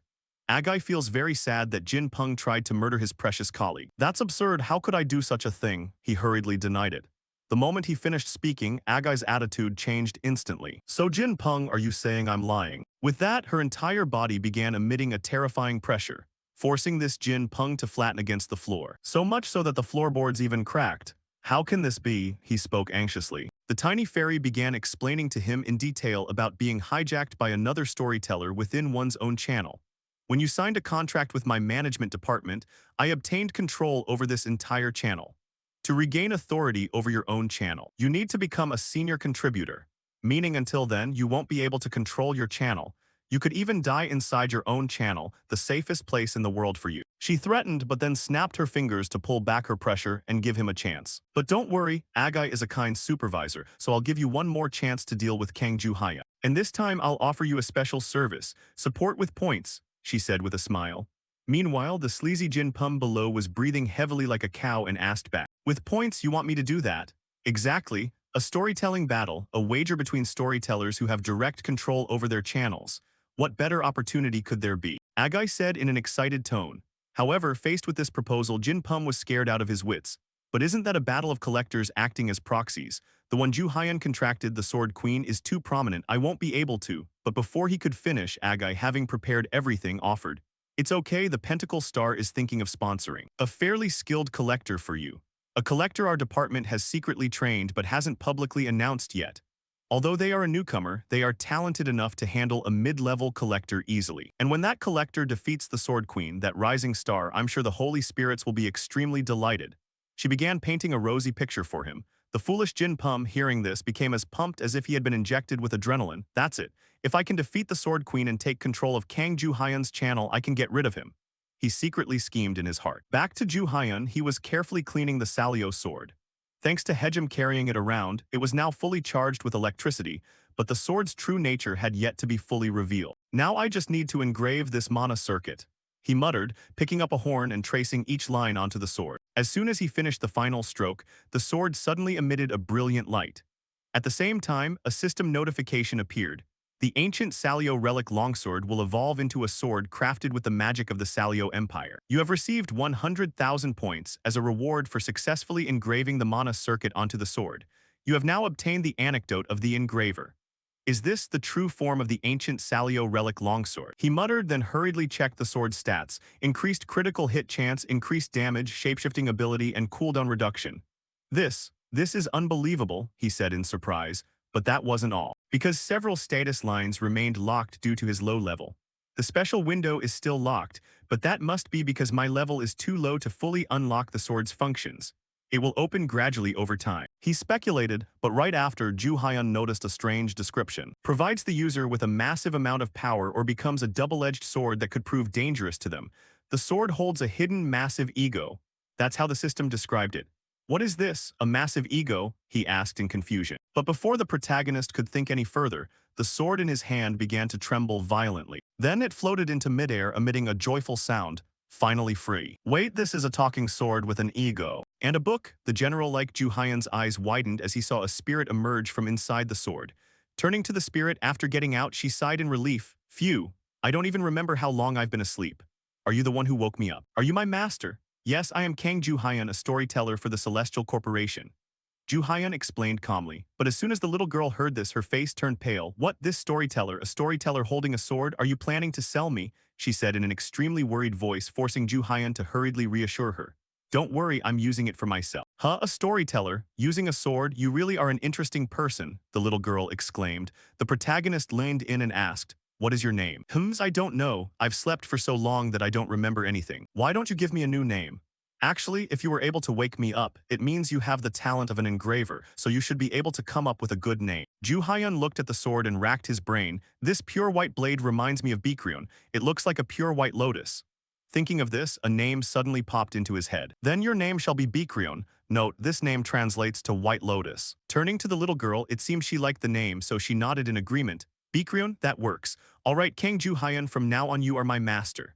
Speaker 1: Agai feels very sad that Jin Peng tried to murder his precious colleague. That's absurd, how could I do such a thing? He hurriedly denied it. The moment he finished speaking, Agai's attitude changed instantly. So Jin Peng, are you saying I'm lying? With that, her entire body began emitting a terrifying pressure, forcing this Jin Peng to flatten against the floor. So much so that the floorboards even cracked. How can this be? He spoke anxiously. The tiny fairy began explaining to him in detail about being hijacked by another storyteller within one's own channel. When you signed a contract with my management department, I obtained control over this entire channel. To regain authority over your own channel, you need to become a senior contributor, meaning until then you won't be able to control your channel. You could even die inside your own channel, the safest place in the world for you. She threatened but then snapped her fingers to pull back her pressure and give him a chance. But don't worry, Agai is a kind supervisor, so I'll give you one more chance to deal with Kang Ju Hyun. And this time I'll offer you a special service, support with points, she said with a smile. Meanwhile, the sleazy Jin Peng below was breathing heavily like a cow and asked back. With points, you want me to do that? Exactly. A storytelling battle, a wager between storytellers who have direct control over their channels. What better opportunity could there be? Agai said in an excited tone. However, faced with this proposal, Jin Peng was scared out of his wits. But isn't that a battle of collectors acting as proxies? The one Ju Hyun contracted, the Sword Queen, is too prominent. I won't be able to. But before he could finish, Agai, having prepared everything, offered. It's okay, the Pentacle Star is thinking of sponsoring a fairly skilled collector for you. A collector our department has secretly trained but hasn't publicly announced yet. Although they are a newcomer, they are talented enough to handle a mid-level collector easily. And when that collector defeats the Sword Queen, that rising star, I'm sure the Holy Spirits will be extremely delighted. She began painting a rosy picture for him. The foolish Jin Peng, hearing this, became as pumped as if he had been injected with adrenaline. That's it. If I can defeat the Sword Queen and take control of Kang Ju Hyun's channel, I can get rid of him. He secretly schemed in his heart. Back to Ju Hyun, he was carefully cleaning the Salio sword. Thanks to Hejim carrying it around, it was now fully charged with electricity, but the sword's true nature had yet to be fully revealed. Now I just need to engrave this mana circuit, he muttered, picking up a horn and tracing each line onto the sword. As soon as he finished the final stroke, the sword suddenly emitted a brilliant light. At the same time, a system notification appeared. The ancient Salio relic longsword will evolve into a sword crafted with the magic of the Salio Empire. You have received 100,000 points as a reward for successfully engraving the mana circuit onto the sword. You have now obtained the anecdote of the engraver. Is this the true form of the ancient Salio relic longsword? He muttered, then hurriedly checked the sword's stats: increased critical hit chance, increased damage, shapeshifting ability, and cooldown reduction. This is unbelievable, he said in surprise, but that wasn't all. Because several status lines remained locked due to his low level. The special window is still locked, but that must be because my level is too low to fully unlock the sword's functions. It will open gradually over time. He speculated, but right after, Ju Hyun noticed a strange description. Provides the user with a massive amount of power or becomes a double-edged sword that could prove dangerous to them. The sword holds a hidden massive ego. That's how the system described it. What is this, a massive ego? He asked in confusion. But before the protagonist could think any further, the sword in his hand began to tremble violently. Then it floated into midair, emitting a joyful sound. Finally free. Wait, this is a talking sword with an ego. And a book? The general like Ju Hyun's eyes widened as he saw a spirit emerge from inside the sword. Turning to the spirit after getting out, she sighed in relief. Phew, I don't even remember how long I've been asleep. Are you the one who woke me up? Are you my master? Yes, I am Kang Ju Hyun, a storyteller for the Celestial Corporation. Ju Hyun explained calmly, but as soon as the little girl heard this, her face turned pale. What, this storyteller, a storyteller holding a sword? Are you planning to sell me? She said in an extremely worried voice, forcing Ju Hyun to hurriedly reassure her. Don't worry, I'm using it for myself. Huh, a storyteller? Using a sword? You really are an interesting person, the little girl exclaimed. The protagonist leaned in and asked, what is your name? I don't know. I've slept for so long that I don't remember anything. Why don't you give me a new name? Actually, if you were able to wake me up, it means you have the talent of an engraver, so you should be able to come up with a good name. Ju Hyun looked at the sword and racked his brain. This pure white blade reminds me of Bikryun. It looks like a pure white lotus. Thinking of this, a name suddenly popped into his head. Then your name shall be Bikryun. Note, this name translates to white lotus. Turning to the little girl, it seemed she liked the name, so she nodded in agreement. Bikryun, that works. All right, Kang Ju Hyun, from now on you are my master.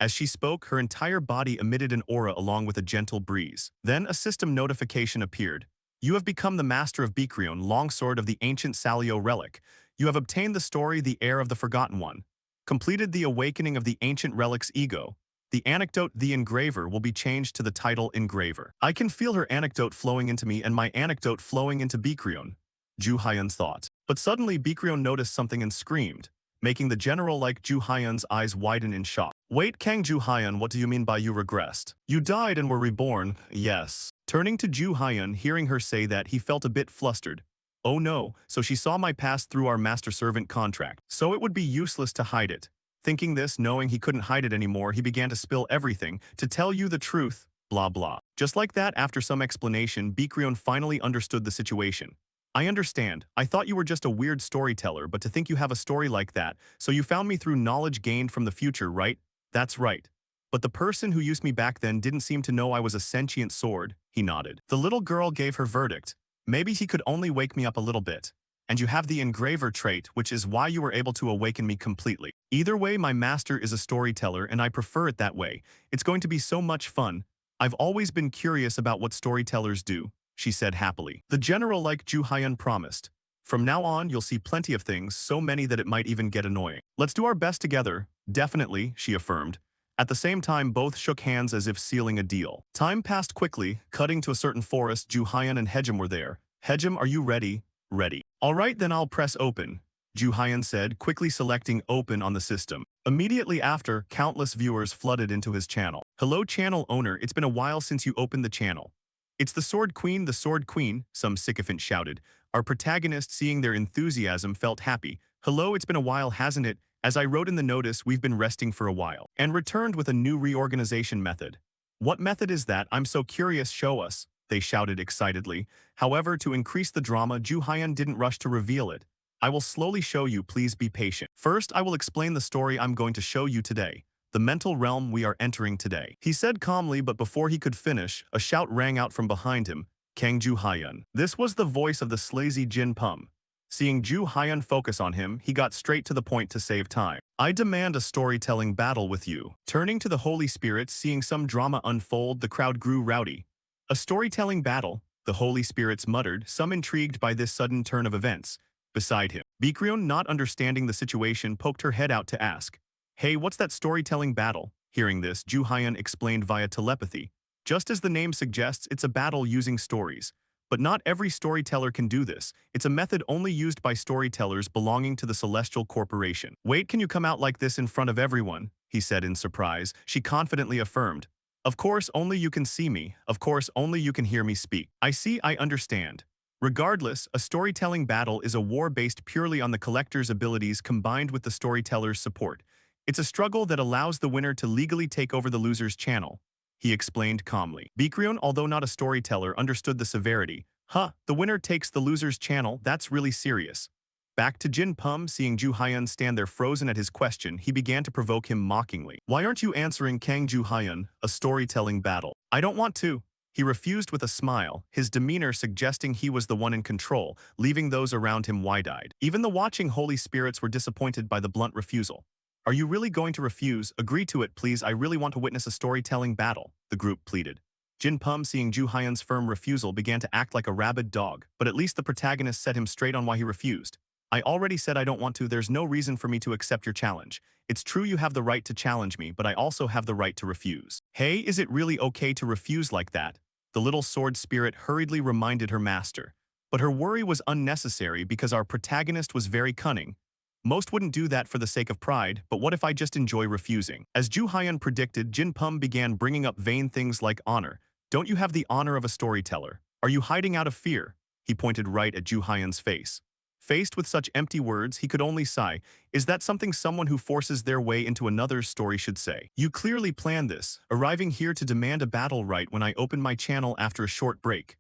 Speaker 1: As she spoke, her entire body emitted an aura along with a gentle breeze. Then a system notification appeared. You have become the master of Bikryun, longsword of the ancient Salio relic. You have obtained the story, the heir of the Forgotten One. Completed the awakening of the ancient relic's ego. The anecdote, the engraver, will be changed to the title engraver. I can feel her anecdote flowing into me and my anecdote flowing into Bikryun, Ju Hyun's thought. But suddenly Bikryun noticed something and screamed, making the general like Ju Hyun's eyes widen in shock. Wait, Kang Ju Hyun, what do you mean by you regressed? You died and were reborn, yes. Turning to Ju Hyun, hearing her say that, he felt a bit flustered. Oh no, so she saw my past through our master-servant contract. So it would be useless to hide it. Thinking this, knowing he couldn't hide it anymore, he began to spill everything, to tell you the truth, blah blah. Just like that, after some explanation, Bikryun finally understood the situation. I understand. I thought you were just a weird storyteller, but to think you have a story like that, so you found me through knowledge gained from the future, right? That's right. But the person who used me back then didn't seem to know I was a sentient sword, he nodded. The little girl gave her verdict. Maybe he could only wake me up a little bit. And you have the engraver trait, which is why you were able to awaken me completely. Either way, my master is a storyteller and I prefer it that way. It's going to be so much fun. I've always been curious about what storytellers do, she said happily. The general like Ju Hyun promised. From now on, you'll see plenty of things, so many that it might even get annoying. Let's do our best together. Definitely, she affirmed. At the same time, both shook hands as if sealing a deal. Time passed quickly. Cutting to a certain forest, Ju Hyun and Hejim were there. Hejim, are you ready? Ready. All right, then I'll press open, Ju Hyun said, quickly selecting open on the system. Immediately after, countless viewers flooded into his channel. Hello channel owner, it's been a while since you opened the channel. It's the Sword Queen, some sycophant shouted. Our protagonist, seeing their enthusiasm, felt happy. Hello, it's been a while, hasn't it? As I wrote in the notice, we've been resting for a while. And returned with a new reorganization method. What method is that? I'm so curious, show us, they shouted excitedly. However, to increase the drama, Ju Hyun didn't rush to reveal it. I will slowly show you, please be patient. First, I will explain the story I'm going to show you today. The mental realm we are entering today. He said calmly, but before he could finish, a shout rang out from behind him. Kang Ju Hyun. This was the voice of the sleazy Jin Pum. Seeing Ju Hyun focus on him, he got straight to the point to save time. I demand a storytelling battle with you. Turning to the Holy Spirits, seeing some drama unfold, the crowd grew rowdy. A storytelling battle, the Holy Spirits muttered, some intrigued by this sudden turn of events. Beside him, Baekryun, not understanding the situation, poked her head out to ask, "Hey, what's that storytelling battle?" Hearing this, Ju Hyun explained via telepathy. Just as the name suggests, it's a battle using stories. But not every storyteller can do this. It's a method only used by storytellers belonging to the Celestial Corporation. Wait, can you come out like this in front of everyone? He said in surprise. She confidently affirmed. Of course, only you can see me. Of course, only you can hear me speak. I see, I understand. Regardless, a storytelling battle is a war based purely on the collector's abilities combined with the storyteller's support. It's a struggle that allows the winner to legally take over the loser's channel. He explained calmly. Baekryun, although not a storyteller, understood the severity. The winner takes the loser's channel, that's really serious. Back to Jin Pum, seeing Ju Hyun stand there frozen at his question, he began to provoke him mockingly. Why aren't you answering Kang Ju Hyun, a storytelling battle? I don't want to. He refused with a smile, his demeanor suggesting he was the one in control, leaving those around him wide-eyed. Even the watching Holy Spirits were disappointed by the blunt refusal. Are you really going to refuse? Agree to it, please. I really want to witness a storytelling battle, the group pleaded. Jin Pum, seeing Ju Hyun's firm refusal, began to act like a rabid dog, but at least the protagonist set him straight on why he refused. I already said I don't want to. There's no reason for me to accept your challenge. It's true you have the right to challenge me, but I also have the right to refuse. Hey, is it really okay to refuse like that? The little sword spirit hurriedly reminded her master. But her worry was unnecessary because our protagonist was very cunning. Most wouldn't do that for the sake of pride, but what if I just enjoy refusing? As Ju Hyun predicted, Jin Pum began bringing up vain things like honor. Don't you have the honor of a storyteller? Are you hiding out of fear? He pointed right at Ju Hyun's face. Faced with such empty words, he could only sigh. Is that something someone who forces their way into another's story should say? You clearly planned this, arriving here to demand a battle right when I opened my channel after a short break.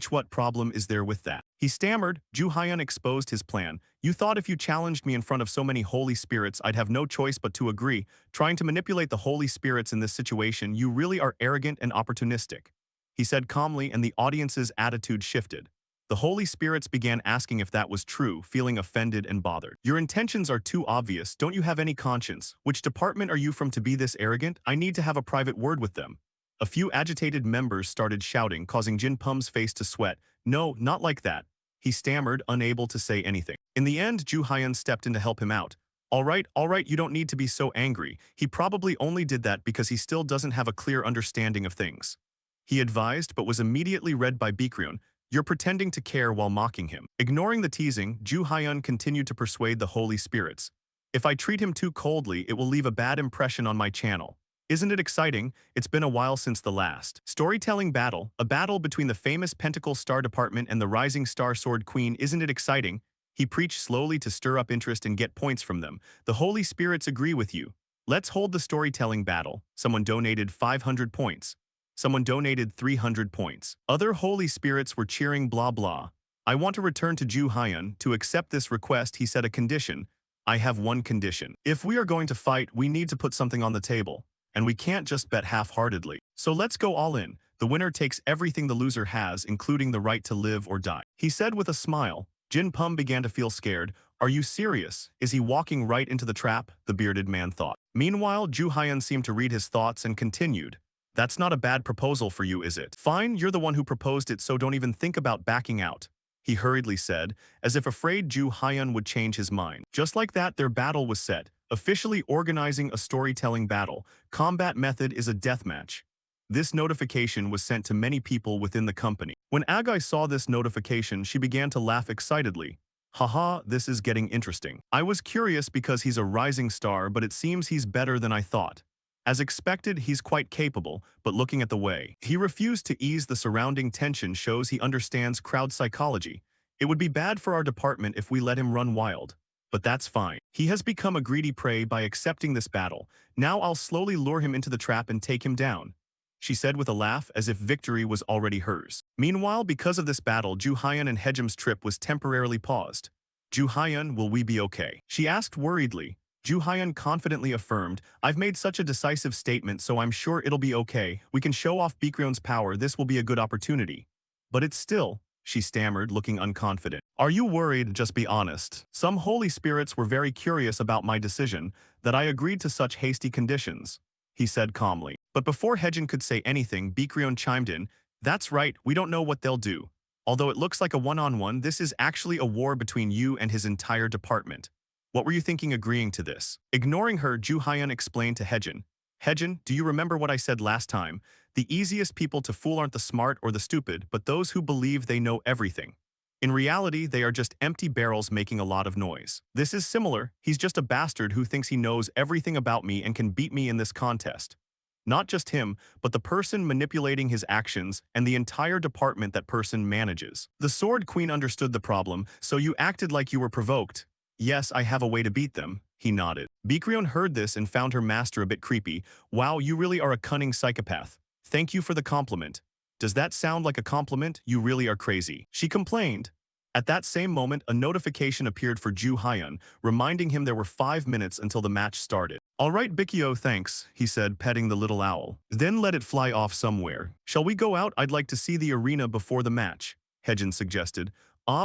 Speaker 1: What problem is there with that? He stammered. Ju Hyun exposed his plan. You thought if you challenged me in front of so many holy spirits, I'd have no choice but to agree. Trying to manipulate the holy spirits in this situation, you really are arrogant and opportunistic. He said calmly, and the audience's attitude shifted. The holy spirits began asking if that was true, feeling offended and bothered. Your intentions are too obvious. Don't you have any conscience? Which department are you from to be this arrogant? I need to have a private word with them. A few agitated members started shouting, causing Jin Pum's face to sweat. No, not like that. He stammered, unable to say anything. In the end, Ju Hyun stepped in to help him out. All right, you don't need to be so angry. He probably only did that because he still doesn't have a clear understanding of things. He advised, but was immediately read by Baekryun. You're pretending to care while mocking him. Ignoring the teasing, Ju Hyun continued to persuade the holy spirits. If I treat him too coldly, it will leave a bad impression on my channel. Isn't it exciting? It's been a while since the last storytelling battle, a battle between the famous Pentacle Star Department and the Rising Star Sword Queen. Isn't it exciting? He preached slowly to stir up interest and get points from them. The Holy Spirits agree with you. Let's hold the storytelling battle. Someone donated 500 points. Someone donated 300 points. Other Holy Spirits were cheering blah blah. I want to return to Ju Hyun. To accept this request, he set a condition. I have one condition. If we are going to fight, we need to put something on the table. And we can't just bet half-heartedly. So let's go all in. The winner takes everything the loser has, including the right to live or die. He said with a smile. Jin Pum began to feel scared. Are you serious? Is he walking right into the trap? The bearded man thought. Meanwhile, Ju Hyun seemed to read his thoughts and continued. That's not a bad proposal for you, is it? Fine, you're the one who proposed it, so don't even think about backing out. He hurriedly said, as if afraid Ju Hyun would change his mind. Just like that, their battle was set. Officially organizing a storytelling battle. Combat method is a deathmatch. This notification was sent to many people within the company. When Agai saw this notification, she began to laugh excitedly. Haha, this is getting interesting. I was curious because he's a rising star, but it seems he's better than I thought. As expected, he's quite capable, but looking at the way he refused to ease the surrounding tension shows he understands crowd psychology. It would be bad for our department if we let him run wild. But that's fine. He has become a greedy prey by accepting this battle. Now I'll slowly lure him into the trap and take him down. She said with a laugh as if victory was already hers. Meanwhile, because of this battle, Ju Hyun and Hejim's trip was temporarily paused. Ju Hyun, will we be okay? She asked worriedly. Ju Hyun confidently affirmed, I've made such a decisive statement, so I'm sure it'll be okay. We can show off Baekryun's power. This will be a good opportunity. But it's still, she stammered, looking unconfident. Are you worried? Just be honest. Some holy spirits were very curious about my decision, that I agreed to such hasty conditions, he said calmly. But before Hejin could say anything, Bikrion chimed in, that's right, we don't know what they'll do. Although it looks like a one-on-one, this is actually a war between you and his entire department. What were you thinking agreeing to this? Ignoring her, Ju Hyun explained to Hejin. Hejin, do you remember what I said last time? The easiest people to fool aren't the smart or the stupid, but those who believe they know everything. In reality, they are just empty barrels making a lot of noise. This is similar. He's just a bastard who thinks he knows everything about me and can beat me in this contest. Not just him, but the person manipulating his actions and the entire department that person manages. The Sword Queen understood the problem, so you acted like you were provoked. Yes, I have a way to beat them, he nodded. Bikrion heard this and found her master a bit creepy. Wow, you really are a cunning psychopath. Thank you for the compliment. Does that sound like a compliment? You really are crazy. She complained. At that same moment, a notification appeared for Ju Hyun, reminding him there were 5 minutes until the match started. All right, Bikio, thanks, he said, petting the little owl. Then let it fly off somewhere. Shall we go out? I'd like to see the arena before the match, Hejin suggested.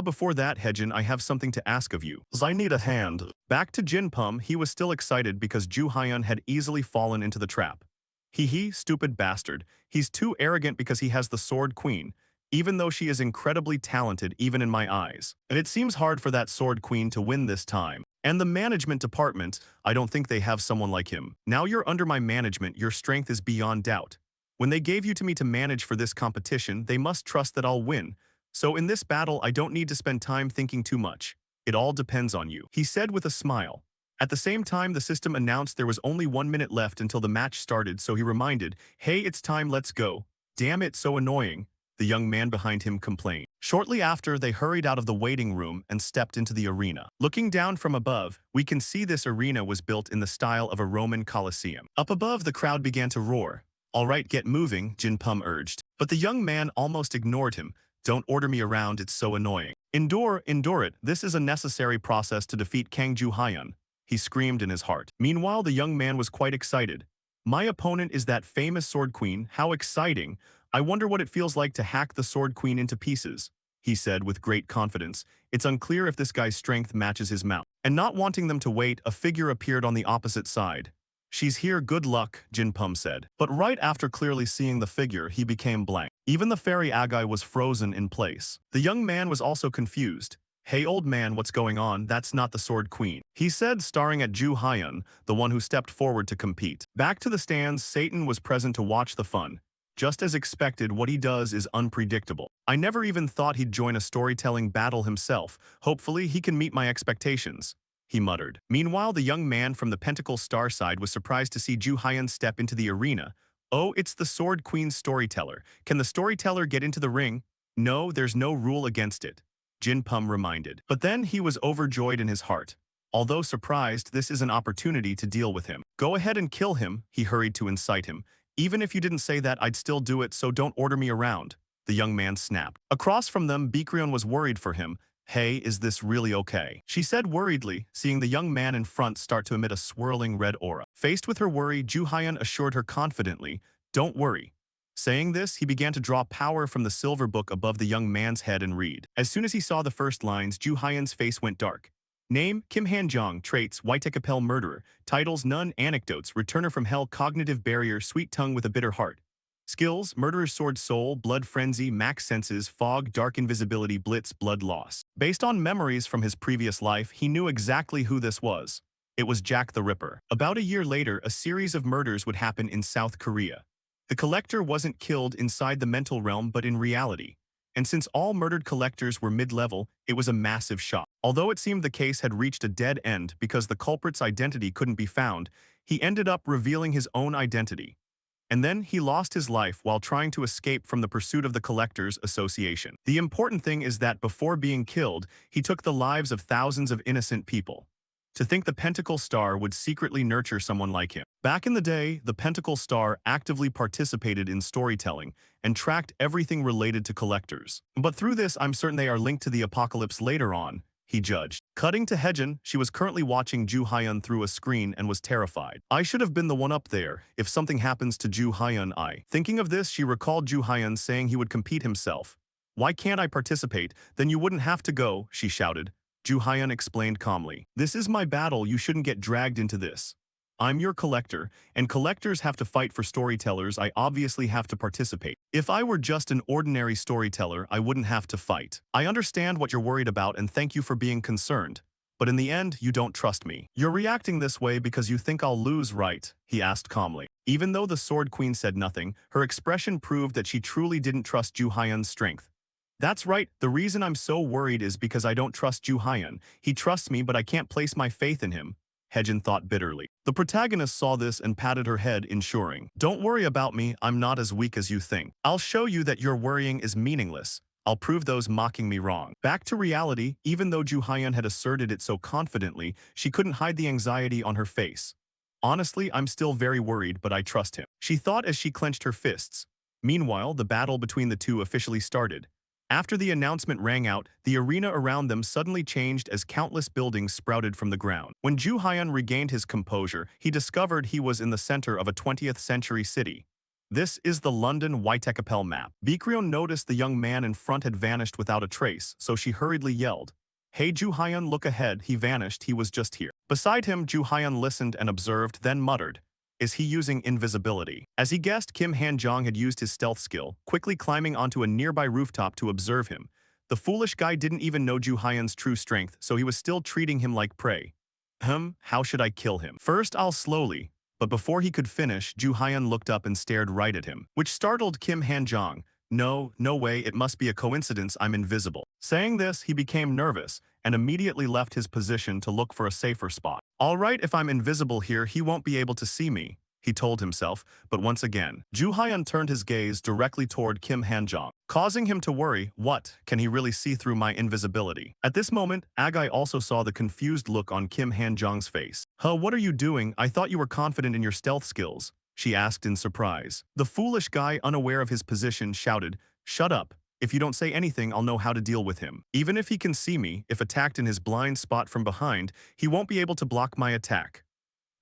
Speaker 1: Before that, Hejin, I have something to ask of you. I need a hand. Back to Jinpum, he was still excited because Ju Hyun had easily fallen into the trap. He, stupid bastard. He's too arrogant because he has the Sword Queen, even though she is incredibly talented even in my eyes. And it seems hard for that Sword Queen to win this time. And the management department, I don't think they have someone like him. Now you're under my management, your strength is beyond doubt. When they gave you to me to manage for this competition, they must trust that I'll win. So in this battle, I don't need to spend time thinking too much. It all depends on you, he said with a smile. At the same time, the system announced there was only 1 minute left until the match started, so he reminded, hey, it's time, let's go. Damn it, so annoying, the young man behind him complained. Shortly after, they hurried out of the waiting room and stepped into the arena. Looking down from above, we can see this arena was built in the style of a Roman Colosseum. Up above, the crowd began to roar. All right, get moving, Jinpum urged. But the young man almost ignored him. Don't order me around, it's so annoying. Endure it, this is a necessary process to defeat Kang Ju Hyun, he screamed in his heart. Meanwhile, the young man was quite excited. My opponent is that famous Sword Queen, how exciting. I wonder what it feels like to hack the Sword Queen into pieces, he said with great confidence. It's unclear if this guy's strength matches his mount. And not wanting them to wait, a figure appeared on the opposite side. She's here, good luck, Jinpum said. But right after clearly seeing the figure, he became blank. Even the fairy Agai was frozen in place. The young man was also confused. Hey old man, what's going on? That's not the Sword Queen, he said, staring at Ju Hyun, the one who stepped forward to compete. Back to the stands, Satan was present to watch the fun. Just as expected, what he does is unpredictable. I never even thought he'd join a storytelling battle himself. Hopefully, he can meet my expectations, he muttered. Meanwhile, the young man from the Pentacle Star side was surprised to see Ju Hyun step into the arena. Oh, it's the Sword Queen's storyteller. Can the storyteller get into the ring? No, there's no rule against it, Jinpum reminded. But then he was overjoyed in his heart. Although surprised, this is an opportunity to deal with him. Go ahead and kill him, he hurried to incite him. Even if you didn't say that, I'd still do it, so don't order me around, the young man snapped. Across from them, Bikrion was worried for him. Hey, is this really okay? She said worriedly, seeing the young man in front start to emit a swirling red aura. Faced with her worry, Ju Hyun assured her confidently, don't worry. Saying this, he began to draw power from the silver book above the young man's head and read. As soon as he saw the first lines, Ju Hyun's face went dark. Name, Kim Han-jong, traits, Waitekapel murderer, titles, none, anecdotes, returner from hell, cognitive barrier, sweet tongue with a bitter heart. Skills, murderer's sword, soul, blood frenzy, max senses, fog, dark invisibility, blitz, blood loss. Based on memories from his previous life, he knew exactly who this was. It was Jack the Ripper. About a year later, a series of murders would happen in South Korea. The collector wasn't killed inside the mental realm but in reality. And since all murdered collectors were mid-level, it was a massive shock. Although it seemed the case had reached a dead end because the culprit's identity couldn't be found, he ended up revealing his own identity. And then he lost his life while trying to escape from the pursuit of the Collectors Association. The important thing is that before being killed, he took the lives of thousands of innocent people. To think the Pentacle Star would secretly nurture someone like him. Back in the day, the Pentacle Star actively participated in storytelling and tracked everything related to collectors. But through this, I'm certain they are linked to the apocalypse later on, he judged. Cutting to Hejin, she was currently watching Ju Hyun through a screen and was terrified. I should have been the one up there. If something happens to Ju Hyun, Thinking of this, she recalled Ju Hyun saying he would compete himself. Why can't I participate? Then you wouldn't have to go, she shouted. Ju Hyun explained calmly. This is my battle, you shouldn't get dragged into this. I'm your collector, and collectors have to fight for storytellers. I obviously have to participate. If I were just an ordinary storyteller, I wouldn't have to fight. I understand what you're worried about and thank you for being concerned. But in the end, you don't trust me. You're reacting this way because you think I'll lose, right? He asked calmly. Even though the Sword Queen said nothing, her expression proved that she truly didn't trust Ju Hyun's strength. That's right, the reason I'm so worried is because I don't trust Ju Hyun. He trusts me, but I can't place my faith in him. Hejin thought bitterly. The protagonist saw this and patted her head, ensuring, don't worry about me, I'm not as weak as you think. I'll show you that your worrying is meaningless. I'll prove those mocking me wrong. Back to reality, even though Ju Hyun had asserted it so confidently, she couldn't hide the anxiety on her face. Honestly, I'm still very worried, but I trust him, she thought as she clenched her fists. Meanwhile, the battle between the two officially started. After the announcement rang out, the arena around them suddenly changed as countless buildings sprouted from the ground. When Ju Hyun regained his composure, he discovered he was in the center of a 20th century city. This is the London Whitekapel map. Baekryun noticed the young man in front had vanished without a trace, so she hurriedly yelled, Hey Ju Hyun, look ahead, he vanished, he was just here. Beside him, Ju Hyun listened and observed, then muttered, is he using invisibility? As he guessed, Kim Han-jong had used his stealth skill, quickly climbing onto a nearby rooftop to observe him. The foolish guy didn't even know Ju Hyun's true strength, so he was still treating him like prey. How should I kill him? First, I'll slowly. But before he could finish, Ju Hyun looked up and stared right at him, which startled Kim Han-jong. No way, it must be a coincidence, I'm invisible. Saying this, he became nervous and immediately left his position to look for a safer spot. All right, if I'm invisible here, he won't be able to see me, he told himself, but once again, Ju Hyun turned his gaze directly toward Kim Han-jong, causing him to worry, what, can he really see through my invisibility? At this moment, Agai also saw the confused look on Kim Han-jong's face. What are you doing? I thought you were confident in your stealth skills, she asked in surprise. The foolish guy, unaware of his position, shouted, Shut up. If you don't say anything, I'll know how to deal with him. Even if he can see me, if attacked in his blind spot from behind, he won't be able to block my attack.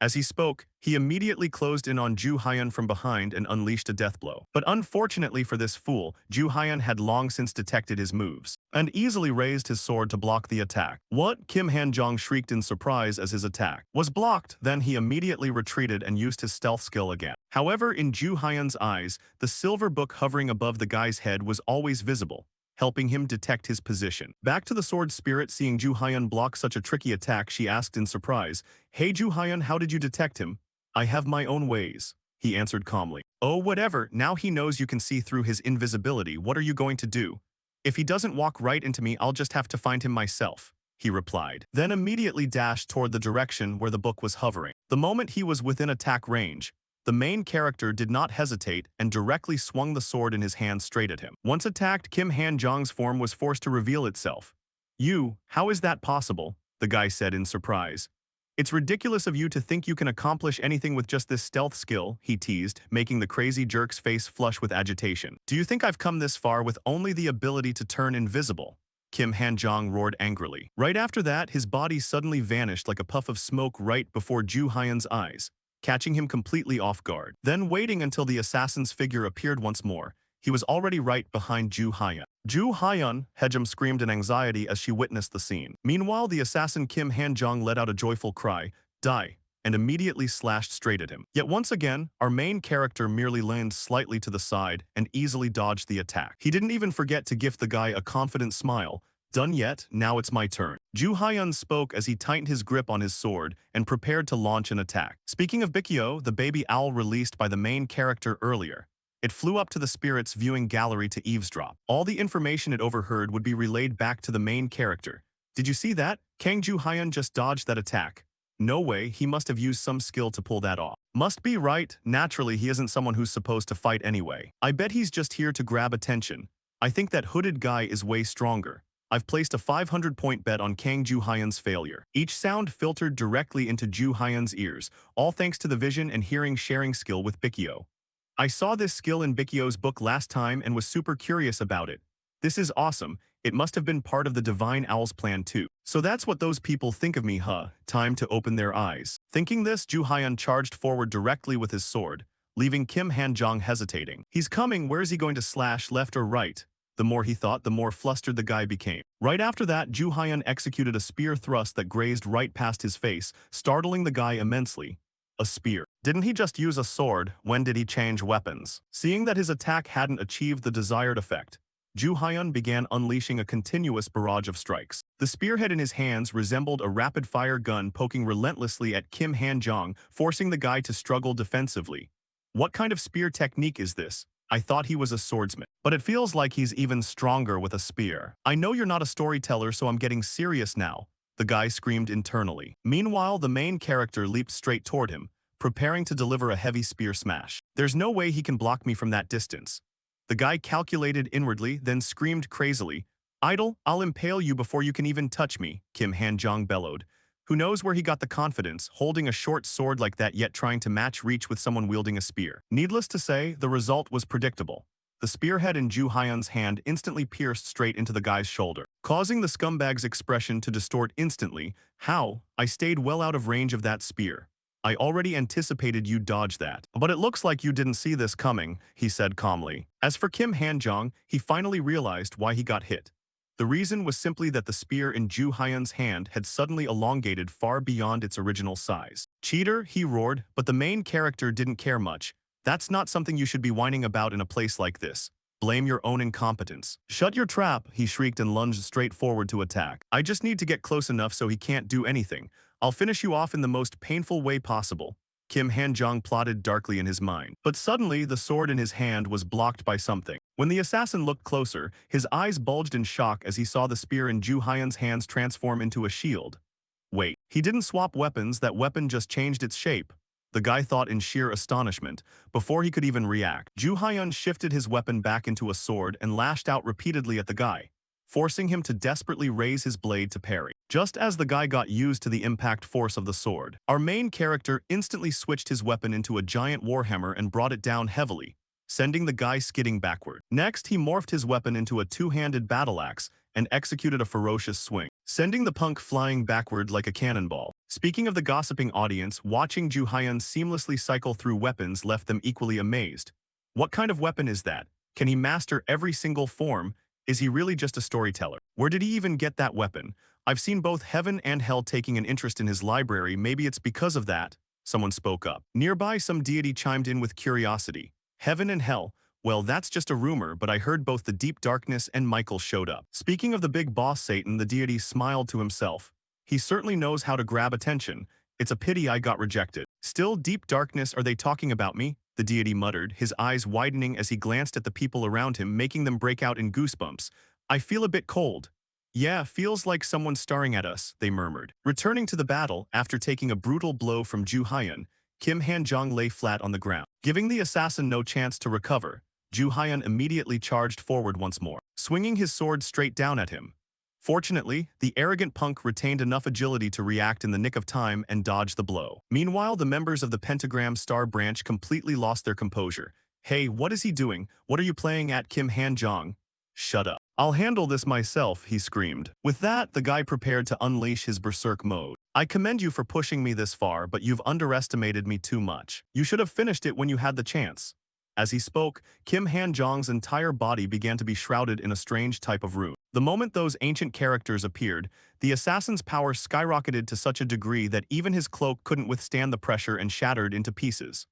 Speaker 1: As he spoke, he immediately closed in on Ju Hyun from behind and unleashed a death blow. But unfortunately for this fool, Ju Hyun had long since detected his moves and easily raised his sword to block the attack. What? Kim Han-jong shrieked in surprise as his attack was blocked. Then he immediately retreated and used his stealth skill again. However, in Ju Hyun's eyes, the silver book hovering above the guy's head was always visible, helping him detect his position. Back to the sword spirit, seeing Ju Hyun block such a tricky attack, she asked in surprise, Hey Ju Hyun, how did you detect him? I have my own ways, he answered calmly. Oh, whatever, now he knows you can see through his invisibility, what are you going to do? If he doesn't walk right into me, I'll just have to find him myself, he replied, then immediately dashed toward the direction where the book was hovering. The moment he was within attack range, the main character did not hesitate and directly swung the sword in his hand straight at him. Once attacked, Kim Han-jong's form was forced to reveal itself. How is that possible? The guy said in surprise. It's ridiculous of you to think you can accomplish anything with just this stealth skill, he teased, making the crazy jerk's face flush with agitation. Do you think I've come this far with only the ability to turn invisible? Kim Han-jong roared angrily. Right after that, his body suddenly vanished like a puff of smoke right before Ju Hyun's eyes, catching him completely off guard. Then waiting until the assassin's figure appeared once more, he was already right behind Ju Hyun. Ju Hyun, Hejim screamed in anxiety as she witnessed the scene. Meanwhile, the assassin Kim Han-jong let out a joyful cry, die, and immediately slashed straight at him. Yet once again, our main character merely leaned slightly to the side and easily dodged the attack. He didn't even forget to gift the guy a confident smile. Done yet, now it's my turn. Ju Hyun spoke as he tightened his grip on his sword and prepared to launch an attack. Speaking of Baekyo, the baby owl released by the main character earlier, it flew up to the spirit's viewing gallery to eavesdrop. All the information it overheard would be relayed back to the main character. Did you see that? Kang Ju Hyun just dodged that attack. No way, he must have used some skill to pull that off. Must be right, naturally he isn't someone who's supposed to fight anyway. I bet he's just here to grab attention. I think that hooded guy is way stronger. I've placed a 500-point bet on Kang Ju Hyun's failure. Each sound filtered directly into Ju Hyun's ears, all thanks to the vision and hearing sharing skill with Baekyo. I saw this skill in Baekyo's book last time and was super curious about it. This is awesome. It must have been part of the Divine Owl's plan too. So that's what those people think of me, huh? Time to open their eyes. Thinking this, Ju Hyun charged forward directly with his sword, leaving Kim Han-jong hesitating. He's coming, where's he going to slash, left or right? The more he thought, the more flustered the guy became. Right after that, Ju Hyun executed a spear thrust that grazed right past his face, startling the guy immensely. A spear. Didn't he just use a sword? When did he change weapons? Seeing that his attack hadn't achieved the desired effect, Ju Hyun began unleashing a continuous barrage of strikes. The spearhead in his hands resembled a rapid-fire gun poking relentlessly at Kim Han-jong, forcing the guy to struggle defensively. What kind of spear technique is this? I thought he was a swordsman, but it feels like he's even stronger with a spear. I know you're not a storyteller, so I'm getting serious now, the guy screamed internally. Meanwhile, the main character leaped straight toward him, preparing to deliver a heavy spear smash. There's no way he can block me from that distance. The guy calculated inwardly, then screamed crazily, "Idol, I'll impale you before you can even touch me," Kim Han-jong bellowed. Who knows where he got the confidence, holding a short sword like that yet trying to match reach with someone wielding a spear. Needless to say, the result was predictable. The spearhead in Ju Hyun's hand instantly pierced straight into the guy's shoulder, causing the scumbag's expression to distort instantly. How? I stayed well out of range of that spear. I already anticipated you'd dodge that. But it looks like you didn't see this coming, he said calmly. As for Kim Han-jong, he finally realized why he got hit. The reason was simply that the spear in Ju Hyun's hand had suddenly elongated far beyond its original size. Cheater, he roared, but the main character didn't care much. That's not something you should be whining about in a place like this. Blame your own incompetence. Shut your trap, he shrieked and lunged straight forward to attack. I just need to get close enough so he can't do anything. I'll finish you off in the most painful way possible. Kim Han-jong plotted darkly in his mind. But suddenly, the sword in his hand was blocked by something. When the assassin looked closer, his eyes bulged in shock as he saw the spear in Ju Hyun's hands transform into a shield. Wait, he didn't swap weapons, that weapon just changed its shape. The guy thought in sheer astonishment. Before he could even react, Ju Hyun shifted his weapon back into a sword and lashed out repeatedly at the guy, forcing him to desperately raise his blade to parry. Just as the guy got used to the impact force of the sword, our main character instantly switched his weapon into a giant warhammer and brought it down heavily, sending the guy skidding backward. Next, he morphed his weapon into a two-handed battle axe and executed a ferocious swing, sending the punk flying backward like a cannonball. Speaking of the gossiping audience, watching Ju Hyun seamlessly cycle through weapons left them equally amazed. What kind of weapon is that? Can he master every single form? Is he really just a storyteller? Where did he even get that weapon? I've seen both heaven and hell taking an interest in his library. Maybe it's because of that. Someone spoke up. Nearby, some deity chimed in with curiosity. Heaven and hell? Well, that's just a rumor, but I heard both the deep darkness and Michael showed up. Speaking of the big boss Satan, the deity smiled to himself. He certainly knows how to grab attention. It's a pity I got rejected. Still, deep darkness, are they talking about me? The deity muttered, his eyes widening as he glanced at the people around him, making them break out in goosebumps. I feel a bit cold. Yeah, feels like someone's staring at us, they murmured. Returning to the battle, after taking a brutal blow from Ju Hyun, Kim Han-jong lay flat on the ground. Giving the assassin no chance to recover, Ju Hyun immediately charged forward once more, swinging his sword straight down at him. Fortunately, the arrogant punk retained enough agility to react in the nick of time and dodge the blow. Meanwhile, the members of the Pentagram Star Branch completely lost their composure. Hey, what is he doing? What are you playing at, Kim Han-jong? Shut up. I'll handle this myself, he screamed. With that, the guy prepared to unleash his berserk mode. I commend you for pushing me this far, but you've underestimated me too much. You should have finished it when you had the chance. As he spoke, Kim Han-jong's entire body began to be shrouded in a strange type of rune. The moment those ancient characters appeared, the assassin's power skyrocketed to such a degree that even his cloak couldn't withstand the pressure and shattered into pieces.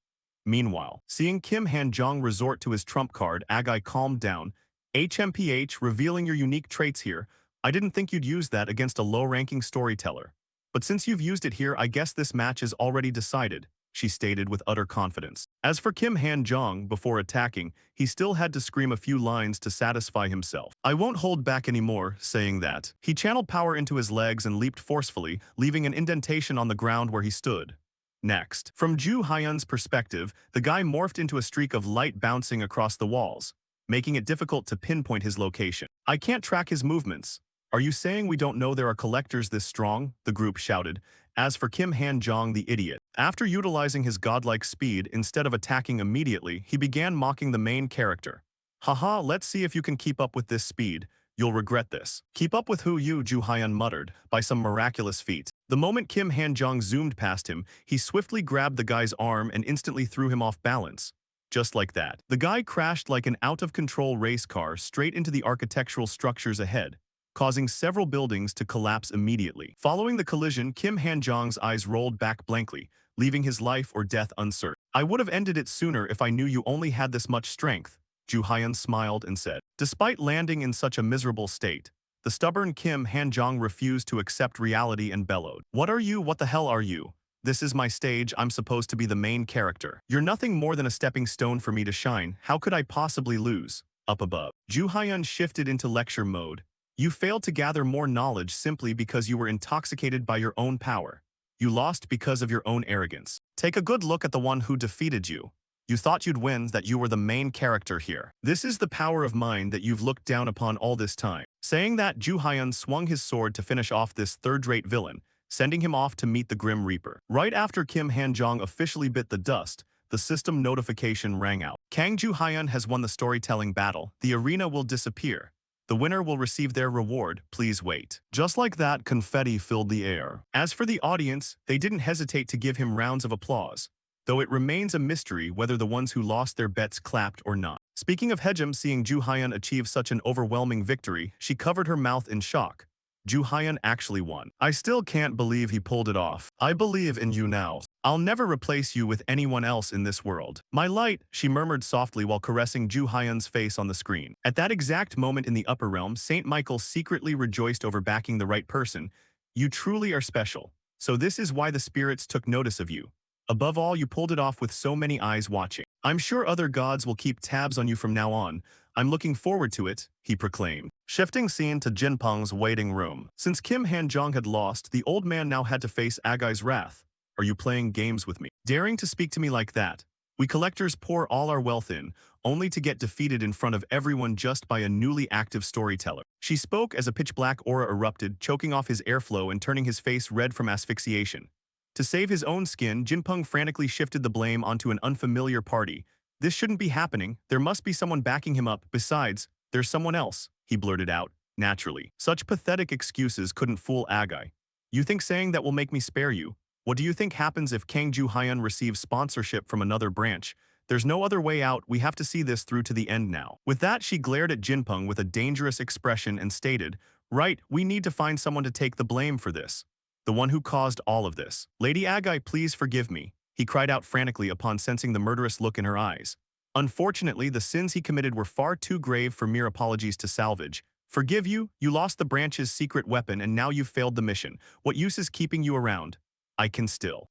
Speaker 1: Meanwhile, seeing Kim Han-jong resort to his trump card, Agai calmed down. HMPH, revealing your unique traits here. I didn't think you'd use that against a low-ranking storyteller. But since you've used it here, I guess this match is already decided, she stated with utter confidence. As for Kim Han-jong, before attacking, he still had to scream a few lines to satisfy himself. I won't hold back anymore, saying that. He channeled power into his legs and leaped forcefully, leaving an indentation on the ground where he stood. Next, from Ju Hyun's perspective, the guy morphed into a streak of light bouncing across the walls, making it difficult to pinpoint his location. I can't track his movements. Are you saying we don't know there are collectors this strong? The group shouted. As for Kim Han-jong, the idiot, after utilizing his godlike speed instead of attacking immediately, he began mocking the main character. Haha, let's see if you can keep up with this speed. You'll regret this. Keep up with who? You, Ju Hyun muttered, by some miraculous feat. The moment Kim Han-jong zoomed past him, he swiftly grabbed the guy's arm and instantly threw him off balance. Just like that, the guy crashed like an out-of-control race car straight into the architectural structures ahead, causing several buildings to collapse immediately. Following the collision, Kim Han-jong's eyes rolled back blankly, leaving his life or death uncertain. I would have ended it sooner if I knew you only had this much strength, Ju Hyun smiled and said. Despite landing in such a miserable state, the stubborn Kim Han-jong refused to accept reality and bellowed. What are you? What the hell are you? This is my stage, I'm supposed to be the main character. You're nothing more than a stepping stone for me to shine, how could I possibly lose? Up above. Ju Hyun shifted into lecture mode. You failed to gather more knowledge simply because you were intoxicated by your own power. You lost because of your own arrogance. Take a good look at the one who defeated you. You thought you'd win, that you were the main character here. This is the power of mind that you've looked down upon all this time. Saying that, Ju Hyun swung his sword to finish off this third-rate villain, sending him off to meet the Grim Reaper. Right after Kim Han-jong officially bit the dust, the system notification rang out. Kang Ju Hyun has won the storytelling battle. The arena will disappear. The winner will receive their reward. Please wait. Just like that, confetti filled the air. As for the audience, they didn't hesitate to give him rounds of applause, though it remains a mystery whether the ones who lost their bets clapped or not. Speaking of Hejim, seeing Ju Hyun achieve such an overwhelming victory, she covered her mouth in shock. Ju Hyun actually won. I still can't believe he pulled it off. I believe in you now. I'll never replace you with anyone else in this world. My light, she murmured softly while caressing Ju Hyun's face on the screen. At that exact moment in the upper realm, Saint Michael secretly rejoiced over backing the right person. You truly are special. So this is why the spirits took notice of you. Above all, you pulled it off with so many eyes watching. I'm sure other gods will keep tabs on you from now on. I'm looking forward to it, he proclaimed. Shifting scene to Jinpeng's waiting room. Since Kim Han-jong had lost, the old man now had to face Agai's wrath. Are you playing games with me? Daring to speak to me like that? We collectors pour all our wealth in, only to get defeated in front of everyone just by a newly active storyteller. She spoke as a pitch-black aura erupted, choking off his airflow and turning his face red from asphyxiation. To save his own skin, Jinpeng frantically shifted the blame onto an unfamiliar party. This shouldn't be happening. There must be someone backing him up. Besides, there's someone else, he blurted out, naturally. Such pathetic excuses couldn't fool Agai. You think saying that will make me spare you? What do you think happens if Kang Ju Hyun receives sponsorship from another branch? There's no other way out, we have to see this through to the end now. With that, she glared at Jinpeng with a dangerous expression and stated, right, we need to find someone to take the blame for this. The one who caused all of this. Lady Agai, please forgive me, he cried out frantically upon sensing the murderous look in her eyes. Unfortunately, the sins he committed were far too grave for mere apologies to salvage. Forgive you? You lost the branch's secret weapon and now you've failed the mission. What use is keeping you around? I can still,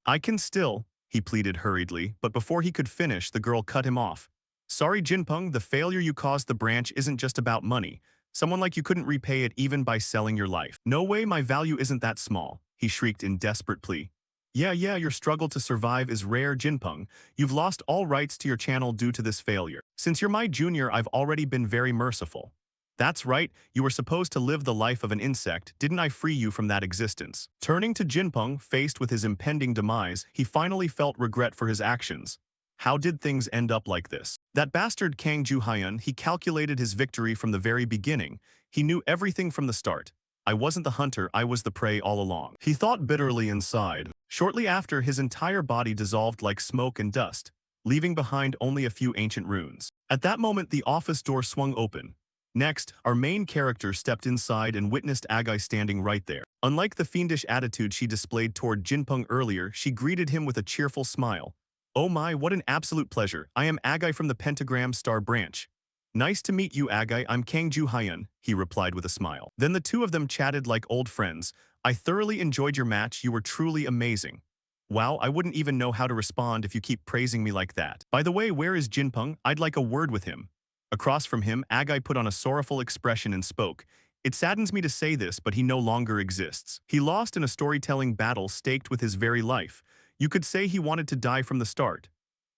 Speaker 1: he pleaded hurriedly, but before he could finish, the girl cut him off. Sorry, Jinpeng, the failure you caused the branch isn't just about money. Someone like you couldn't repay it even by selling your life. No way, my value isn't that small, he shrieked in desperate plea. Yeah, your struggle to survive is rare, Jinpeng. You've lost all rights to your channel due to this failure. Since you're my junior, I've already been very merciful. That's right, you were supposed to live the life of an insect, didn't I free you from that existence? Turning to Jinpeng, faced with his impending demise, he finally felt regret for his actions. How did things end up like this? That bastard Kang Ju Hyun, he calculated his victory from the very beginning. He knew everything from the start. I wasn't the hunter, I was the prey all along. He thought bitterly inside. Shortly after, his entire body dissolved like smoke and dust, leaving behind only a few ancient runes. At that moment, the office door swung open. Next, our main character stepped inside and witnessed Agai standing right there. Unlike the fiendish attitude she displayed toward Jinpeng earlier, she greeted him with a cheerful smile. Oh my, what an absolute pleasure. I am Agai from the Pentagram Star Branch. Nice to meet you, Agai. I'm Kang Ju Hyun, he replied with a smile. Then the two of them chatted like old friends. I thoroughly enjoyed your match. You were truly amazing. Wow, I wouldn't even know how to respond if you keep praising me like that. By the way, where is Jinpeng? I'd like a word with him. Across from him, Agai put on a sorrowful expression and spoke. It saddens me to say this, but he no longer exists. He lost in a storytelling battle staked with his very life. You could say he wanted to die from the start.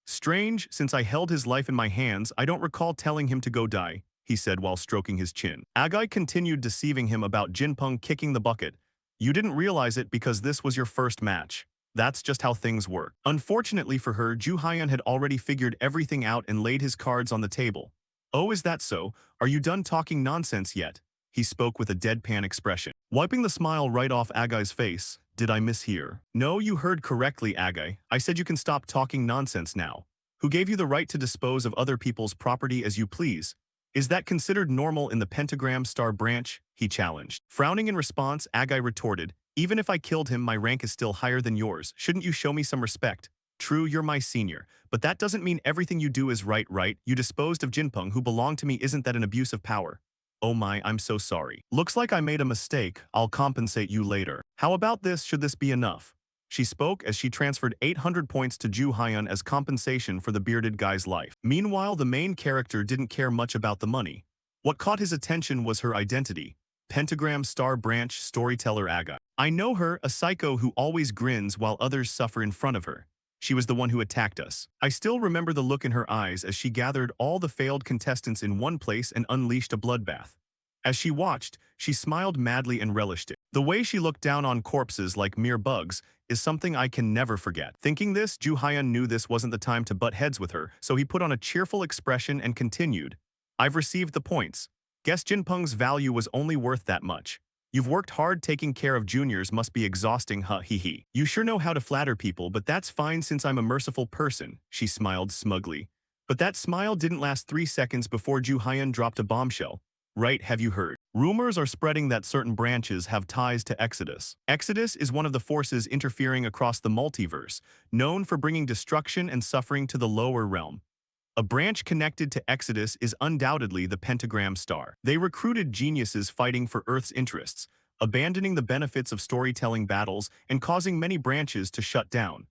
Speaker 1: Strange, since I held his life in my hands, I don't recall telling him to go die, he said while stroking his chin. Agai continued deceiving him about Jinpeng kicking the bucket. You didn't realize it because this was your first match. That's just how things work. Unfortunately for her, Ju Hyun had already figured everything out and laid his cards on the table. Oh, is that so? Are you done talking nonsense yet? He spoke with a deadpan expression. Wiping the smile right off Agai's face, did I mishear? No, you heard correctly, Agai. I said you can stop talking nonsense now. Who gave you the right to dispose of other people's property as you please? Is that considered normal in the pentagram star branch? He challenged. Frowning in response, Agai retorted, even if I killed him, my rank is still higher than yours. Shouldn't you show me some respect? True, you're my senior, but that doesn't mean everything you do is right, right? You disposed of Jinpeng, who belonged to me. Isn't that an abuse of power? Oh my, I'm so sorry. Looks like I made a mistake. I'll compensate you later. How about this? Should this be enough? She spoke as she transferred 800 points to Ju Hyun as compensation for the bearded guy's life. Meanwhile, the main character didn't care much about the money. What caught his attention was her identity. Pentagram Star Branch storyteller Aga. I know her, a psycho who always grins while others suffer in front of her. She was the one who attacked us. I still remember the look in her eyes as she gathered all the failed contestants in one place and unleashed a bloodbath. As she watched, she smiled madly and relished it. The way she looked down on corpses like mere bugs is something I can never forget. Thinking this, Ju Hyun knew this wasn't the time to butt heads with her, so he put on a cheerful expression and continued. I've received the points. Guess Jinpeng's value was only worth that much. You've worked hard. Taking care of juniors must be exhausting, huh, hee hee. You sure know how to flatter people, but that's fine since I'm a merciful person, she smiled smugly. But that smile didn't last 3 seconds before Ju Hyun dropped a bombshell. Right, have you heard? Rumors are spreading that certain branches have ties to Exodus. Exodus is one of the forces interfering across the multiverse, known for bringing destruction and suffering to the lower realm. A branch connected to Exodus is undoubtedly the Pentagram Star. They recruited geniuses fighting for Earth's interests, abandoning the benefits of storytelling battles and causing many branches to shut down.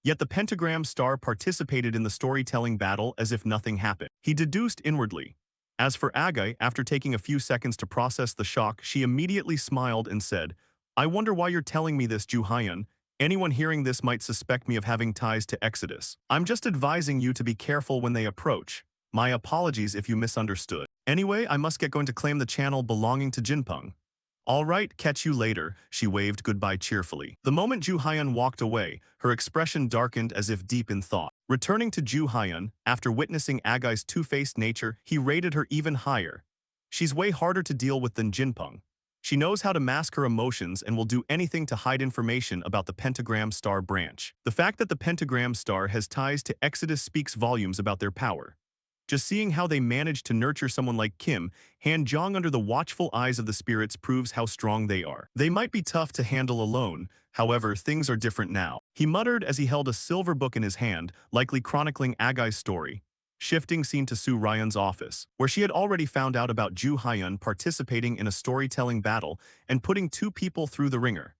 Speaker 1: Yet the Pentagram Star participated in the storytelling battle as if nothing happened. He deduced inwardly. As for Agai, after taking a few seconds to process the shock, she immediately smiled and said, I wonder why you're telling me this, Ju Hyun. Anyone hearing this might suspect me of having ties to Exodus. I'm just advising you to be careful when they approach. My apologies if you misunderstood. Anyway, I must get going to claim the channel belonging to Jinpeng. All right, catch you later, she waved goodbye cheerfully. The moment Ju Hyun walked away, her expression darkened as if deep in thought. Returning to Ju Hyun, after witnessing Agai's two-faced nature, he rated her even higher. She's way harder to deal with than Jinpeng. She knows how to mask her emotions and will do anything to hide information about the Pentagram Star branch. The fact that the Pentagram Star has ties to Exodus speaks volumes about their power. Just seeing how they managed to nurture someone like Kim Han-jong under the watchful eyes of the spirits proves how strong they are. They might be tough to handle alone, however, things are different now. He muttered as he held a silver book in his hand, likely chronicling Agai's story. Shifting scene to Soo Ryan's office, where she had already found out about Ju Hyun participating in a storytelling battle and putting 2 people through the ringer.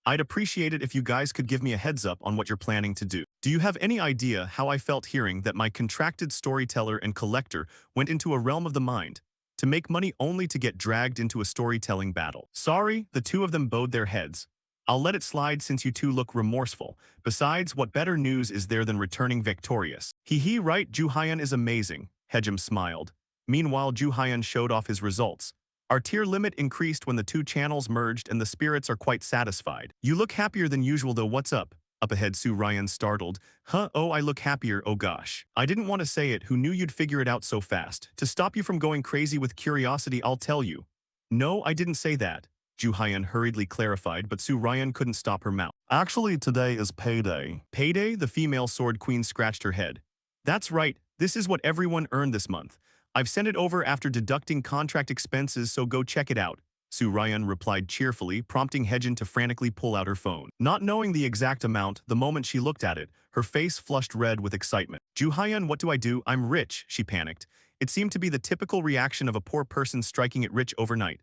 Speaker 1: I'd appreciate it if you guys could give me a heads up on what you're planning to do. Do you have any idea how I felt hearing that my contracted storyteller and collector went into a realm of the mind to make money only to get dragged into a storytelling battle? Sorry, the 2 of them bowed their heads. I'll let it slide since you 2 look remorseful. Besides, what better news is there than returning victorious? Hee right, Ju Hyun is amazing, Hejim smiled. Meanwhile, Ju Hyun showed off his results. Our tier limit increased when the 2 channels merged and the spirits are quite satisfied. You look happier than usual though, what's up? Up ahead, Soo Ryan startled. Huh, oh I look happier, oh gosh. I didn't want to say it, who knew you'd figure it out so fast? To stop you from going crazy with curiosity, I'll tell you. No, I didn't say that, Ju Hyun hurriedly clarified, but Soo Ryan couldn't stop her mouth. Actually, today is payday. Payday? The female sword queen scratched her head. That's right, this is what everyone earned this month. I've sent it over after deducting contract expenses, so go check it out, Soo Ryan replied cheerfully, prompting Hejin to frantically pull out her phone. Not knowing the exact amount, the moment she looked at it, her face flushed red with excitement. Ju Hyun, what do I do? I'm rich, she panicked. It seemed to be the typical reaction of a poor person striking it rich overnight.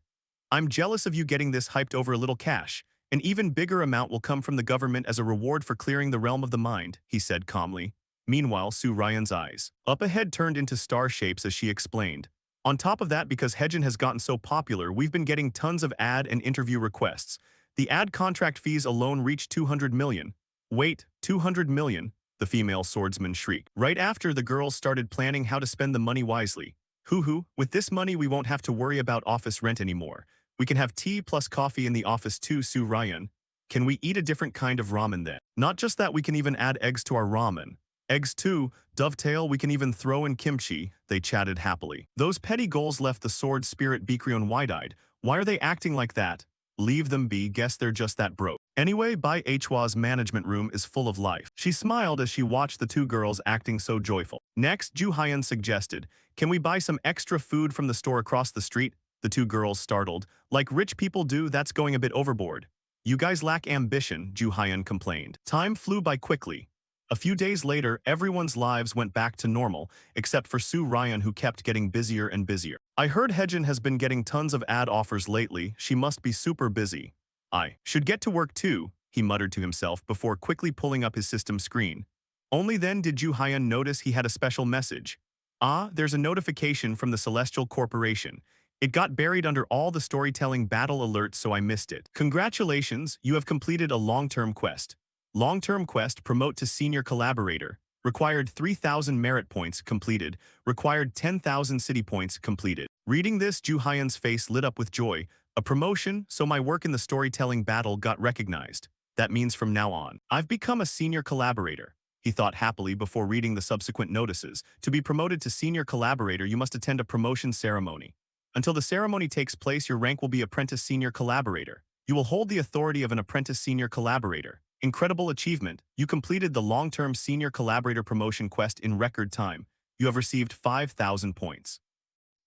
Speaker 1: I'm jealous of you getting this hyped over a little cash. An even bigger amount will come from the government as a reward for clearing the realm of the mind, he said calmly. Meanwhile, Soo Ryan's eyes up ahead turned into star shapes as she explained. On top of that, because Hejin has gotten so popular, we've been getting tons of ad and interview requests. The ad contract fees alone reach 200 million. Wait, 200 million? The female swordsman shrieked. Right after, the girls started planning how to spend the money wisely. Hoo-hoo, with this money we won't have to worry about office rent anymore. We can have tea plus coffee in the office too, Soo Ryan. Can we eat a different kind of ramen then? Not just that, we can even add eggs to our ramen. Eggs too, dovetail, we can even throw in kimchi, they chatted happily. Those petty goals left the sword spirit Bikrion wide-eyed. Why are they acting like that? Leave them be, guess they're just that broke. Anyway, Bai Hwa's management room is full of life. She smiled as she watched the two girls acting so joyful. Next, Ju Hyun suggested, can we buy some extra food from the store across the street? The two girls startled. Like rich people do, that's going a bit overboard. You guys lack ambition, Ju Hyun complained. Time flew by quickly. A few days later, everyone's lives went back to normal, except for Soo Ryan, who kept getting busier and busier. I heard Hejin has been getting tons of ad offers lately. She must be super busy. I should get to work too, he muttered to himself before quickly pulling up his system screen. Only then did Ju Hyun notice he had a special message. Ah, there's a notification from the Celestial Corporation. It got buried under all the storytelling battle alerts, so I missed it. Congratulations, you have completed a long-term quest. Long-term quest, promote to senior collaborator. Required 3,000 merit points, completed. Required 10,000 city points, completed. Reading this, Ju Hyun's face lit up with joy. A promotion, so my work in the storytelling battle got recognized. That means from now on, I've become a senior collaborator. He thought happily before reading the subsequent notices. To be promoted to senior collaborator, you must attend a promotion ceremony. Until the ceremony takes place, your rank will be apprentice senior collaborator. You will hold the authority of an apprentice senior collaborator. Incredible achievement. You completed the long-term senior collaborator promotion quest in record time. You have received 5,000 points.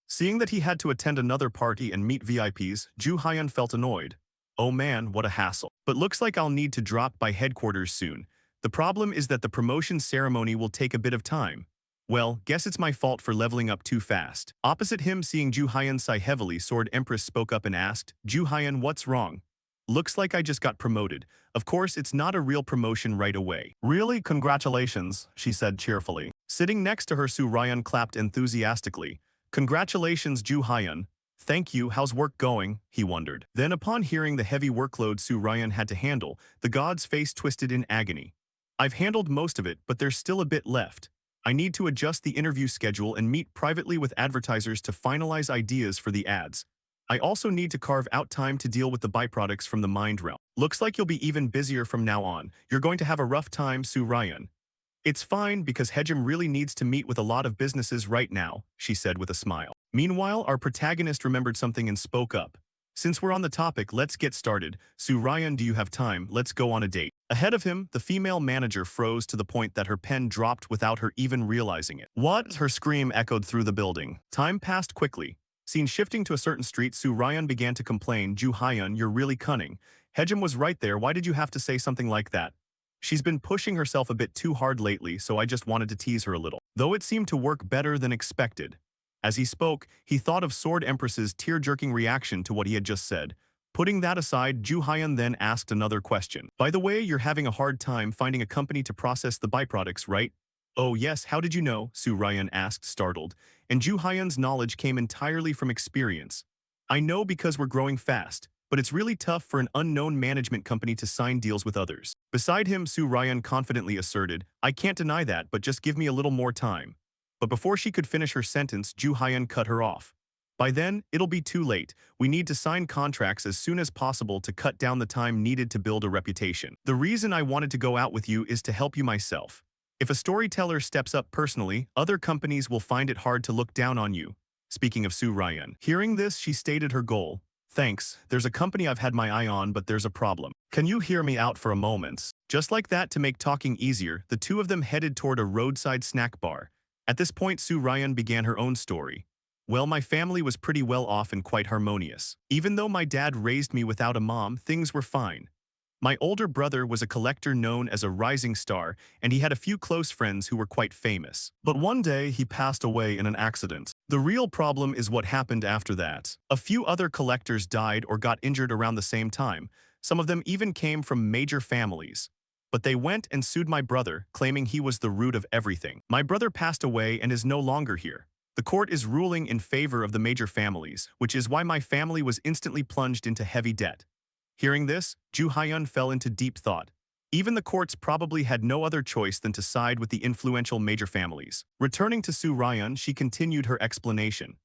Speaker 1: Seeing that he had to attend another party and meet VIPs, Ju Hyun felt annoyed. Oh man, what a hassle. But looks like I'll need to drop by headquarters soon. The problem is that the promotion ceremony will take a bit of time. Well, guess it's my fault for leveling up too fast. Opposite him, seeing Ju Hyun sigh heavily, Sword Empress spoke up and asked, Ju Hyun, what's wrong? Looks like I just got promoted. Of course, it's not a real promotion right away. Really, congratulations, she said cheerfully. Sitting next to her, Soo Ryan clapped enthusiastically. Congratulations, Ju Hyun. Thank you, how's work going? He wondered. Then upon hearing the heavy workload Soo Ryan had to handle, the god's face twisted in agony. I've handled most of it, but there's still a bit left. I need to adjust the interview schedule and meet privately with advertisers to finalize ideas for the ads. I also need to carve out time to deal with the byproducts from the mind realm. Looks like you'll be even busier from now on. You're going to have a rough time, Soo Ryan. It's fine because Hejim really needs to meet with a lot of businesses right now, she said with a smile. Meanwhile, our protagonist remembered something and spoke up. Since we're on the topic, let's get started. Soo Ryan, do you have time? Let's go on a date. Ahead of him, the female manager froze to the point that her pen dropped without her even realizing it. What? Her scream echoed through the building. Time passed quickly. Seen shifting to a certain street, Soo Ryan began to complain, Ju Hyun, you're really cunning. Hejim was right there, why did you have to say something like that? She's been pushing herself a bit too hard lately, so I just wanted to tease her a little. Though it seemed to work better than expected. As he spoke, he thought of Sword Empress's tear-jerking reaction to what he had just said. Putting that aside, Ju Hyun then asked another question. By the way, you're having a hard time finding a company to process the byproducts, right? Oh yes, how did you know? Soo Ryan asked, startled. And Ju Hyun's knowledge came entirely from experience. I know because we're growing fast, but it's really tough for an unknown management company to sign deals with others. Beside him, Soo Ryan confidently asserted, I can't deny that, but just give me a little more time. But before she could finish her sentence, Ju Hyun cut her off. By then, it'll be too late. We need to sign contracts as soon as possible to cut down the time needed to build a reputation. The reason I wanted to go out with you is to help you myself. If a storyteller steps up personally, other companies will find it hard to look down on you. Speaking of Soo Ryan. Hearing this, she stated her goal. Thanks, there's a company I've had my eye on, but there's a problem. Can you hear me out for a moment? Just like that, to make talking easier, the two of them headed toward a roadside snack bar. At this point, Soo Ryan began her own story. Well, my family was pretty well off and quite harmonious. Even though my dad raised me without a mom, things were fine. My older brother was a collector known as a rising star, and he had a few close friends who were quite famous. But one day, he passed away in an accident. The real problem is what happened after that. A few other collectors died or got injured around the same time. Some of them even came from major families. But they went and sued my brother, claiming he was the root of everything. My brother passed away and is no longer here. The court is ruling in favor of the major families, which is why my family was instantly plunged into heavy debt. Hearing this, Ju Hyun fell into deep thought. Even the courts probably had no other choice than to side with the influential major families. Returning to Soo Ryan, she continued her explanation.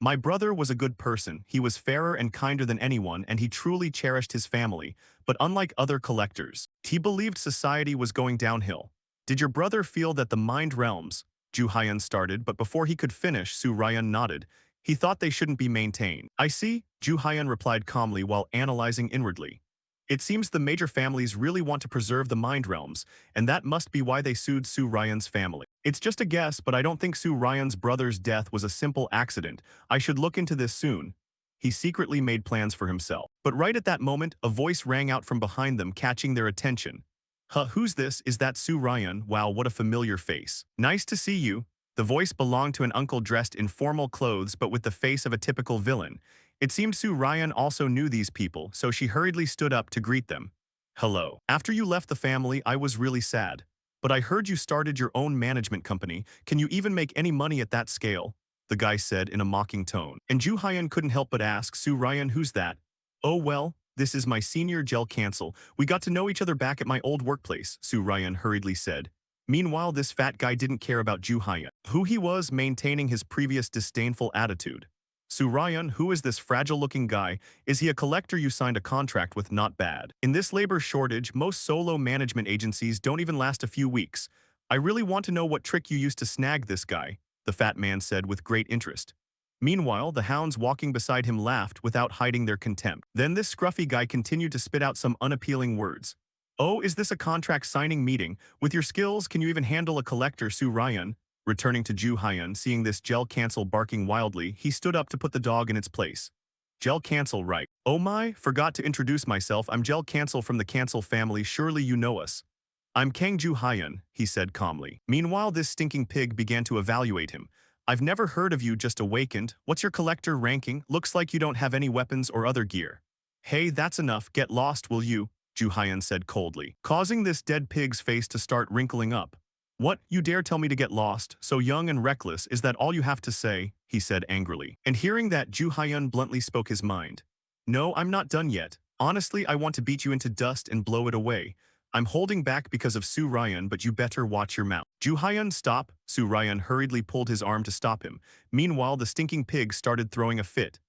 Speaker 1: My brother was a good person, he was fairer and kinder than anyone, and he truly cherished his family, but unlike other collectors, he believed society was going downhill. Did your brother feel that the mind realms? Ju Hyun started, but before he could finish, Soo Ryan nodded. He thought they shouldn't be maintained. I see, Ju Hyun replied calmly while analyzing inwardly. It seems the major families really want to preserve the mind realms, and that must be why they sued Su Ryan's family. It's just a guess, but I don't think Su Ryan's brother's death was a simple accident. I should look into this soon. He secretly made plans for himself. But right at that moment, a voice rang out from behind them, catching their attention. Huh, who's this? Is that Su Ryan? Wow, what a familiar face. Nice to see you. The voice belonged to an uncle dressed in formal clothes but with the face of a typical villain. It seemed Su Ryan also knew these people, so she hurriedly stood up to greet them. Hello. After you left the family, I was really sad. But I heard you started your own management company. Can you even make any money at that scale? The guy said in a mocking tone. And Ju Hyun couldn't help but ask, Su Ryan, who's that? Oh well, this is my senior gel cancel. We got to know each other back at my old workplace, Su Ryan hurriedly said. Meanwhile, this fat guy didn't care about Ju Hyun, who he was, maintaining his previous disdainful attitude. Su Ryan, who is this fragile-looking guy? Is he a collector you signed a contract with? Not bad. In this labor shortage, most solo management agencies don't even last a few weeks. I really want to know what trick you used to snag this guy, the fat man said with great interest. Meanwhile, the hounds walking beside him laughed without hiding their contempt. Then this scruffy guy continued to spit out some unappealing words. Oh, is this a contract signing meeting? With your skills, can you even handle a collector, Su Ryan? Returning to Ju Hyun, seeing this gel cancel barking wildly, he stood up to put the dog in its place. Gel cancel, right? Oh my, forgot to introduce myself. I'm Gel Cancel from the Cancel family. Surely you know us. I'm Kang Ju Hyun, he said calmly. Meanwhile, this stinking pig began to evaluate him. I've never heard of you, just awakened. What's your collector ranking? Looks like you don't have any weapons or other gear. Hey, that's enough. Get lost, will you? Ju Hyun said coldly, causing this dead pig's face to start wrinkling up. What, you dare tell me to get lost? So young and reckless, is that all you have to say? He said angrily. And hearing that, Ju Hyun bluntly spoke his mind. No, I'm not done yet. Honestly, I want to beat you into dust and blow it away. I'm holding back because of Su Ryan, but you better watch your mouth. Ju Hyun, stop. Su Ryan hurriedly pulled his arm to stop him. Meanwhile, the stinking pig started throwing a fit.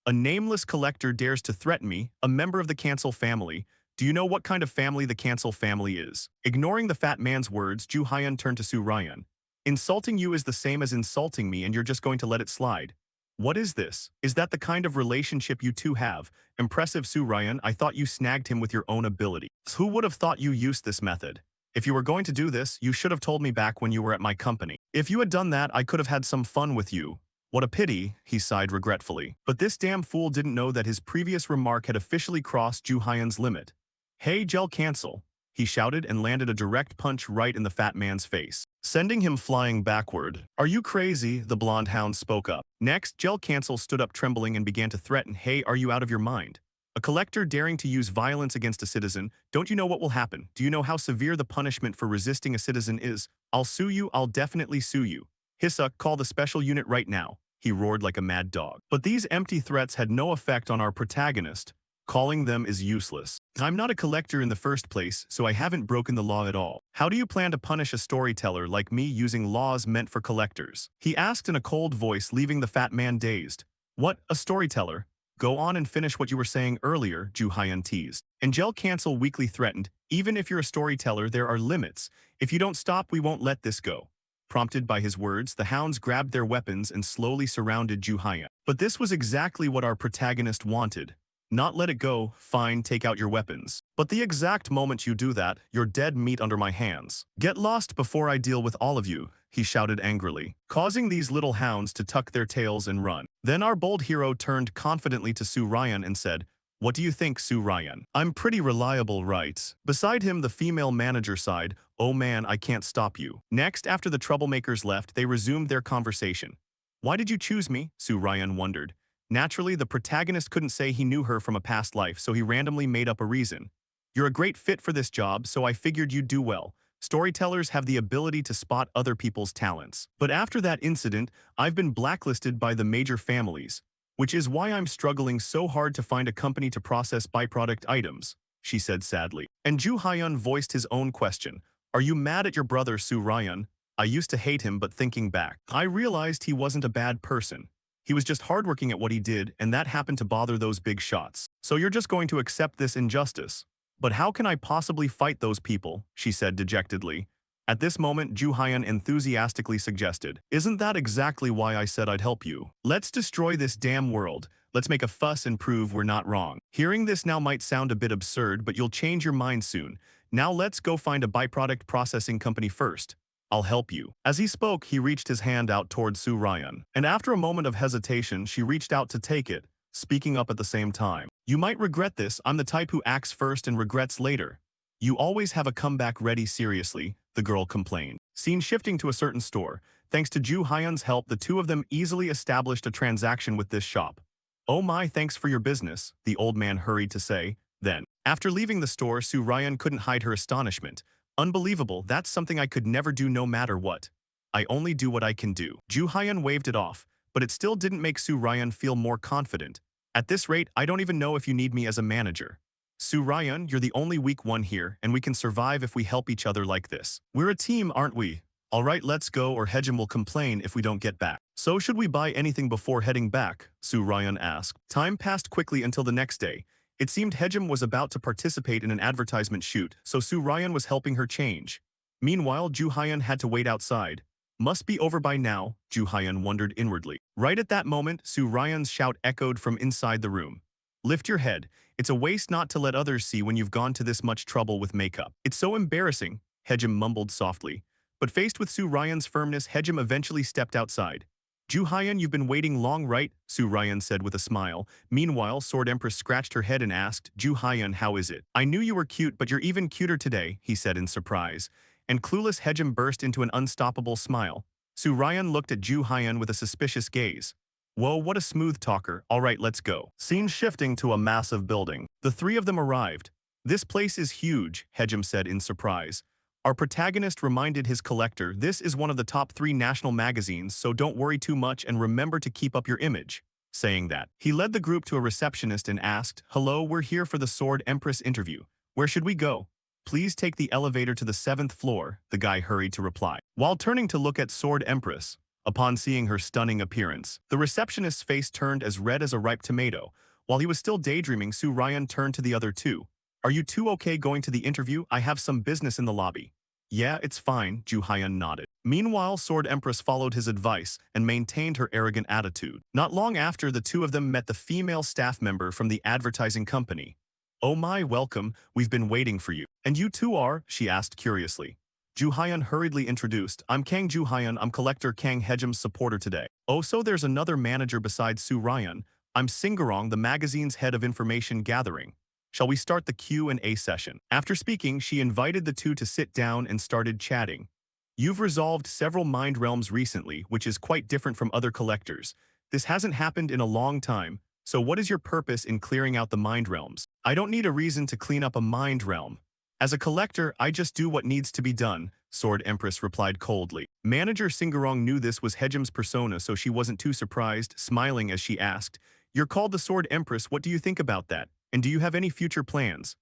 Speaker 1: A nameless collector dares to threaten me, a member of the Cancel family. Do you know what kind of family the Cancel family is? Ignoring the fat man's words, Ju Hyun turned to Su Ryan. Insulting you is the same as insulting me, and you're just going to let it slide. What is this? Is that the kind of relationship you two have? Impressive, Su Ryan. I thought you snagged him with your own ability. Who would have thought you used this method? If you were going to do this, you should have told me back when you were at my company. If you had done that, I could have had some fun with you. What a pity, he sighed regretfully. But this damn fool didn't know that his previous remark had officially crossed Ju Hyun's limit. Hey, Gel Cancel, he shouted and landed a direct punch right in the fat man's face, sending him flying backward. Are you crazy? The blonde hound spoke up. Next, Gel Cancel stood up trembling and began to threaten. Hey, are you out of your mind? A collector daring to use violence against a citizen, don't you know what will happen? Do you know how severe the punishment for resisting a citizen is? I'll sue you, I'll definitely sue you. Hissa, call the special unit right now, he roared like a mad dog. But these empty threats had no effect on our protagonist. Calling them is useless. I'm not a collector in the first place, so I haven't broken the law at all. How do you plan to punish a storyteller like me using laws meant for collectors? He asked in a cold voice, leaving the fat man dazed. What, a storyteller? Go on and finish what you were saying earlier, Ju Hyun teased. And Gel Cancel weakly threatened, even if you're a storyteller, there are limits. If you don't stop, we won't let this go. Prompted by his words, the hounds grabbed their weapons and slowly surrounded Ju Hyun. But this was exactly what our protagonist wanted. Not let it go, fine, take out your weapons. But the exact moment you do that, you're dead meat under my hands. Get lost before I deal with all of you, he shouted angrily, causing these little hounds to tuck their tails and run. Then our bold hero turned confidently to Su Ryan and said, What do you think, Su Ryan? I'm pretty reliable, right? Beside him, the female manager sighed, Oh man, I can't stop you. Next, after the troublemakers left, they resumed their conversation. Why did you choose me? Su Ryan wondered. Naturally, the protagonist couldn't say he knew her from a past life, so he randomly made up a reason. You're a great fit for this job, so I figured you'd do well. Storytellers have the ability to spot other people's talents. But after that incident, I've been blacklisted by the major families, which is why I'm struggling so hard to find a company to process byproduct items, she said sadly. And Ju Hyun voiced his own question. Are you mad at your brother, Su Ryan? I used to hate him, but thinking back, I realized he wasn't a bad person. He was just hardworking at what he did, and that happened to bother those big shots. So you're just going to accept this injustice. But how can I possibly fight those people? She said dejectedly. At this moment, Ju Hyun enthusiastically suggested, "Isn't that exactly why I said I'd help you? Let's destroy this damn world. Let's make a fuss and prove we're not wrong." Hearing this now might sound a bit absurd, but you'll change your mind soon. Now let's go find a byproduct processing company first. I'll help you. As he spoke, he reached his hand out towards Soo Ryan, and after a moment of hesitation, she reached out to take it, speaking up at the same time. "You might regret this. I'm the type who acts first and regrets later." "You always have a comeback ready, seriously," the girl complained. Scene shifting to a certain store. Thanks to Ju Hyun's help, the two of them easily established a transaction with this shop. "Oh my, thanks for your business," the old man hurried to say. Then, after leaving the store, Soo Ryan couldn't hide her astonishment. "Unbelievable, that's something I could never do no matter what. I only do what I can do." Ju Hyun waved it off, but it still didn't make Soo Ryan feel more confident. "At this rate, I don't even know if you need me as a manager. Soo Ryan, you're the only weak one here, and we can survive if we help each other like this. We're a team, aren't we? Alright, let's go, or Hejim will complain if we don't get back." "So should we buy anything before heading back?" Soo Ryan asked. Time passed quickly until the next day. It seemed Hejim was about to participate in an advertisement shoot, so Soo Ryan was helping her change. Meanwhile, Ju Hyun had to wait outside. Must be over by now, Ju Hyun wondered inwardly. Right at that moment, Soo Ryan's shout echoed from inside the room. "Lift your head. It's a waste not to let others see when you've gone to this much trouble with makeup. It's so embarrassing," Hejim mumbled softly. But faced with Soo Ryan's firmness, Hejim eventually stepped outside. "Ju Hyun, you've been waiting long, right?" Soo Ryan said with a smile. Meanwhile, Sword Empress scratched her head and asked, "Ju Hyun, how is it?" "I knew you were cute, but you're even cuter today," he said in surprise. And clueless Hejim burst into an unstoppable smile. Soo Ryan looked at Ju Hyun with a suspicious gaze. "Whoa, what a smooth talker. Alright, let's go." Scene shifting to a massive building. The three of them arrived. "This place is huge," Hejim said in surprise. Our protagonist reminded his collector, "This is one of the top 3 national magazines, so don't worry too much and remember to keep up your image." Saying that, he led the group to a receptionist and asked, "Hello, we're here for the Sword Empress interview. Where should we go?" "Please take the elevator to the 7th floor," the guy hurried to reply. While turning to look at Sword Empress, upon seeing her stunning appearance, the receptionist's face turned as red as a ripe tomato. While he was still daydreaming, Soo Ryan turned to the other two. "Are you two okay going to the interview? I have some business in the lobby." "Yeah, it's fine," Ju Hyun nodded. Meanwhile, Sword Empress followed his advice and maintained her arrogant attitude. Not long after, the two of them met the female staff member from the advertising company. "Oh my, welcome, we've been waiting for you." "And you two are?" she asked curiously. Ju Hyun hurriedly introduced, "I'm Kang Ju Hyun, I'm collector Kang Hejim's supporter today." "Oh, so there's another manager besides Soo Ryan. I'm Singarong, the magazine's head of information gathering. Shall we start the Q&A session?" After speaking, she invited the two to sit down and started chatting. "You've resolved several mind realms recently, which is quite different from other collectors. This hasn't happened in a long time, so what is your purpose in clearing out the mind realms?" "I don't need a reason to clean up a mind realm. As a collector, I just do what needs to be done," Sword Empress replied coldly. Manager Singarong knew this was Hejim's persona, so she wasn't too surprised, smiling as she asked, "You're called the Sword Empress, what do you think about that? And do you have any future plans?"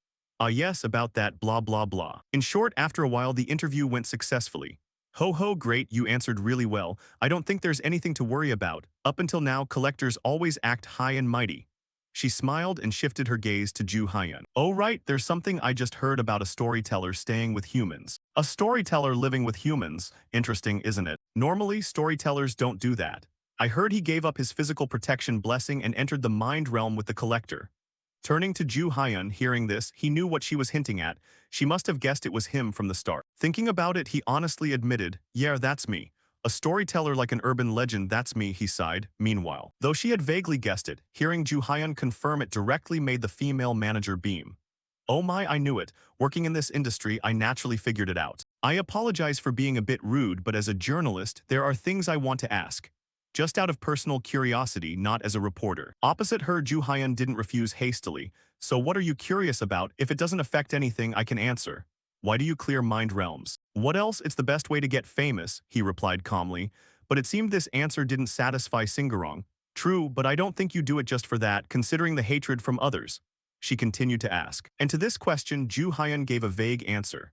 Speaker 1: Yes, about that, blah blah blah." In short, after a while the interview went successfully. "Ho ho, great, you answered really well. I don't think there's anything to worry about. Up until now, collectors always act high and mighty." She smiled and shifted her gaze to Ju Hyun. "Oh right, there's something I just heard about a storyteller staying with humans." "A storyteller living with humans? Interesting, isn't it? Normally, storytellers don't do that. I heard he gave up his physical protection blessing and entered the mind realm with the collector." Turning to Ju Hyun, hearing this, he knew what she was hinting at. She must have guessed it was him from the start. Thinking about it, he honestly admitted, "Yeah, that's me. A storyteller like an urban legend, that's me," he sighed. Meanwhile, though she had vaguely guessed it, hearing Ju Hyun confirm it directly made the female manager beam. "Oh my, I knew it. Working in this industry, I naturally figured it out. I apologize for being a bit rude, but as a journalist, there are things I want to ask. Just out of personal curiosity, not as a reporter." Opposite her, Ju Hyun didn't refuse hastily. "So what are you curious about? If it doesn't affect anything, I can answer." "Why do you clear mind realms?" "What else? It's the best way to get famous," he replied calmly. But it seemed this answer didn't satisfy Singarong. "True, but I don't think you do it just for that, considering the hatred from others," she continued to ask. And to this question, Ju Hyun gave a vague answer.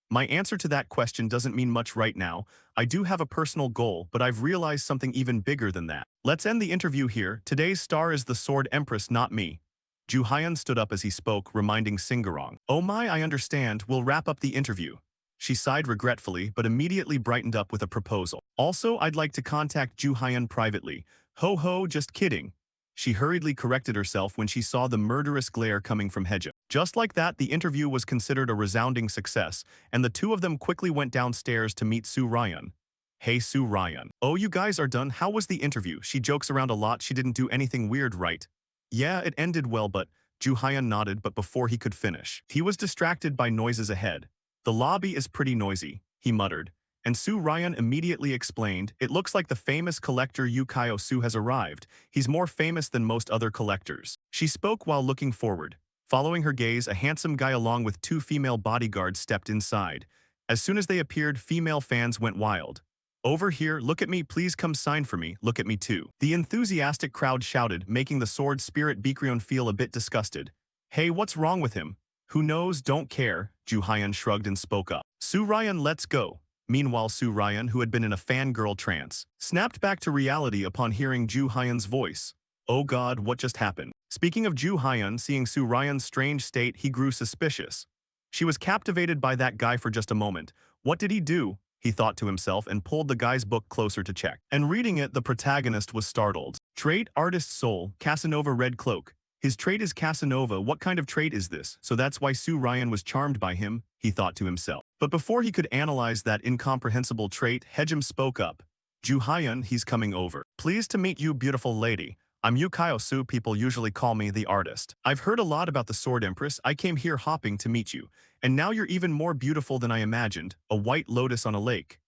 Speaker 1: "My answer to that question doesn't mean much right now. I do have a personal goal, but I've realized something even bigger than that. Let's end the interview here. Today's star is the Sword Empress, not me." Ju Hyun stood up as he spoke, reminding Singarong, "Oh my, I understand. We'll wrap up the interview." She sighed regretfully but immediately brightened up with a proposal. Also, I'd like to contact Ju Hyun privately. Ho ho, just kidding. She hurriedly corrected herself when she saw the murderous glare coming from Hejim. Just like that, the interview was considered a resounding success, and the two of them quickly went downstairs to meet Soo Ryan. Hey Soo Ryan. Oh, you guys are done? How was the interview? She jokes around a lot, she didn't do anything weird, right? Yeah, it ended well, but Ju Hyun nodded, but before he could finish, he was distracted by noises ahead. The lobby is pretty noisy, he muttered, and Soo Ryan immediately explained, it looks like the famous collector Yu Kyo-soo has arrived. He's more famous than most other collectors. She spoke while looking forward. Following her gaze, a handsome guy along with two female bodyguards stepped inside. As soon as they appeared, female fans went wild. Over here, look at me, please come sign for me, look at me too. The enthusiastic crowd shouted, making the sword spirit Bikrion feel a bit disgusted. Hey, what's wrong with him? Who knows, don't care, Ju Hyun shrugged and spoke up. Soo Ryan, let's go. Meanwhile, Soo Ryan, who had been in a fangirl trance, snapped back to reality upon hearing Ju Hyun's voice. Oh god, what just happened? Speaking of Ju Hyun, seeing Soo Ryan's strange state, he grew suspicious. She was captivated by that guy for just a moment. What did he do? He thought to himself and pulled the guy's book closer to check. And reading it, the protagonist was startled. Trait, artist soul, Casanova red cloak. His trait is Casanova, what kind of trait is this? So that's why Soo Ryan was charmed by him, he thought to himself. But before he could analyze that incomprehensible trait, Hejim spoke up. Ju Hyun, he's coming over. Pleased to meet you, beautiful lady. I'm Yu Kyo-soo, people usually call me the artist. I've heard a lot about the Sword Empress, I came here hopping to meet you. And now you're even more beautiful than I imagined, a white lotus on a lake.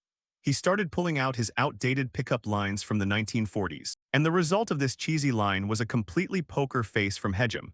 Speaker 1: He started pulling out his outdated pickup lines from the 1940s. And the result of this cheesy line was a completely poker face from Hejim.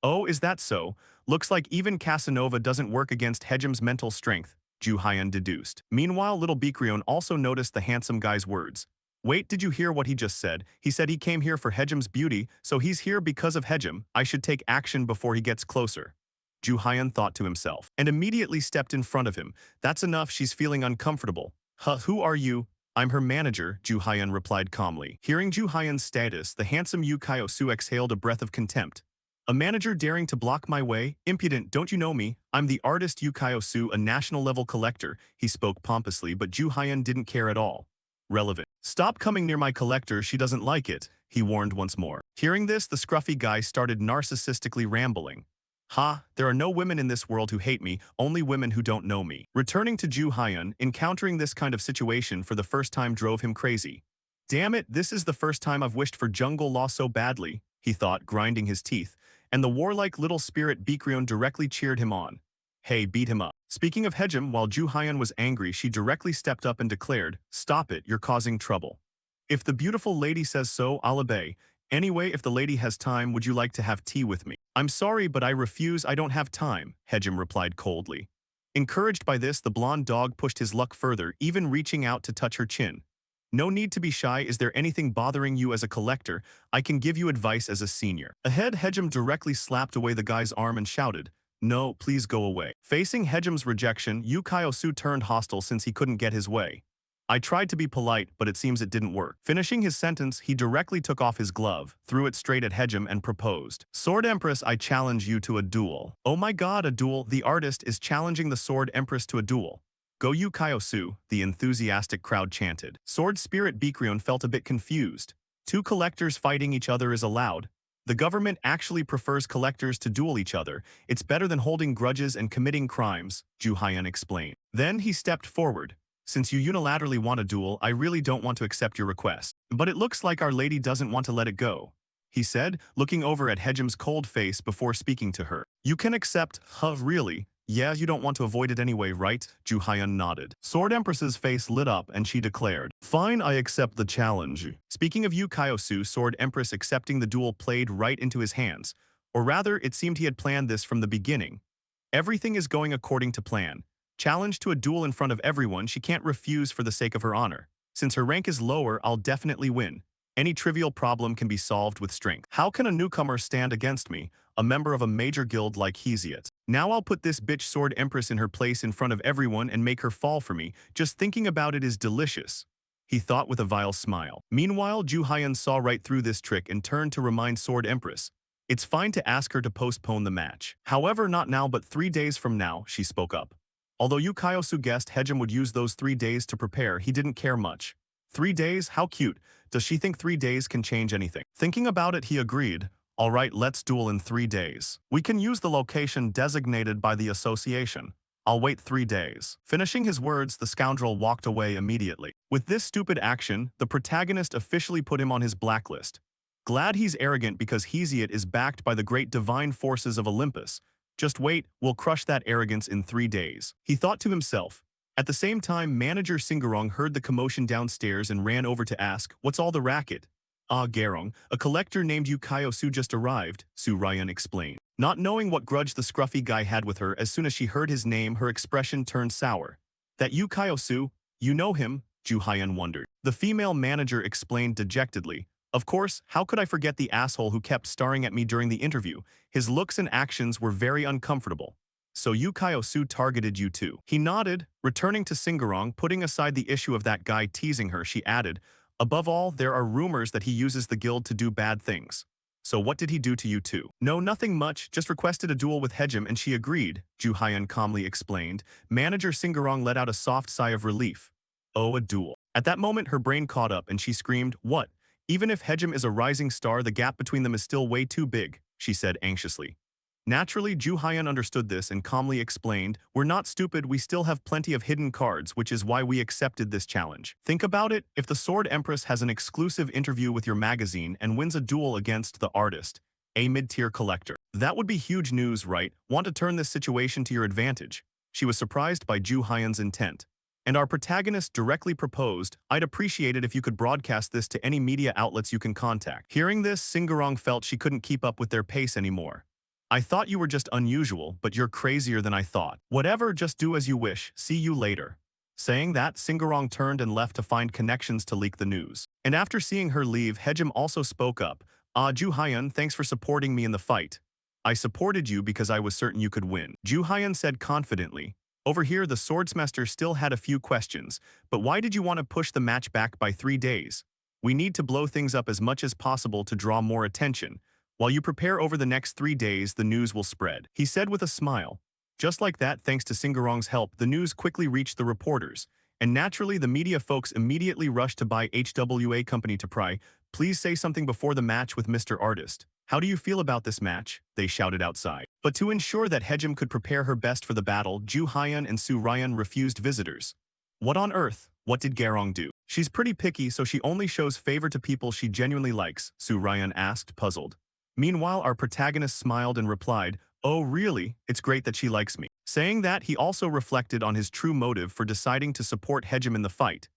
Speaker 1: Oh, is that so? Looks like even Casanova doesn't work against Hejim's mental strength, Ju Hyun deduced. Meanwhile, little Bikrion also noticed the handsome guy's words. Wait, did you hear what he just said? He said he came here for Hejim's beauty, so he's here because of Hejim. I should take action before he gets closer. Ju Hyun thought to himself, and immediately stepped in front of him. That's enough, she's feeling uncomfortable. Huh, who are you? I'm her manager, Ju Hyun replied calmly. Hearing Ju Hyun's status, the handsome Yu Kyo-soo exhaled a breath of contempt. A manager daring to block my way? Impudent, don't you know me? I'm the artist Yu Kyo-soo, a national-level collector. He spoke pompously, but Ju Hyun didn't care at all. Relevant. Stop coming near my collector, she doesn't like it, he warned once more. Hearing this, the scruffy guy started narcissistically rambling. Ha, there are no women in this world who hate me, only women who don't know me. Returning to Ju Hyun, encountering this kind of situation for the first time drove him crazy. Damn it, this is the first time I've wished for jungle law so badly, he thought, grinding his teeth, and the warlike little spirit Bikrion directly cheered him on. Hey, beat him up. Speaking of Hejim, while Ju Hyun was angry, she directly stepped up and declared, stop it, you're causing trouble. If the beautiful lady says so, I'll obey. Anyway, if the lady has time, would you like to have tea with me? I'm sorry, but I refuse, I don't have time, Hejim replied coldly. Encouraged by this, the blonde dog pushed his luck further, even reaching out to touch her chin. No need to be shy, is there anything bothering you as a collector? I can give you advice as a senior. Ahead, Hejim directly slapped away the guy's arm and shouted, no, please go away. Facing Hejim's rejection, Yu Kyo-soo turned hostile since he couldn't get his way. I tried to be polite, but it seems it didn't work. Finishing his sentence, he directly took off his glove, threw it straight at Hejim and proposed. Sword Empress, I challenge you to a duel. Oh my god, a duel, the artist is challenging the Sword Empress to a duel. Go Yu Kyo-soo, the enthusiastic crowd chanted. Sword Spirit Bikrion felt a bit confused. Two collectors fighting each other is allowed. The government actually prefers collectors to duel each other. It's better than holding grudges and committing crimes, Ju Hyun explained. Then he stepped forward. Since you unilaterally want a duel, I really don't want to accept your request. But it looks like Our Lady doesn't want to let it go, he said, looking over at Hejim's cold face before speaking to her. You can accept, huh, really? Yeah, you don't want to avoid it anyway, right? Ju Hyun nodded. Sword Empress's face lit up and she declared, fine, I accept the challenge. Speaking of Yu Kyo-soo, Sword Empress accepting the duel played right into his hands. Or rather, it seemed he had planned this from the beginning. Everything is going according to plan. Challenged to a duel in front of everyone, she can't refuse for the sake of her honor. Since her rank is lower, I'll definitely win. Any trivial problem can be solved with strength. How can a newcomer stand against me, a member of a major guild like Hesiot? Now I'll put this bitch Sword Empress in her place in front of everyone and make her fall for me. Just thinking about it is delicious, he thought with a vile smile. Meanwhile, Ju Hyun saw right through this trick and turned to remind Sword Empress. It's fine to ask her to postpone the match. However, not now but 3 days from now, she spoke up. Although Yu Kyosu guessed Hejim would use those 3 days to prepare, he didn't care much. 3 days? How cute. Does she think 3 days can change anything? Thinking about it, he agreed. Alright, let's duel in 3 days. We can use the location designated by the association. I'll wait 3 days. Finishing his words, the scoundrel walked away immediately. With this stupid action, the protagonist officially put him on his blacklist. Glad he's arrogant because Hesiod is backed by the great divine forces of Olympus. Just wait, we'll crush that arrogance in 3 days. He thought to himself. At the same time, manager Singarong heard the commotion downstairs and ran over to ask, "What's all the racket?" "Ah, Garong, a collector named Yu Kyosu just arrived," Su Ryan explained. Not knowing what grudge the scruffy guy had with her, as soon as she heard his name, her expression turned sour. "That Yu Kyosu? You know him?" Ju Hyan wondered. The female manager explained dejectedly. "Of course, how could I forget the asshole who kept staring at me during the interview? His looks and actions were very uncomfortable." "So Yu Kyosu targeted you too?" He nodded, returning to Singarong, putting aside the issue of that guy teasing her, she added, "Above all, there are rumors that he uses the guild to do bad things. So what did he do to you too?" "No, nothing much, just requested a duel with Hejim and she agreed," Ju Hyan calmly explained. Manager Singarong let out a soft sigh of relief. "Oh, a duel." At that moment, her brain caught up and she screamed, "What? Even if Hejim is a rising star, the gap between them is still way too big," she said anxiously. Naturally, Ju Hyan understood this and calmly explained, "We're not stupid, we still have plenty of hidden cards, which is why we accepted this challenge. Think about it, if the Sword Empress has an exclusive interview with your magazine and wins a duel against the artist, a mid-tier collector, that would be huge news, right? Want to turn this situation to your advantage?" She was surprised by Ju Hyan's intent. "And our protagonist directly proposed, I'd appreciate it if you could broadcast this to any media outlets you can contact." Hearing this, Singarong felt she couldn't keep up with their pace anymore. "I thought you were just unusual, but you're crazier than I thought. Whatever, just do as you wish, see you later." Saying that, Singarong turned and left to find connections to leak the news. And after seeing her leave, Hejim also spoke up. "Ah, Ju Hyan, thanks for supporting me in the fight. I supported you because I was certain you could win," Ju Hyan said confidently. Over here, the swordsmaster still had a few questions. "But why did you want to push the match back by 3 days? We need to blow things up as much as possible to draw more attention. While you prepare over the next 3 days, the news will spread," he said with a smile. Just like that, thanks to Singarong's help, the news quickly reached the reporters. And naturally, the media folks immediately rushed to buy HWA company to pry. "Please say something before the match with Mr. Artist. How do you feel about this match?" they shouted outside. But to ensure that Hejim could prepare her best for the battle, Ju Hyan and Su Ryan refused visitors. What on earth? What did Garong do? "She's pretty picky, so she only shows favor to people she genuinely likes," Su Ryan asked, puzzled. Meanwhile, our protagonist smiled and replied, "Oh really? It's great that she likes me." Saying that, he also reflected on his true motive for deciding to support Hejim in the fight.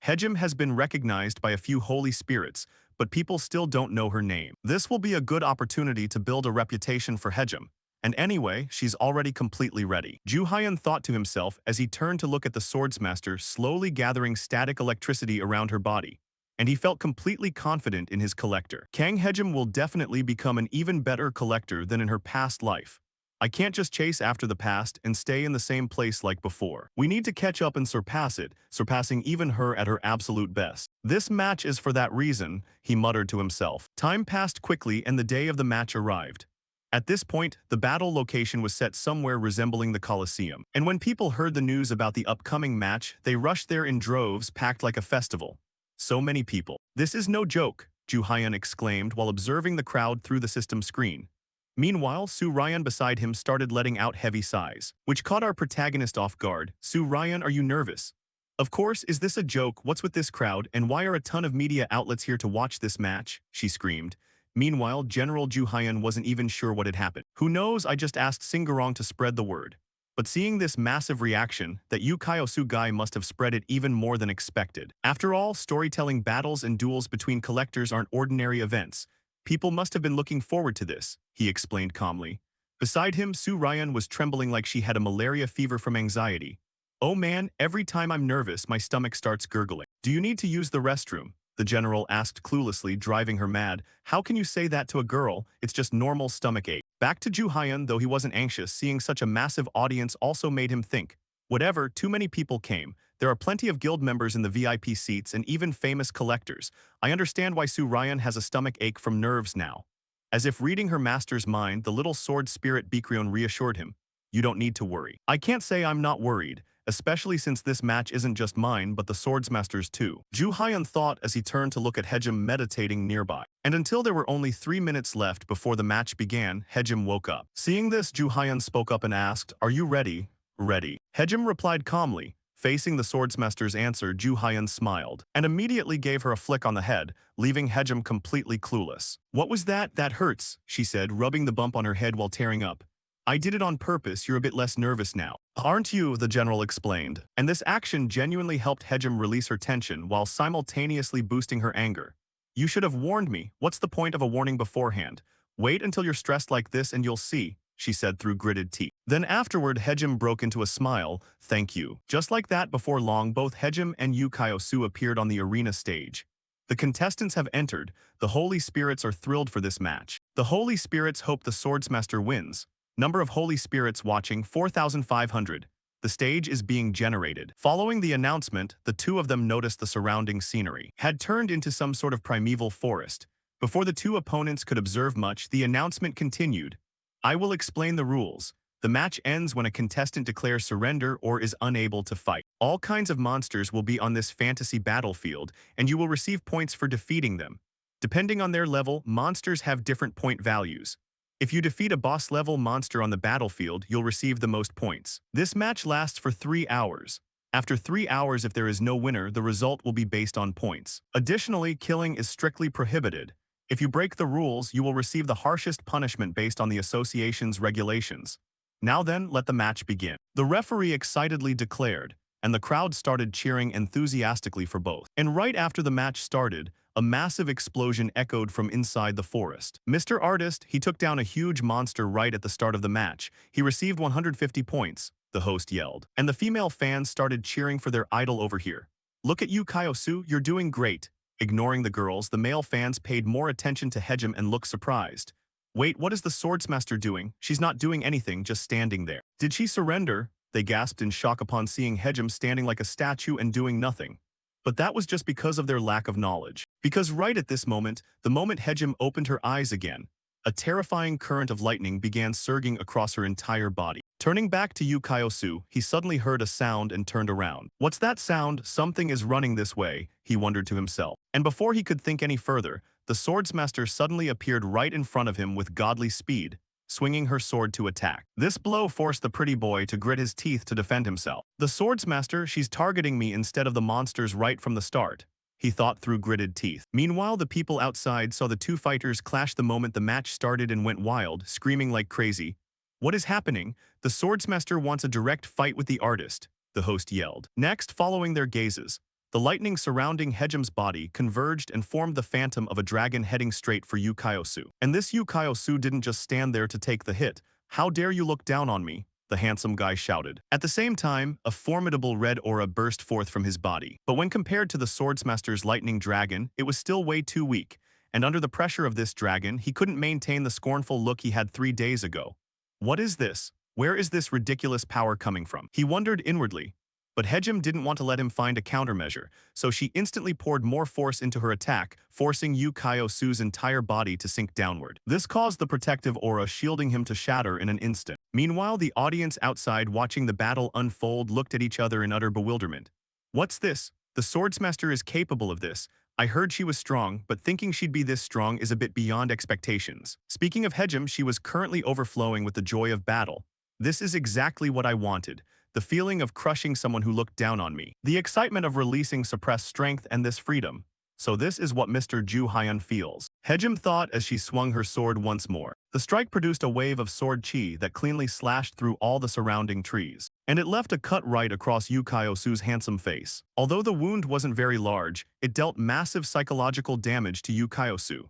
Speaker 1: Hejim has been recognized by a few holy spirits, but people still don't know her name. This will be a good opportunity to build a reputation for Hejim. And anyway, she's already completely ready. Ju Hyan thought to himself as he turned to look at the swordsmaster slowly gathering static electricity around her body. And he felt completely confident in his collector. Kang Hejim will definitely become an even better collector than in her past life. I can't just chase after the past and stay in the same place like before. We need to catch up and surpass it, surpassing even her at her absolute best. This match is for that reason, he muttered to himself. Time passed quickly and the day of the match arrived. At this point, the battle location was set somewhere resembling the Colosseum. And when people heard the news about the upcoming match, they rushed there in droves, packed like a festival. So many people. "This is no joke," Ju Hyan exclaimed while observing the crowd through the system screen. Meanwhile, Su Ryan beside him started letting out heavy sighs, which caught our protagonist off guard. "Su Ryan, are you nervous?" "Of course, is this a joke? What's with this crowd, and why are a ton of media outlets here to watch this match?" she screamed. Meanwhile, General Ju Hyan wasn't even sure what had happened. "Who knows, I just asked Singarong to spread the word." But seeing this massive reaction, that Yu Kyosu guy must have spread it even more than expected. After all, storytelling battles and duels between collectors aren't ordinary events. People must have been looking forward to this, he explained calmly. Beside him, Su Ryan was trembling like she had a malaria fever from anxiety. "Oh man, every time I'm nervous, my stomach starts gurgling." "Do you need to use the restroom?" the general asked cluelessly, driving her mad. "How can you say that to a girl? It's just normal stomach ache." Back to Ju Hyan, though he wasn't anxious, seeing such a massive audience also made him think. Whatever, too many people came. There are plenty of guild members in the VIP seats and even famous collectors. I understand why Su Ryan has a stomach ache from nerves now. As if reading her master's mind, the little sword spirit Bikrion reassured him. You don't need to worry. I can't say I'm not worried, especially since this match isn't just mine but the Swordsmaster's too. Ju Hyun thought as he turned to look at Hejim meditating nearby. And until there were only 3 minutes left before the match began, Hejim woke up. Seeing this, Ju Hyun spoke up and asked, "Are you ready?" "Ready." Hejim replied calmly. Facing the Swordsmaster's answer, Ju Hyun smiled, and immediately gave her a flick on the head, leaving Hejim completely clueless. "What was that? That hurts," she said, rubbing the bump on her head while tearing up. "I did it on purpose, you're a bit less nervous now." "Aren't you?" the general explained. And this action genuinely helped Hejim release her tension while simultaneously boosting her anger. "You should have warned me. What's the point of a warning beforehand? Wait until you're stressed like this and you'll see," she said through gritted teeth. Then afterward, Hejim broke into a smile. "Thank you." Just like that, before long, both Hejim and Yu Kyosu appeared on the arena stage. The contestants have entered. The Holy Spirits are thrilled for this match. The Holy Spirits hope the Swordsmaster wins. Number of Holy Spirits watching 4,500. The stage is being generated. Following the announcement, the two of them noticed the surrounding scenery had turned into some sort of primeval forest. Before the two opponents could observe much, the announcement continued. "I will explain the rules. The match ends when a contestant declares surrender or is unable to fight. All kinds of monsters will be on this fantasy battlefield, and you will receive points for defeating them. Depending on their level, monsters have different point values. If you defeat a boss-level monster on the battlefield, you'll receive the most points. This match lasts for 3 hours. After 3 hours, if there is no winner, the result will be based on points. Additionally, killing is strictly prohibited. If you break the rules, you will receive the harshest punishment based on the association's regulations. Now then, let the match begin." The referee excitedly declared, and the crowd started cheering enthusiastically for both. And right after the match started, a massive explosion echoed from inside the forest. "Mr. Artist, he took down a huge monster right at the start of the match. He received 150 points, the host yelled. And the female fans started cheering for their idol over here. "Look at you, Kyosu, you're doing great." Ignoring the girls, the male fans paid more attention to Hejim and looked surprised. "Wait, what is the Swordsmaster doing? She's not doing anything, just standing there." "Did she surrender?" They gasped in shock upon seeing Hejim standing like a statue and doing nothing. But that was just because of their lack of knowledge. Because right at this moment, the moment Hejim opened her eyes again, a terrifying current of lightning began surging across her entire body. Turning back to Yu Kyosu, he suddenly heard a sound and turned around. "What's that sound? Something is running this way," he wondered to himself. And before he could think any further, the Swordsmaster suddenly appeared right in front of him with godly speed, swinging her sword to attack. This blow forced the pretty boy to grit his teeth to defend himself. "The Swordsmaster, she's targeting me instead of the monsters right from the start," he thought through gritted teeth. Meanwhile, the people outside saw the two fighters clash the moment the match started and went wild, screaming like crazy. "What is happening? The Swordsmaster wants a direct fight with the artist," the host yelled. Next, following their gazes, the lightning surrounding Hejim's body converged and formed the phantom of a dragon heading straight for Yu Kyosu. And this Yu Kyosu didn't just stand there to take the hit. "How dare you look down on me?" the handsome guy shouted. At the same time, a formidable red aura burst forth from his body. But when compared to the Swordsmaster's lightning dragon, it was still way too weak. And under the pressure of this dragon, he couldn't maintain the scornful look he had 3 days ago. "What is this? Where is this ridiculous power coming from?" he wondered inwardly. But Hejim didn't want to let him find a countermeasure, so she instantly poured more force into her attack, forcing Yu Kyosu's entire body to sink downward. This caused the protective aura shielding him to shatter in an instant. Meanwhile, the audience outside watching the battle unfold looked at each other in utter bewilderment. "What's this? The Swordsmaster is capable of this. I heard she was strong, but thinking she'd be this strong is a bit beyond expectations." Speaking of Hejim, she was currently overflowing with the joy of battle. "This is exactly what I wanted. The feeling of crushing someone who looked down on me. The excitement of releasing suppressed strength and this freedom. So this is what Mr. Ju Hyun feels." Hejim thought as she swung her sword once more. The strike produced a wave of sword chi that cleanly slashed through all the surrounding trees. And it left a cut right across Yu Kyosu's handsome face. Although the wound wasn't very large, it dealt massive psychological damage to Yu Kyosu.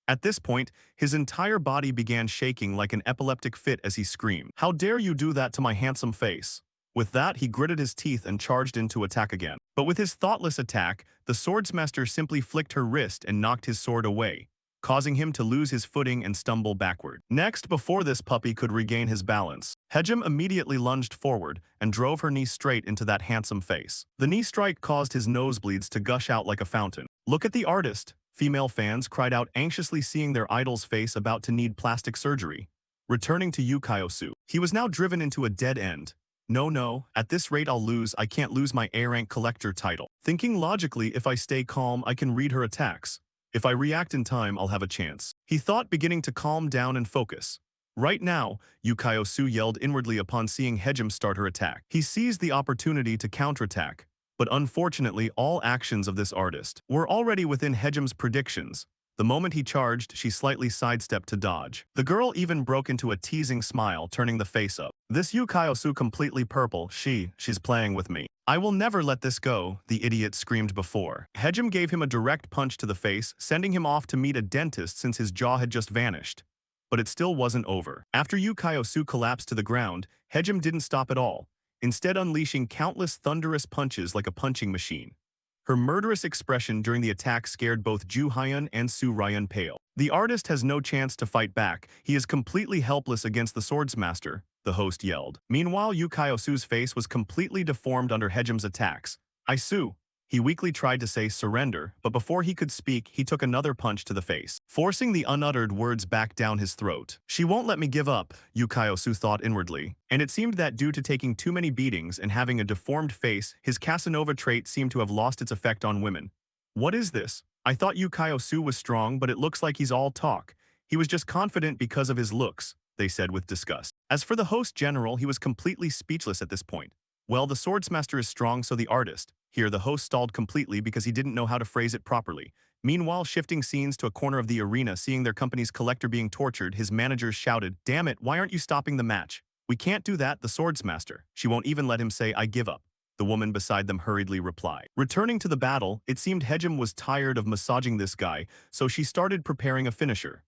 Speaker 1: At this point, his entire body began shaking like an epileptic fit as he screamed, "How dare you do that to my handsome face?" With that, he gritted his teeth and charged in to attack again. But with his thoughtless attack, the Swordsmaster simply flicked her wrist and knocked his sword away, causing him to lose his footing and stumble backward. Next, before this puppy could regain his balance, Hejim immediately lunged forward and drove her knee straight into that handsome face. The knee strike caused his nosebleeds to gush out like a fountain. "Look at the artist!" Female fans cried out anxiously, seeing their idol's face about to need plastic surgery. returning to Yukaosu. He was now driven into a dead end. No, at this rate I'll lose. I can't lose my A-rank collector title. Thinking logically, if I stay calm, I can read her attacks. If I react in time, I'll have a chance. He thought, beginning to calm down and focus. Right now, Yukaosu yelled inwardly upon seeing Hejim start her attack. He seized the opportunity to counterattack. But unfortunately, all actions of this artist were already within Hejim's predictions. The moment he charged, she slightly sidestepped to dodge. The girl even broke into a teasing smile, turning the face up. This Yukaosu completely purple, she's playing with me. I will never let this go, the idiot screamed before. Hejim gave him a direct punch to the face, sending him off to meet a dentist since his jaw had just vanished. But it still wasn't over. After Yukaosu collapsed to the ground, Hejim didn't stop at all, instead unleashing countless thunderous punches like a punching machine. Her murderous expression during the attack scared both Ju Hyun and Su Ryan pale. The artist has no chance to fight back. He is completely helpless against the Swordsmaster, the host yelled. Meanwhile, Yukaosu's face was completely deformed under Hejim's attacks. Su. He weakly tried to say surrender, but before he could speak, he took another punch to the face, forcing the unuttered words back down his throat. She won't let me give up, Yukaosu thought inwardly, and it seemed that due to taking too many beatings and having a deformed face, his Casanova trait seemed to have lost its effect on women. What is this? I thought Yukaosu was strong, but it looks like he's all talk. He was just confident because of his looks, they said with disgust. As for the host general, he was completely speechless at this point. Well, the Swordsmaster is strong, so the artist. Here, the host stalled completely because he didn't know how to phrase it properly. Meanwhile, shifting scenes to a corner of the arena, seeing their company's collector being tortured, his managers shouted, "Damn it, why aren't you stopping the match? We can't do that, the Swordsmaster." She won't even let him say, "I give up." The woman beside them hurriedly replied. Returning to the battle, it seemed Hejim was tired of massaging this guy, so she started preparing a finisher.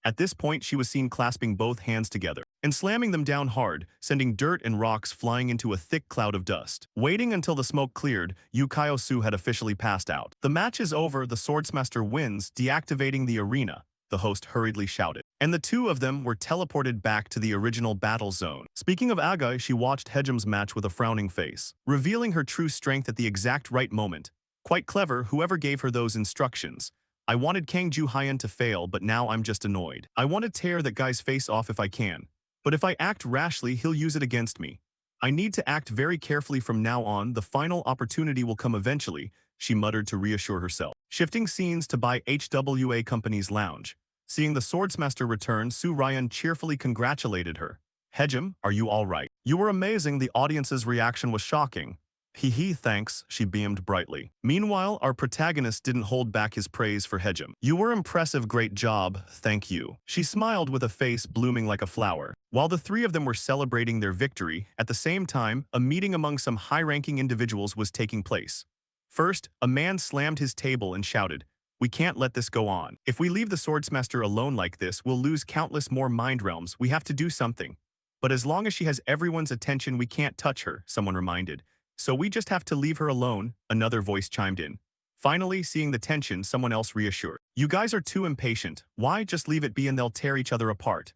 Speaker 1: At this point, she was seen clasping both hands together and slamming them down hard, sending dirt and rocks flying into a thick cloud of dust. Waiting until the smoke cleared, Yukaosu had officially passed out. The match is over, the Swordsmaster wins, deactivating the arena, the host hurriedly shouted. And the two of them were teleported back to the original battle zone. Speaking of Agai, she watched Hejim's match with a frowning face, revealing her true strength at the exact right moment. Quite clever, whoever gave her those instructions. I wanted Kang Ju Hyun to fail, but now I'm just annoyed. I want to tear that guy's face off if I can. But if I act rashly, he'll use it against me. I need to act very carefully from now on. The final opportunity will come eventually, she muttered to reassure herself. Shifting scenes to by HWA Company's lounge. Seeing the Swordsmaster return, Su Ryan cheerfully congratulated her. Hejim, are you all right? You were amazing. The audience's reaction was shocking. Hee, thanks, she beamed brightly. Meanwhile, our protagonist didn't hold back his praise for Hejim. You were impressive, great job, thank you. She smiled with a face blooming like a flower. While the three of them were celebrating their victory, at the same time, a meeting among some high-ranking individuals was taking place. First, a man slammed his table and shouted, "We can't let this go on. If we leave the Swordsmaster alone like this, we'll lose countless more mind realms. We have to do something." But as long as she has everyone's attention, we can't touch her, someone reminded. So we just have to leave her alone, another voice chimed in. Finally, seeing the tension, someone else reassured. You guys are too impatient. Why just leave it be and they'll tear each other apart?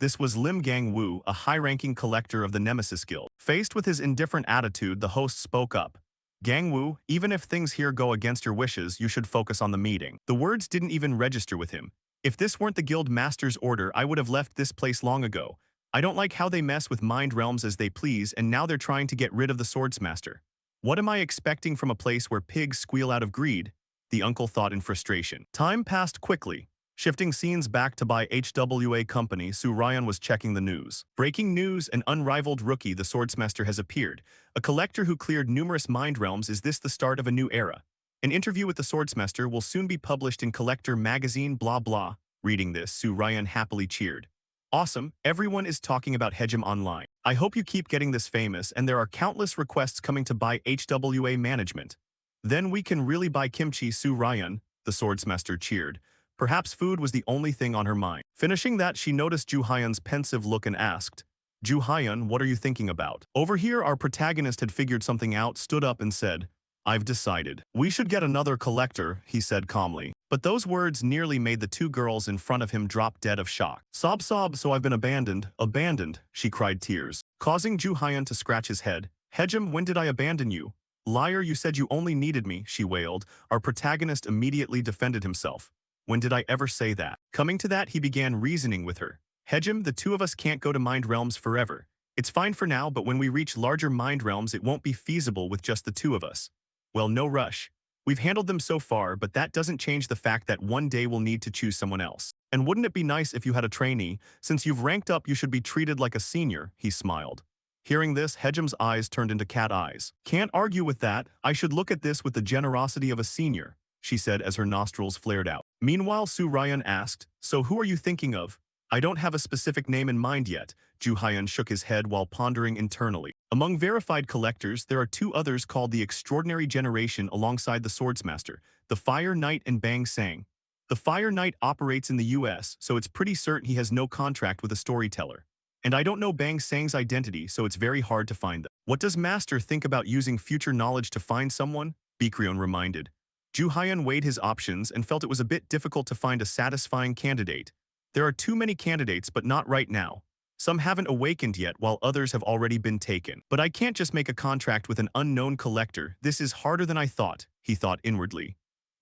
Speaker 1: This was Lim Gang-woo, a high-ranking collector of the Nemesis Guild. Faced with his indifferent attitude, the host spoke up. Gang-woo, even if things here go against your wishes, you should focus on the meeting. The words didn't even register with him. If this weren't the guild master's order, I would have left this place long ago. I don't like how they mess with mind realms as they please, and now they're trying to get rid of the Swordsmaster. What am I expecting from a place where pigs squeal out of greed? The uncle thought in frustration. Time passed quickly. Shifting scenes back to by HWA Company, Su Ryan was checking the news. Breaking news, an unrivaled rookie, the Swordsmaster has appeared. A collector who cleared numerous mind realms. Is this the start of a new era? An interview with the Swordsmaster will soon be published in Collector magazine, blah blah. Reading this, Su Ryan happily cheered. Awesome, everyone is talking about Hejim online. I hope you keep getting this famous, and there are countless requests coming to buy HWA management. Then we can really buy kimchi. Su Ryan, the Swordsmaster cheered. Perhaps food was the only thing on her mind. Finishing that, she noticed Ju Hyun's pensive look and asked, Ju Hyun, what are you thinking about? Over here, our protagonist had figured something out, stood up and said, I've decided. We should get another collector, he said calmly. But those words nearly made the two girls in front of him drop dead of shock. Sob, so I've been abandoned, she cried, tears, causing Ju Hyun to scratch his head. Hejim, when did I abandon you? Liar, you said you only needed me, she wailed. Our protagonist immediately defended himself. When did I ever say that? Coming to that, he began reasoning with her. Hejim, the two of us can't go to mind realms forever. It's fine for now, but when we reach larger mind realms, it won't be feasible with just the two of us. Well, no rush. We've handled them so far, but that doesn't change the fact that one day we'll need to choose someone else. And wouldn't it be nice if you had a trainee? Since you've ranked up, you should be treated like a senior, he smiled. Hearing this, Hejim's eyes turned into cat eyes. Can't argue with that. I should look at this with the generosity of a senior, she said as her nostrils flared out. Meanwhile, Su Ryan asked, so who are you thinking of? I don't have a specific name in mind yet. Ju Hyun shook his head while pondering internally. Among verified collectors, there are two others called the Extraordinary Generation alongside the Swordsmaster, the Fire Knight and Bang Sang. The Fire Knight operates in the US, so it's pretty certain he has no contract with a storyteller. And I don't know Bang Sang's identity, so it's very hard to find them. What does Master think about using future knowledge to find someone? Bikrion reminded. Ju Hyun weighed his options and felt it was a bit difficult to find a satisfying candidate. There are too many candidates, but not right now. Some haven't awakened yet, while others have already been taken. But I can't just make a contract with an unknown collector. This is harder than I thought, he thought inwardly.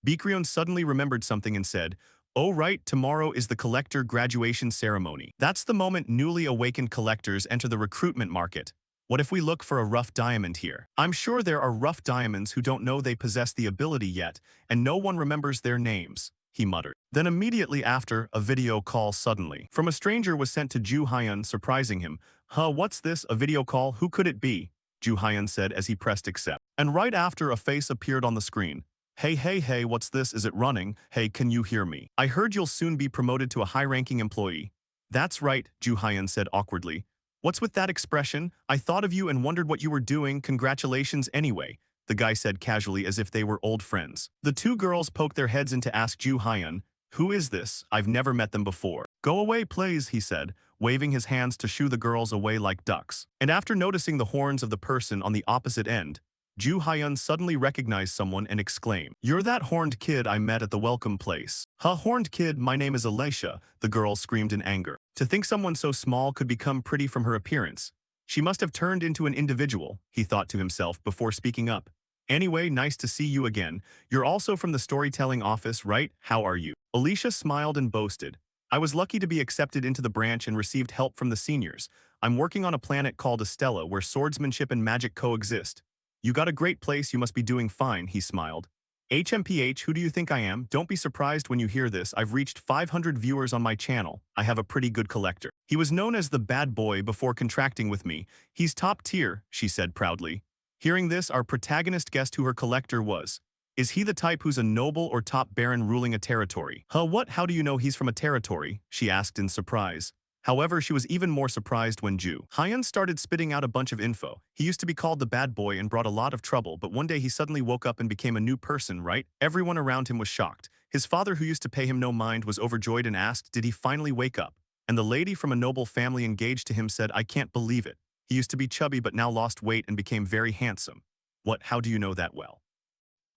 Speaker 1: Bikrion suddenly remembered something and said, oh right, tomorrow is the collector graduation ceremony. That's the moment newly awakened collectors enter the recruitment market. What if we look for a rough diamond here? I'm sure there are rough diamonds who don't know they possess the ability yet, and no one remembers their names, he muttered. Then immediately after, a video call suddenly from a stranger was sent to Ju Hyun, surprising him. What's this, a video call? Who could it be? Ju Hyun said as he pressed accept. And right after, a face appeared on the screen. Hey, what's this? Is it running? Hey, can you hear me? I heard you'll soon be promoted to a high-ranking employee. That's right, Ju Hyun said awkwardly. What's with that expression? I thought of you and wondered what you were doing. Congratulations anyway, the guy said casually as if they were old friends. The two girls poked their heads in to ask Ju Hyun, who is this? I've never met them before. Go away, please, he said, waving his hands to shoo the girls away like ducks. And after noticing the horns of the person on the opposite end, Ju Hyun suddenly recognized someone and exclaimed, you're that horned kid I met at the welcome place. Horned kid, my name is Alicia, the girl screamed in anger. To think someone so small could become pretty from her appearance. She must have turned into an individual, he thought to himself before speaking up. Anyway, nice to see you again. You're also from the storytelling office, right? How are you? Alicia smiled and boasted. I was lucky to be accepted into the branch and received help from the seniors. I'm working on a planet called Estella where swordsmanship and magic coexist. You got a great place, you must be doing fine, he smiled. HMPH, who do you think I am? Don't be surprised when you hear this. I've reached 500 viewers on my channel. I have a pretty good collector. He was known as the bad boy before contracting with me. He's top tier, she said proudly. Hearing this, our protagonist guessed who her collector was. Is he the type who's a noble or top baron ruling a territory? What? How do you know he's from a territory? She asked in surprise. However, she was even more surprised when Ju Hyun started spitting out a bunch of info. He used to be called the bad boy and brought a lot of trouble, but one day he suddenly woke up and became a new person, right? Everyone around him was shocked. His father, who used to pay him no mind, was overjoyed and asked, did he finally wake up? And the lady from a noble family engaged to him said, I can't believe it. He used to be chubby but now lost weight and became very handsome. What? How do you know that well?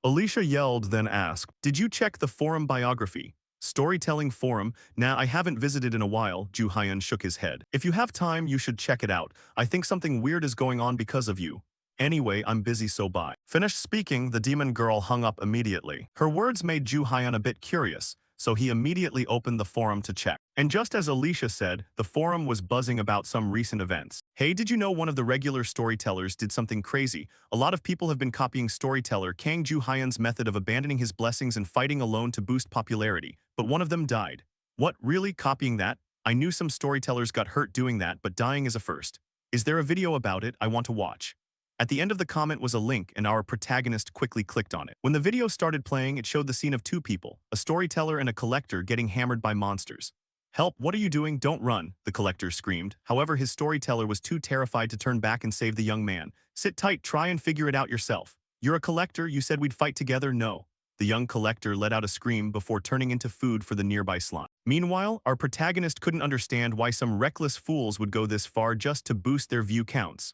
Speaker 1: Alicia yelled, then asked, did you check the forum biography? Storytelling forum? Nah, I haven't visited in a while, Ju Hyun shook his head. If you have time, you should check it out. I think something weird is going on because of you. Anyway, I'm busy, so bye. Finished speaking, the demon girl hung up immediately. Her words made Ju Hyun a bit curious, so he immediately opened the forum to check. And just as Alicia said, the forum was buzzing about some recent events. Hey, did you know one of the regular storytellers did something crazy? A lot of people have been copying storyteller Kang Ju Hyun's method of abandoning his blessings and fighting alone to boost popularity, but one of them died. What, really? Copying that? I knew some storytellers got hurt doing that, but dying is a first. Is there a video about it? I want to watch. At the end of the comment was a link, and our protagonist quickly clicked on it. When the video started playing, it showed the scene of two people, a storyteller and a collector, getting hammered by monsters. Help, what are you doing? Don't run, the collector screamed. However, his storyteller was too terrified to turn back and save the young man. Sit tight, try and figure it out yourself. You're a collector, you said we'd fight together? No. The young collector let out a scream before turning into food for the nearby slime. Meanwhile, our protagonist couldn't understand why some reckless fools would go this far just to boost their view counts.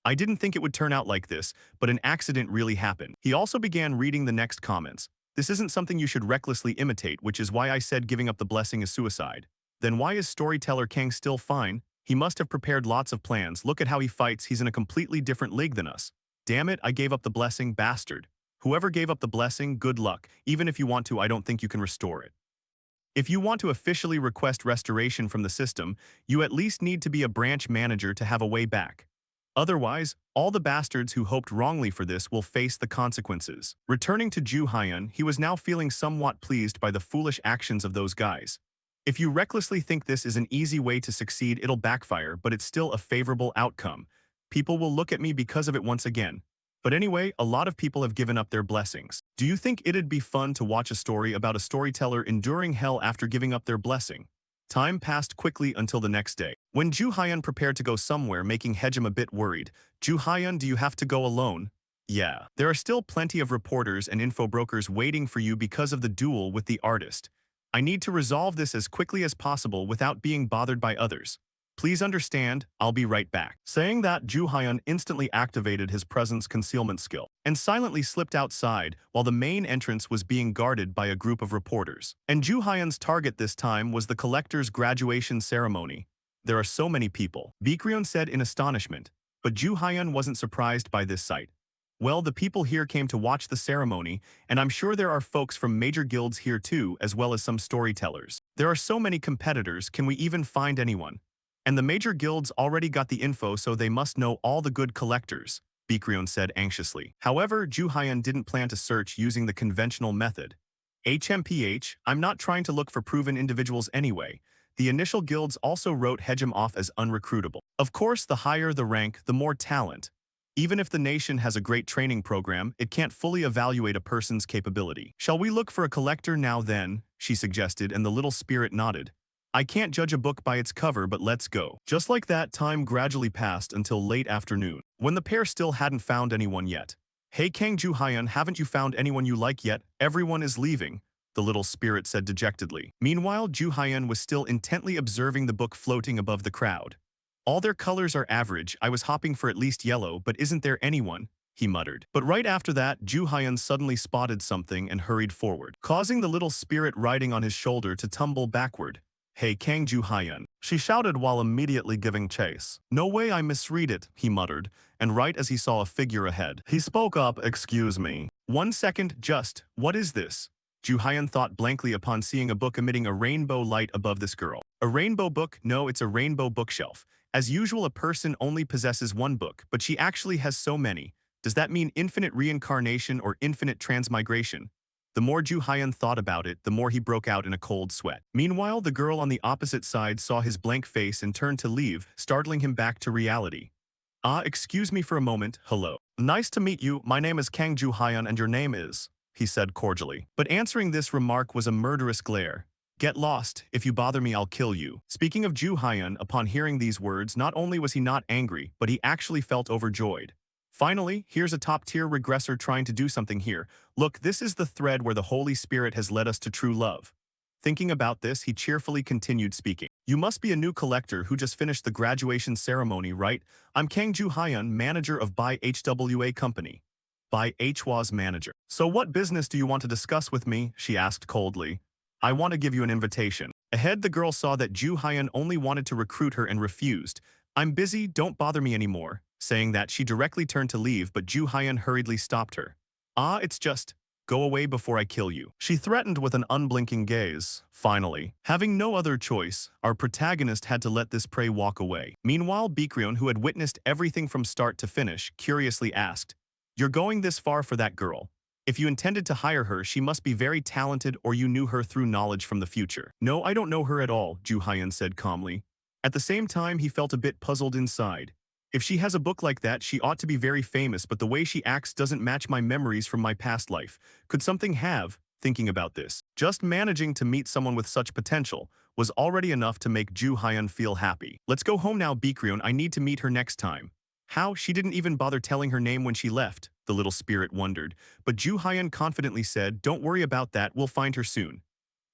Speaker 1: I didn't think it would turn out like this, but an accident really happened. He also began reading the next comments. This isn't something you should recklessly imitate, which is why I said giving up the blessing is suicide. Then why is storyteller Kang still fine? He must have prepared lots of plans. Look at how he fights. He's in a completely different league than us. Damn it, I gave up the blessing, bastard. Whoever gave up the blessing, good luck. Even if you want to, I don't think you can restore it. If you want to officially request restoration from the system, you at least need to be a branch manager to have a way back. Otherwise, all the bastards who hoped wrongly for this will face the consequences. Returning to Ju Hyun, he was now feeling somewhat pleased by the foolish actions of those guys. If you recklessly think this is an easy way to succeed, it'll backfire, but it's still a favorable outcome. People will look at me because of it once again. But anyway, a lot of people have given up their blessings. Do you think it'd be fun to watch a story about a storyteller enduring hell after giving up their blessing? Time passed quickly until the next day. When Ju Hyun prepared to go somewhere, making Hejim a bit worried. Ju Hyun, do you have to go alone? Yeah. There are still plenty of reporters and info brokers waiting for you because of the duel with the artist. I need to resolve this as quickly as possible without being bothered by others. Please understand, I'll be right back. Saying that, Ju Hyun instantly activated his presence concealment skill and silently slipped outside while the main entrance was being guarded by a group of reporters. And Ju Hyun's target this time was the collector's graduation ceremony. There are so many people, Baekryun said in astonishment, but Ju Hyun wasn't surprised by this sight. Well, the people here came to watch the ceremony, and I'm sure there are folks from major guilds here too, as well as some storytellers. There are so many competitors, can we even find anyone? And the major guilds already got the info, so they must know all the good collectors, Baekryun said anxiously. However, Ju Hyun didn't plan to search using the conventional method. HMPH, I'm not trying to look for proven individuals anyway. The initial guilds also wrote Hejim off as unrecruitable. Of course, the higher the rank, the more talent. Even if the nation has a great training program, it can't fully evaluate a person's capability. Shall we look for a collector now then? She suggested, and the little spirit nodded. I can't judge a book by its cover, but let's go. Just like that, time gradually passed until late afternoon, when the pair still hadn't found anyone yet. Hey Kang Ju Hyun, haven't you found anyone you like yet? Everyone is leaving, the little spirit said dejectedly. Meanwhile, Ju Hyun was still intently observing the book floating above the crowd. All their colors are average, I was hoping for at least yellow, but isn't there anyone? He muttered. But right after that, Ju Hyun suddenly spotted something and hurried forward, causing the little spirit riding on his shoulder to tumble backward. Hey Kang Ju Hyun, she shouted while immediately giving chase. No way, I misread it, he muttered, and right as he saw a figure ahead, he spoke up, excuse me. 1 second, just, what is this? Ju Hyun thought blankly upon seeing a book emitting a rainbow light above this girl. A rainbow book? No, it's a rainbow bookshelf. As usual, a person only possesses one book, but she actually has so many. Does that mean infinite reincarnation or infinite transmigration? The more Ju Hyun thought about it, the more he broke out in a cold sweat. Meanwhile, the girl on the opposite side saw his blank face and turned to leave, startling him back to reality. Excuse me for a moment, hello. Nice to meet you, my name is Kang Ju Hyun and your name is, he said cordially. But answering this remark was a murderous glare. Get lost, if you bother me I'll kill you. Speaking of Ju Hyun, upon hearing these words, not only was he not angry, but he actually felt overjoyed. Finally, here's a top-tier regressor trying to do something here. Look, this is the thread where the Holy Spirit has led us to true love. Thinking about this, he cheerfully continued speaking. You must be a new collector who just finished the graduation ceremony, right? I'm Kang Ju Hyun, manager of Bai HWA Company. Bai HWA's manager. So what business do you want to discuss with me? She asked coldly. I want to give you an invitation. Ahead, the girl saw that Ju Hyun only wanted to recruit her and refused. I'm busy, don't bother me anymore. Saying that, she directly turned to leave, but Ju Hyun hurriedly stopped her. It's just, go away before I kill you. She threatened with an unblinking gaze. Finally, having no other choice, our protagonist had to let this prey walk away. Meanwhile, Baekryun, who had witnessed everything from start to finish, curiously asked, You're going this far for that girl? If you intended to hire her, she must be very talented, or you knew her through knowledge from the future. No, I don't know her at all, Ju Hyun said calmly. At the same time, he felt a bit puzzled inside. If she has a book like that, she ought to be very famous, but the way she acts doesn't match my memories from my past life. Could something have, thinking about this, just managing to meet someone with such potential was already enough to make Ju Hyun feel happy. Let's go home now, Baekryun, I need to meet her next time. How? She didn't even bother telling her name when she left, the little spirit wondered. But Ju Hyun confidently said, Don't worry about that, we'll find her soon.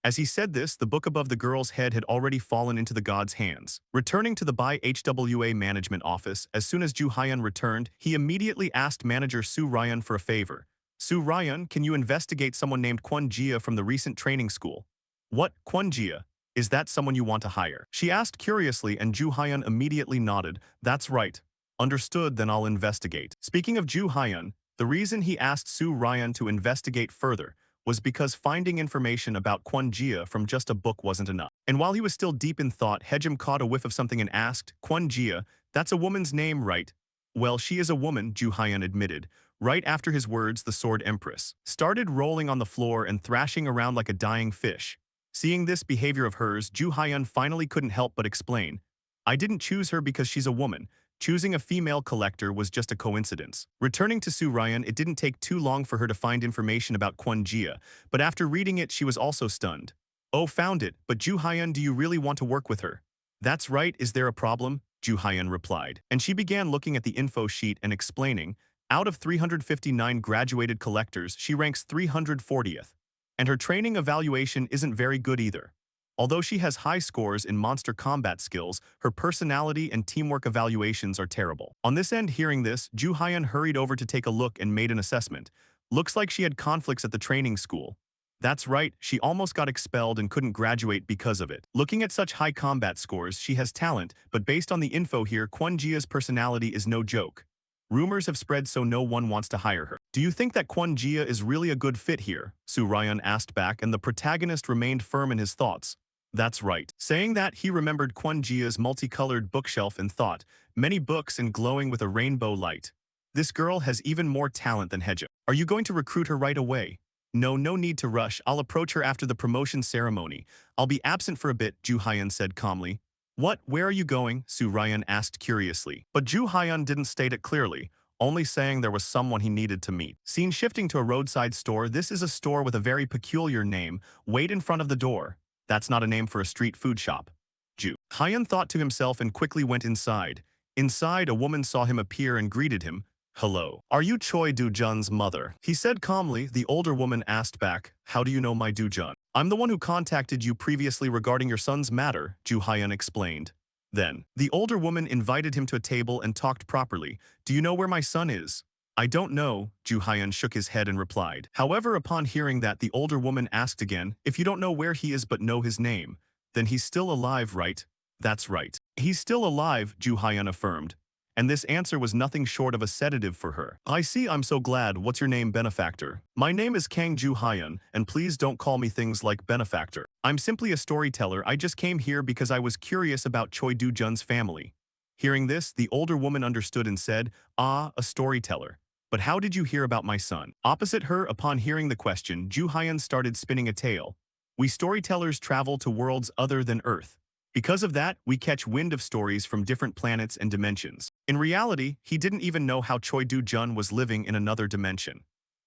Speaker 1: As he said this, the book above the girl's head had already fallen into the god's hands. Returning to the Bai HWA management office, as soon as Ju Hyun returned, he immediately asked manager Su Ryan for a favor. Su Ryan, can you investigate someone named Kwon Jia from the recent training school? What, Kwon Jia? Is that someone you want to hire? She asked curiously, and Ju Hyun immediately nodded. That's right. Understood, then I'll investigate. Speaking of Ju Hyun, the reason he asked Su Ryan to investigate further was because finding information about Kwon Jia from just a book wasn't enough. And while he was still deep in thought, Hejim caught a whiff of something and asked, Kwon Jia, that's a woman's name, right? Well, she is a woman, Ju Hyun admitted. Right after his words, the Sword Empress started rolling on the floor and thrashing around like a dying fish. Seeing this behavior of hers, Ju Hyun finally couldn't help but explain. I didn't choose her because she's a woman. Choosing a female collector was just a coincidence. Returning to Su Ryan, it didn't take too long for her to find information about Kwon Jia, but after reading it, she was also stunned. Oh, found it, but Ju Hyun, do you really want to work with her? That's right, is there a problem? Ju Hyun replied. And she began looking at the info sheet and explaining, out of 359 graduated collectors, she ranks 340th. And her training evaluation isn't very good either. Although she has high scores in monster combat skills, her personality and teamwork evaluations are terrible. On this end, hearing this, Ju Hyun hurried over to take a look and made an assessment. Looks like she had conflicts at the training school. That's right, she almost got expelled and couldn't graduate because of it. Looking at such high combat scores, she has talent, but based on the info here, Kwon Jia's personality is no joke. Rumors have spread so no one wants to hire her. Do you think that Kwon Jia is really a good fit here? Su Ryan asked back, and the protagonist remained firm in his thoughts. That's right. Saying that, he remembered Kwon Jia's multicolored bookshelf and thought, many books and glowing with a rainbow light. This girl has even more talent than Hejim. Are you going to recruit her right away? No need to rush. I'll approach her after the promotion ceremony. I'll be absent for a bit, Ju Hyun said calmly. What? Where are you going? Su Ryan asked curiously. But Ju Hyun didn't state it clearly, only saying there was someone he needed to meet. Scene shifting to a roadside store. This is a store with a very peculiar name. Wait in front of the door. That's not a name for a street food shop. Ju Hyun thought to himself and quickly went inside. Inside, a woman saw him appear and greeted him. Hello. Are you Choi Do-jun's mother? He said calmly. The older woman asked back, how do you know my Do-jun? I'm the one who contacted you previously regarding your son's matter, Ju Hyun explained. Then, the older woman invited him to a table and talked properly. Do you know where my son is? I don't know, Ju Hyun shook his head and replied. However, upon hearing that, the older woman asked again, if you don't know where he is but know his name, then he's still alive, right? That's right. He's still alive, Ju Hyun affirmed. And this answer was nothing short of a sedative for her. I see, I'm so glad. What's your name, benefactor? My name is Kang Ju Hyun, and please don't call me things like benefactor. I'm simply a storyteller. I just came here because I was curious about Choi Do-jun's family. Hearing this, the older woman understood and said, ah, a storyteller. But how did you hear about my son? Opposite her, upon hearing the question, Ju Hyun started spinning a tale. We storytellers travel to worlds other than Earth. Because of that, we catch wind of stories from different planets and dimensions. In reality, he didn't even know how Choi Do-jun was living in another dimension.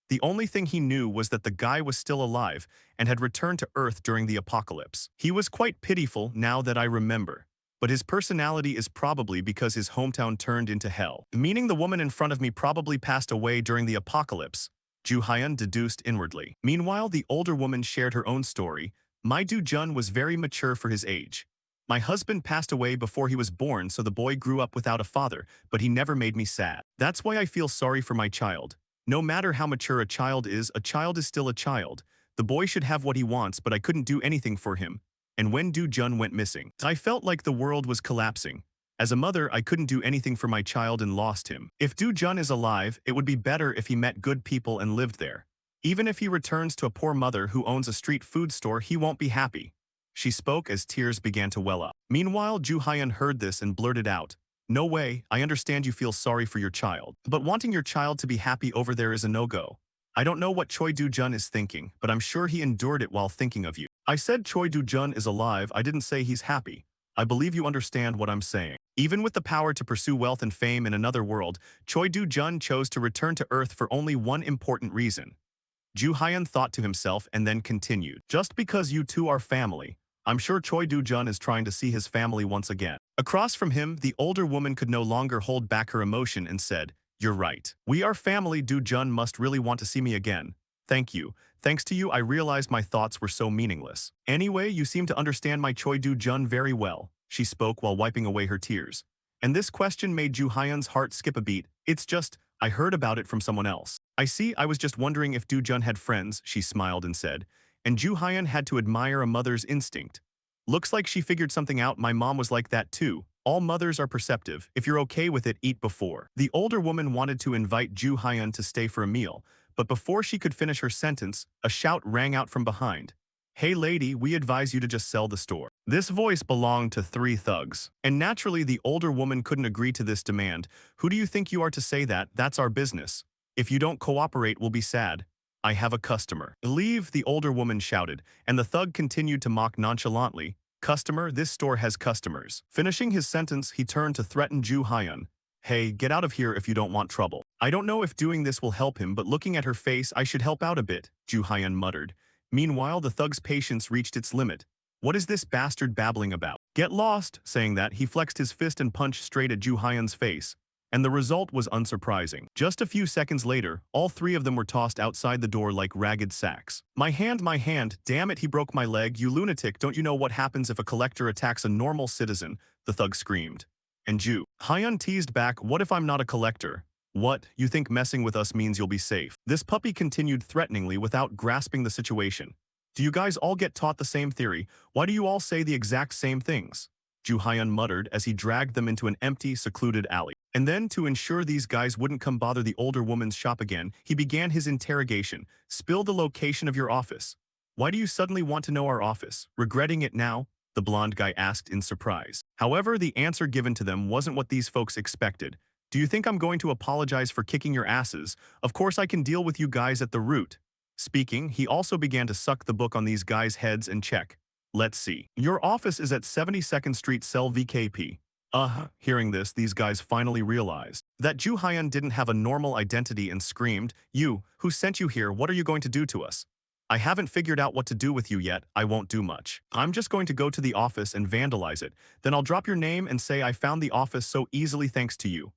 Speaker 1: The only thing he knew was that the guy was still alive and had returned to Earth during the apocalypse. He was quite pitiful now that I remember. But his personality is probably because his hometown turned into hell. Meaning the woman in front of me probably passed away during the apocalypse, Ju Hyun deduced inwardly. Meanwhile, the older woman shared her own story. My Do-jun was very mature for his age. My husband passed away before he was born, so the boy grew up without a father, but he never made me sad. That's why I feel sorry for my child. No matter how mature a child is still a child. The boy should have what he wants, but I couldn't do anything for him. And when Do-jun went missing, I felt like the world was collapsing. As a mother, I couldn't do anything for my child and lost him. If Do-jun is alive, it would be better if he met good people and lived there. Even if he returns to a poor mother who owns a street food store, he won't be happy. She spoke as tears began to well up. Meanwhile, Ju Hyun heard this and blurted out, no way, I understand you feel sorry for your child, but wanting your child to be happy over there is a no-go. I don't know what Choi Do-jun is thinking, but I'm sure he endured it while thinking of you. I said Choi Do-jun is alive, I didn't say he's happy. I believe you understand what I'm saying. Even with the power to pursue wealth and fame in another world, Choi Do-jun chose to return to Earth for only one important reason. Ju Hyun thought to himself and then continued, just because you two are family, I'm sure Choi Do-jun is trying to see his family once again. Across from him, the older woman could no longer hold back her emotion and said, you're right. We are family. Do-jun must really want to see me again. Thank you. Thanks to you, I realized my thoughts were so meaningless. Anyway, you seem to understand my Choi Do-jun very well, she spoke while wiping away her tears. And this question made Ju Hyun's heart skip a beat. It's just, I heard about it from someone else. I see, I was just wondering if Do-jun had friends, she smiled and said. And Ju Hyun had to admire a mother's instinct. Looks like she figured something out. My mom was like that too. All mothers are perceptive. If you're okay with it, eat before. The older woman wanted to invite Ju Hyun to stay for a meal, but before she could finish her sentence, a shout rang out from behind. "Hey lady, we advise you to just sell the store." This voice belonged to three thugs. And naturally, the older woman couldn't agree to this demand. "Who do you think you are to say that? That's our business. If you don't cooperate, we'll be sad. I have a customer." "Leave," the older woman shouted, and the thug continued to mock nonchalantly. "Customer, this store has customers." Finishing his sentence, he turned to threaten Ju Hyun. "Hey, get out of here if you don't want trouble." "I don't know if doing this will help him, but looking at her face, I should help out a bit," Ju Hyun muttered. Meanwhile, the thug's patience reached its limit. "What is this bastard babbling about? Get lost!" Saying that, he flexed his fist and punched straight at Ju Hyun's face. And the result was unsurprising. Just a few seconds later, all three of them were tossed outside the door like ragged sacks. My hand, damn it, he broke my leg, you lunatic, don't you know what happens if a collector attacks a normal citizen?" the thug screamed. And Ju Hyun teased back, "What if I'm not a collector? What, you think messing with us means you'll be safe?" This puppy continued threateningly without grasping the situation. "Do you guys all get taught the same theory? Why do you all say the exact same things?" Ju Hyun muttered as he dragged them into an empty, secluded alley. And then, to ensure these guys wouldn't come bother the older woman's shop again, he began his interrogation. "Spill the location of your office." "Why do you suddenly want to know our office? Regretting it now?" the blonde guy asked in surprise. However, the answer given to them wasn't what these folks expected. "Do you think I'm going to apologize for kicking your asses? Of course I can deal with you guys at the root." Speaking, he also began to suck the book on these guys' heads and check. "Let's see. Your office is at 72nd Street, cell VKP. Hearing this, these guys finally realized that Ju Hyun didn't have a normal identity and screamed, "You, who sent you here, what are you going to do to us?" "I haven't figured out what to do with you yet, I won't do much. I'm just going to go to the office and vandalize it. Then I'll drop your name and say I found the office so easily thanks to you."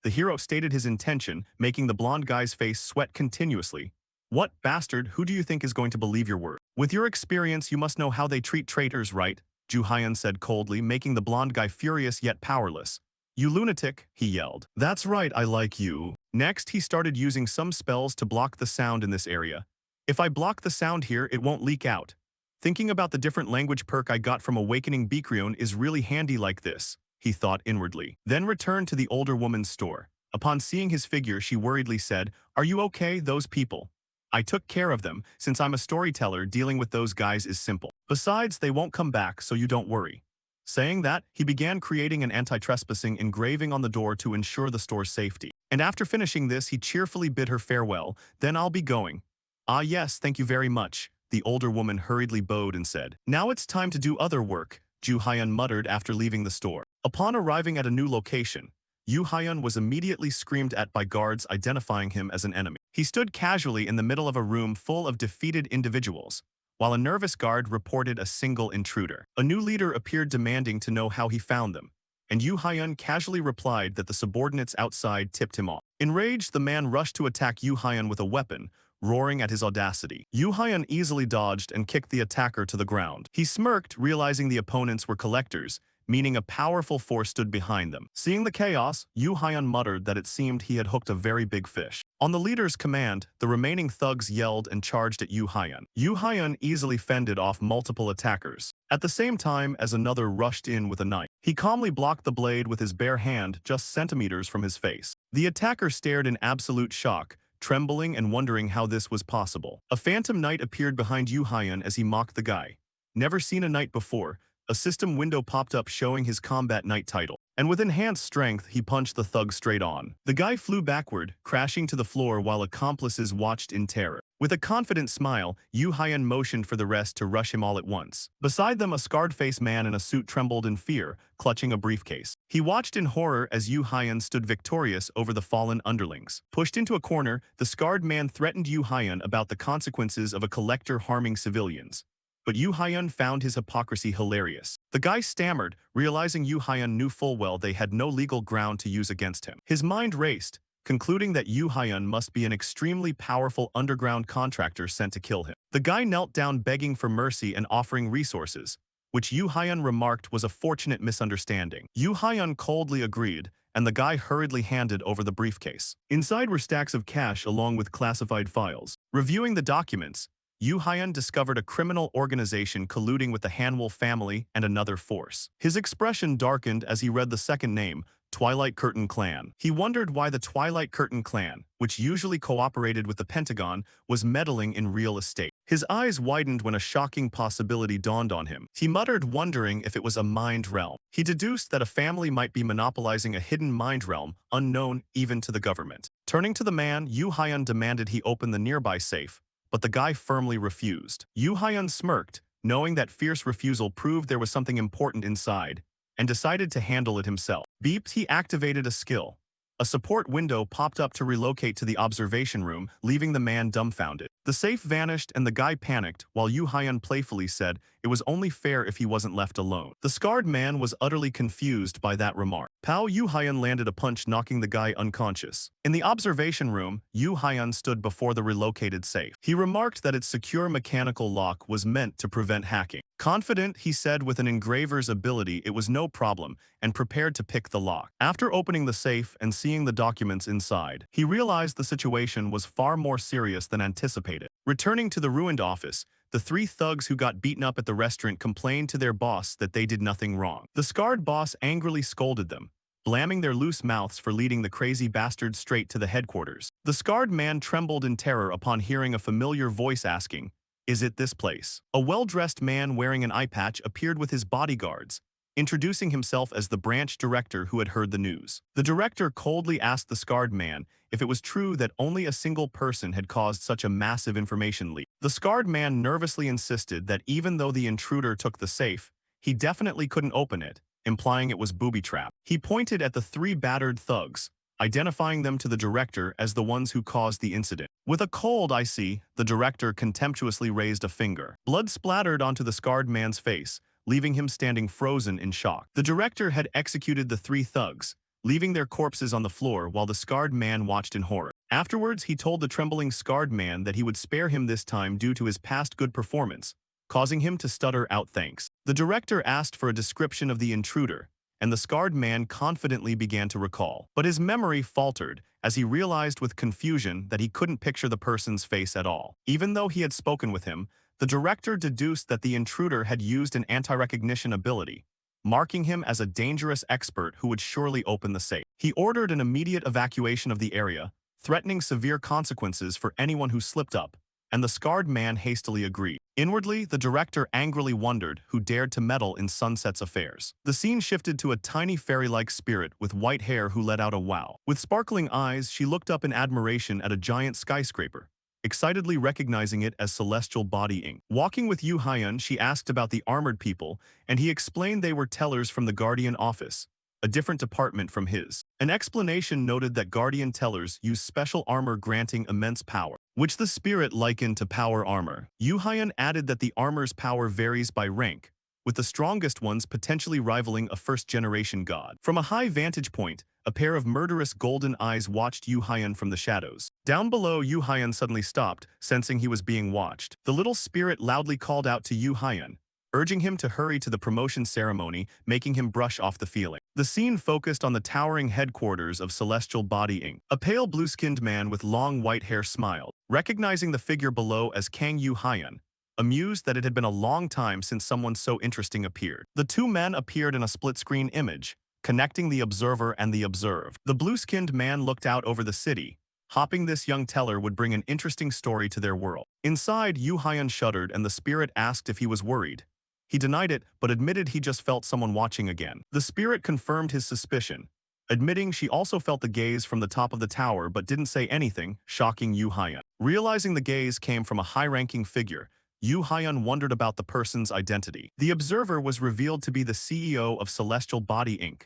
Speaker 1: The hero stated his intention, making the blonde guy's face sweat continuously. "What bastard, who do you think is going to believe your word? With your experience, you must know how they treat traitors, right?" Ju Hyun said coldly, making the blonde guy furious yet powerless. "You lunatic," he yelled. "That's right, I like you." Next, he started using some spells to block the sound in this area. "If I block the sound here, it won't leak out. Thinking about the different language perk I got from Awakening Bikrion is really handy like this," he thought inwardly. Then returned to the older woman's store. Upon seeing his figure, she worriedly said, "Are you okay, those people? I took care of them. Since I'm a storyteller, dealing with those guys is simple. Besides, they won't come back, so you don't worry." Saying that, he began creating an anti-trespassing engraving on the door to ensure the store's safety. And after finishing this, he cheerfully bid her farewell. "Then I'll be going." "Ah yes, thank you very much." The older woman hurriedly bowed and said, "Now it's time to do other work," Ju Hyun muttered after leaving the store. Upon arriving at a new location, Yu Hyun was immediately screamed at by guards identifying him as an enemy. He stood casually in the middle of a room full of defeated individuals, while a nervous guard reported a single intruder. A new leader appeared demanding to know how he found them, and Yu Hyun casually replied that the subordinates outside tipped him off. Enraged, the man rushed to attack Yu Hyun with a weapon, roaring at his audacity. Yu Hyun easily dodged and kicked the attacker to the ground. He smirked, realizing the opponents were collectors, meaning a powerful force stood behind them. Seeing the chaos, Yu Hyun muttered that it seemed he had hooked a very big fish. On the leader's command, the remaining thugs yelled and charged at Yu Hyun. Yu Hyun easily fended off multiple attackers, at the same time as another rushed in with a knife. He calmly blocked the blade with his bare hand just centimeters from his face. The attacker stared in absolute shock, trembling and wondering how this was possible. A phantom knight appeared behind Yu Hyun as he mocked the guy. Never seen a knight before, a system window popped up showing his combat knight title. And with enhanced strength, he punched the thug straight on. The guy flew backward, crashing to the floor while accomplices watched in terror. With a confident smile, Yu Hyun motioned for the rest to rush him all at once. Beside them, a scarred-faced man in a suit trembled in fear, clutching a briefcase. He watched in horror as Yu Hyun stood victorious over the fallen underlings. Pushed into a corner, the scarred man threatened Yu Hyun about the consequences of a collector harming civilians. But Yu Hyun found his hypocrisy hilarious. The guy stammered, realizing Yu Hyun knew full well they had no legal ground to use against him. His mind raced, concluding that Yu Hyun must be an extremely powerful underground contractor sent to kill him. The guy knelt down begging for mercy and offering resources, which Yu Hyun remarked was a fortunate misunderstanding. Yu Hyun coldly agreed, and the guy hurriedly handed over the briefcase. Inside were stacks of cash along with classified files. Reviewing the documents, Yu Hyun discovered a criminal organization colluding with the Hanwol family and another force. His expression darkened as he read the second name, Twilight Curtain Clan. He wondered why the Twilight Curtain Clan, which usually cooperated with the Pentagon, was meddling in real estate. His eyes widened when a shocking possibility dawned on him. He muttered, wondering if it was a mind realm. He deduced that a family might be monopolizing a hidden mind realm, unknown even to the government. Turning to the man, Yu Hyun demanded he open the nearby safe, but the guy firmly refused. Yu Hyun smirked, knowing that fierce refusal proved there was something important inside, and decided to handle it himself. Beeped, he activated a skill. A support window popped up to relocate to the observation room, leaving the man dumbfounded. The safe vanished and the guy panicked, while Yu Hyun playfully said it was only fair if he wasn't left alone. The scarred man was utterly confused by that remark. Pow! Yu Hyun landed a punch, knocking the guy unconscious. In the observation room, Yu Hyun stood before the relocated safe. He remarked that its secure mechanical lock was meant to prevent hacking. Confident, he said with an engraver's ability it was no problem, and prepared to pick the lock. After opening the safe and seeing the documents inside, he realized the situation was far more serious than anticipated. Returning to the ruined office, the three thugs who got beaten up at the restaurant complained to their boss that they did nothing wrong. The scarred boss angrily scolded them, blaming their loose mouths for leading the crazy bastards straight to the headquarters. The scarred man trembled in terror upon hearing a familiar voice asking, "Is it this place?" A well-dressed man wearing an eye patch appeared with his bodyguards, introducing himself as the branch director who had heard the news. The director coldly asked the scarred man if it was true that only a single person had caused such a massive information leak. The scarred man nervously insisted that even though the intruder took the safe, he definitely couldn't open it, implying it was booby-trapped. He pointed at the three battered thugs, identifying them to the director as the ones who caused the incident. With a cold "I see," the director contemptuously raised a finger. Blood splattered onto the scarred man's face, leaving him standing frozen in shock. The director had executed the three thugs, leaving their corpses on the floor while the scarred man watched in horror. Afterwards, he told the trembling scarred man that he would spare him this time due to his past good performance, causing him to stutter out thanks. The director asked for a description of the intruder, and the scarred man confidently began to recall. But his memory faltered as he realized with confusion that he couldn't picture the person's face at all. Even though he had spoken with him, the director deduced that the intruder had used an anti-recognition ability, marking him as a dangerous expert who would surely open the safe. He ordered an immediate evacuation of the area, threatening severe consequences for anyone who slipped up, and the scarred man hastily agreed. Inwardly, the director angrily wondered who dared to meddle in Sunset's affairs. The scene shifted to a tiny fairy-like spirit with white hair who let out a wow. With sparkling eyes, she looked up in admiration at a giant skyscraper, excitedly recognizing it as Celestial Body Inc. Walking with Yu Hyun, she asked about the armored people, and he explained they were tellers from the Guardian office, a different department from his. An explanation noted that Guardian tellers use special armor granting immense power, which the spirit likened to power armor. Yu Hyun added that the armor's power varies by rank, with the strongest ones potentially rivaling a first-generation god. From a high vantage point, a pair of murderous golden eyes watched Yu Hyun from the shadows. Down below, Yu Hyun suddenly stopped, sensing he was being watched. The little spirit loudly called out to Yu Hyun, urging him to hurry to the promotion ceremony, making him brush off the feeling. The scene focused on the towering headquarters of Celestial Body Inc. A pale blue-skinned man with long white hair smiled, recognizing the figure below as Kang Yu Hyun, amused that it had been a long time since someone so interesting appeared. The two men appeared in a split-screen image, connecting the observer and the observed. The blue-skinned man looked out over the city, hoping this young teller would bring an interesting story to their world. Inside, Yu Hyun shuddered and the spirit asked if he was worried. He denied it, but admitted he just felt someone watching again. The spirit confirmed his suspicion, admitting she also felt the gaze from the top of the tower but didn't say anything, shocking Yu Hyun. Realizing the gaze came from a high-ranking figure, Yu Hyun wondered about the person's identity. The observer was revealed to be the CEO of Celestial Body Inc.,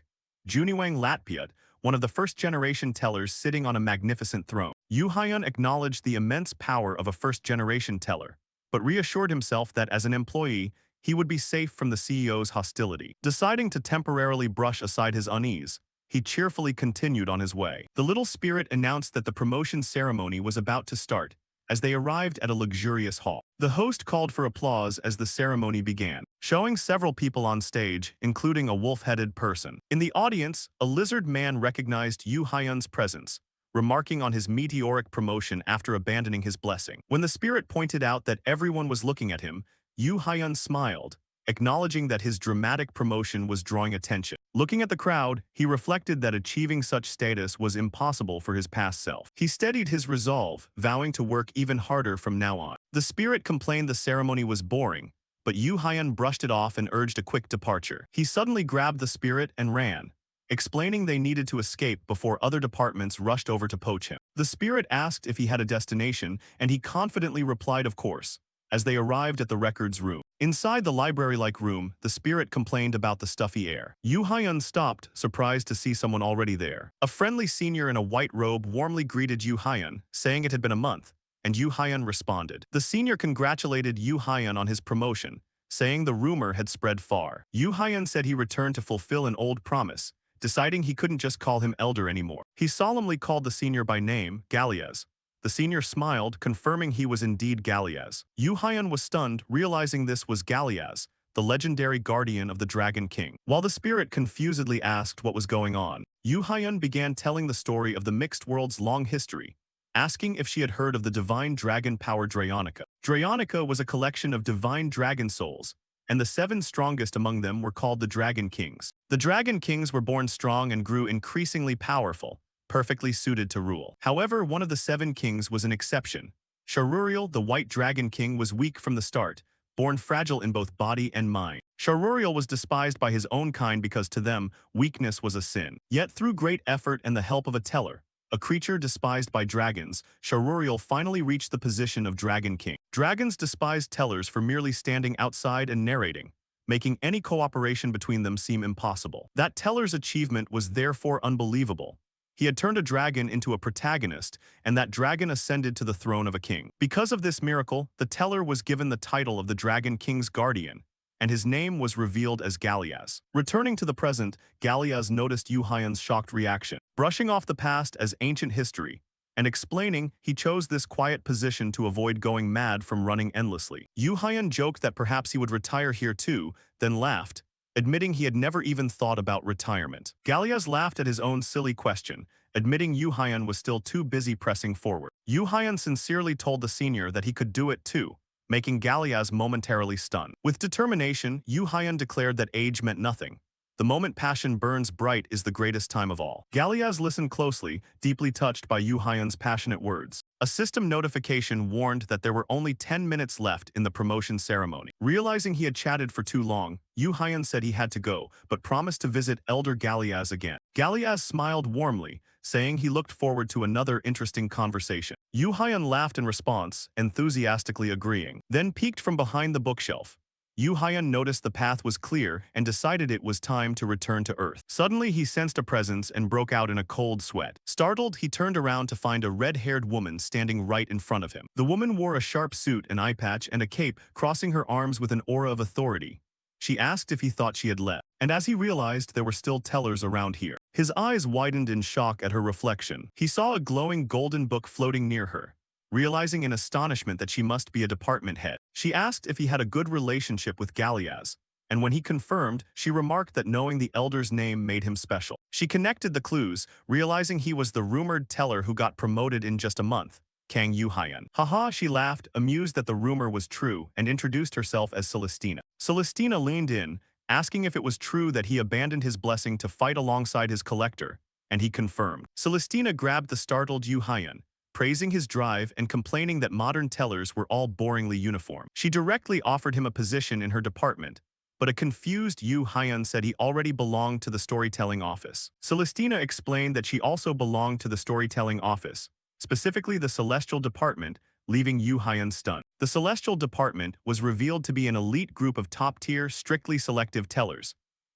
Speaker 1: Juniwang Latpiat, one of the first-generation tellers sitting on a magnificent throne. Yu Hyun acknowledged the immense power of a first-generation teller, but reassured himself that as an employee, he would be safe from the CEO's hostility. Deciding to temporarily brush aside his unease, he cheerfully continued on his way. The little spirit announced that the promotion ceremony was about to start, as they arrived at a luxurious hall. The host called for applause as the ceremony began, showing several people on stage, including a wolf-headed person. In the audience, a lizard man recognized Yu Hyun's presence, remarking on his meteoric promotion after abandoning his blessing. When the spirit pointed out that everyone was looking at him, Yu Hyun smiled, acknowledging that his dramatic promotion was drawing attention. Looking at the crowd, he reflected that achieving such status was impossible for his past self. He steadied his resolve, vowing to work even harder from now on. The spirit complained the ceremony was boring, but Yu Hyun brushed it off and urged a quick departure. He suddenly grabbed the spirit and ran, explaining they needed to escape before other departments rushed over to poach him. The spirit asked if he had a destination, and he confidently replied of course, as they arrived at the records room. Inside the library-like room, the spirit complained about the stuffy air. Yu Hyun stopped, surprised to see someone already there. A friendly senior in a white robe warmly greeted Yu Hyun, saying it had been a month, and Yu Hyun responded. The senior congratulated Yu Hyun on his promotion, saying the rumor had spread far. Yu Hyun said he returned to fulfill an old promise, deciding he couldn't just call him elder anymore. He solemnly called the senior by name, Galias. The senior smiled, confirming he was indeed Galias. Yu Hyun was stunned, realizing this was Galias, the legendary guardian of the Dragon King. While the spirit confusedly asked what was going on, Yu Hyun began telling the story of the mixed world's long history, asking if she had heard of the divine dragon power Drayonica. Drayonica was a collection of divine dragon souls, and the 7 strongest among them were called the Dragon Kings. The Dragon Kings were born strong and grew increasingly powerful, perfectly suited to rule. However, one of the 7 kings was an exception. Sharuriel, the White Dragon King, was weak from the start, born fragile in both body and mind. Sharuriel was despised by his own kind because to them, weakness was a sin. Yet through great effort and the help of a teller, a creature despised by dragons, Sharuriel finally reached the position of Dragon King. Dragons despised tellers for merely standing outside and narrating, making any cooperation between them seem impossible. That teller's achievement was therefore unbelievable. He had turned a dragon into a protagonist, and that dragon ascended to the throne of a king. Because of this miracle, the teller was given the title of the Dragon King's guardian, and his name was revealed as Galias. Returning to the present, Galias noticed Yu Hyun's shocked reaction. Brushing off the past as ancient history, and explaining he chose this quiet position to avoid going mad from running endlessly. Yu Hyun joked that perhaps he would retire here too, then laughed, admitting he had never even thought about retirement. Galias laughed at his own silly question, admitting Yu Hyun was still too busy pressing forward. Yu Hyun sincerely told the senior that he could do it too, making Galias momentarily stunned. With determination, Yu Hyun declared that age meant nothing. The moment passion burns bright is the greatest time of all. Galias listened closely, deeply touched by Yu Hyun's passionate words. A system notification warned that there were only 10 minutes left in the promotion ceremony. Realizing he had chatted for too long, Yu Hyun said he had to go, but promised to visit Elder Galias again. Galias smiled warmly, saying he looked forward to another interesting conversation. Yu Hyun laughed in response, enthusiastically agreeing, then peeked from behind the bookshelf. Yu Hyun noticed the path was clear and decided it was time to return to Earth. Suddenly, he sensed a presence and broke out in a cold sweat. Startled, he turned around to find a red-haired woman standing right in front of him. The woman wore a sharp suit, an eye patch, and a cape, crossing her arms with an aura of authority. She asked if he thought she had left, and as he realized there were still tellers around here, his eyes widened in shock at her reflection. He saw a glowing golden book floating near her. Realizing in astonishment that she must be a department head, she asked if he had a good relationship with Galias, and when he confirmed, she remarked that knowing the elder's name made him special. She connected the clues, realizing he was the rumored teller who got promoted in just a month, Kang Yu Hyun. Haha, she laughed, amused that the rumor was true, and introduced herself as Celestina. Celestina leaned in, asking if it was true that he abandoned his blessing to fight alongside his collector, and he confirmed. Celestina grabbed the startled Yu Hyun, praising his drive and complaining that modern tellers were all boringly uniform. She directly offered him a position in her department, but a confused Yu Hyun said he already belonged to the storytelling office. Celestina explained that she also belonged to the storytelling office, specifically the Celestial Department, leaving Yu Hyun stunned. The Celestial Department was revealed to be an elite group of top-tier, strictly selective tellers.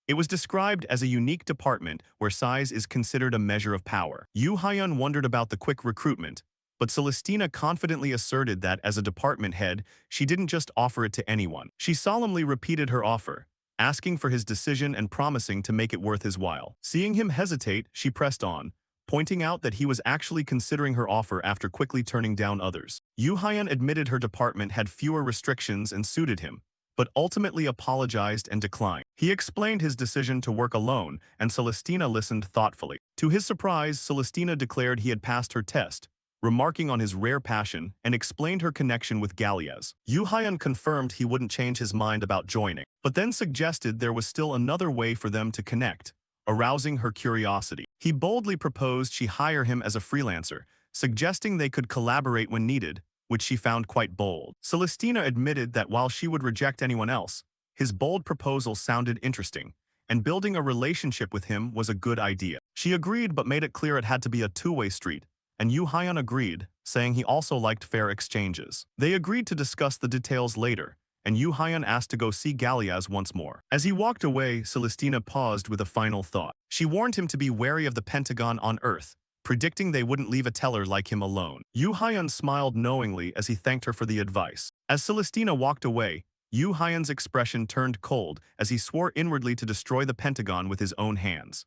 Speaker 1: It was described as a unique department where size is considered a measure of power. Yu Hyun wondered about the quick recruitment, but Celestina confidently asserted that as a department head, she didn't just offer it to anyone. She solemnly repeated her offer, asking for his decision and promising to make it worth his while. Seeing him hesitate, she pressed on, pointing out that he was actually considering her offer after quickly turning down others. Yu Hyun admitted her department had fewer restrictions and suited him, but ultimately apologized and declined. He explained his decision to work alone, and Celestina listened thoughtfully. To his surprise, Celestina declared he had passed her test, remarking on his rare passion and explained her connection with Gallias. Yu Hyun confirmed he wouldn't change his mind about joining, but then suggested there was still another way for them to connect, arousing her curiosity. He boldly proposed she hire him as a freelancer, suggesting they could collaborate when needed, which she found quite bold. Celestina admitted that while she would reject anyone else, his bold proposal sounded interesting, and building a relationship with him was a good idea. She agreed but made it clear it had to be a two-way street, and Yu Hyun agreed, saying he also liked fair exchanges. They agreed to discuss the details later, and Yu Hyun asked to go see Gallias once more. As he walked away, Celestina paused with a final thought. She warned him to be wary of the Pentagon on Earth, predicting they wouldn't leave a teller like him alone. Yu Hyun smiled knowingly as he thanked her for the advice. As Celestina walked away, Yu Hyun's expression turned cold as he swore inwardly to destroy the Pentagon with his own hands.